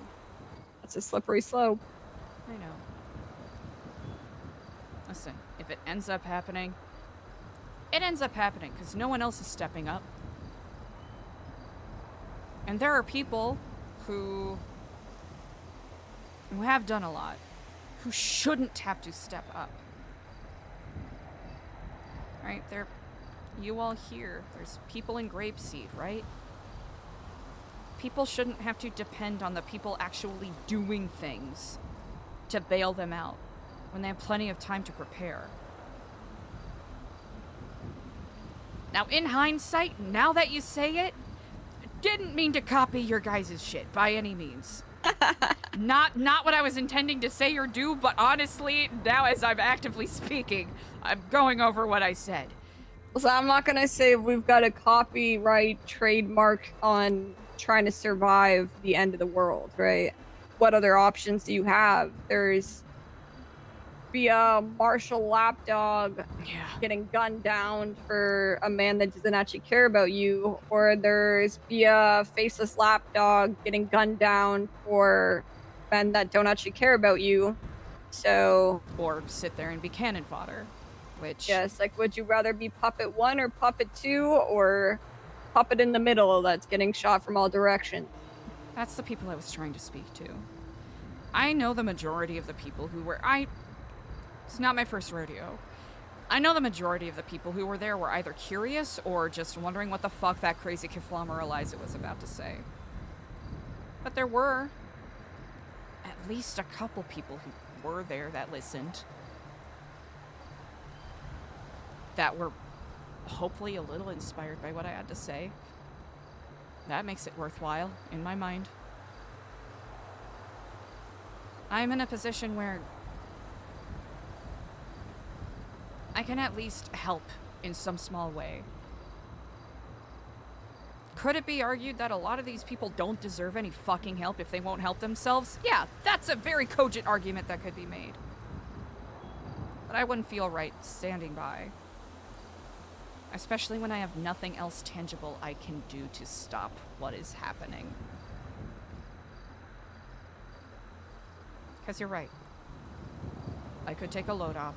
That's a slippery slope. I know. Listen, if it ends up happening, it ends up happening because no one else is stepping up. And there are people who have done a lot, who shouldn't have to step up. Right? You all here, there's people in Grapeseed, right? People shouldn't have to depend on the people actually doing things to bail them out when they have plenty of time to prepare. Now, in hindsight, now that you say it, didn't mean to copy your guys' shit by any means. Not what I was intending to say or do, but honestly, now as I'm actively speaking, I'm going over what I said. So I'm not gonna say we've got a copyright trademark on trying to survive the end of the world, right? What other options do you have? There's be a martial lapdog getting gunned down for a man that doesn't actually care about you, or there's be a faceless lapdog getting gunned down for men that don't actually care about you. So, or sit there and be cannon fodder, which yes, like, would you rather be puppet 1 or puppet 2, or puppet in the middle that's getting shot from all directions? That's the people I was trying to speak to. I know the majority of the people who were It's not my first rodeo. I know the majority of the people who were there were either curious or just wondering what the fuck that crazy Kiflammer Eliza was about to say. But there were at least a couple people who were there that listened. That were hopefully a little inspired by what I had to say. That makes it worthwhile, in my mind. I'm in a position where I can at least help in some small way. Could it be argued that a lot of these people don't deserve any fucking help if they won't help themselves? Yeah, that's a very cogent argument that could be made. But I wouldn't feel right standing by. Especially when I have nothing else tangible I can do to stop what is happening. Because you're right. I could take a load off.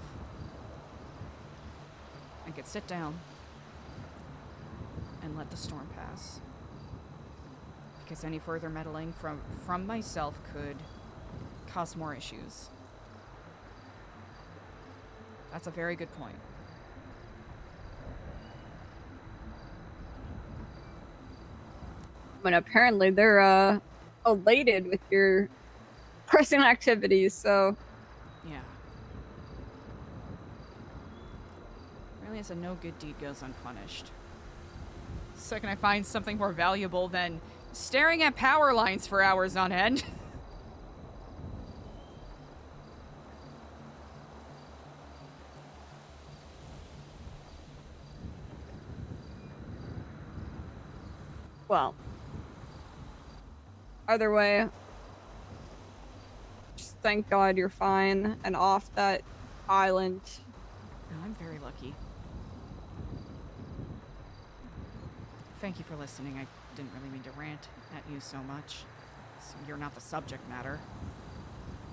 I could sit down and let the storm pass. Because any further meddling from myself could cause more issues. That's a very good point. And apparently they're elated with your personal activities, so yeah. Really, as a no good deed goes unpunished. The second I find something more valuable than staring at power lines for hours on end. Well, either way, just thank God you're fine and off that island. Oh, I'm very lucky. Thank you for listening. I didn't really mean to rant at you so much. So you're not the subject matter.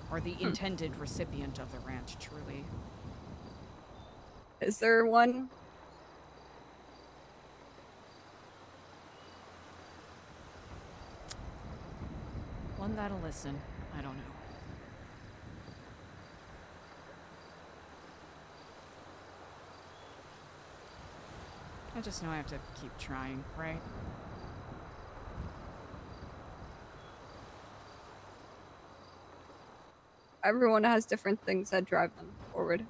Or the intended recipient of the rant, truly. Is there one? One that'll listen. I don't know. I just know I have to keep trying, right? Everyone has different things that drive them forward.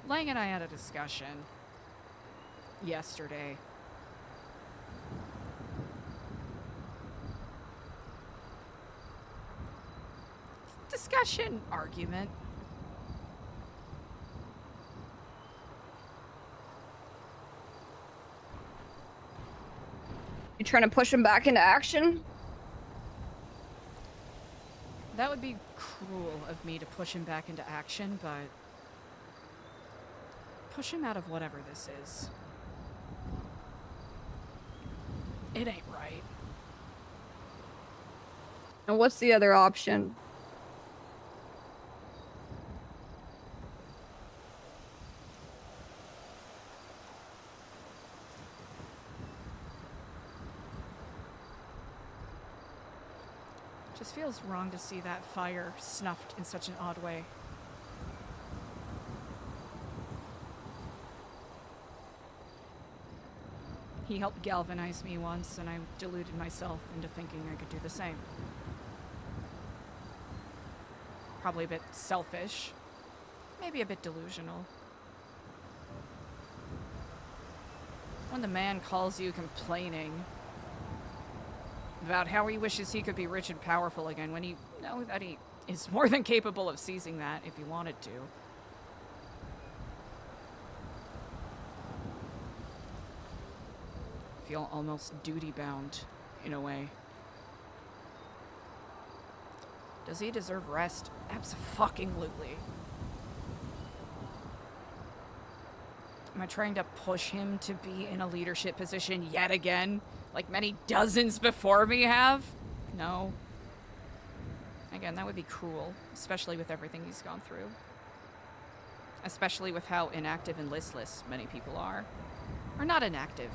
Lang and I had a discussion yesterday. Discussion, argument. You trying to push him back into action? That would be cruel of me to push him back into action, but push him out of whatever this is. It ain't right. And what's the other option? Just feels wrong to see that fire snuffed in such an odd way. He helped galvanize me once, and I deluded myself into thinking I could do the same. Probably a bit selfish, maybe a bit delusional. When the man calls you complaining about how he wishes he could be rich and powerful again, when you know that he is more than capable of seizing that if he wanted to. Feel almost duty-bound, in a way. Does he deserve rest? Abso-fucking-lutely. Am I trying to push him to be in a leadership position yet again? Like many dozens before me have? No. Again, that would be cruel, especially with everything he's gone through. Especially with how inactive and listless many people are. Or not inactive.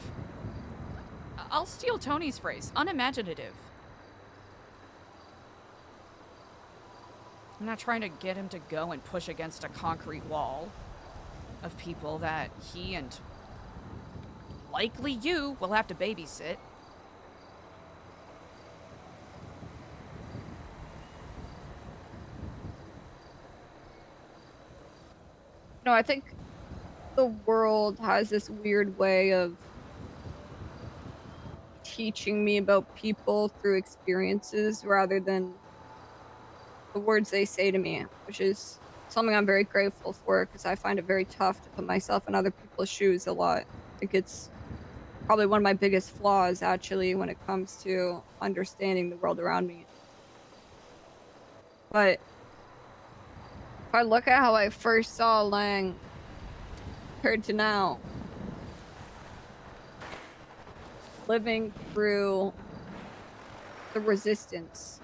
I'll steal Tony's phrase, unimaginative. I'm not trying to get him to go and push against a concrete wall of people that he and likely you will have to babysit. No, I think the world has this weird way of teaching me about people through experiences rather than the words they say to me, which is something I'm very grateful for because I find it very tough to put myself in other people's shoes a lot. I think it's probably one of my biggest flaws, actually, when it comes to understanding the world around me. But if I look at how I first saw Lang compared to now, living through the resistance,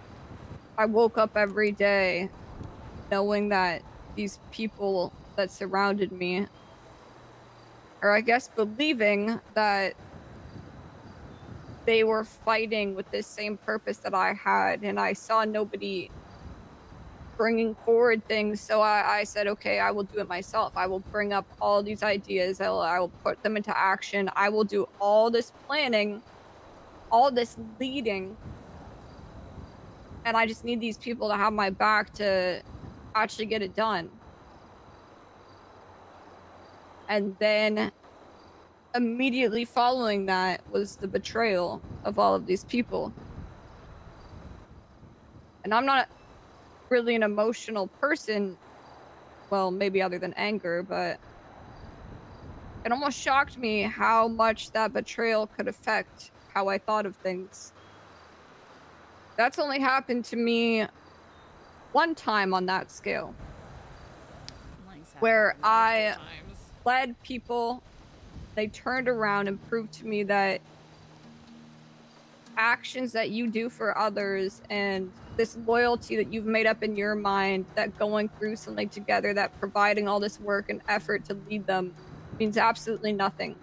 I woke up every day knowing that these people that surrounded me, or I guess believing that they were fighting with this same purpose that I had, and I saw nobody bringing forward things, so I said, okay, I will do it myself. I will bring up all these ideas, I will put them into action, I will do all this planning, all this leading, and I just need these people to have my back to actually get it done. And then immediately following that was the betrayal of all of these people. And I'm not really an emotional person, Well, maybe other than anger, but it almost shocked me how much that betrayal could affect how I thought of things. That's only happened to me one time on that scale, Lang's had where that I multiple times. led people, they turned around and proved to me that actions that you do for others and this loyalty that you've made up in your mind, that going through something together, that providing all this work and effort to lead them means absolutely nothing.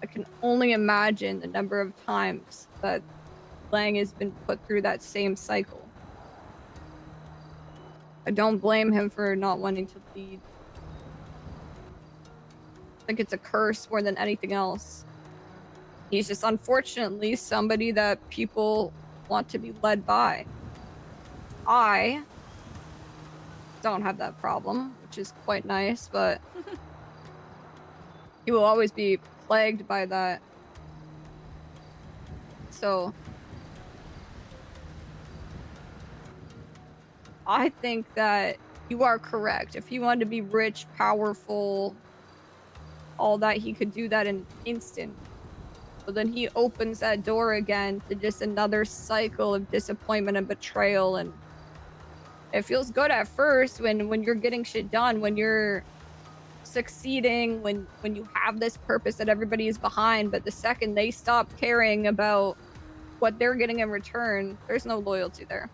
I can only imagine the number of times that Lang has been put through that same cycle. I don't blame him for not wanting to lead. I think it's a curse more than anything else. He's just unfortunately somebody that people want to be led by. I don't have that problem, which is quite nice, but he will always be plagued by that. So I think that you are correct. If he wanted to be rich, powerful, all that, he could do that in an instant. But then he opens that door again to just another cycle of disappointment and betrayal. And it feels good at first when you're getting shit done, when you're succeeding, when you have this purpose that everybody is behind. But the second they stop caring about what they're getting in return, there's no loyalty there.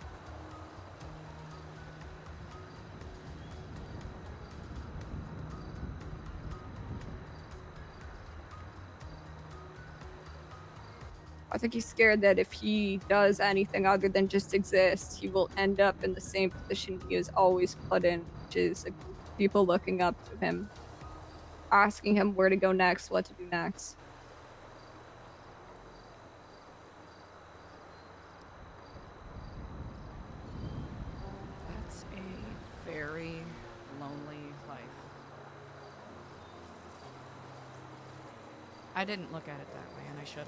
I think he's scared that if he does anything other than just exist, he will end up in the same position he is always put in, which is people looking up to him, asking him where to go next, what to do next. That's a very lonely life. I didn't look at it that way, and I should have.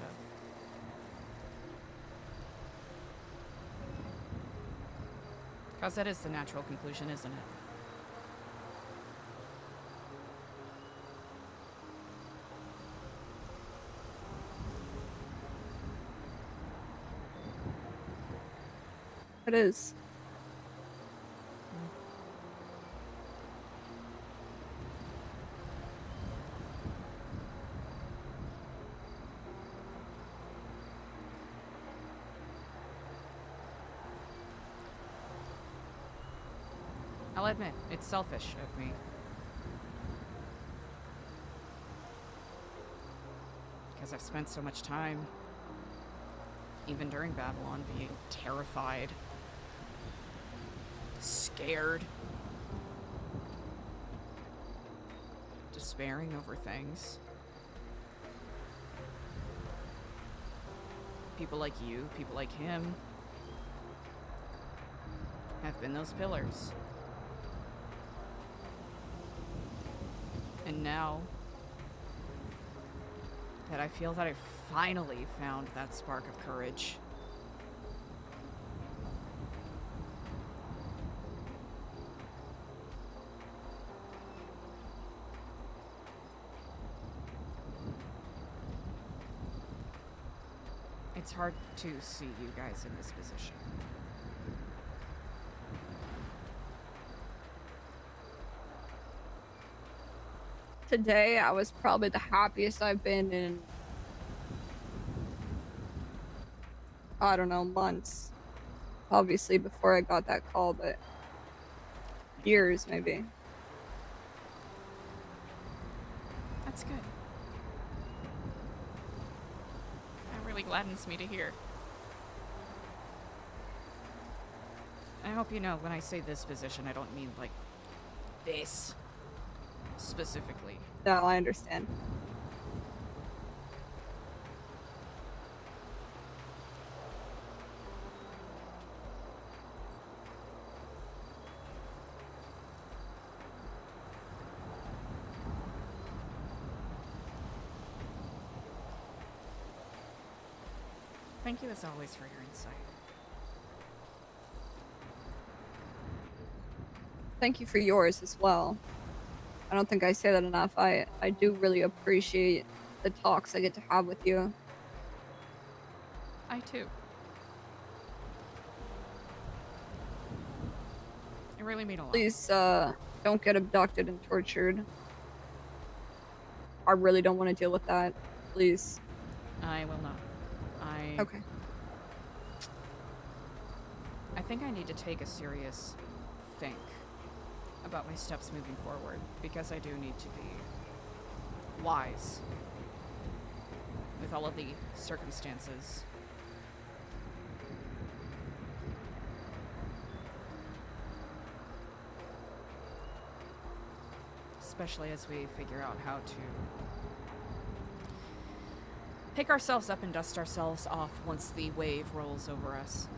Because that is the natural conclusion, isn't it? It is. I'll admit, it's selfish of me. Because I've spent so much time, even during Babylon, being terrified, scared, despairing over things. People like you, people like him, have been those pillars. And now that I feel that I finally found that spark of courage, it's hard to see you guys in this position. Today, I was probably the happiest I've been in, I don't know, months. Obviously, before I got that call, but years, maybe. That's good. That really gladdens me to hear. I hope you know when I say this position, I don't mean like this specifically. No, I understand. Thank you as always for your insight. thank you for yours as well. I don't think I say that enough. I do really appreciate the talks I get to have with you. I too. It really mean a lot. Please, don't get abducted and tortured. I really don't want to deal with that. Please. I will not. Okay. I think I need to take a serious think about my steps moving forward, because I do need to be wise with all of the circumstances. Especially as we figure out how to pick ourselves up and dust ourselves off once the wave rolls over us.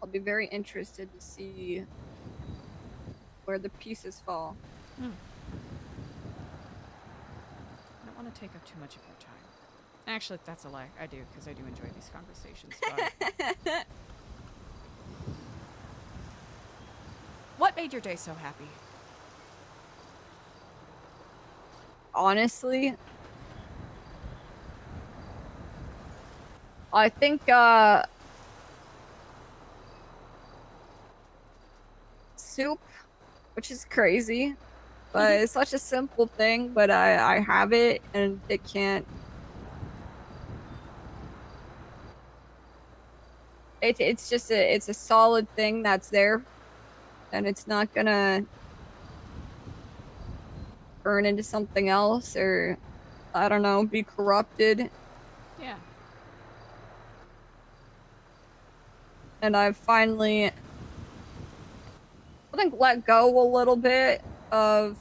I'll be very interested to see where the pieces fall. I don't want to take up too much of your time. Actually, that's a lie. I do, because I do enjoy these conversations. But what made your day so happy? Honestly, I think, soup, which is crazy, but it's such a simple thing, but I have it, and it can't... It's just it's a solid thing that's there, and it's not gonna turn into something else, or, I don't know, be corrupted. Yeah. And I've finally, I think, let go a little bit of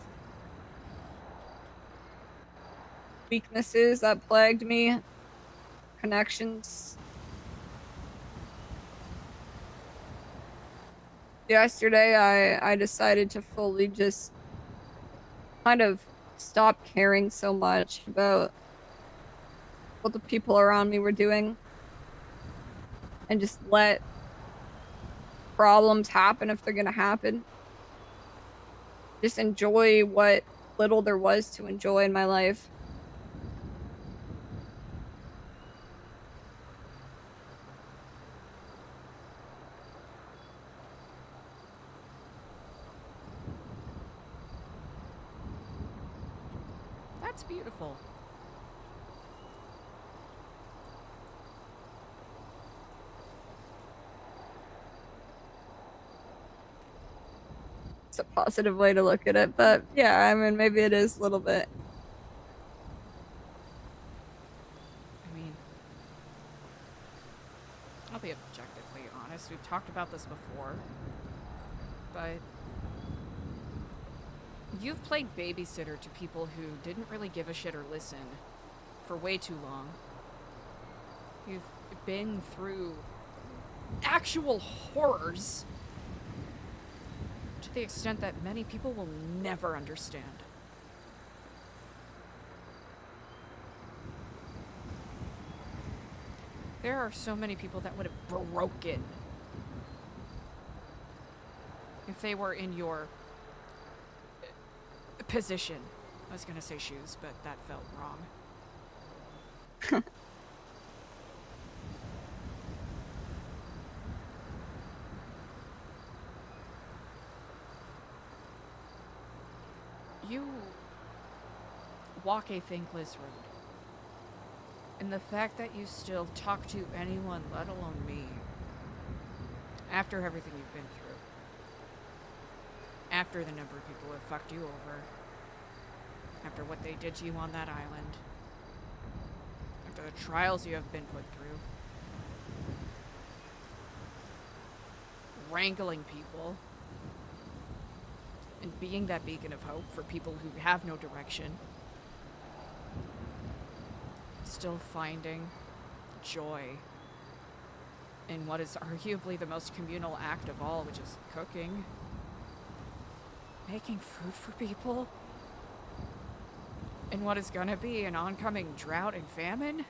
weaknesses that plagued me, connections. Yesterday, I decided to fully just kind of stop caring so much about what the people around me were doing, and just let problems happen if they're gonna happen. Just enjoy what little there was to enjoy in my life. That's beautiful. It's a positive way to look at it, but yeah, I mean, maybe it is a little bit. I mean, I'll be objectively honest. We've talked about this before, but you've played babysitter to people who didn't really give a shit or listen for way too long. You've been through actual horrors to the extent that many people will never understand. There are so many people that would have broken if they were in your position. I was gonna say shoes, but that felt wrong. You walk a thankless road. And the fact that you still talk to anyone, let alone me, after everything you've been through, after the number of people who have fucked you over, after what they did to you on that island, after the trials you have been put through, wrangling people, and being that beacon of hope for people who have no direction, still finding joy in what is arguably the most communal act of all, which is cooking. Making food for people. in what is gonna be an oncoming drought and famine?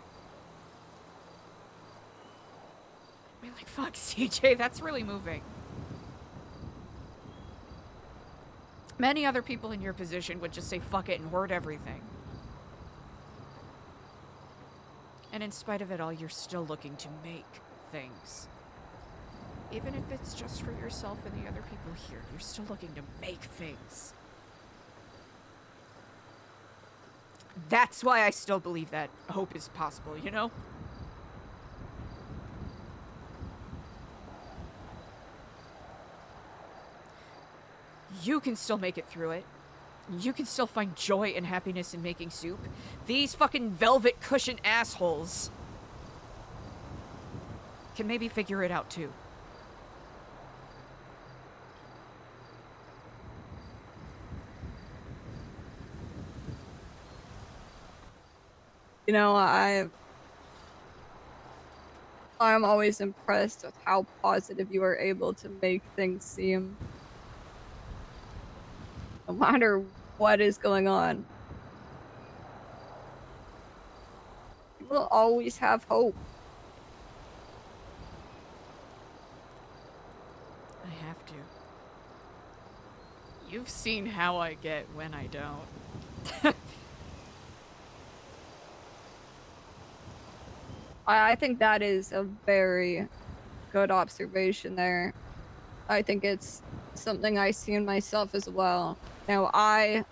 I mean, like, fuck, CJ, that's really moving. Many other people in your position would just say fuck it and hoard everything. And in spite of it all, you're still looking to make things. Even if it's just for yourself and the other people here, you're still looking to make things. That's why I still believe that hope is possible, you know? You can still make it through it. You can still find joy and happiness in making soup. These fucking velvet cushion assholes can maybe figure it out too. You know, I'm always impressed with how positive you are able to make things seem. No matter what is going on. You will always have hope. I have to. You've seen how I get when I don't. I think that is a very good observation there. I think it's something I see in myself as well. Now, I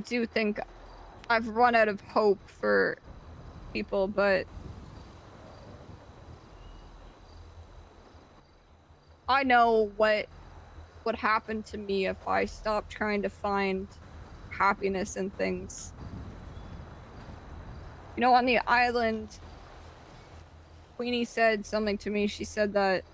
do think I've run out of hope for people, but I know what would happen to me if I stopped trying to find happiness in things. You know, on the island, Queenie said something to me. She said that,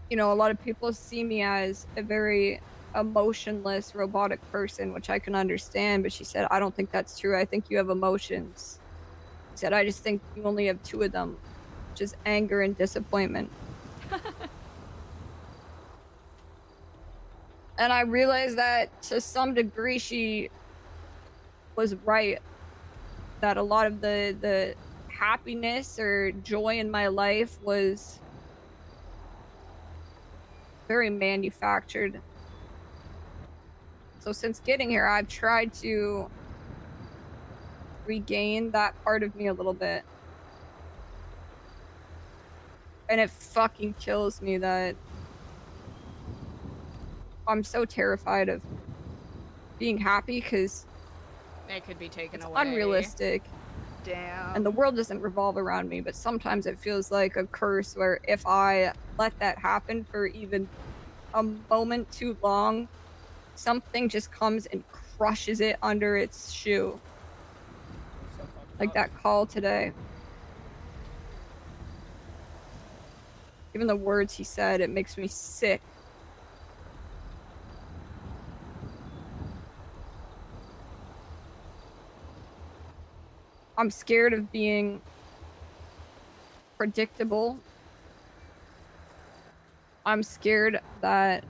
you know, a lot of people see me as a very emotionless, robotic person, which I can understand, but she said, I don't think that's true. I think you have emotions. She said, I just think you only have two of them, which is anger and disappointment. And I realized that to some degree she was right, that a lot of the happiness or joy in my life was very manufactured. So since getting here, I've tried to regain that part of me a little bit. And it fucking kills me that I'm so terrified of being happy because It could be taken it's away. unrealistic. Damn. And the world doesn't revolve around me, but sometimes it feels like a curse where if I let that happen for even a moment too long, something just comes and crushes it under its shoe. So fucked Like up. that call today. Even the words he said, it makes me sick. I'm scared of being predictable. I'm scared that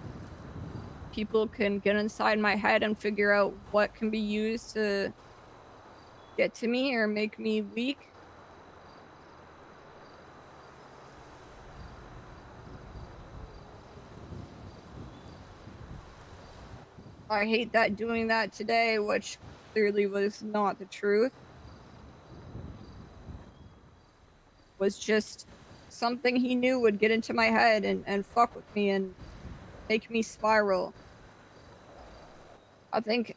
people can get inside my head and figure out what can be used to get to me or make me weak. I hate that doing that today, which clearly was not the truth. Was just something he knew would get into my head and fuck with me and make me spiral. I think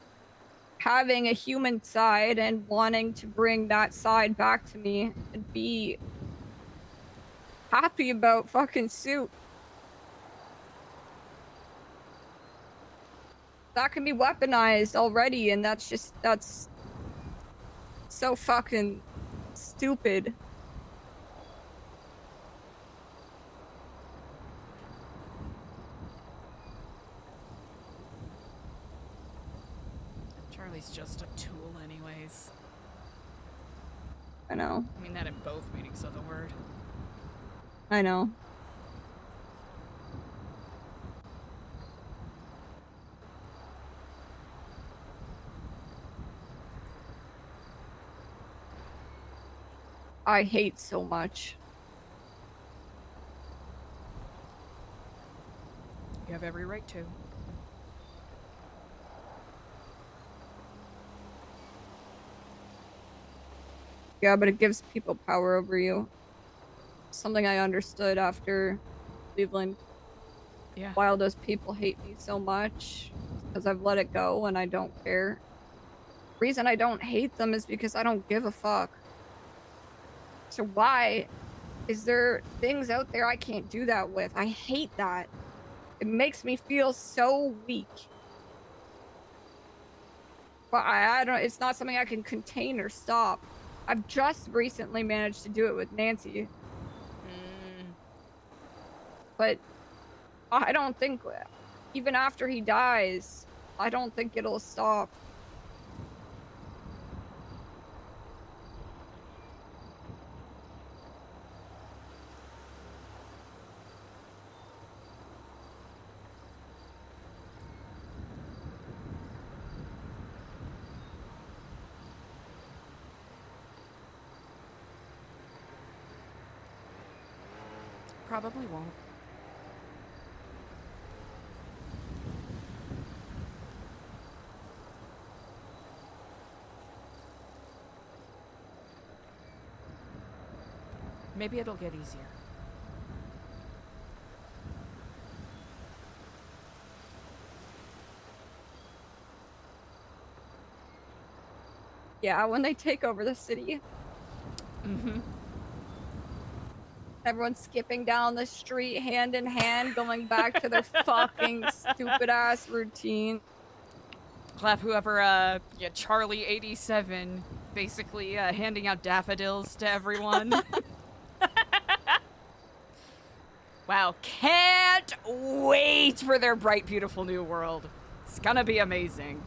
having a human side and wanting to bring that side back to me and be happy about fucking soup. That can be weaponized already, and that's so fucking stupid. Charlie's just a tool anyways. I know. I mean that in both meanings of the word. I know. I hate so much. You have every right to. Yeah, but it gives people power over you. Something I understood after Cleveland. Yeah. Why those people hate me so much because I've let it go and I don't care. The reason I don't hate them is because I don't give a fuck. So why is there things out there I can't do that with? I hate that. It makes me feel so weak. But I don't, it's not something I can contain or stop. I've just recently managed to do it with Nancy. But I don't think, even after he dies, I don't think it'll stop. Probably won't. Maybe it'll get easier. Yeah, when they take over the city. Mm-hmm. Everyone's skipping down the street hand in hand, going back to their fucking stupid ass routine. We'll have whoever, yeah, Charlie 87, basically handing out daffodils to everyone. Wow, can't wait for their bright, beautiful new world. It's gonna be amazing.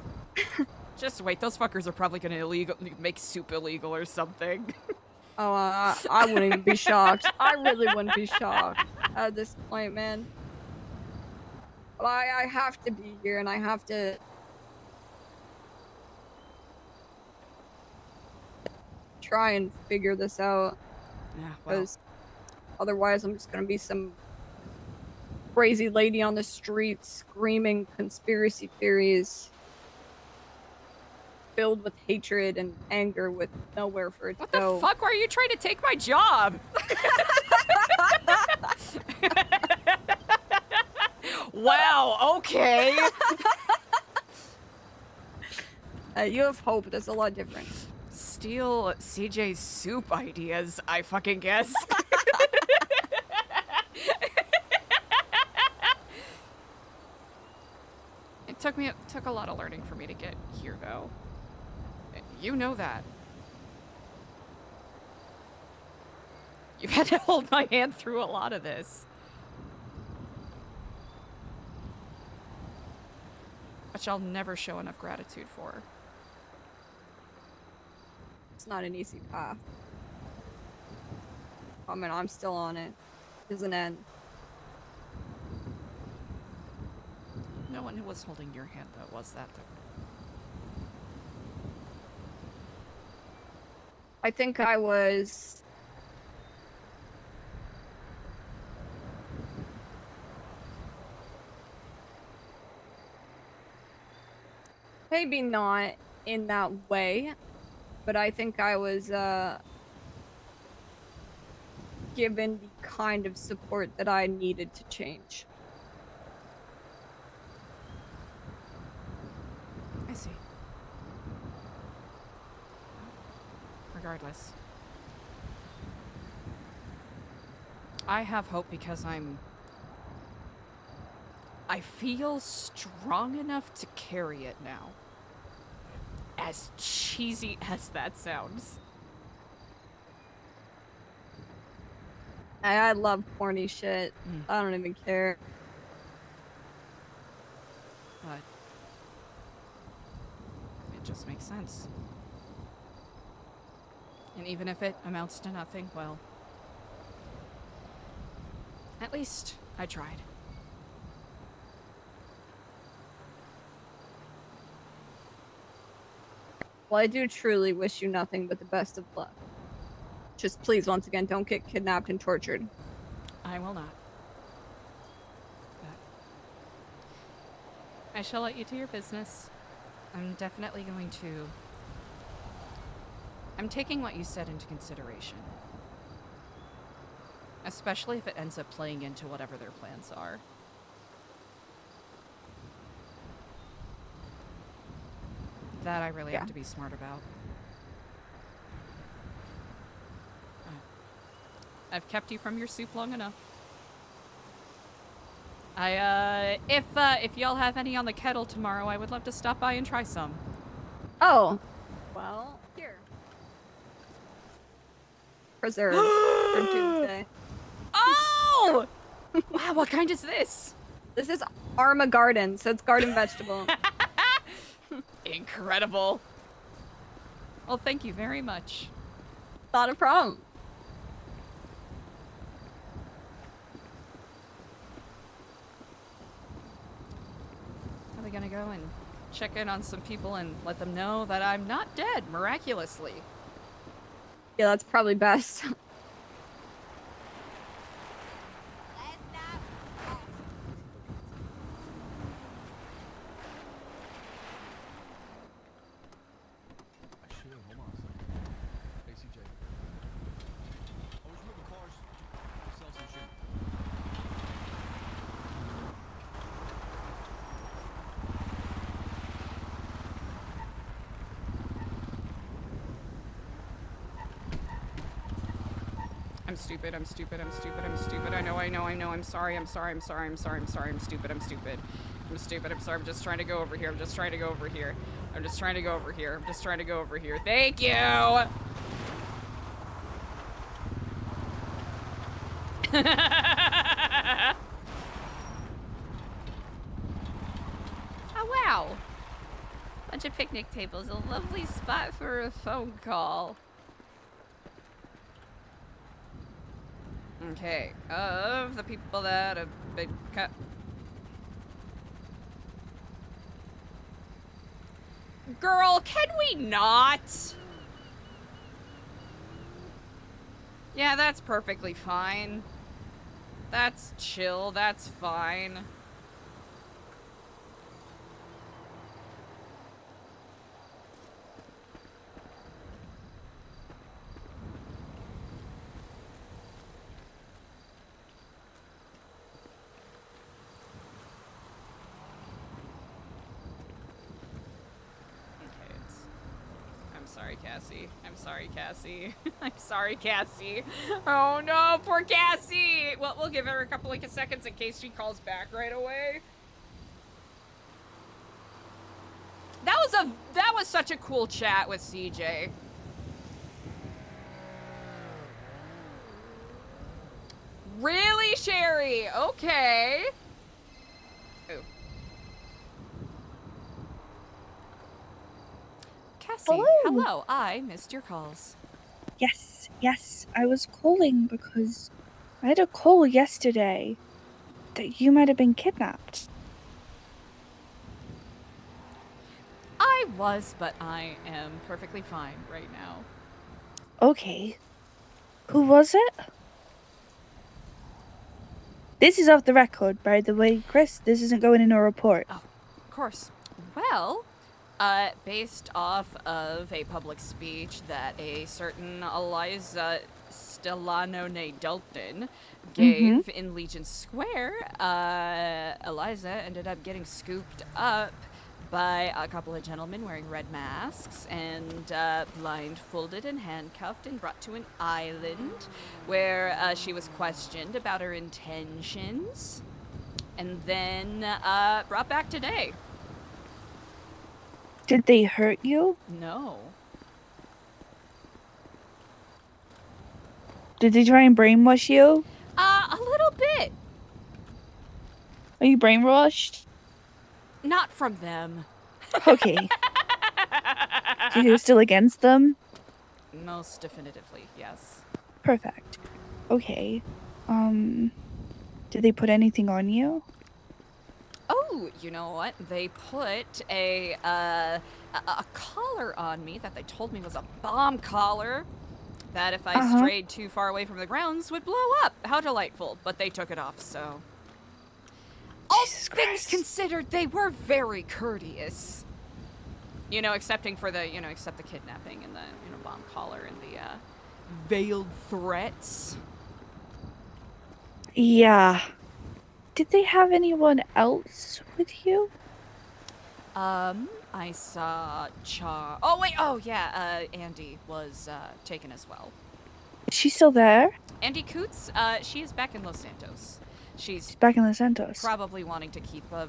Just wait, those fuckers are probably gonna make soup illegal or something. Oh, I wouldn't even be shocked. I really wouldn't be shocked at this point, man. But I have to be here and I have to try and figure this out. Yeah, well. Because otherwise I'm just gonna be some crazy lady on the street screaming conspiracy theories filled with hatred and anger with nowhere for it to go. What the fuck? Why are you trying to take my job? Wow, okay. You have hope. That's a lot different. Steal CJ's soup ideas, I fucking guess. It took a lot of learning for me to get here, though. You know that. You've had to hold my hand through a lot of this. Which I'll never show enough gratitude for. It's not an easy path. I mean, I'm still on it. It doesn't end. No one who was holding your hand, though, was that, though. I think I was... maybe not in that way, but I think I was given the kind of support that I needed to change. I see. Regardless. I have hope because I feel strong enough to carry it now. As cheesy as that sounds. I love corny shit. I don't even care. But it just makes sense. And even if it amounts to nothing, well, at least I tried. Well, I do truly wish you nothing but the best of luck. Just please, once again, don't get kidnapped and tortured. I will not. But I shall let you do your business. I'm definitely going to... I'm taking what you said into consideration. Especially if it ends up playing into whatever their plans are. That I really have to be smart about. I've kept you from your soup long enough. If y'all have any on the kettle tomorrow, I would love to stop by and try some. Oh, well, here. Preserved for Tuesday. Oh! Wow, what kind is this? This is Arma Garden, so it's garden vegetable. Incredible. Well, thank you very much. Not a problem. Are they gonna go and check in on some people and let them know that I'm not dead, miraculously? Yeah, that's probably best. I'm stupid, I'm stupid, I'm stupid, I'm stupid. I know, I'm sorry, I'm sorry, I'm sorry, I'm sorry, I'm sorry, I'm stupid, I'm stupid. I'm stupid, I'm sorry, I'm just trying to go over here, I'm just trying to go over here. I'm just trying to go over here, I'm just trying to go over here. Thank you! Oh, wow. Bunch of picnic tables, a lovely spot for a phone call. Okay, of the people that have been cut. Girl, can we not? Yeah, that's perfectly fine. That's chill, that's fine. Sorry, Cassie. I'm sorry, Cassie. I'm sorry, Cassie. Oh no, poor Cassie! Well, we'll give her a couple of seconds in case she calls back right away. That was such a cool chat with CJ. Really, Sherry? Okay. Ooh. Cassie, hello. I missed your calls. Yes, I was calling because I had a call yesterday that you might have been kidnapped. I was, but I am perfectly fine right now. Okay. Who was it? This is off the record, by the way, Chris. This isn't going in a report. Oh, of course. Well, based off of a public speech that a certain Eliza Stellano named Dalton gave in Legion Square, Eliza ended up getting scooped up by a couple of gentlemen wearing red masks and blindfolded and handcuffed and brought to an island where she was questioned about her intentions and then brought back today. Did they hurt you? No. Did they try and brainwash you? A little bit. Are you brainwashed? Not from them. Okay. So you're still against them? Most definitively, yes. Perfect. Okay. Did they put anything on you? Oh, you know what? They put a collar on me that they told me was a bomb collar that if I strayed too far away from the grounds would blow up. How delightful. But they took it off, so... All things considered, they were very courteous. You know, excepting for the, except the kidnapping and the, bomb collar and the, veiled threats. Yeah. Did they have anyone else with you? I saw Oh, wait, Andy was, taken as well. Is she still there? Andy Coots, she is back in Los Santos. She's back in Los Santos. Probably wanting to keep a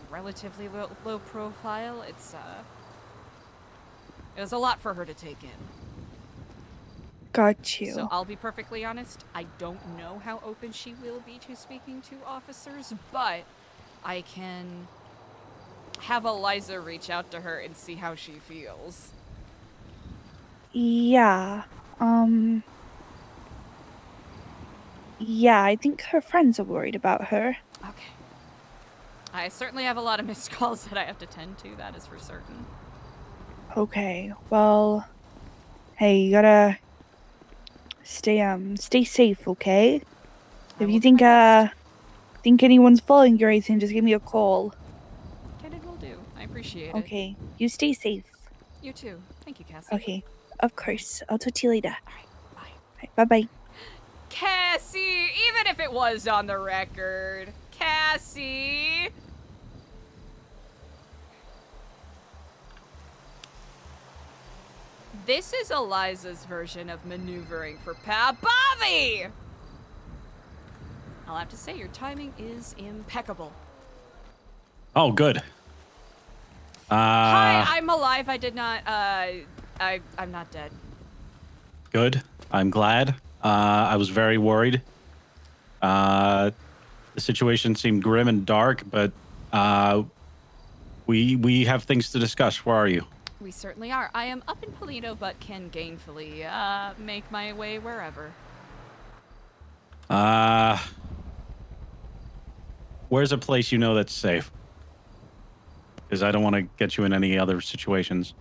relatively low profile. It was a lot for her to take in. Got you. So I'll be perfectly honest, I don't know how open she will be to speaking to officers, but I can have Eliza reach out to her and see how she feels. Yeah. Yeah, I think her friends are worried about her. Okay. I certainly have a lot of missed calls that I have to tend to, that is for certain. Okay, well, hey, you gotta stay safe, okay? If you think anyone's following you or anything, just give me a call. Okay, it will do. I appreciate it. Okay, you stay safe. You too. Thank you, Cassie. Okay, of course. I'll talk to you later. Alright, bye. Alright, bye-bye. Cassie! Even if it was on the record. Cassie! This is Eliza's version of maneuvering for Bobby! I'll have to say, your timing is impeccable. Oh, good. Hi, I'm alive. I did not, I'm not dead. Good. I'm glad. I was very worried. The situation seemed grim and dark, but we have things to discuss. Where are you? We certainly are. I am up in Polito, but can gainfully make my way wherever. Where's a place you know that's safe? Because I don't want to get you in any other situations.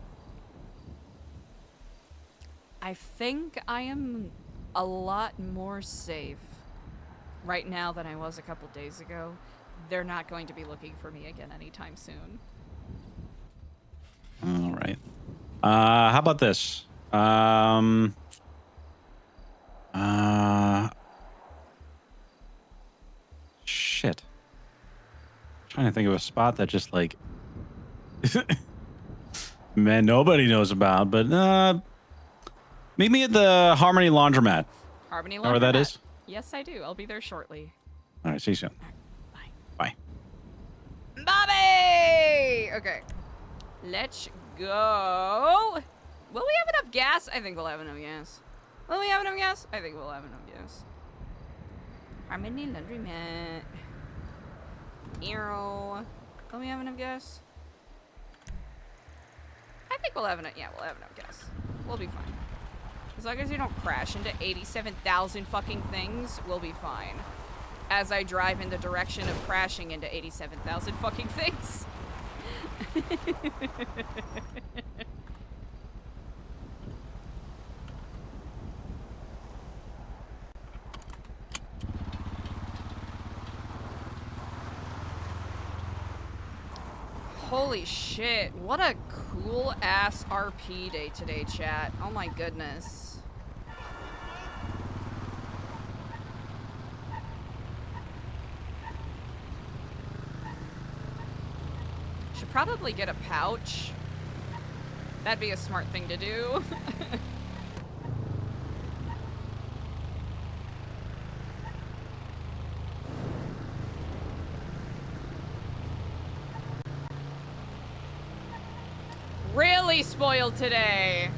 I think I am a lot more safe right now than I was a couple days ago. They're not going to be looking for me again anytime soon. All right. How about this? Shit. I'm trying to think of a spot that just like, man, nobody knows about, but meet me at the Harmony Laundromat. Harmony Laundromat. Know where that is? Yes, I do. I'll be there shortly. All right, see you soon. Bye. Bye. Bobby! Okay. Let's go. Will we have enough gas? I think we'll have enough gas. Will we have enough gas? I think we'll have enough gas. Harmony Laundromat. Arrow. Will we have enough gas? I think we'll have enough. Yeah, we'll have enough gas. We'll be fine. As long as you don't crash into 87,000 fucking things, we'll be fine. As I drive in the direction of crashing into 87,000 fucking things. Holy shit, what a cool ass RP day today, chat. Oh my goodness. Should probably get a pouch. That'd be a smart thing to do. Really spoiled today.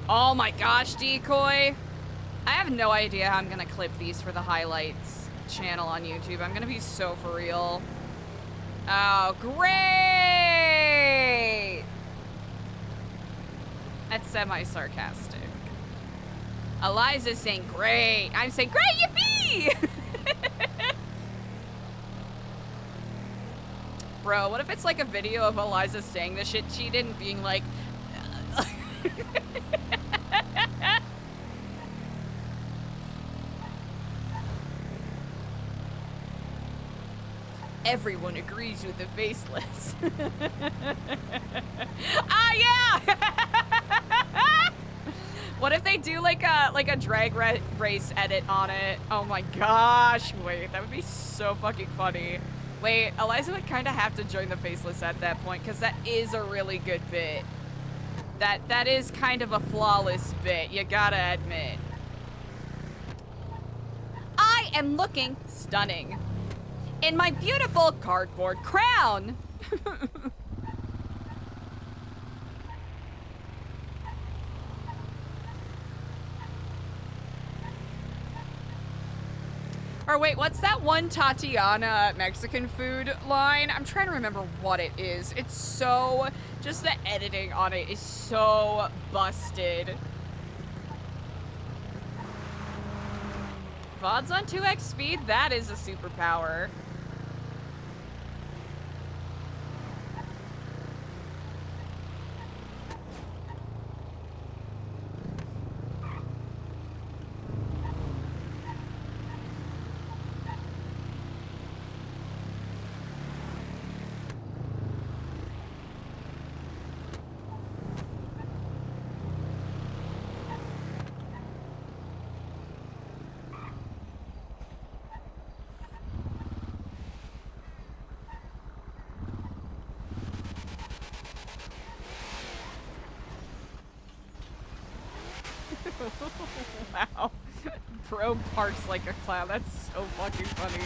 Oh my gosh, Decoy. I have no idea how I'm gonna clip these for the highlights channel on YouTube. I'm gonna be so for real. Oh, great! That's semi-sarcastic. Eliza's saying great. I'm saying great, yippee! Bro, what if it's like a video of Eliza saying the shit she did and being like... everyone agrees with the faceless. Ah, yeah! What if they do like a drag race edit on it? Oh my gosh! Wait, that would be so fucking funny. Wait, Eliza would kind of have to join the faceless at that point because that is a really good bit. That is kind of a flawless bit. You gotta admit. I am looking stunning in my beautiful cardboard crown. Or wait, what's that one Tatiana Mexican food line? I'm trying to remember what it is. It's so, just the editing on it is so busted. VODs on 2x speed? That is a superpower. Wow. Bro parks like a clown. That's so fucking funny.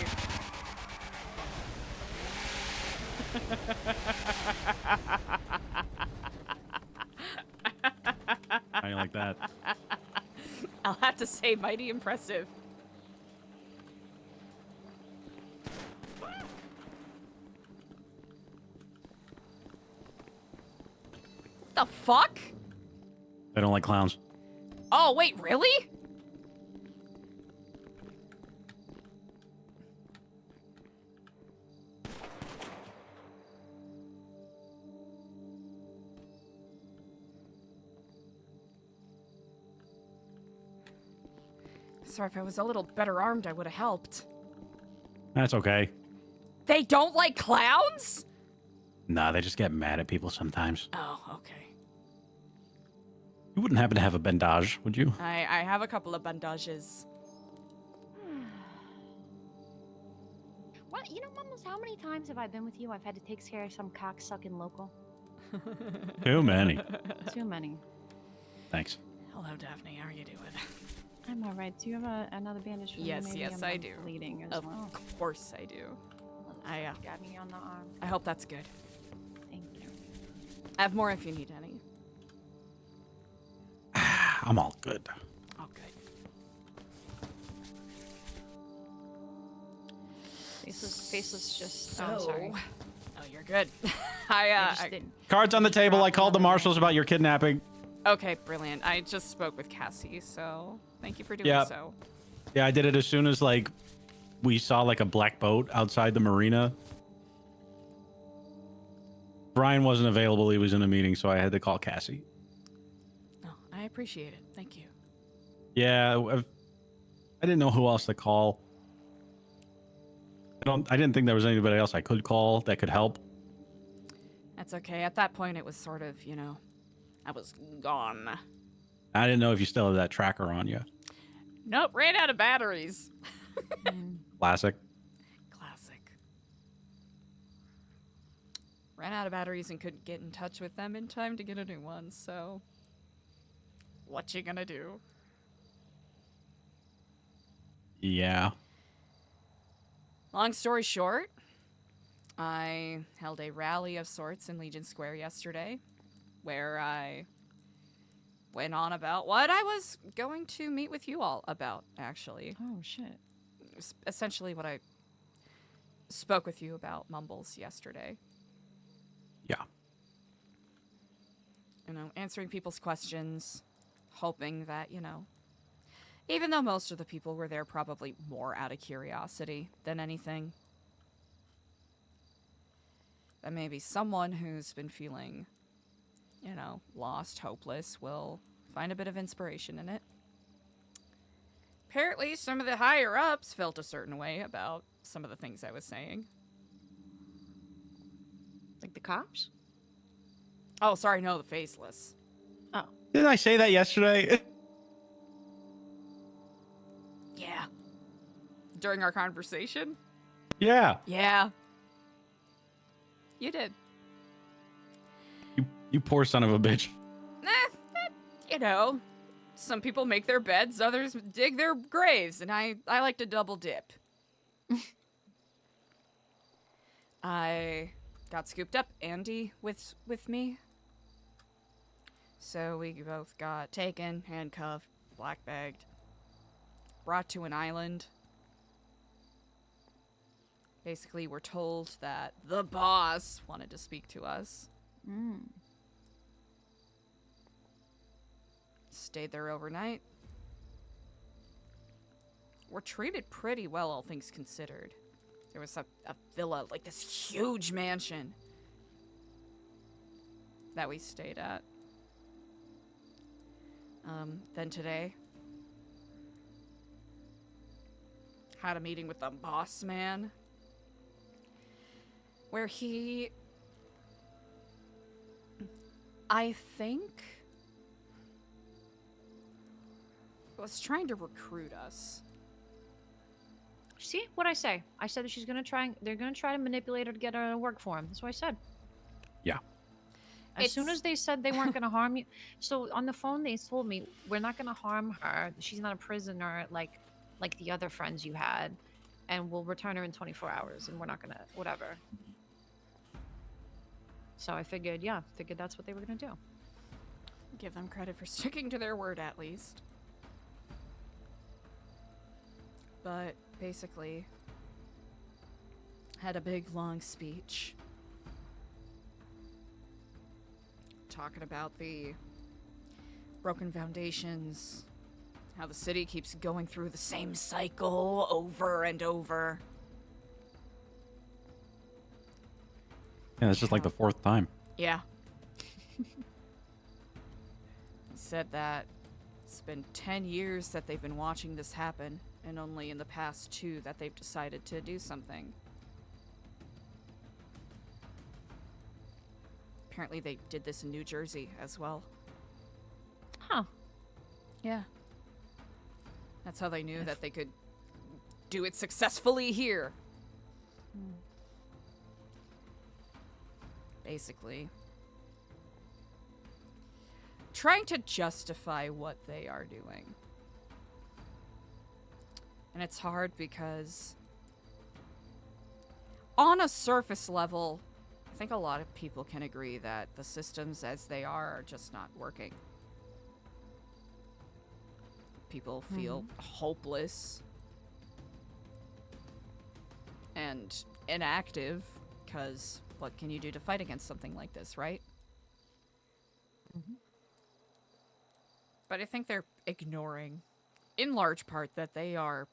How do you like that? I'll have to say, mighty impressive. The fuck? I don't like clowns. Oh, wait, really? Sorry, if I was a little better armed, I would have helped. That's okay. They don't like clowns? Nah, they just get mad at people sometimes. Oh, okay. You wouldn't happen to have a bandage, would you? I have a couple of bandages. What? You know, Mumbles, how many times have I been with you? I've had to take care of some cocksucking local. Too many. Too many. Thanks. Hello, Daphne. How are you doing? I'm all right. Do you have another bandage for me? Yes, Maybe yes, I'm I do. Bleeding as Of well. course I do. Got me on the arm. I hope that's good. Thank you. I have more if you need any. I'm all good. Oh, good. Faceless just. So, oh, sorry. Oh, you're good. Cards on the table. I called the marshals about your kidnapping. Okay, brilliant. I just spoke with Cassie, so thank you for doing Yeah. so. Yeah, I did it as soon as like we saw like a black boat outside the marina. Brian wasn't available. He was in a meeting, so I had to call Cassie. Oh, I appreciate it. Thank you. Yeah, I didn't know who else to call. I didn't think there was anybody else I could call that could help. That's okay. At that point, it was sort of, you know, I was gone. I didn't know if you still have that tracker on you. Nope, ran out of batteries. Classic. Classic. Ran out of batteries and couldn't get in touch with them in time to get a new one, so what you gonna do? Yeah. Long story short, I held a rally of sorts in Legion Square yesterday, where I went on about what I was going to meet with you all about, actually. Oh, shit. Essentially what I spoke with you about Mumbles yesterday. Yeah. You know, answering people's questions, hoping that, you know, even though most of the people were there probably more out of curiosity than anything, that maybe someone who's been feeling, you know, lost, hopeless, will find a bit of inspiration in it. Apparently, some of the higher-ups felt a certain way about some of the things I was saying. Like the cops? Oh, sorry, no, the faceless. Oh. Didn't I say that yesterday? Yeah. During our conversation? Yeah. Yeah. You did. You poor son of a bitch. You know, some people make their beds, others dig their graves, and I like to double dip. I got scooped up, Andy with me. So we both got taken, handcuffed, black bagged, brought to an island. Basically, we're told that the boss wanted to speak to us. Stayed there overnight. We're treated pretty well, all things considered. There was a villa, like this huge mansion that we stayed at. Then today, had a meeting with the boss man, where he, I think, was trying to recruit us. See what I say? I said that they're gonna try to manipulate her to get her to work for him. That's what I said. Yeah. As soon as they said they weren't gonna harm you, so on the phone they told me we're not gonna harm her. She's not a prisoner like the other friends you had, and we'll return her in 24 hours, and we're not gonna whatever. So I figured that's what they were gonna do. Give them credit for sticking to their word, at least. But basically, had a big long speech talking about the broken foundations, how the city keeps going through the same cycle over and over. Yeah, that's just like the fourth time. Yeah. He said that it's been 10 years that they've been watching this happen, and only in the past 2 that they've decided to do something. Apparently they did this in New Jersey as well. Huh. Yeah. That's how they knew that they could do it successfully here. Basically. Trying to justify what they are doing. And it's hard because on a surface level, I think a lot of people can agree that the systems as they are just not working. People feel hopeless and inactive because what can you do to fight against something like this, right? But I think they're ignoring, in large part, that they are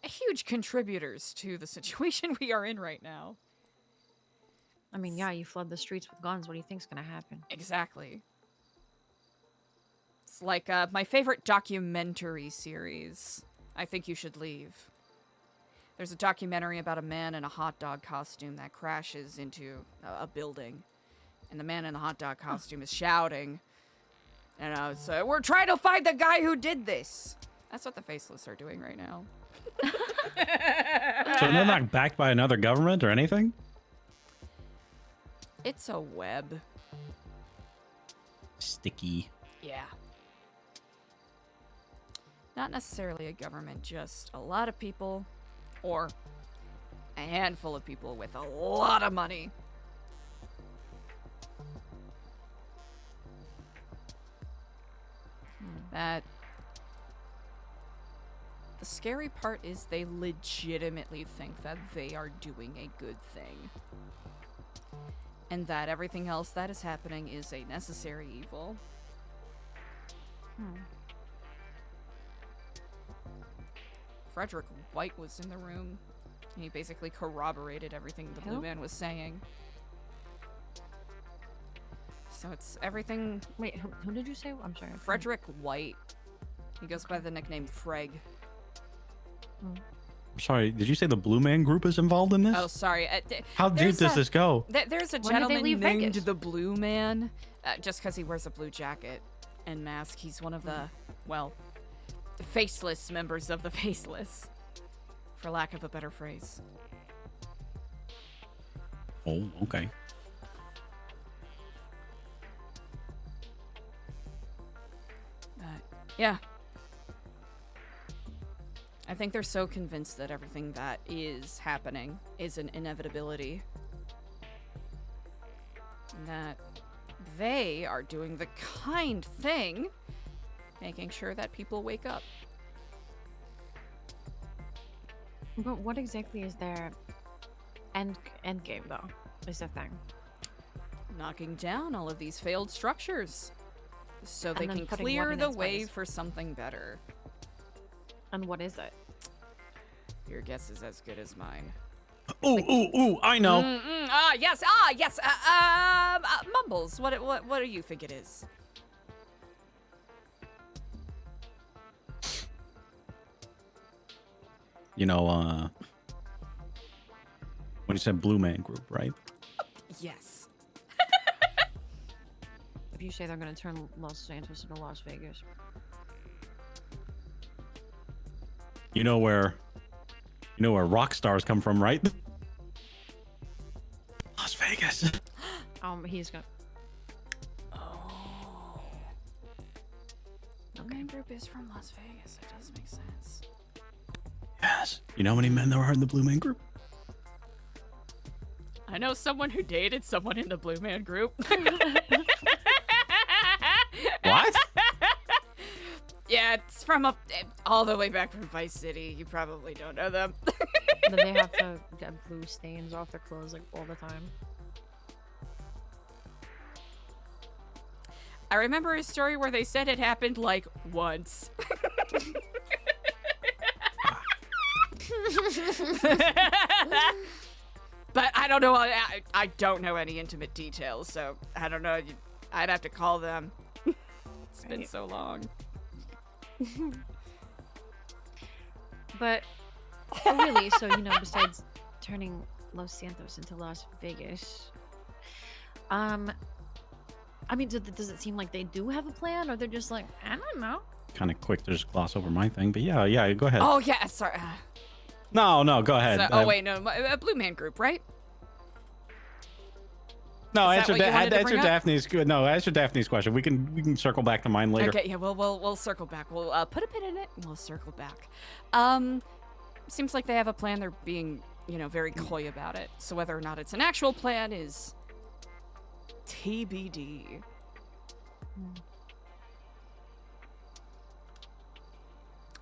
huge contributors to the situation we are in right now. I mean, yeah, you flood the streets with guns. What do you think's gonna happen? Exactly. It's like my favorite documentary series, I Think You Should Leave. There's a documentary about a man in a hot dog costume that crashes into a building. And the man in the hot dog costume is shouting. And so we're trying to find the guy who did this. That's what the faceless are doing right now. So they're not backed by another government or anything? It's a web. Sticky. Yeah. Not necessarily a government, just a lot of people, or a handful of people with a lot of money. That the scary part is they legitimately think that they are doing a good thing. And that everything else that is happening is a necessary evil. Frederick White was in the room. And he basically corroborated everything the Blue Man was saying. So it's everything... Wait, who did you say? I'm sorry. Frederick White. He goes by the nickname Freg. Sorry, did you say the Blue Man Group is involved in this? Oh, sorry. How deep does this go? There's a When did they gentleman leave named Vegas? the Blue Man. Just because he wears a blue jacket and mask, he's one of the, well, faceless members of the Faceless, for lack of a better phrase. Oh, okay. Yeah. I think they're so convinced that everything that is happening is an inevitability. That they are doing the kind thing, making sure that people wake up. But what exactly is their end game, though? Is the thing. Knocking down all of these failed structures so And they then can putting clear what in the its way place? for something better. And what is it? Your guess is as good as mine. Ooh, I know. Yes. Mumbles. What do you think it is? You know, when you said Blue Man Group, right? Yes. If you say they're going to turn Los Santos into Las Vegas. You know where rock stars come from, right? Las Vegas. He's going to... Blue Man Group is from Las Vegas. It does make sense. Yes. You know how many men there are in the Blue Man Group? I know someone who dated someone in the Blue Man Group. What? Yeah, it's from all the way back from Vice City. You probably don't know them. Then they have to get blue stains off their clothes like all the time. I remember a story where they said it happened like once. But I don't know. I don't know any intimate details, so I don't know. I'd have to call them. It's been so long. But really, so besides turning Los Santos into Las Vegas, I mean, does it seem like they do have a plan, or they're just like, I don't know? Kind of quick to just gloss over my thing, but yeah, go ahead. Oh yeah, sorry. No, go ahead. Wait, no, Blue Man Group, right? No, Is that what you wanted to answer bring up? Daphne's good. No, answer Daphne's question. We can circle back to mine later. Okay, yeah, we'll circle back. We'll put a pin in it and we'll circle back. Seems like they have a plan. They're being, very coy about it. So whether or not it's an actual plan is TBD.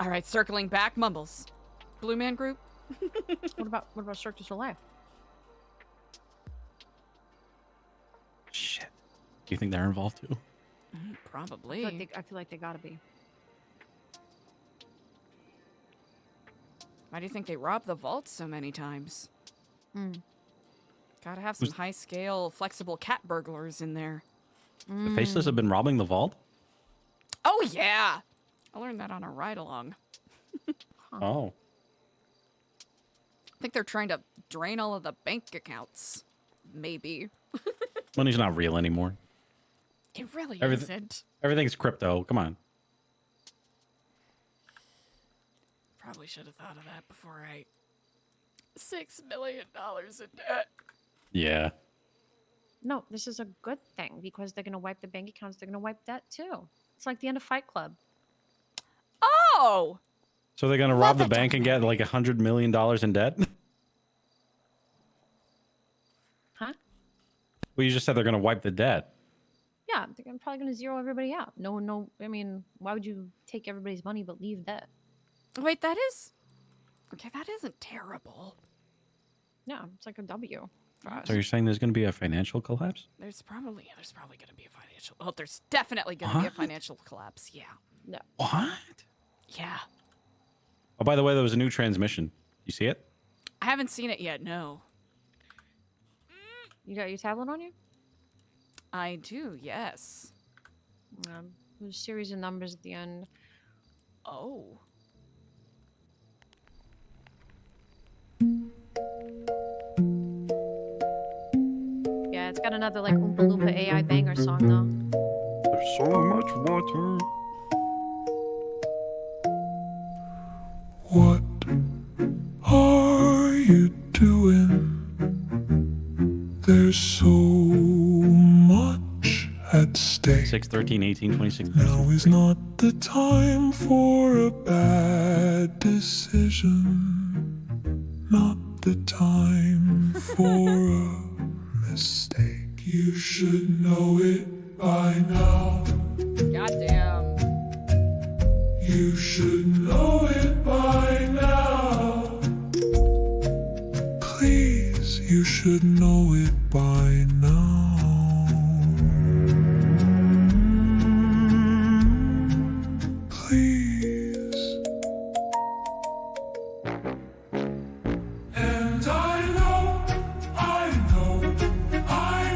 All right, circling back, Mumbles. Blue Man Group? What about Cirque du Soleil? Shit. Do you think they're involved too? Probably. I feel like they gotta be. Why do you think they robbed the vault so many times? Gotta have some high-scale, flexible cat burglars in there. The Faceless have been robbing the vault? Oh, yeah! I learned that on a ride-along. Oh. I think they're trying to drain all of the bank accounts. Maybe. Money's not real anymore. It really Everything- isn't. Everything's crypto. Come on. Probably should have thought of that before I... $6 million in debt. Yeah. No, this is a good thing because they're gonna wipe the bank accounts. They're gonna wipe that too. It's like the end of Fight Club. Oh! So they're gonna rob the bank and get like $100 million in debt? Huh? Well, you just said they're gonna wipe the debt. Yeah, they're probably gonna zero everybody out. No. I mean, why would you take everybody's money but leave debt? Wait, that is... Okay, that isn't terrible. Yeah, it's like a W for us. So you're saying there's gonna be a financial collapse? There's probably going to be a financial... Oh, there's definitely going to be a financial collapse. Yeah. No. What? Yeah. Oh, by the way, there was a new transmission. You see it? I haven't seen it yet, no. You got your tablet on you? I do, yes. There's a series of numbers at the end. Oh. Yeah, it's got another like Oompa Loompa AI banger song though. There's so much water. What are you doing? There's so much at stake. 6/13, 18, 26. Now is not the time for a bad decision. Not the time for a mistake. You should know it by now. Goddamn. You should know it by now. Please, you should know it by now. Please. And I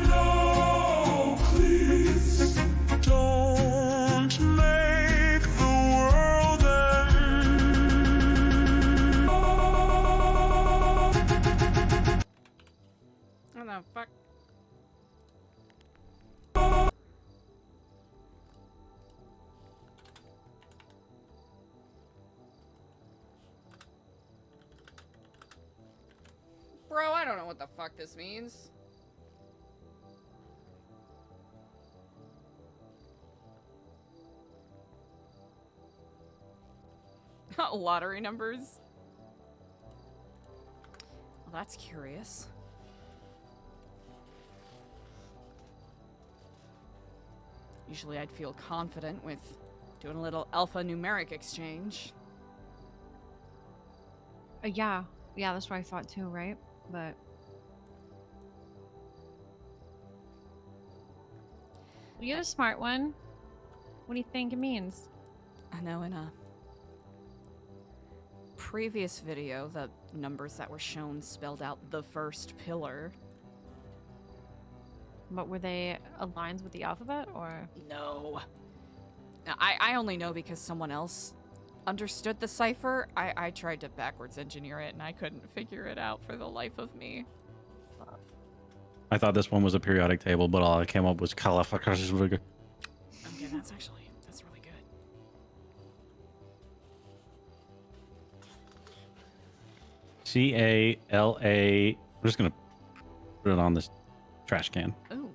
know, please don't make the world end. What the fuck? Bro, I don't know what the fuck this means. Lottery numbers? Well, that's curious. Usually I'd feel confident with doing a little alphanumeric exchange. Yeah, that's what I thought too, right? But you're a smart one. What do you think it means? I know in a previous video, the numbers that were shown spelled out the first pillar. But were they aligned with the alphabet or? No. I only know because someone else understood the cipher. I tried to backwards engineer it and I couldn't figure it out for the life of me. I thought this one was a periodic table, but all I came up was Calafacasburger. Okay, that's really good. CALA. I'm just gonna put it on this trash can. Ooh.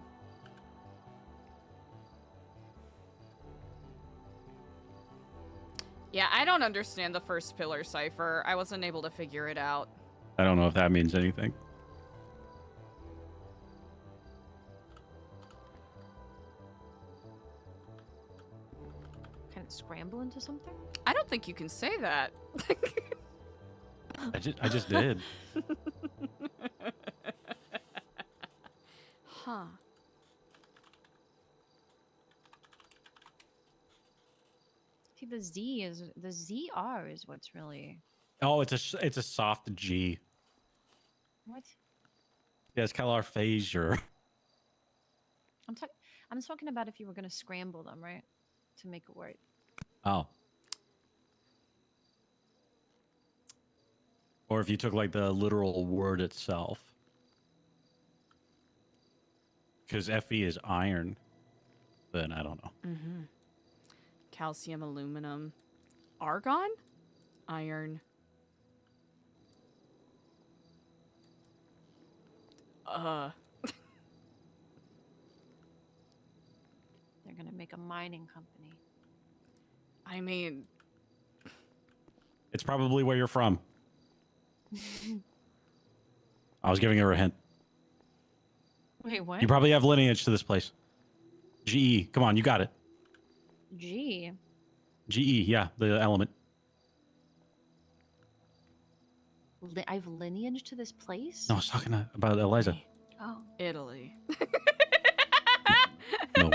Yeah, I don't understand the first pillar cipher. I wasn't able to figure it out. I don't know if that means anything. Can it scramble into something? I don't think you can say that. I just did. Huh. See, the ZR is what's really. Oh, it's a soft G. What? Yeah, it's Calafacasburger. I'm talking about if you were gonna scramble them, right, to make a word. Oh. Or if you took like the literal word itself. Because Fe is iron. Then I don't know. Mm-hmm. Calcium, aluminum, argon, iron. They're gonna make a mining company. I mean, It's probably where you're from. I was giving her a hint. Wait, what? You probably have lineage to this place. GE. Come on, you got it. G. GE, yeah, the element. I have lineage to this place? No, I was talking about Eliza. Oh. Italy. No.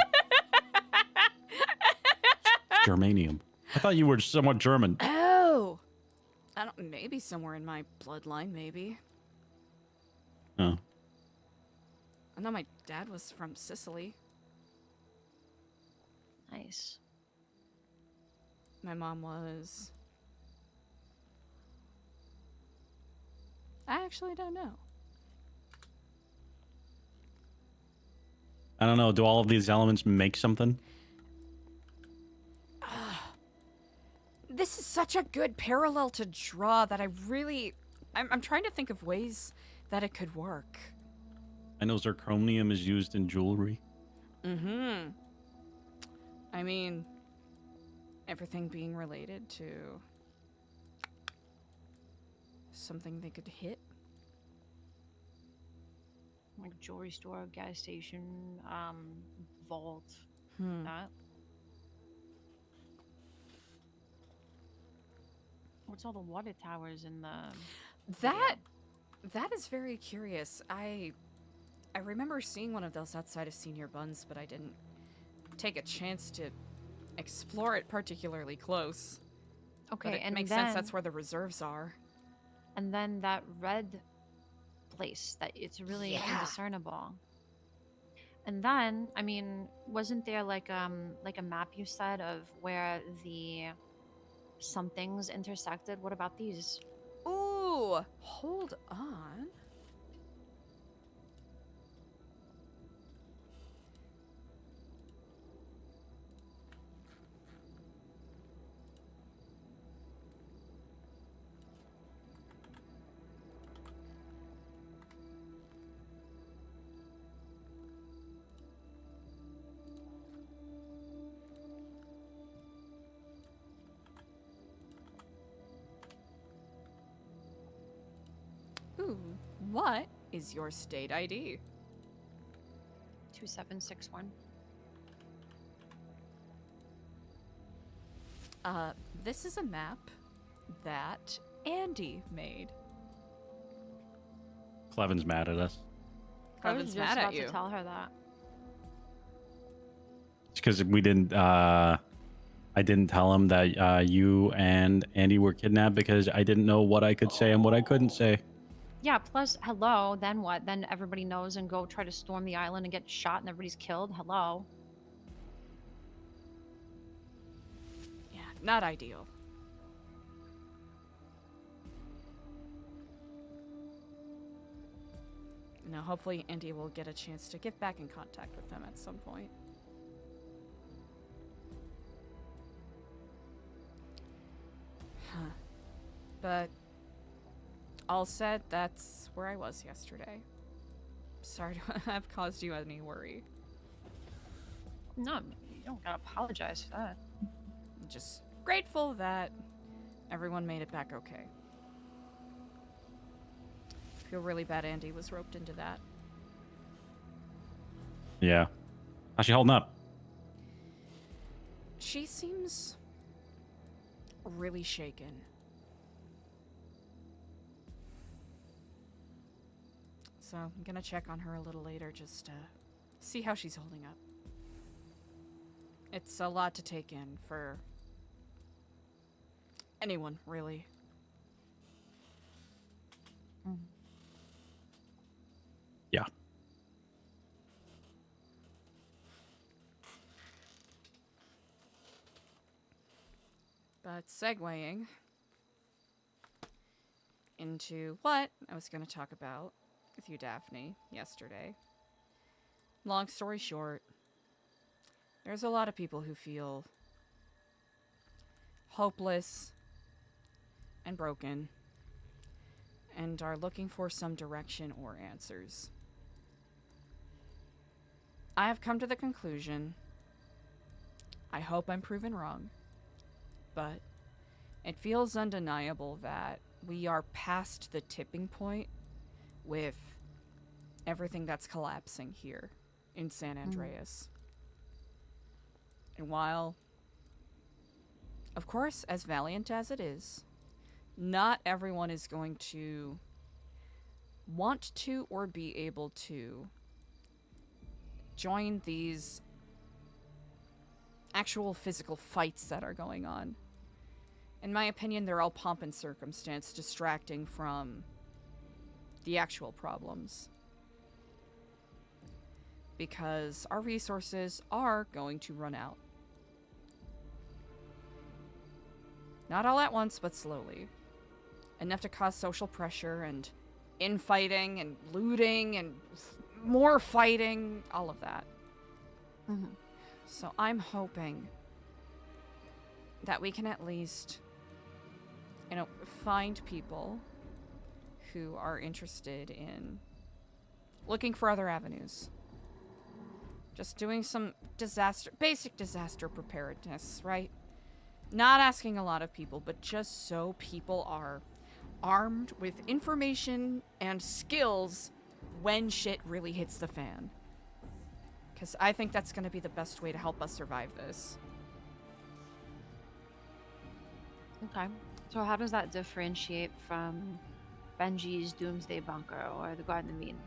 It's germanium. I thought you were somewhat German. Oh! I don't. Maybe somewhere in my bloodline, maybe. Oh. I know my dad was from Sicily. Nice. My mom was... I actually don't know. I don't know. Do all of these elements make something? This is such a good parallel to draw that I'm trying to think of ways that it could work. I know zirconium is used in jewelry. Mm-hmm. I mean, everything being related to something they could hit. Like jewelry store, gas station, vault, that. What's all the water towers in the That is very curious. I remember seeing one of those outside of Senior Buns, but I didn't take a chance to explore it particularly close. Okay, but it and makes then, sense that's where the reserves are. And then that red place that it's really indiscernible. And then, I mean, wasn't there like a map you said of where the somethings intersected? What about these? Ooh, hold on. Ooh, what is your state ID? 2761. This is a map that Andy made. Cleven's mad at us. I was Cleven's just mad about at you. to tell her that. It's because we didn't. I didn't tell him that you and Andy were kidnapped because I didn't know what I could say and what I couldn't say. Yeah, plus, hello, then what? Then everybody knows and go try to storm the island and get shot and everybody's killed? Hello? Yeah, not ideal. Now, hopefully Andy will get a chance to get back in contact with them at some point. Huh. But all said, that's where I was yesterday. Sorry to have caused you any worry. No, you don't gotta apologize for that. I'm just grateful that everyone made it back okay. I feel really bad Andy was roped into that. Yeah. How's she holding up? She seems really shaken. So I'm gonna check on her a little later just to see how she's holding up. It's a lot to take in for anyone, really. Yeah. But segueing into what I was going to talk about with you, Daphne, yesterday. Long story short, there's a lot of people who feel hopeless and broken and are looking for some direction or answers. I have come to the conclusion, I hope I'm proven wrong, but it feels undeniable that we are past the tipping point with everything that's collapsing here in San Andreas. And while, of course, as valiant as it is, not everyone is going to want to or be able to join these actual physical fights that are going on. In my opinion, they're all pomp and circumstance, distracting from the actual problems. Because our resources are going to run out. Not all at once, but slowly. Enough to cause social pressure and infighting and looting and more fighting, all of that. Mhm. So I'm hoping that we can at least, find people who are interested in looking for other avenues. Just doing some basic disaster preparedness, right? Not asking a lot of people, but just so people are armed with information and skills when shit really hits the fan. Because I think that's going to be the best way to help us survive this. Okay. So how does that differentiate from Benji's Doomsday Bunker or the Garden of Eden?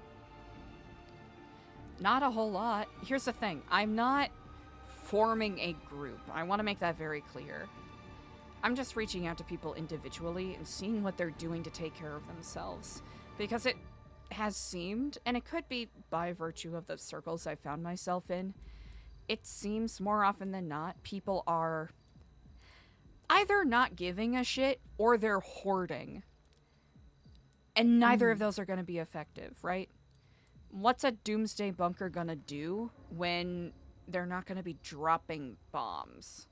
Not a whole lot. Here's the thing. I'm not forming a group. I want to make that very clear. I'm just reaching out to people individually and seeing what they're doing to take care of themselves. Because it has seemed, and it could be by virtue of the circles I found myself in, it seems more often than not people are either not giving a shit or they're hoarding. And neither of those are going to be effective, right? What's a doomsday bunker going to do when they're not going to be dropping bombs?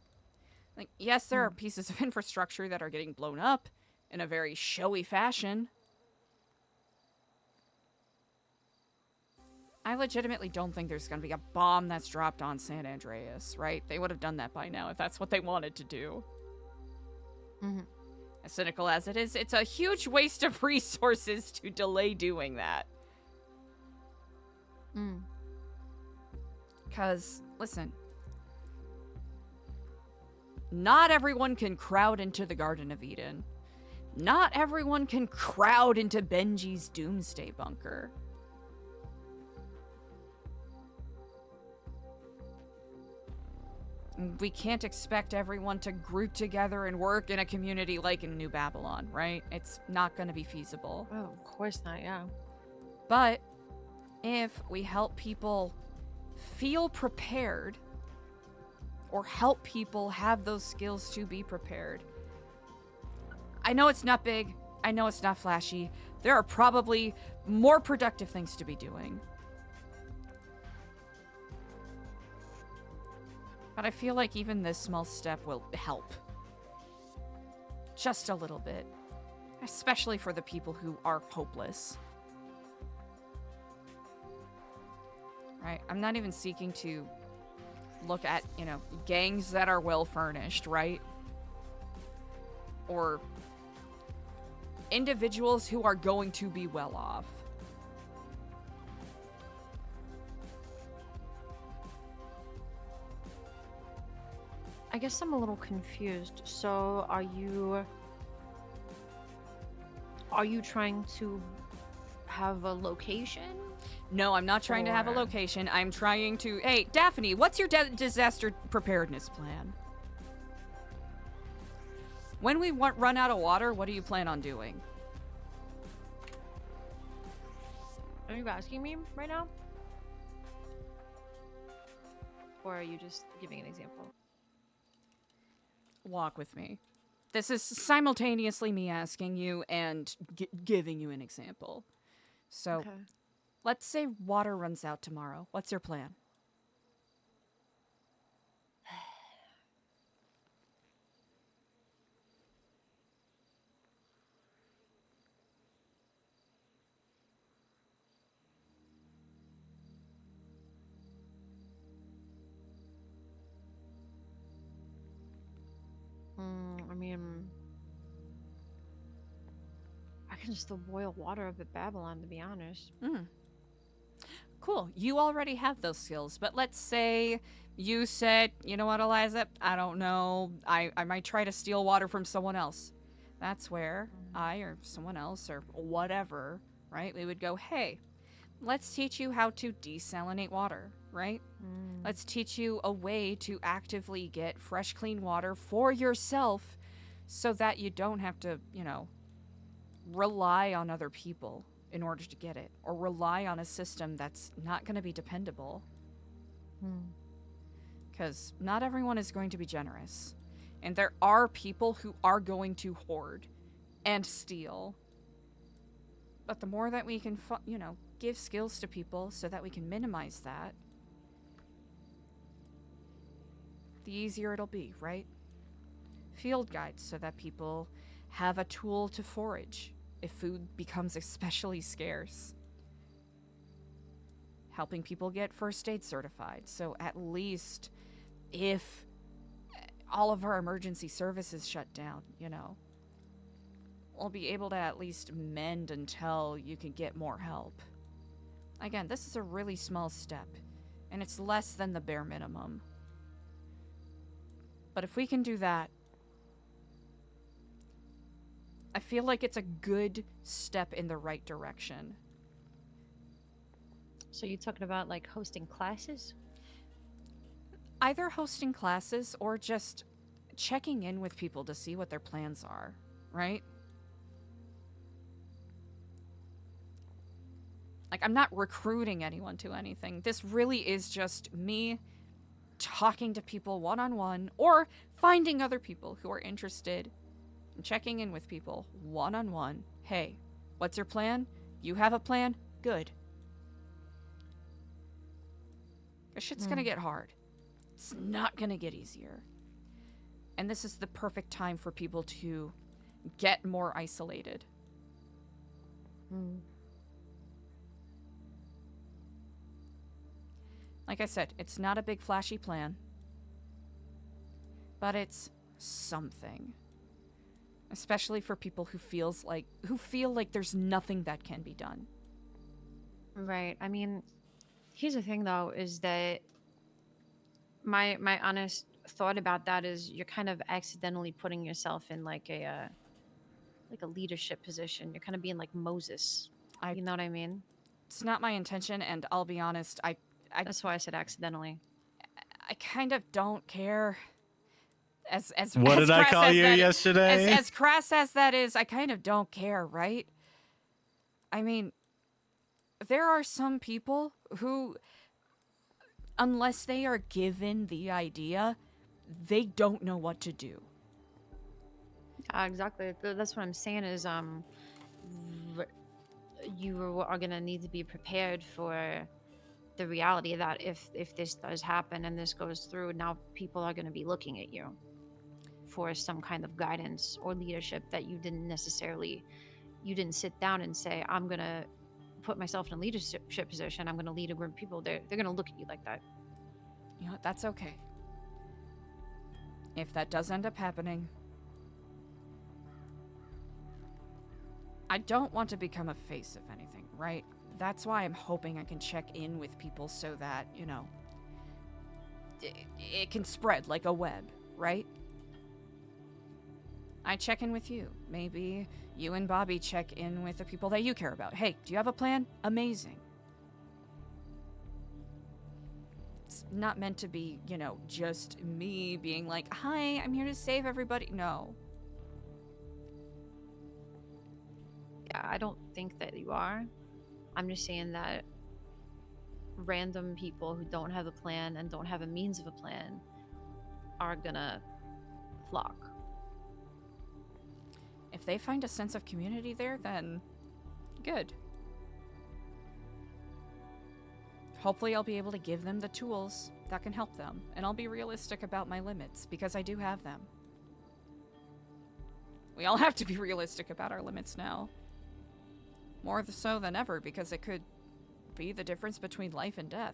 Like, yes, there are pieces of infrastructure that are getting blown up in a very showy fashion. I legitimately don't think there's going to be a bomb that's dropped on San Andreas, right? They would have done that by now if that's what they wanted to do. As cynical as it is, it's a huge waste of resources to delay doing that. Because, listen, not everyone can crowd into the Garden of Eden. Not everyone can crowd into Benji's Doomsday Bunker. We can't expect everyone to group together and work in a community like in New Babylon, right? It's not going to be feasible. Oh, of course not, yeah. But if we help people feel prepared or help people have those skills to be prepared. I know it's not big. I know it's not flashy. There are probably more productive things to be doing. But I feel like even this small step will help. Just a little bit. Especially for the people who are hopeless. Right? I'm not even seeking to look at, gangs that are well furnished, right? Or individuals who are going to be well off. I guess I'm a little confused. So are you trying to have a location? No, I'm not trying to have a location. I'm trying to... Hey, Daphne, what's your disaster preparedness plan? When we run out of water, what do you plan on doing? Are you asking me right now? Or are you just giving an example? Walk with me. This is simultaneously me asking you and giving you an example. So, Okay. let's say water runs out tomorrow. What's your plan? I mean, I can just boil water up at Babylon, to be honest. Cool. You already have those skills, but let's say you said, you know what, Eliza? I don't know. I might try to steal water from someone else. That's where I or someone else or whatever, right? We would go, hey, let's teach you how to desalinate water, right? Let's teach you a way to actively get fresh, clean water for yourself so that you don't have to, rely on other people in order to get it, or rely on a system that's not going to be dependable. Because not everyone is going to be generous. And there are people who are going to hoard and steal. But the more that we can, give skills to people so that we can minimize that, the easier it'll be, right? Field guides so that people have a tool to forage if food becomes especially scarce. Helping people get first aid certified, so at least if all of our emergency services shut down, we'll be able to at least mend until you can get more help. Again, this is a really small step, and it's less than the bare minimum. But if we can do that, I feel like it's a good step in the right direction. So you talking about like hosting classes? Either hosting classes or just checking in with people to see what their plans are, right? Like, I'm not recruiting anyone to anything. This really is just me talking to people one-on-one or finding other people who are interested and checking in with people one-on-one. Hey, what's your plan? You have a plan? Good. This shit's gonna get hard. It's not gonna get easier. And this is the perfect time for people to get more isolated. Like I said, it's not a big flashy plan, but it's something. Especially for people who feel like there's nothing that can be done. Right. I mean, here's the thing though, is that my honest thought about that is you're kind of accidentally putting yourself in like a leadership position. You're kind of being like Moses. You know what I mean? It's not my intention, and I'll be honest, that's why I said accidentally. I kind of don't care. As What as did I crass call as you that- yesterday? As crass as that is, I kind of don't care, right? I mean, there are some people who, unless they are given the idea, they don't know what to do. Exactly. That's what I'm saying is you are going to need to be prepared for the reality that if this does happen and this goes through, now people are going to be looking at you for some kind of guidance or leadership that you didn't sit down and say, I'm going to put myself in a leadership position. I'm going to lead a group of people. They're going to look at you like that. You know what? That's okay. If that does end up happening, I don't want to become a face of anything, right? That's why I'm hoping I can check in with people so that, it can spread like a web, right? I check in with you. Maybe you and Bobby check in with the people that you care about. Hey, do you have a plan? Amazing. It's not meant to be, just me being like, hi, I'm here to save everybody. No. Yeah, I don't think that you are. I'm just saying that random people who don't have a plan and don't have a means of a plan are gonna flock. If they find a sense of community there, then good. Hopefully I'll be able to give them the tools that can help them, and I'll be realistic about my limits, because I do have them. We all have to be realistic about our limits now. More so than ever, because it could be the difference between life and death.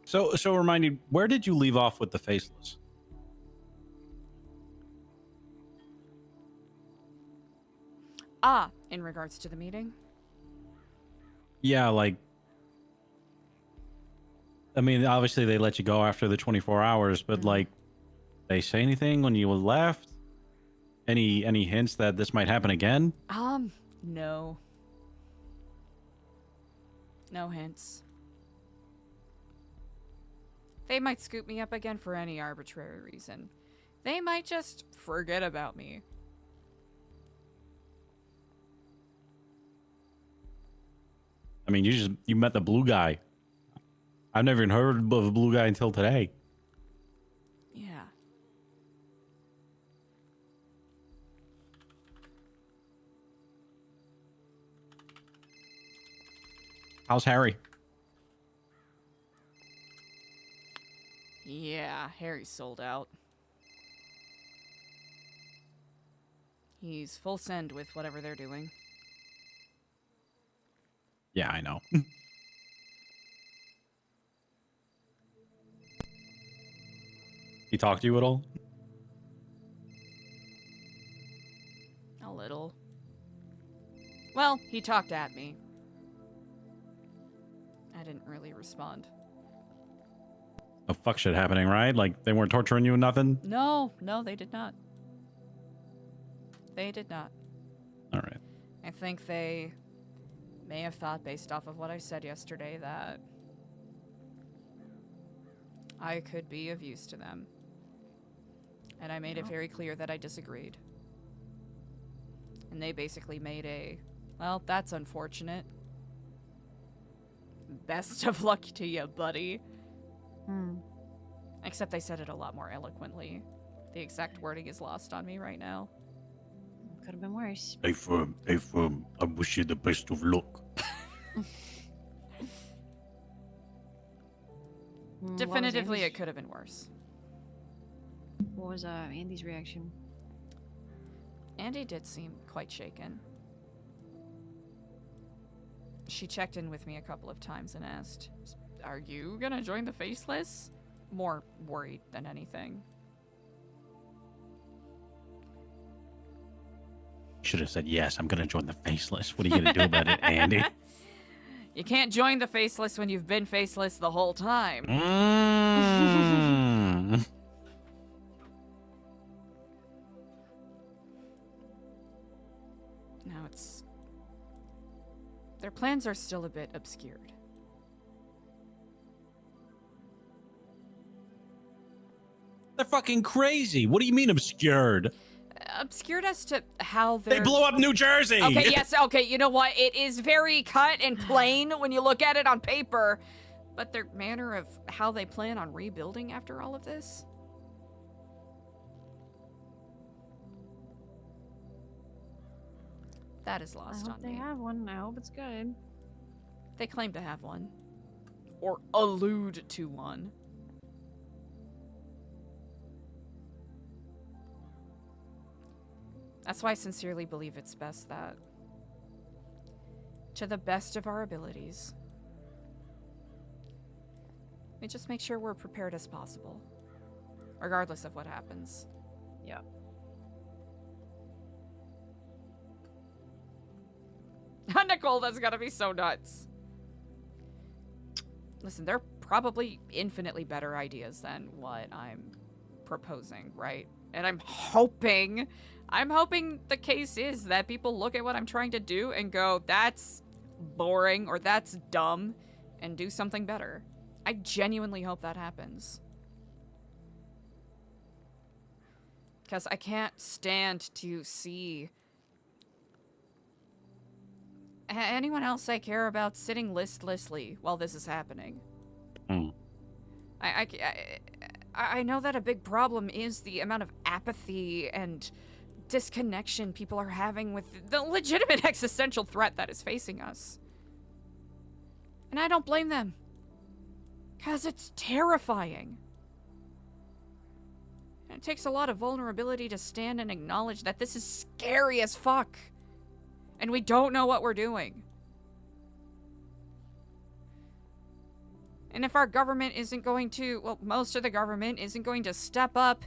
So remind me, where did you leave off with the faceless? In regards to the meeting? Yeah, like, I mean, obviously they let you go after the 24 hours, but like, they say anything when you left? Any hints that this might happen again? No. No hints. They might scoop me up again for any arbitrary reason. They might just forget about me. I mean, you met the blue guy. I've never even heard of a blue guy until today. Yeah. How's Harry? Yeah, Harry's sold out. He's full send with whatever they're doing. Yeah, I know. He talked to you at all? A little. Well, he talked at me. I didn't really respond. No fuck shit happening, right? Like, they weren't torturing you and nothing? No, they did not. They did not. All right. I think they may have thought, based off of what I said yesterday, that I could be of use to them. And I made it very clear that I disagreed. And they basically made a, well, that's unfortunate. Best of luck to you, buddy. Except they said it a lot more eloquently. The exact wording is lost on me right now. Could have been worse. Hey, firm. I wish you the best of luck. Definitively, it could have been worse. What was Andy's reaction? Andy did seem quite shaken. She checked in with me a couple of times and asked, "Are you gonna join the Faceless?" More worried than anything. Should have said, yes, I'm going to join the Faceless. What are you going to do about it, Andy? You can't join the Faceless when you've been faceless the whole time. Now it's... Their plans are still a bit obscured. They're fucking crazy. What do you mean obscured? Obscured as to how they're... They blew up New Jersey! Okay, yes, okay, you know what? It is very cut and plain when you look at it on paper. But their manner of how they plan on rebuilding after all of this? That is lost on me. They have one. I hope it's good. They claim to have one. Or allude to one. That's why I sincerely believe it's best that, to the best of our abilities, we just make sure we're prepared as possible, regardless of what happens. Yeah. Nicole, that's gotta be so nuts. Listen, they're probably infinitely better ideas than what I'm proposing, right? And I'm hoping the case is that people look at what I'm trying to do and go, that's boring or that's dumb, and do something better. I genuinely hope that happens. Because I can't stand to see anyone else I care about sitting listlessly while this is happening. I know that a big problem is the amount of apathy and disconnection people are having with the legitimate existential threat that is facing us. And I don't blame them. Because it's terrifying. And it takes a lot of vulnerability to stand and acknowledge that this is scary as fuck. And we don't know what we're doing. And if our government isn't going to, well, most of the government isn't going to step up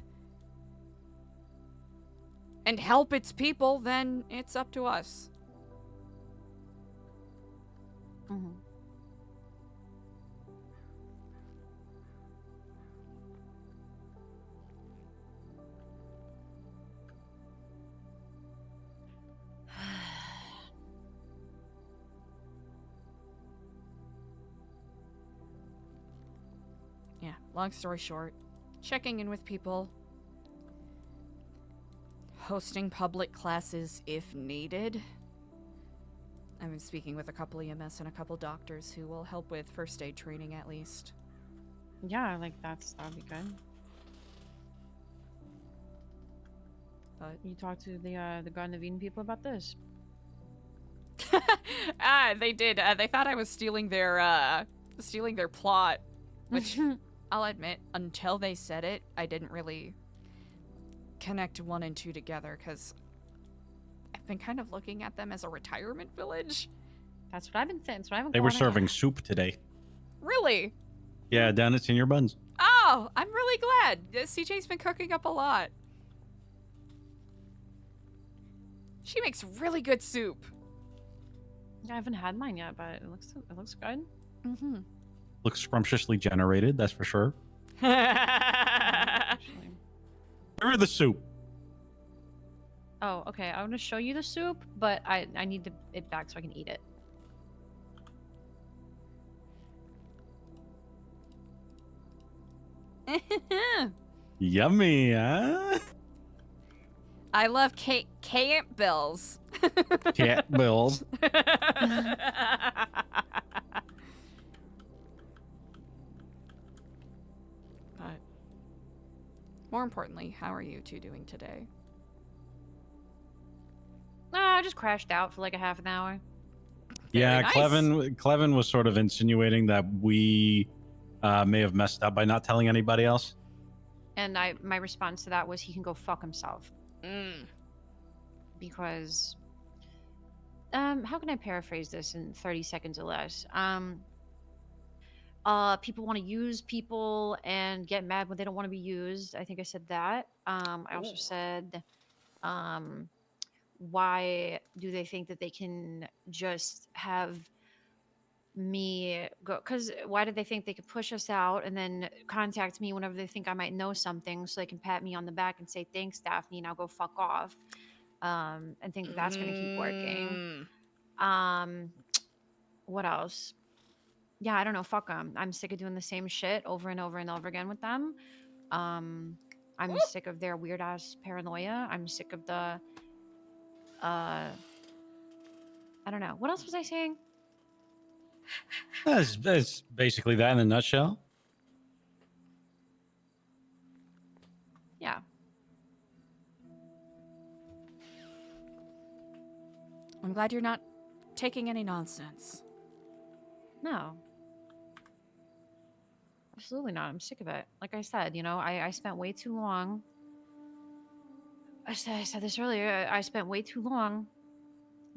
and help its people, then it's up to us. Mm-hmm. Yeah, long story short, checking in with people, hosting public classes if needed. I've been speaking with a couple EMS and a couple doctors who will help with first aid training at least. Yeah, like that'd be good. But you talked to the Garden of Eden people about this? They did. They thought I was stealing their plot, which I'll admit, until they said it, I didn't really connect 1 and 2 together because I've been kind of looking at them as a retirement village. That's what I've been saying. That's what I've been They were calling it. serving soup today. Really? Yeah, down at Senior Buns. Oh, I'm really glad. CJ's been cooking up a lot. She makes really good soup. I haven't had mine yet, but it looks good. Mm-hmm. Looks scrumptiously generated, that's for sure. Actually. Where the soup? Oh, okay. I want to show you the soup, but I need it back so I can eat it. Yummy, huh? I love Camp Bills. Cat bills. But more importantly, how are you two doing today? I just crashed out for like a half an hour. Yeah, nice. Clevin was sort of insinuating that we may have messed up by not telling anybody else. And my response to that was he can go fuck himself. Mm. Because how can I paraphrase this in 30 seconds or less? People want to use people and get mad when they don't want to be used. I think I said that. I also said why do they think that they can just have me go, because why did they think they could push us out and then contact me whenever they think I might know something so they can pat me on the back and say thanks Daphne, now go fuck off, and think that that's going to keep working. What else? Yeah, I don't know, fuck them. I'm sick of doing the same shit over and over and over again with them. I'm sick of their weird ass paranoia. I'm sick of the I don't know, what else was I saying? That's basically that in a nutshell. Yeah. I'm glad you're not taking any nonsense. No. Absolutely not. I'm sick of it. Like I said, you know, I spent way too long. I said this earlier. I spent way too long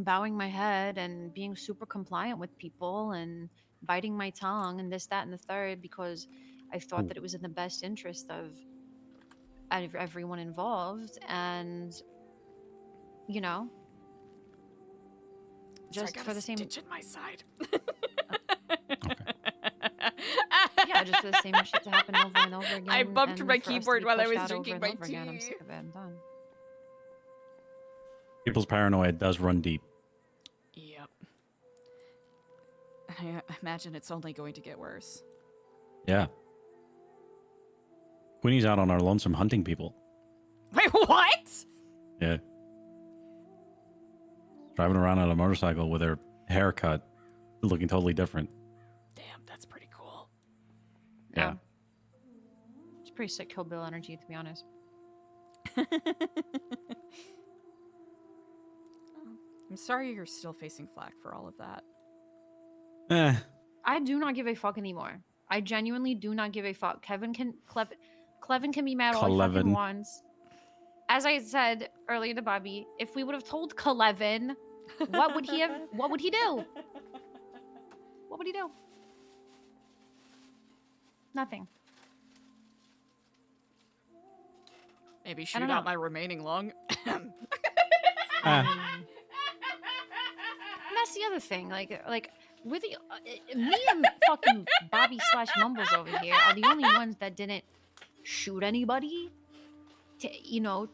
bowing my head and being super compliant with people and biting my tongue and this, that, and the third because I thought that it was in the best interest of everyone involved. And, you know, just for the same... stitch in my side. Yeah, just for the same shit to happen over and over again. I bumped and my for us to keyboard be while I pushed was out drinking over and my over again. I'm tea. sick of it. I'm done. People's paranoia does run deep. Yep. I imagine it's only going to get worse. Yeah. Queenie's out on our lonesome hunting people. Wait, what? Yeah. Driving around on a motorcycle with her haircut looking totally different. Damn, that's pretty cool. Yeah. It's pretty sick Kill Bill energy, to be honest. I'm sorry you're still facing flack for all of that. I do not give a fuck anymore. I genuinely do not give a fuck. Clevin can be mad all he fucking wants. As I said earlier to Bobby, if we would have told Clevin, what would he do? What would he do? Nothing. Maybe shoot out my remaining lung. And that's the other thing. Like with the, me and fucking Bobby / Mumbles over here are the only ones that didn't shoot anybody. You know,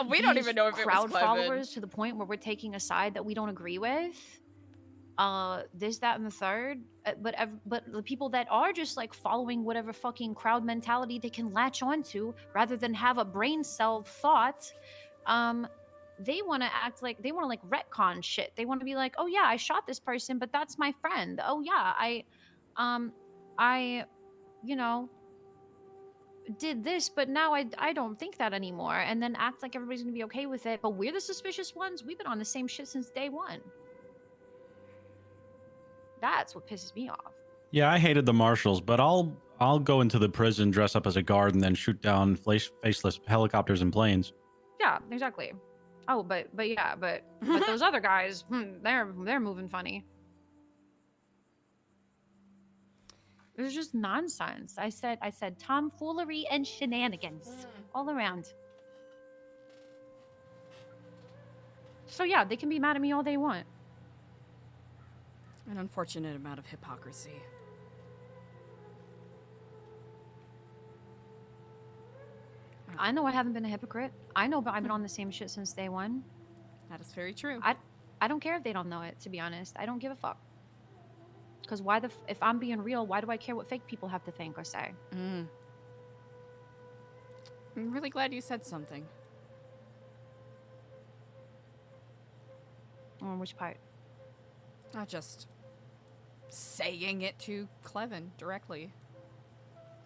we don't even know if it was crowd Clevin. followers to the point where we're taking a side that we don't agree with. This, that, and the third. But the people that are just like following whatever fucking crowd mentality they can latch onto, rather than have a brain cell thought, they want to act like they want to like retcon shit. They want to be like, oh yeah, I shot this person, but that's my friend. Oh yeah, I, you know, did this, but now I don't think that anymore, and then act like everybody's gonna be okay with it. But we're the suspicious ones. We've been on the same shit since day one. That's what pisses me off. Yeah, I hated the marshals, but I'll go into the prison, dress up as a guard, and then shoot down faceless helicopters and planes. Yeah, exactly. Oh, but those other guys, they're moving funny. It was just nonsense. I said tomfoolery and shenanigans all around. So yeah, they can be mad at me all they want. An unfortunate amount of hypocrisy. I know I haven't been a hypocrite. I know, but I've been on the same shit since day one. That is very true. I don't care if they don't know it, to be honest. I don't give a fuck. Because why if I'm being real, why do I care what fake people have to think or say? I'm really glad you said something. On which part? Not just saying it to Clevin directly.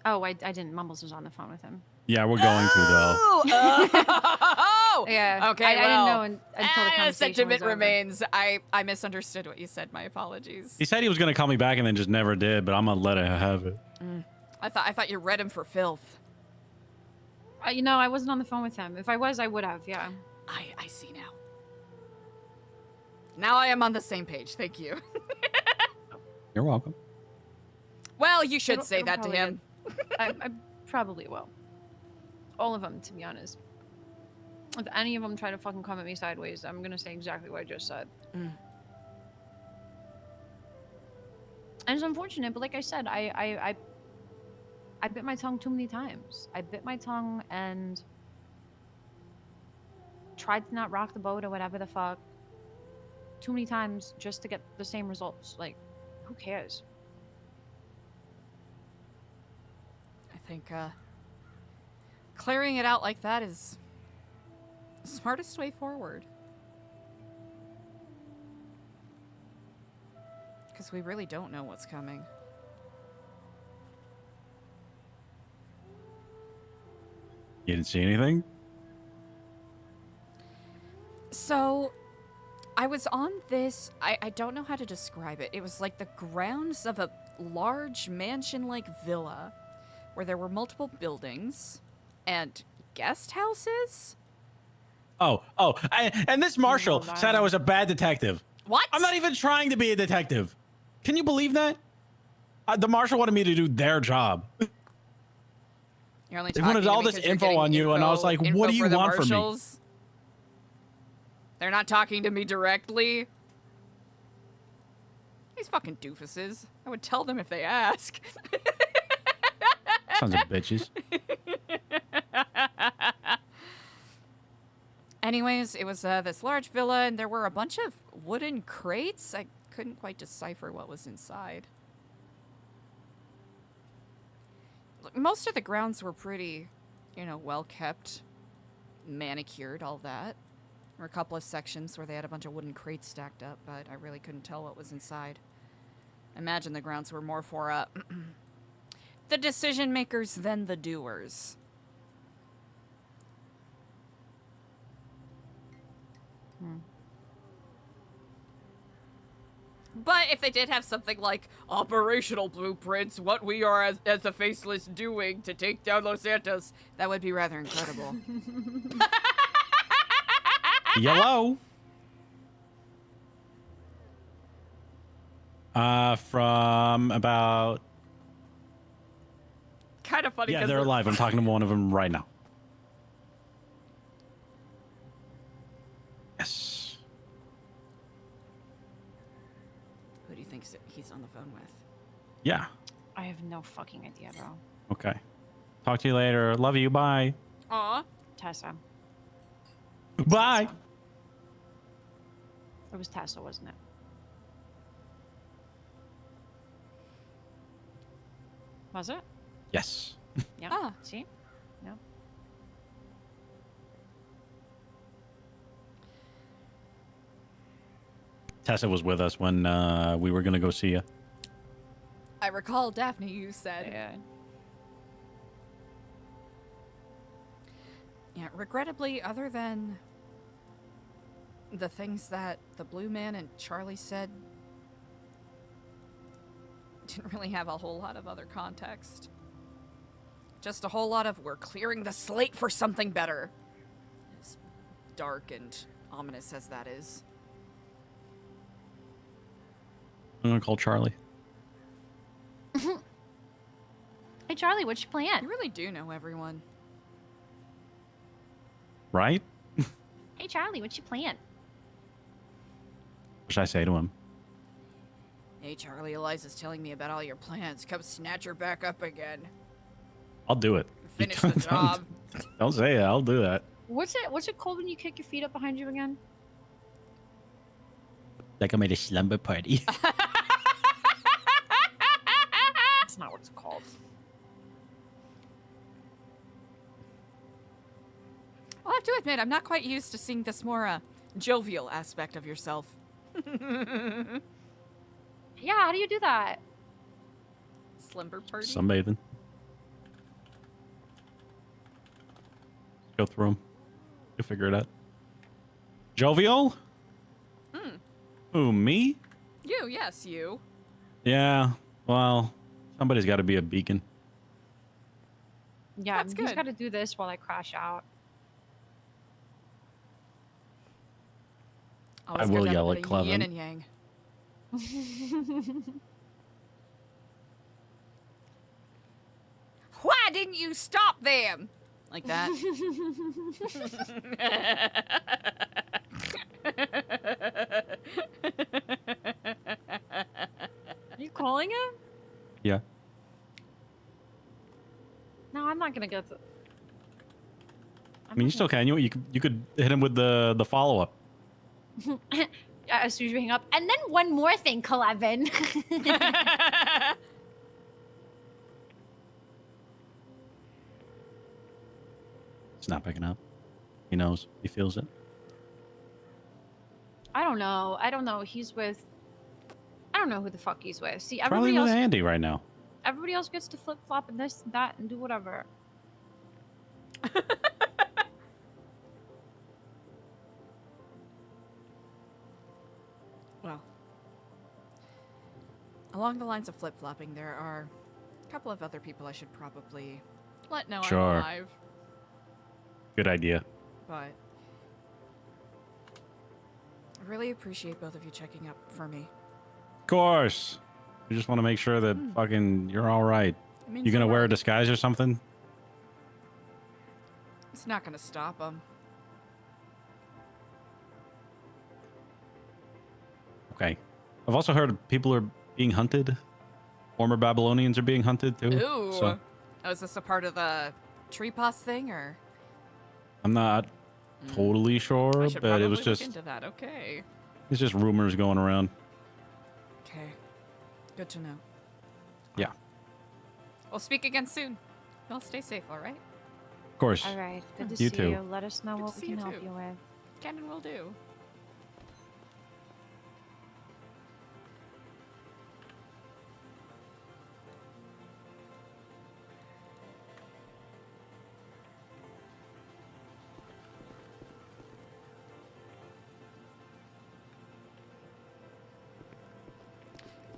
Oh, I didn't. Mumbles was on the phone with him. Yeah, we're going to though. Oh! Yeah. Okay, I well, didn't know until the conversation sentiment was over. remains. I misunderstood what you said. My apologies. He said he was gonna call me back and then just never did, but I'm gonna let it have it. I thought you read him for filth. You know, I wasn't on the phone with him. If I was, I would have. Yeah. I see now. Now I am on the same page. Thank you. You're welcome. Well, you should It'll- say it'll that to probably him. I probably will. All of them, to be honest. If any of them try to fucking come at me sideways, I'm gonna say exactly what I just said. And it's unfortunate, but like I said, I bit my tongue too many times. I bit my tongue and tried to not rock the boat or whatever the fuck too many times just to get the same results. Like, who cares? I think clearing it out like that is the smartest way forward. Because we really don't know what's coming. You didn't see anything? So, I was on this, I don't know how to describe it. It was like the grounds of a large mansion-like villa where there were multiple buildings and guest houses. And this marshal said I was a bad detective. What? I'm not even trying to be a detective. Can you believe that? The marshal wanted me to do their job. You're only They wanted talking to all me this 'cause you're info getting on you, and I was like, info what do you for the want from me? marshals? They're not talking to me directly. These fucking doofuses. I would tell them if they ask. Sons of bitches. Anyways, it was this large villa, and there were a bunch of wooden crates. I couldn't quite decipher what was inside. Look, most of the grounds were pretty, well kept, manicured, all that. There were a couple of sections where they had a bunch of wooden crates stacked up, but I really couldn't tell what was inside. I imagine the grounds were more for the decision makers than the doers. But if they did have something like operational blueprints, what we are as the Faceless doing to take down Los Santos, that would be rather incredible. Yellow. From about... Kind of funny. Yeah, they're alive. I'm talking to one of them right now. Yes. Who do you think he's on the phone with? Yeah. I have no fucking idea, bro. Okay. Talk to you later. Love you. Bye. Aw. Tessa. Bye. It was Tessa, wasn't it? Was it? Yes. Yeah. Ah. See? No. Tessa was with us when we were going to go see you. I recall, Daphne, you said. Yeah. Yeah, regrettably, other than the things that the Blue Man and Charlie said, didn't really have a whole lot of other context. Just a whole lot of, we're clearing the slate for something better. As dark and ominous as that is. I'm gonna call Charlie. Hey, Charlie, what's your plan? You really do know everyone. Right? Hey, Charlie, what's your plan? What should I say to him? Hey, Charlie, Eliza's telling me about all your plans. Come snatch her back up again. I'll do it. Finish the job. Don't say it. I'll do that. What's it called when you kick your feet up behind you again? Like I made a slumber party. That's not what it's called. I'll have to admit, I'm not quite used to seeing this more jovial aspect of yourself. Yeah, how do you do that? Slumber party? Sunbathing. Go through them. You'll figure it out. Jovial? Who, me? You, yes, you. Yeah. Well, somebody's got to be a beacon. Yeah, That's he's good. got to do this while I crash out. Always I will got that yell bit at of Yin Clevin. and yang. Why didn't you stop them? Like that. Are you calling him? Yeah. No, I'm not gonna get the. I mean, you still can. You could hit him with the follow up. As soon as we hang up, and then one more thing, Clevin. It's not picking up. He knows. He feels it. I don't know. He's with. I don't know who the fuck he's with. See, Probably everybody with else. Andy right now. Everybody else gets to flip flop and this and that and do whatever. Well, along the lines of flip-flopping, there are a couple of other people I should probably let know Sure. I'm alive. Good idea. But I really appreciate both of you checking up for me. Of course. We just want to make sure that fucking you're all right. It means You gonna the wear a world. disguise or something? It's not gonna stop them. Okay. I've also heard people are being hunted. Former Babylonians are being hunted too. Ooh. So Oh, is this a part of the tree pos thing, or? I'm not totally I sure, should but probably it was look just into that. Okay. it's just rumors going around. Okay. Good to know. Yeah. We'll speak again soon. Y'all stay safe, all right? Of course. All right. Good to You see too. you. Let us know Good what to we see can you help too. you with. Can and will do.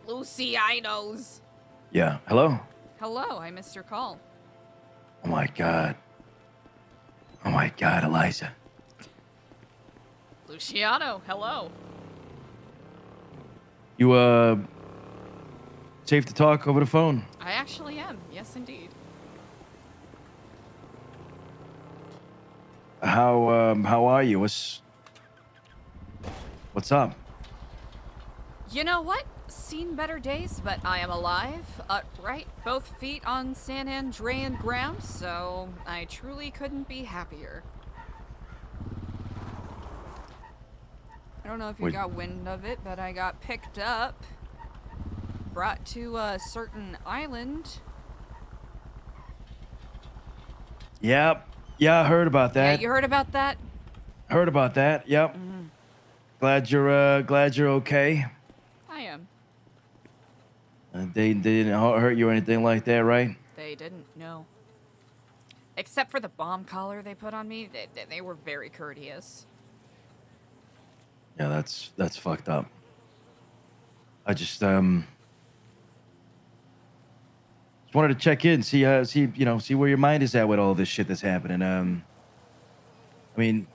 Lucianos. Yeah. Hello? Hello, I missed your call. Oh my god. Oh my god, Eliza. Luciano, hello. You, safe to talk over the phone? I actually am. Yes, indeed. How are you? What's up? You know what? Seen better days, but I am alive, upright, both feet on San Andrean ground, so I truly couldn't be happier. I don't know if you Wait. got wind of it, but I got picked up, brought to a certain island. Yep. Yeah, I heard about Yeah, that. you heard about that? Heard about that. Yep. Mhm. Glad you're okay. I am. They didn't hurt you or anything like that, right? They didn't, no. Except for the bomb collar they put on me, they were very courteous. Yeah, that's fucked up. I just wanted to check in, see see where your mind is at with all this shit that's happening. I mean,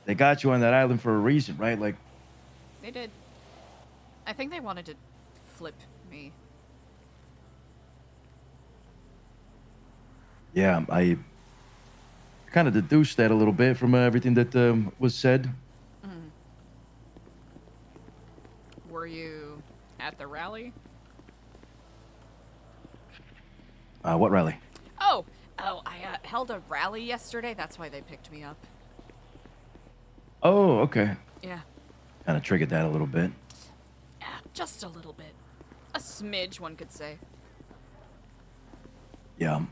they got you on that island for a reason, right? Like, They did. I think they wanted to flip me. yeah, I kind of deduced that a little bit from everything that was said. Were you at the rally? What rally? Oh, I held a rally yesterday. That's why they picked me up. Oh, okay. Yeah. Kind of triggered that a little bit. Yeah, just a little bit. A smidge, one could say. Yeah.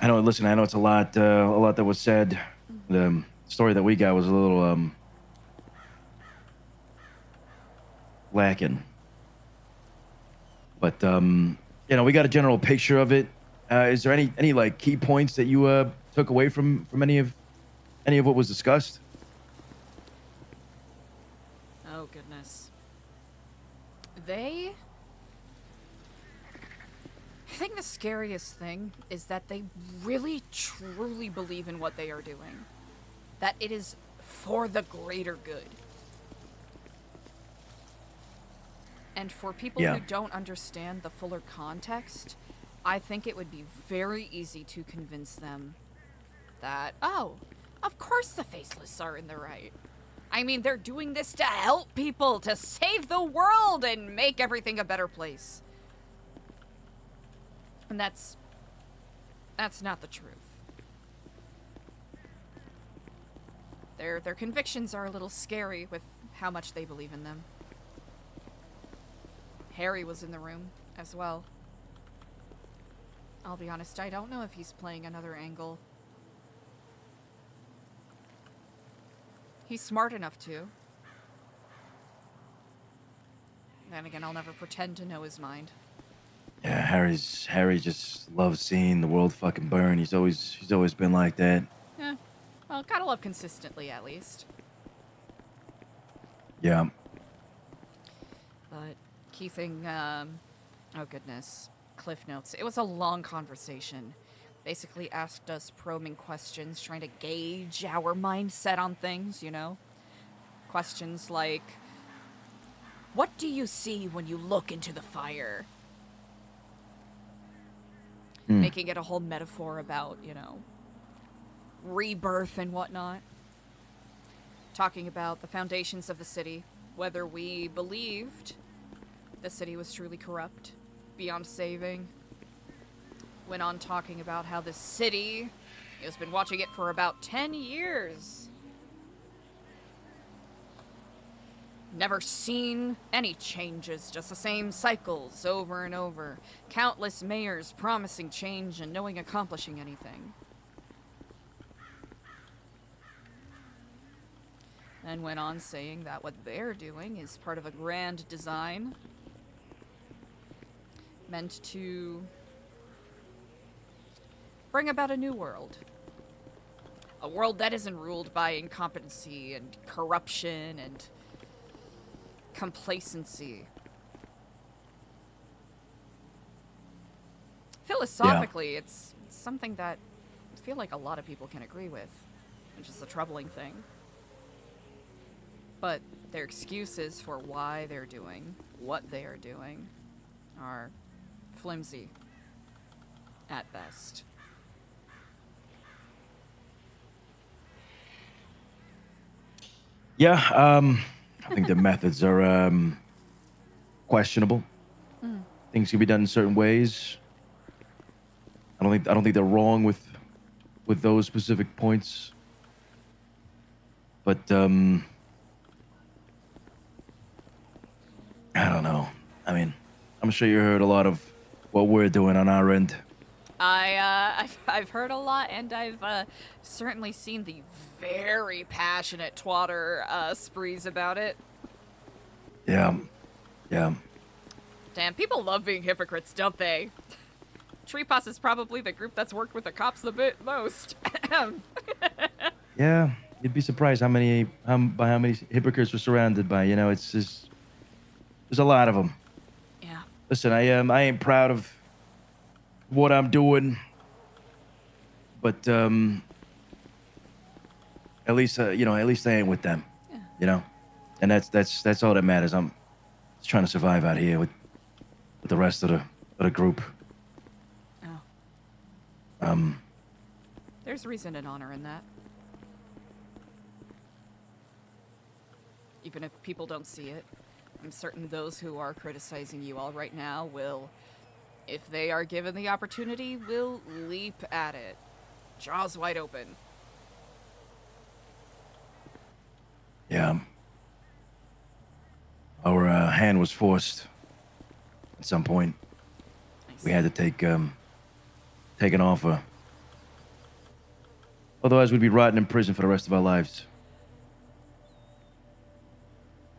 I know. Listen, I know it's a lot that was said. The story that we got was a little lacking, but we got a general picture of it. Is there any like key points that you took away from any of what was discussed? Oh, goodness. I think the scariest thing is that they really, truly believe in what they are doing. That it is for the greater good. And for people who don't understand the fuller context, I think it would be very easy to convince them that, oh, of course the faceless are in the right. I mean, they're doing this to help people, to save the world and make everything a better place. And that's not the truth. Their convictions are a little scary with how much they believe in them. Harry was in the room as well. I'll be honest, I don't know if he's playing another angle. He's smart enough to. Then again, I'll never pretend to know his mind. Yeah, Harry just loves seeing the world fucking burn. He's always been like that. Eh, well, gotta love consistently, at least. Yeah. But key thing, oh goodness, Cliff Notes. It was a long conversation. Basically asked us probing questions, trying to gauge our mindset on things, you know? Questions like, what do you see when you look into the fire? Making it a whole metaphor about, rebirth and whatnot. Talking about the foundations of the city, whether we believed the city was truly corrupt, beyond saving. Went on talking about how the city has been watching it for about 10 years. Never seen any changes, just the same cycles over and over. Countless mayors promising change and knowing accomplishing anything. Then went on saying that what they're doing is part of a grand design meant to bring about a new world. A world that isn't ruled by incompetency and corruption and complacency. Philosophically, it's something that I feel like a lot of people can agree with, which is a troubling thing. But their excuses for why they're doing what they are doing are flimsy at best. Yeah, I think the methods are questionable. Things can be done in certain ways. I don't think they're wrong with those specific points. But I don't know. I mean, I'm sure you heard a lot of what we're doing on our end. I've heard a lot, and I've certainly seen the very passionate twatter sprees about it. Yeah. Damn, people love being hypocrites, don't they? Treepaws is probably the group that's worked with the cops the most. Yeah, you'd be surprised by how many hypocrites we're surrounded by. You know, it's just there's a lot of them. Yeah. Listen, I ain't proud of what I'm doing, but at least at least I ain't with them. Yeah. You know, and that's all that matters. I'm just trying to survive out here with the rest of the group. Oh. There's reason and honor in that. Even if people don't see it, I'm certain those who are criticizing you all right now will, if they are given the opportunity, will leap at it. Jaws wide open. Yeah. Our hand was forced at some point. We had to take an offer. Otherwise, we'd be rotting in prison for the rest of our lives.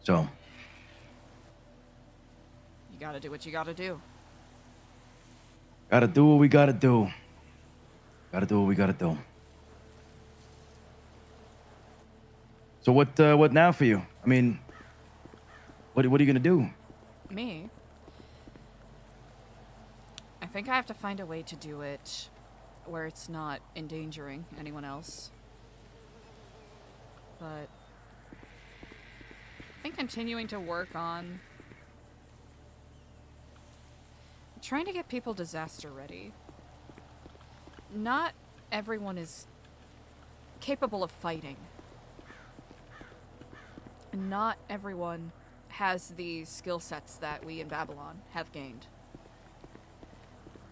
So. You gotta do what you gotta do. Gotta do what we gotta do. Gotta do what we gotta do. So what now for you? I mean, what are you gonna do? Me? I think I have to find a way to do it where it's not endangering anyone else. But I think continuing to work on trying to get people disaster ready. Not everyone is capable of fighting. Not everyone has the skill sets that we in Babylon have gained.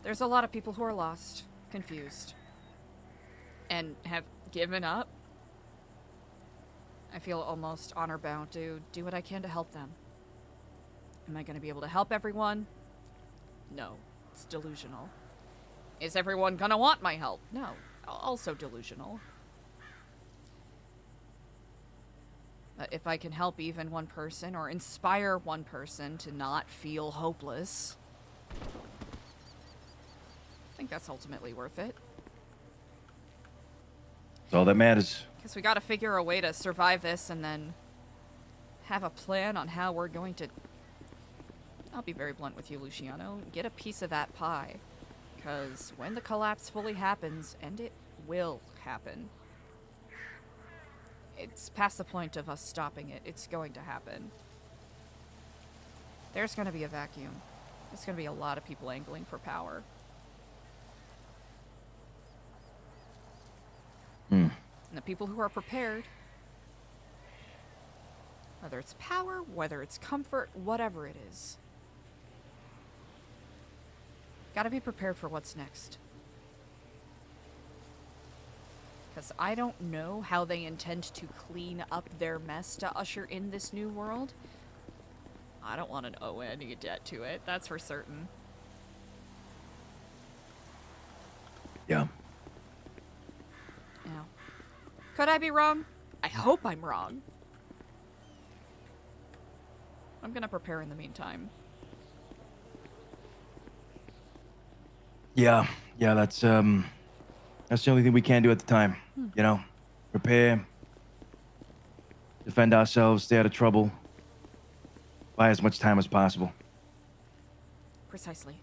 There's a lot of people who are lost, confused, and have given up. I feel almost honor-bound to do what I can to help them. Am I going to be able to help everyone? No, it's delusional. Is everyone going to want my help? No, also delusional. But if I can help even one person or inspire one person to not feel hopeless, I think that's ultimately worth it. That's all that matters. Because we gotta figure a way to survive this and then have a plan on how we're going to... I'll be very blunt with you, Luciano. Get a piece of that pie. Because when the collapse fully happens, and it will happen, it's past the point of us stopping it. It's going to happen. There's gonna be a vacuum. There's gonna be a lot of people angling for power. And the people who are prepared, whether it's power, whether it's comfort, whatever it is, gotta be prepared for what's next. Because I don't know how they intend to clean up their mess to usher in this new world. I don't want to owe any debt to it, that's for certain. Yeah. Now, could I be wrong? I hope I'm wrong. I'm gonna prepare in the meantime. Yeah, that's the only thing we can do at the time. You know, prepare, defend ourselves, stay out of trouble, buy as much time as possible. Precisely.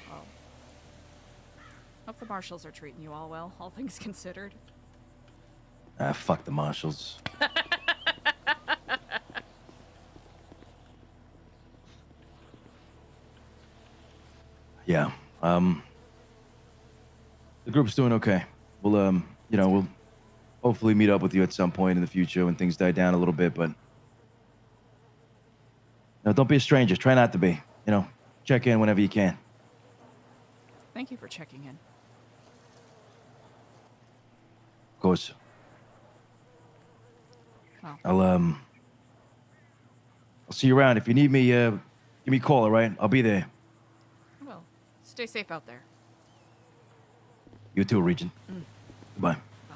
Well, hope the marshals are treating you all well, all things considered. Ah, fuck the marshals. Yeah. The group's doing okay. We'll we'll hopefully meet up with you at some point in the future when things die down a little bit, but no, don't be a stranger. Try not to be. You know, check in whenever you can. Thank you for checking in. Of course. Well, I'll see you around. If you need me, give me a call, all right? I'll be there. well, stay safe out there. You too, Regent. Goodbye. Bye.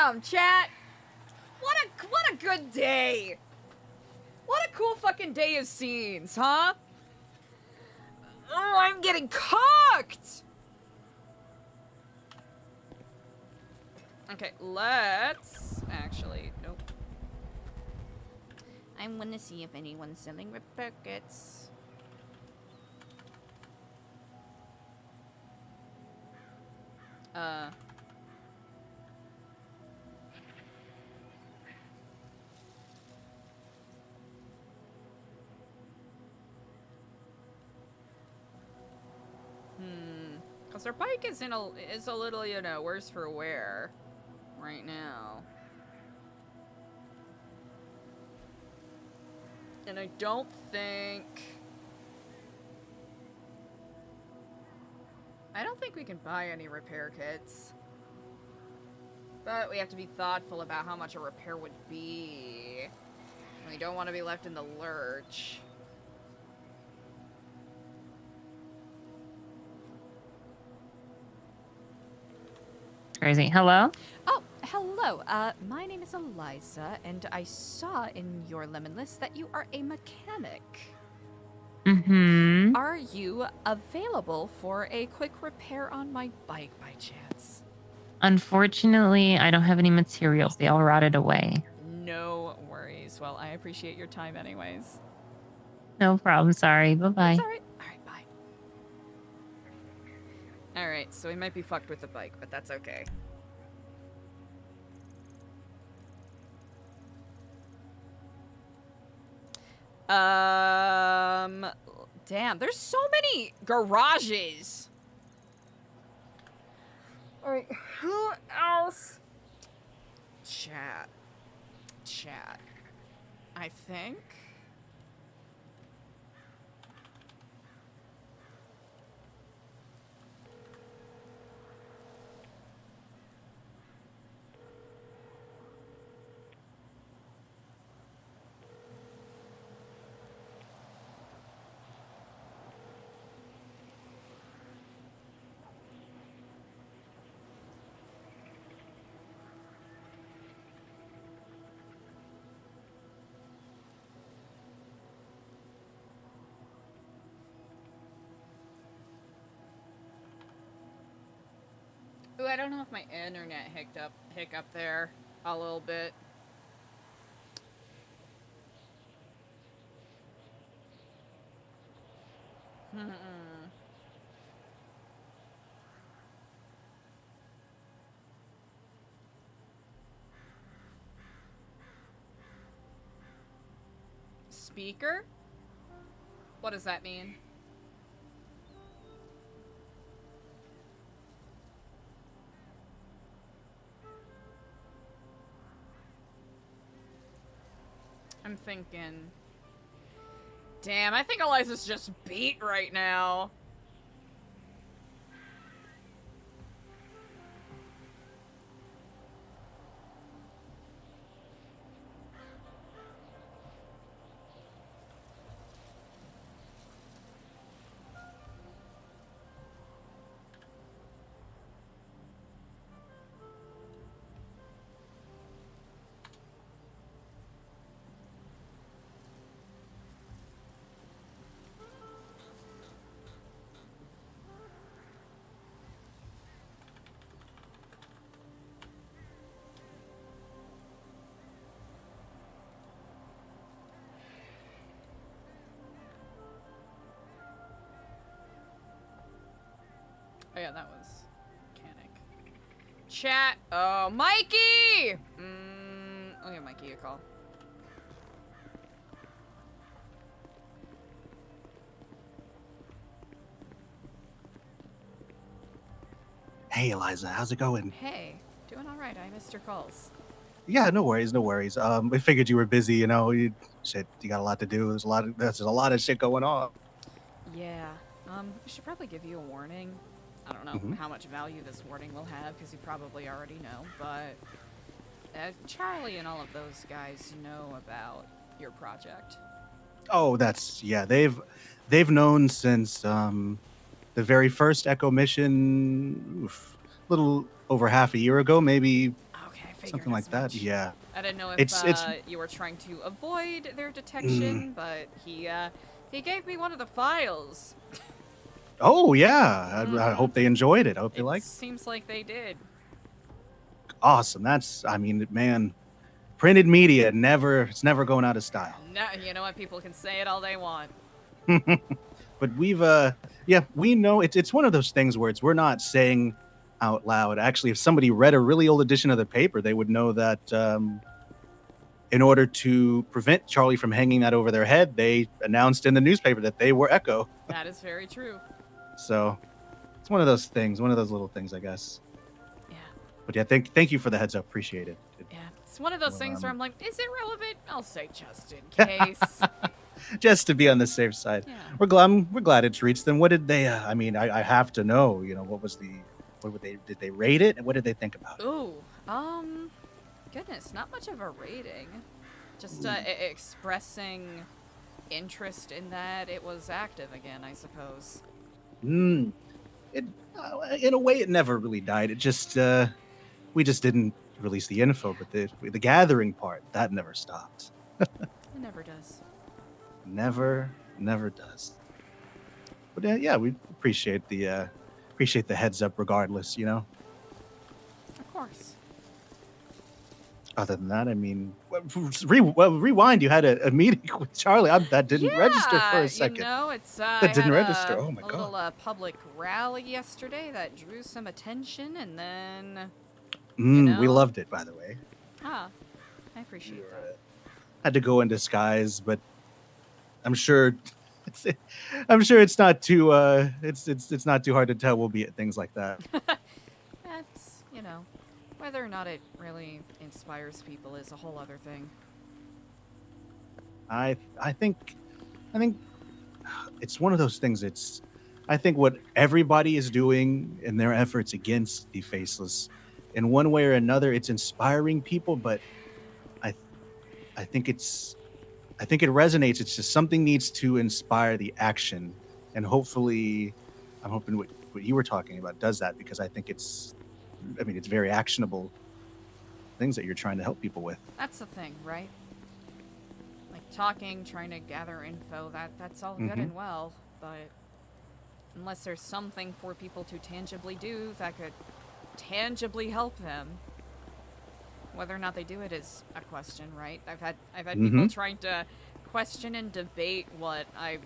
damn, chat! What a good day! What a cool fucking day of scenes, huh? Oh, I'm getting cooked! Okay, let's... Actually, nope. I want to see if anyone's selling repair kits. Cause our bike is a little, you know, worse for wear right now. And I don't think we can buy any repair kits. But we have to be thoughtful about how much a repair would be. We don't want to be left in the lurch. Crazy. Hello? Oh, hello. My name is Eliza, and I saw in your lemon list that you are a mechanic. Mm-hmm. Are you available for a quick repair on my bike by chance? Unfortunately, I don't have any materials. They all rotted away. No worries. Well, I appreciate your time anyways. No problem. Sorry. Bye-bye. It's alright. Alright, bye. Alright, so we might be fucked with the bike, but that's okay. Damn, there's so many garages. Alright, who else? Chat. I think. Ooh, I don't know if my internet hiccup there a little bit. Speaker? What does that mean? I'm thinking... Damn, I think Eliza's just beat right now. Oh yeah, that was mechanic. Chat. Oh, Mikey! I'll give Mikey a call. Hey, Eliza, how's it going? Hey, doing all right. I missed your calls. Yeah, no worries, no worries. I figured you were busy. You know, you got a lot to do. There's a lot of shit going on. Yeah. I should probably give you a warning. I don't know how much value this warning will have, because you probably already know, but Charlie and all of those guys know about your project. Oh, they've known since the very first Echo mission, little over half a year ago, maybe something like that. Yeah. I didn't know if It's you were trying to avoid their detection, but he gave me one of the files. Oh yeah, I hope they enjoyed it. I hope they liked it. Seems like they did. Awesome. That's, I mean, man, printed media it's never going out of style. No, you know what? People can say it all they want. But we've yeah, we know it's one of those things where we're not saying out loud. Actually, if somebody read a really old edition of the paper, they would know that in order to prevent Charlie from hanging that over their head, they announced in the newspaper that they were Echo. That is very true. So it's one of those things, one of those little things, I guess. Yeah. But yeah, thank you for the heads up. Appreciate it. Yeah, it's one of those things where I'm like, is it relevant? I'll say just in case. Just to be on the safe side. Yeah. We're glad it's reached them. What did they? I mean, I have to know. You know, what would they? Did they rate it? And what did they think about it? Ooh, goodness, not much of a rating. Just expressing interest in that it was active again, I suppose. It, in a way, it never really died. It just we just didn't release the info, but the gathering part that never stopped. It never does. Never does. But yeah, we appreciate the heads up, regardless. You know. Of course. Other than that, I mean, rewind. You had a meeting with Charlie. That didn't register for a second. You know, it's that didn't register. Oh my god! A little public rally yesterday that drew some attention, and then. We loved it, by the way. Ah, I appreciate that. Had to go in disguise, but I'm sure it's not too it's not too hard to tell we'll be at things like that. That's, whether or not it really inspires people is a whole other thing. I think it's one of those things. I think what everybody is doing in their efforts against the faceless, in one way or another, it's inspiring people, but I think it resonates. It's just something needs to inspire the action, and hopefully, I'm hoping what you were talking about does that, because I think it's very actionable things that you're trying to help people with. That's the thing, right? Like talking, trying to gather info, that's all good and well, but unless there's something for people to tangibly do that could tangibly help them, whether or not they do it is a question, right? I've had people trying to question and debate what I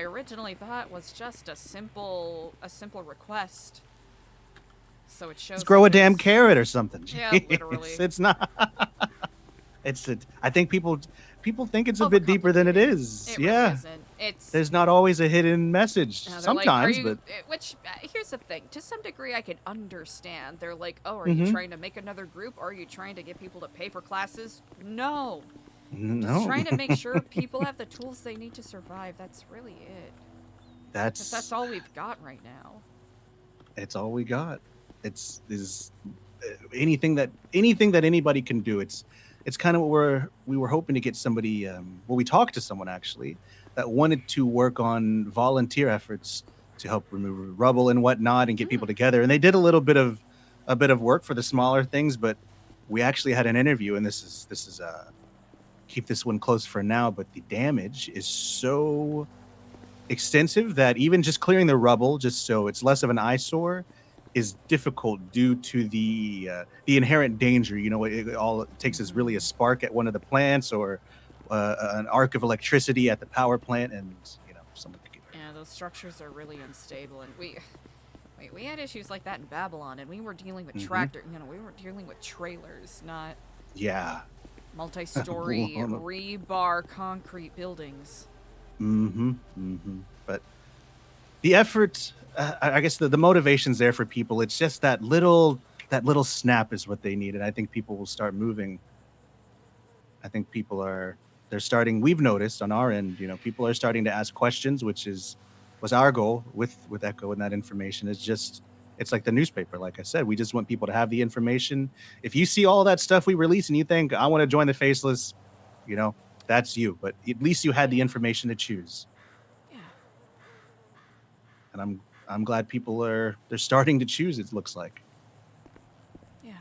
originally thought was just a simple request. So it shows. Let's grow a damn carrot or something. Yeah, literally. It's not. I think people think it's a bit deeper than it is. It yeah. really isn't. There's not always a hidden message. They're Sometimes, like, but which here's the thing. To some degree, I can understand. They're like, oh, are you trying to make another group? Or are you trying to get people to pay for classes? No. Just trying to make sure people have the tools they need to survive. That's really it. 'Cause that's all we've got right now. It's all we got. It's anything that anybody can do. It's kind of what we were hoping to get somebody. We talked to someone actually that wanted to work on volunteer efforts to help remove rubble and whatnot and get people together. And they did a bit of work for the smaller things, but we actually had an interview, and this is keep this one close for now. But the damage is so extensive that even just clearing the rubble, just so it's less of an eyesore, is difficult due to the inherent danger. All it takes is really a spark at one of the plants, or an arc of electricity at the power plant, and someone could get. Yeah, those structures are really unstable, and we had issues like that in Babylon, and we were dealing with tractor. We were dealing with trailers, not multi-story rebar concrete buildings. But the effort, I guess the motivation's there for people. It's just that little snap is what they need, and I think people will start moving. I think they're starting. We've noticed on our end, people are starting to ask questions, which was our goal with Echo and that information. It's like the newspaper. Like I said, we just want people to have the information. If you see all that stuff we release and you think, I want to join the Faceless, that's you. But at least you had the information to choose. Yeah. And I'm glad they're starting to choose. It looks like. Yeah.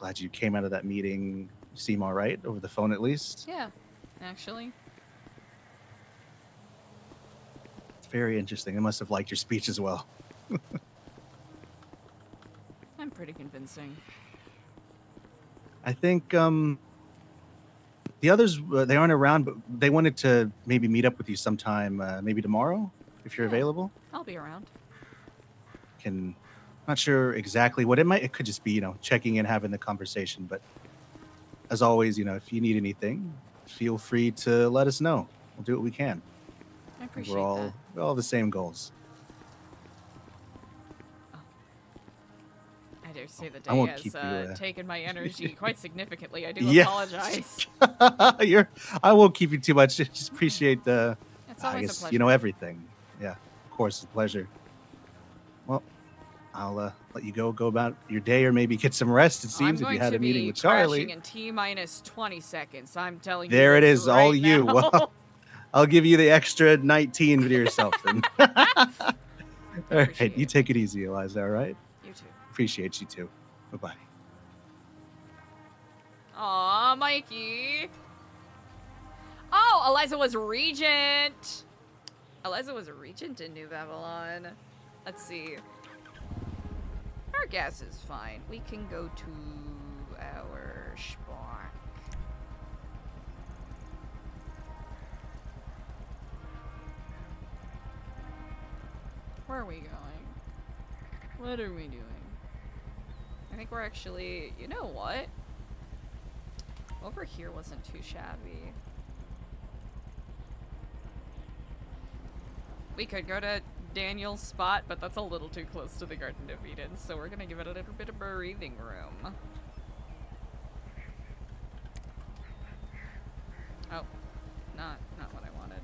glad you came out of that meeting. You seem all right over the phone, at least. Yeah, actually. It's very interesting. They must have liked your speech as well. I'm pretty convincing. I think the others, they aren't around, but they wanted to maybe meet up with you sometime, maybe tomorrow, if you're available. I'll be around. Not sure exactly what it could just be, checking in, having the conversation. But as always, if you need anything, feel free to let us know. We'll do what we can. I appreciate We're that. all the same goals. I dare say the I day won't has keep you, taken my energy quite significantly. I do Yeah. apologize. I won't keep you too much. Just appreciate the, It's I always a guess, pleasure. everything. Yeah, of course, it's a pleasure. Well, I'll let you go about your day, or maybe get some rest. It seems if you had a meeting with Charlie. In T-minus 20 seconds. I'm telling you. There it this is, all right you. now. Well, I'll give you the extra 19 to yourself then. All right, you take it easy, Eliza. All right. You too. Appreciate you too. Bye-bye. Aw, Mikey. Oh, Eliza was regent. Eliza was a regent in New Babylon. Let's see. Our gas is fine. We can go to our Spark. Where are we going? What are we doing? I think we're actually... You know what? Over here wasn't too shabby. We could go to Daniel's spot, but that's a little too close to the Garden of Eden, so we're gonna give it a little bit of breathing room. Oh, not what I wanted.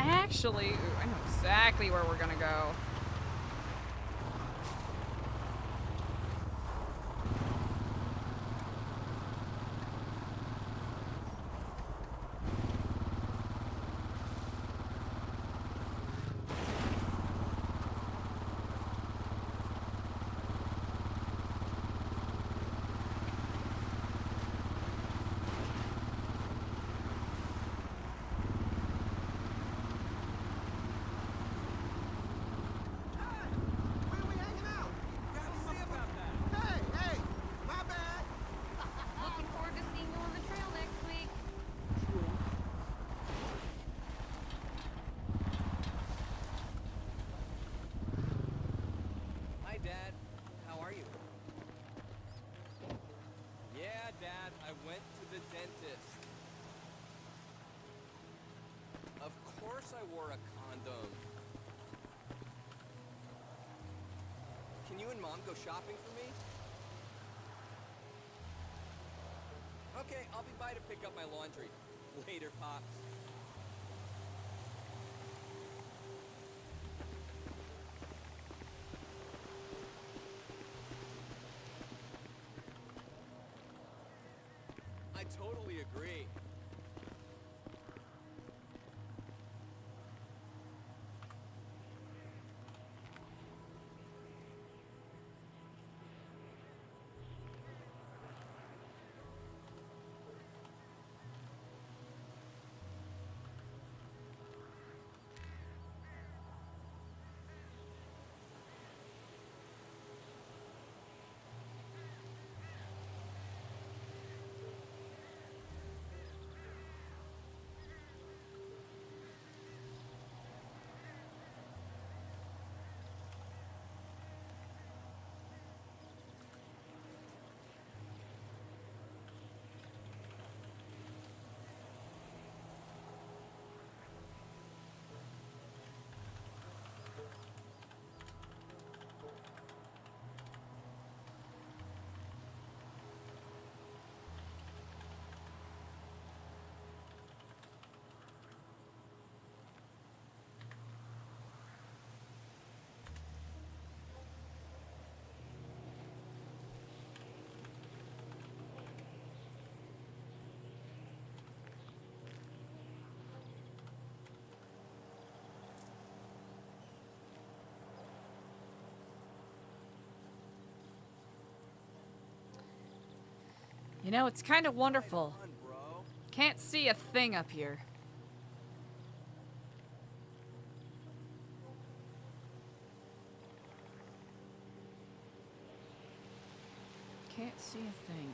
Actually, ooh, I know exactly where we're gonna go. Looking forward to seeing you on the trail next week. Hi, Dad. How are you? Yeah, Dad, I went to the dentist. Of course I wore a condom. Can you and Mom go shopping for me? Okay, I'll be by to pick up my laundry. Later, Pops. totally agree. You know, it's kind of wonderful. Can't see a thing up here. Can't see a thing.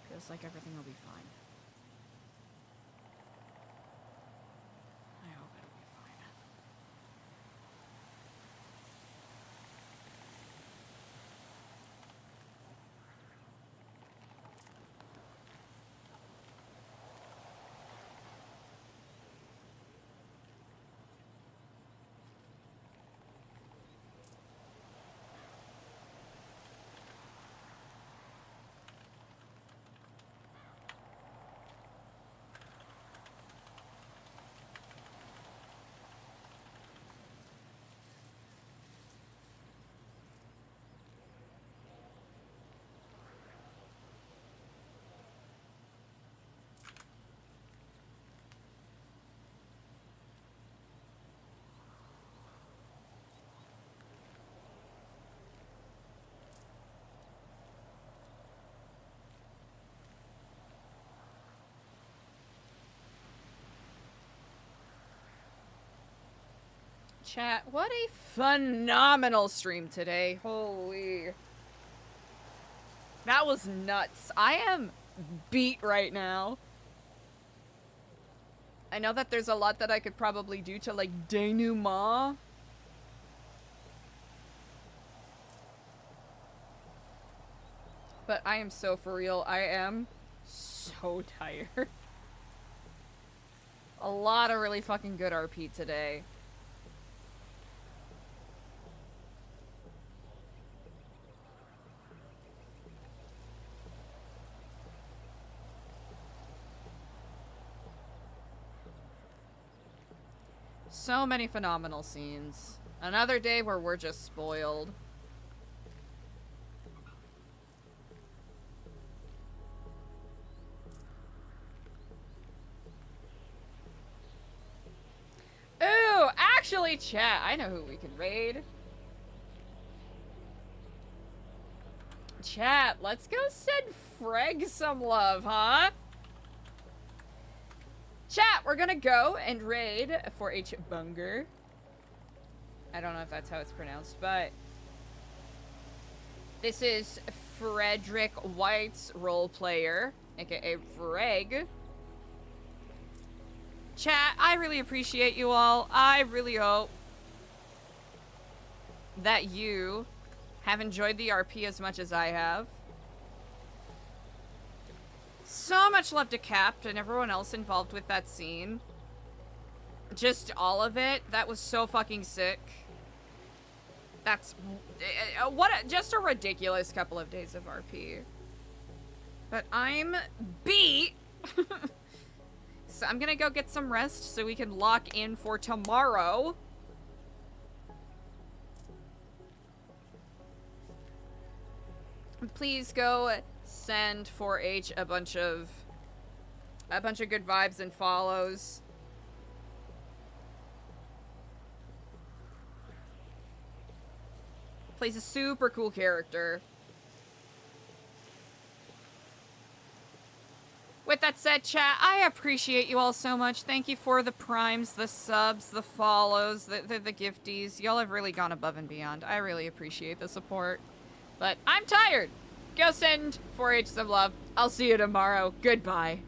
Feels like everything will be fine. I hope it'll be fine. Chat, what a phenomenal stream today. Holy. That was nuts. I am beat right now. I know that there's a lot that I could probably do to, like, denouement. But I am so for real. I am so tired. A lot of really fucking good RP today. So many phenomenal scenes. Another day where we're just spoiled. Ooh, actually, chat, I know who we can raid. Chat, let's go send Freg some love, huh? Chat, we're gonna go and raid 4H Bunger. I don't know if that's how it's pronounced, but this is Frederick White's role player, aka Freg. Chat, I really appreciate you all. I really hope that you have enjoyed the RP as much as I have. So much love to Capt and everyone else involved with that scene. Just all of it. That was so fucking sick. That's... just a ridiculous couple of days of RP. But I'm beat! So I'm gonna go get some rest so we can lock in for tomorrow. please go send 4H a bunch of good vibes and follows. Plays a super cool character. With that said, chat, I appreciate you all so much. Thank you for the primes, the subs, the follows, the gifties. Y'all have really gone above and beyond. I really appreciate the support. But I'm tired. Go send 4H some love. I'll see you tomorrow. Goodbye.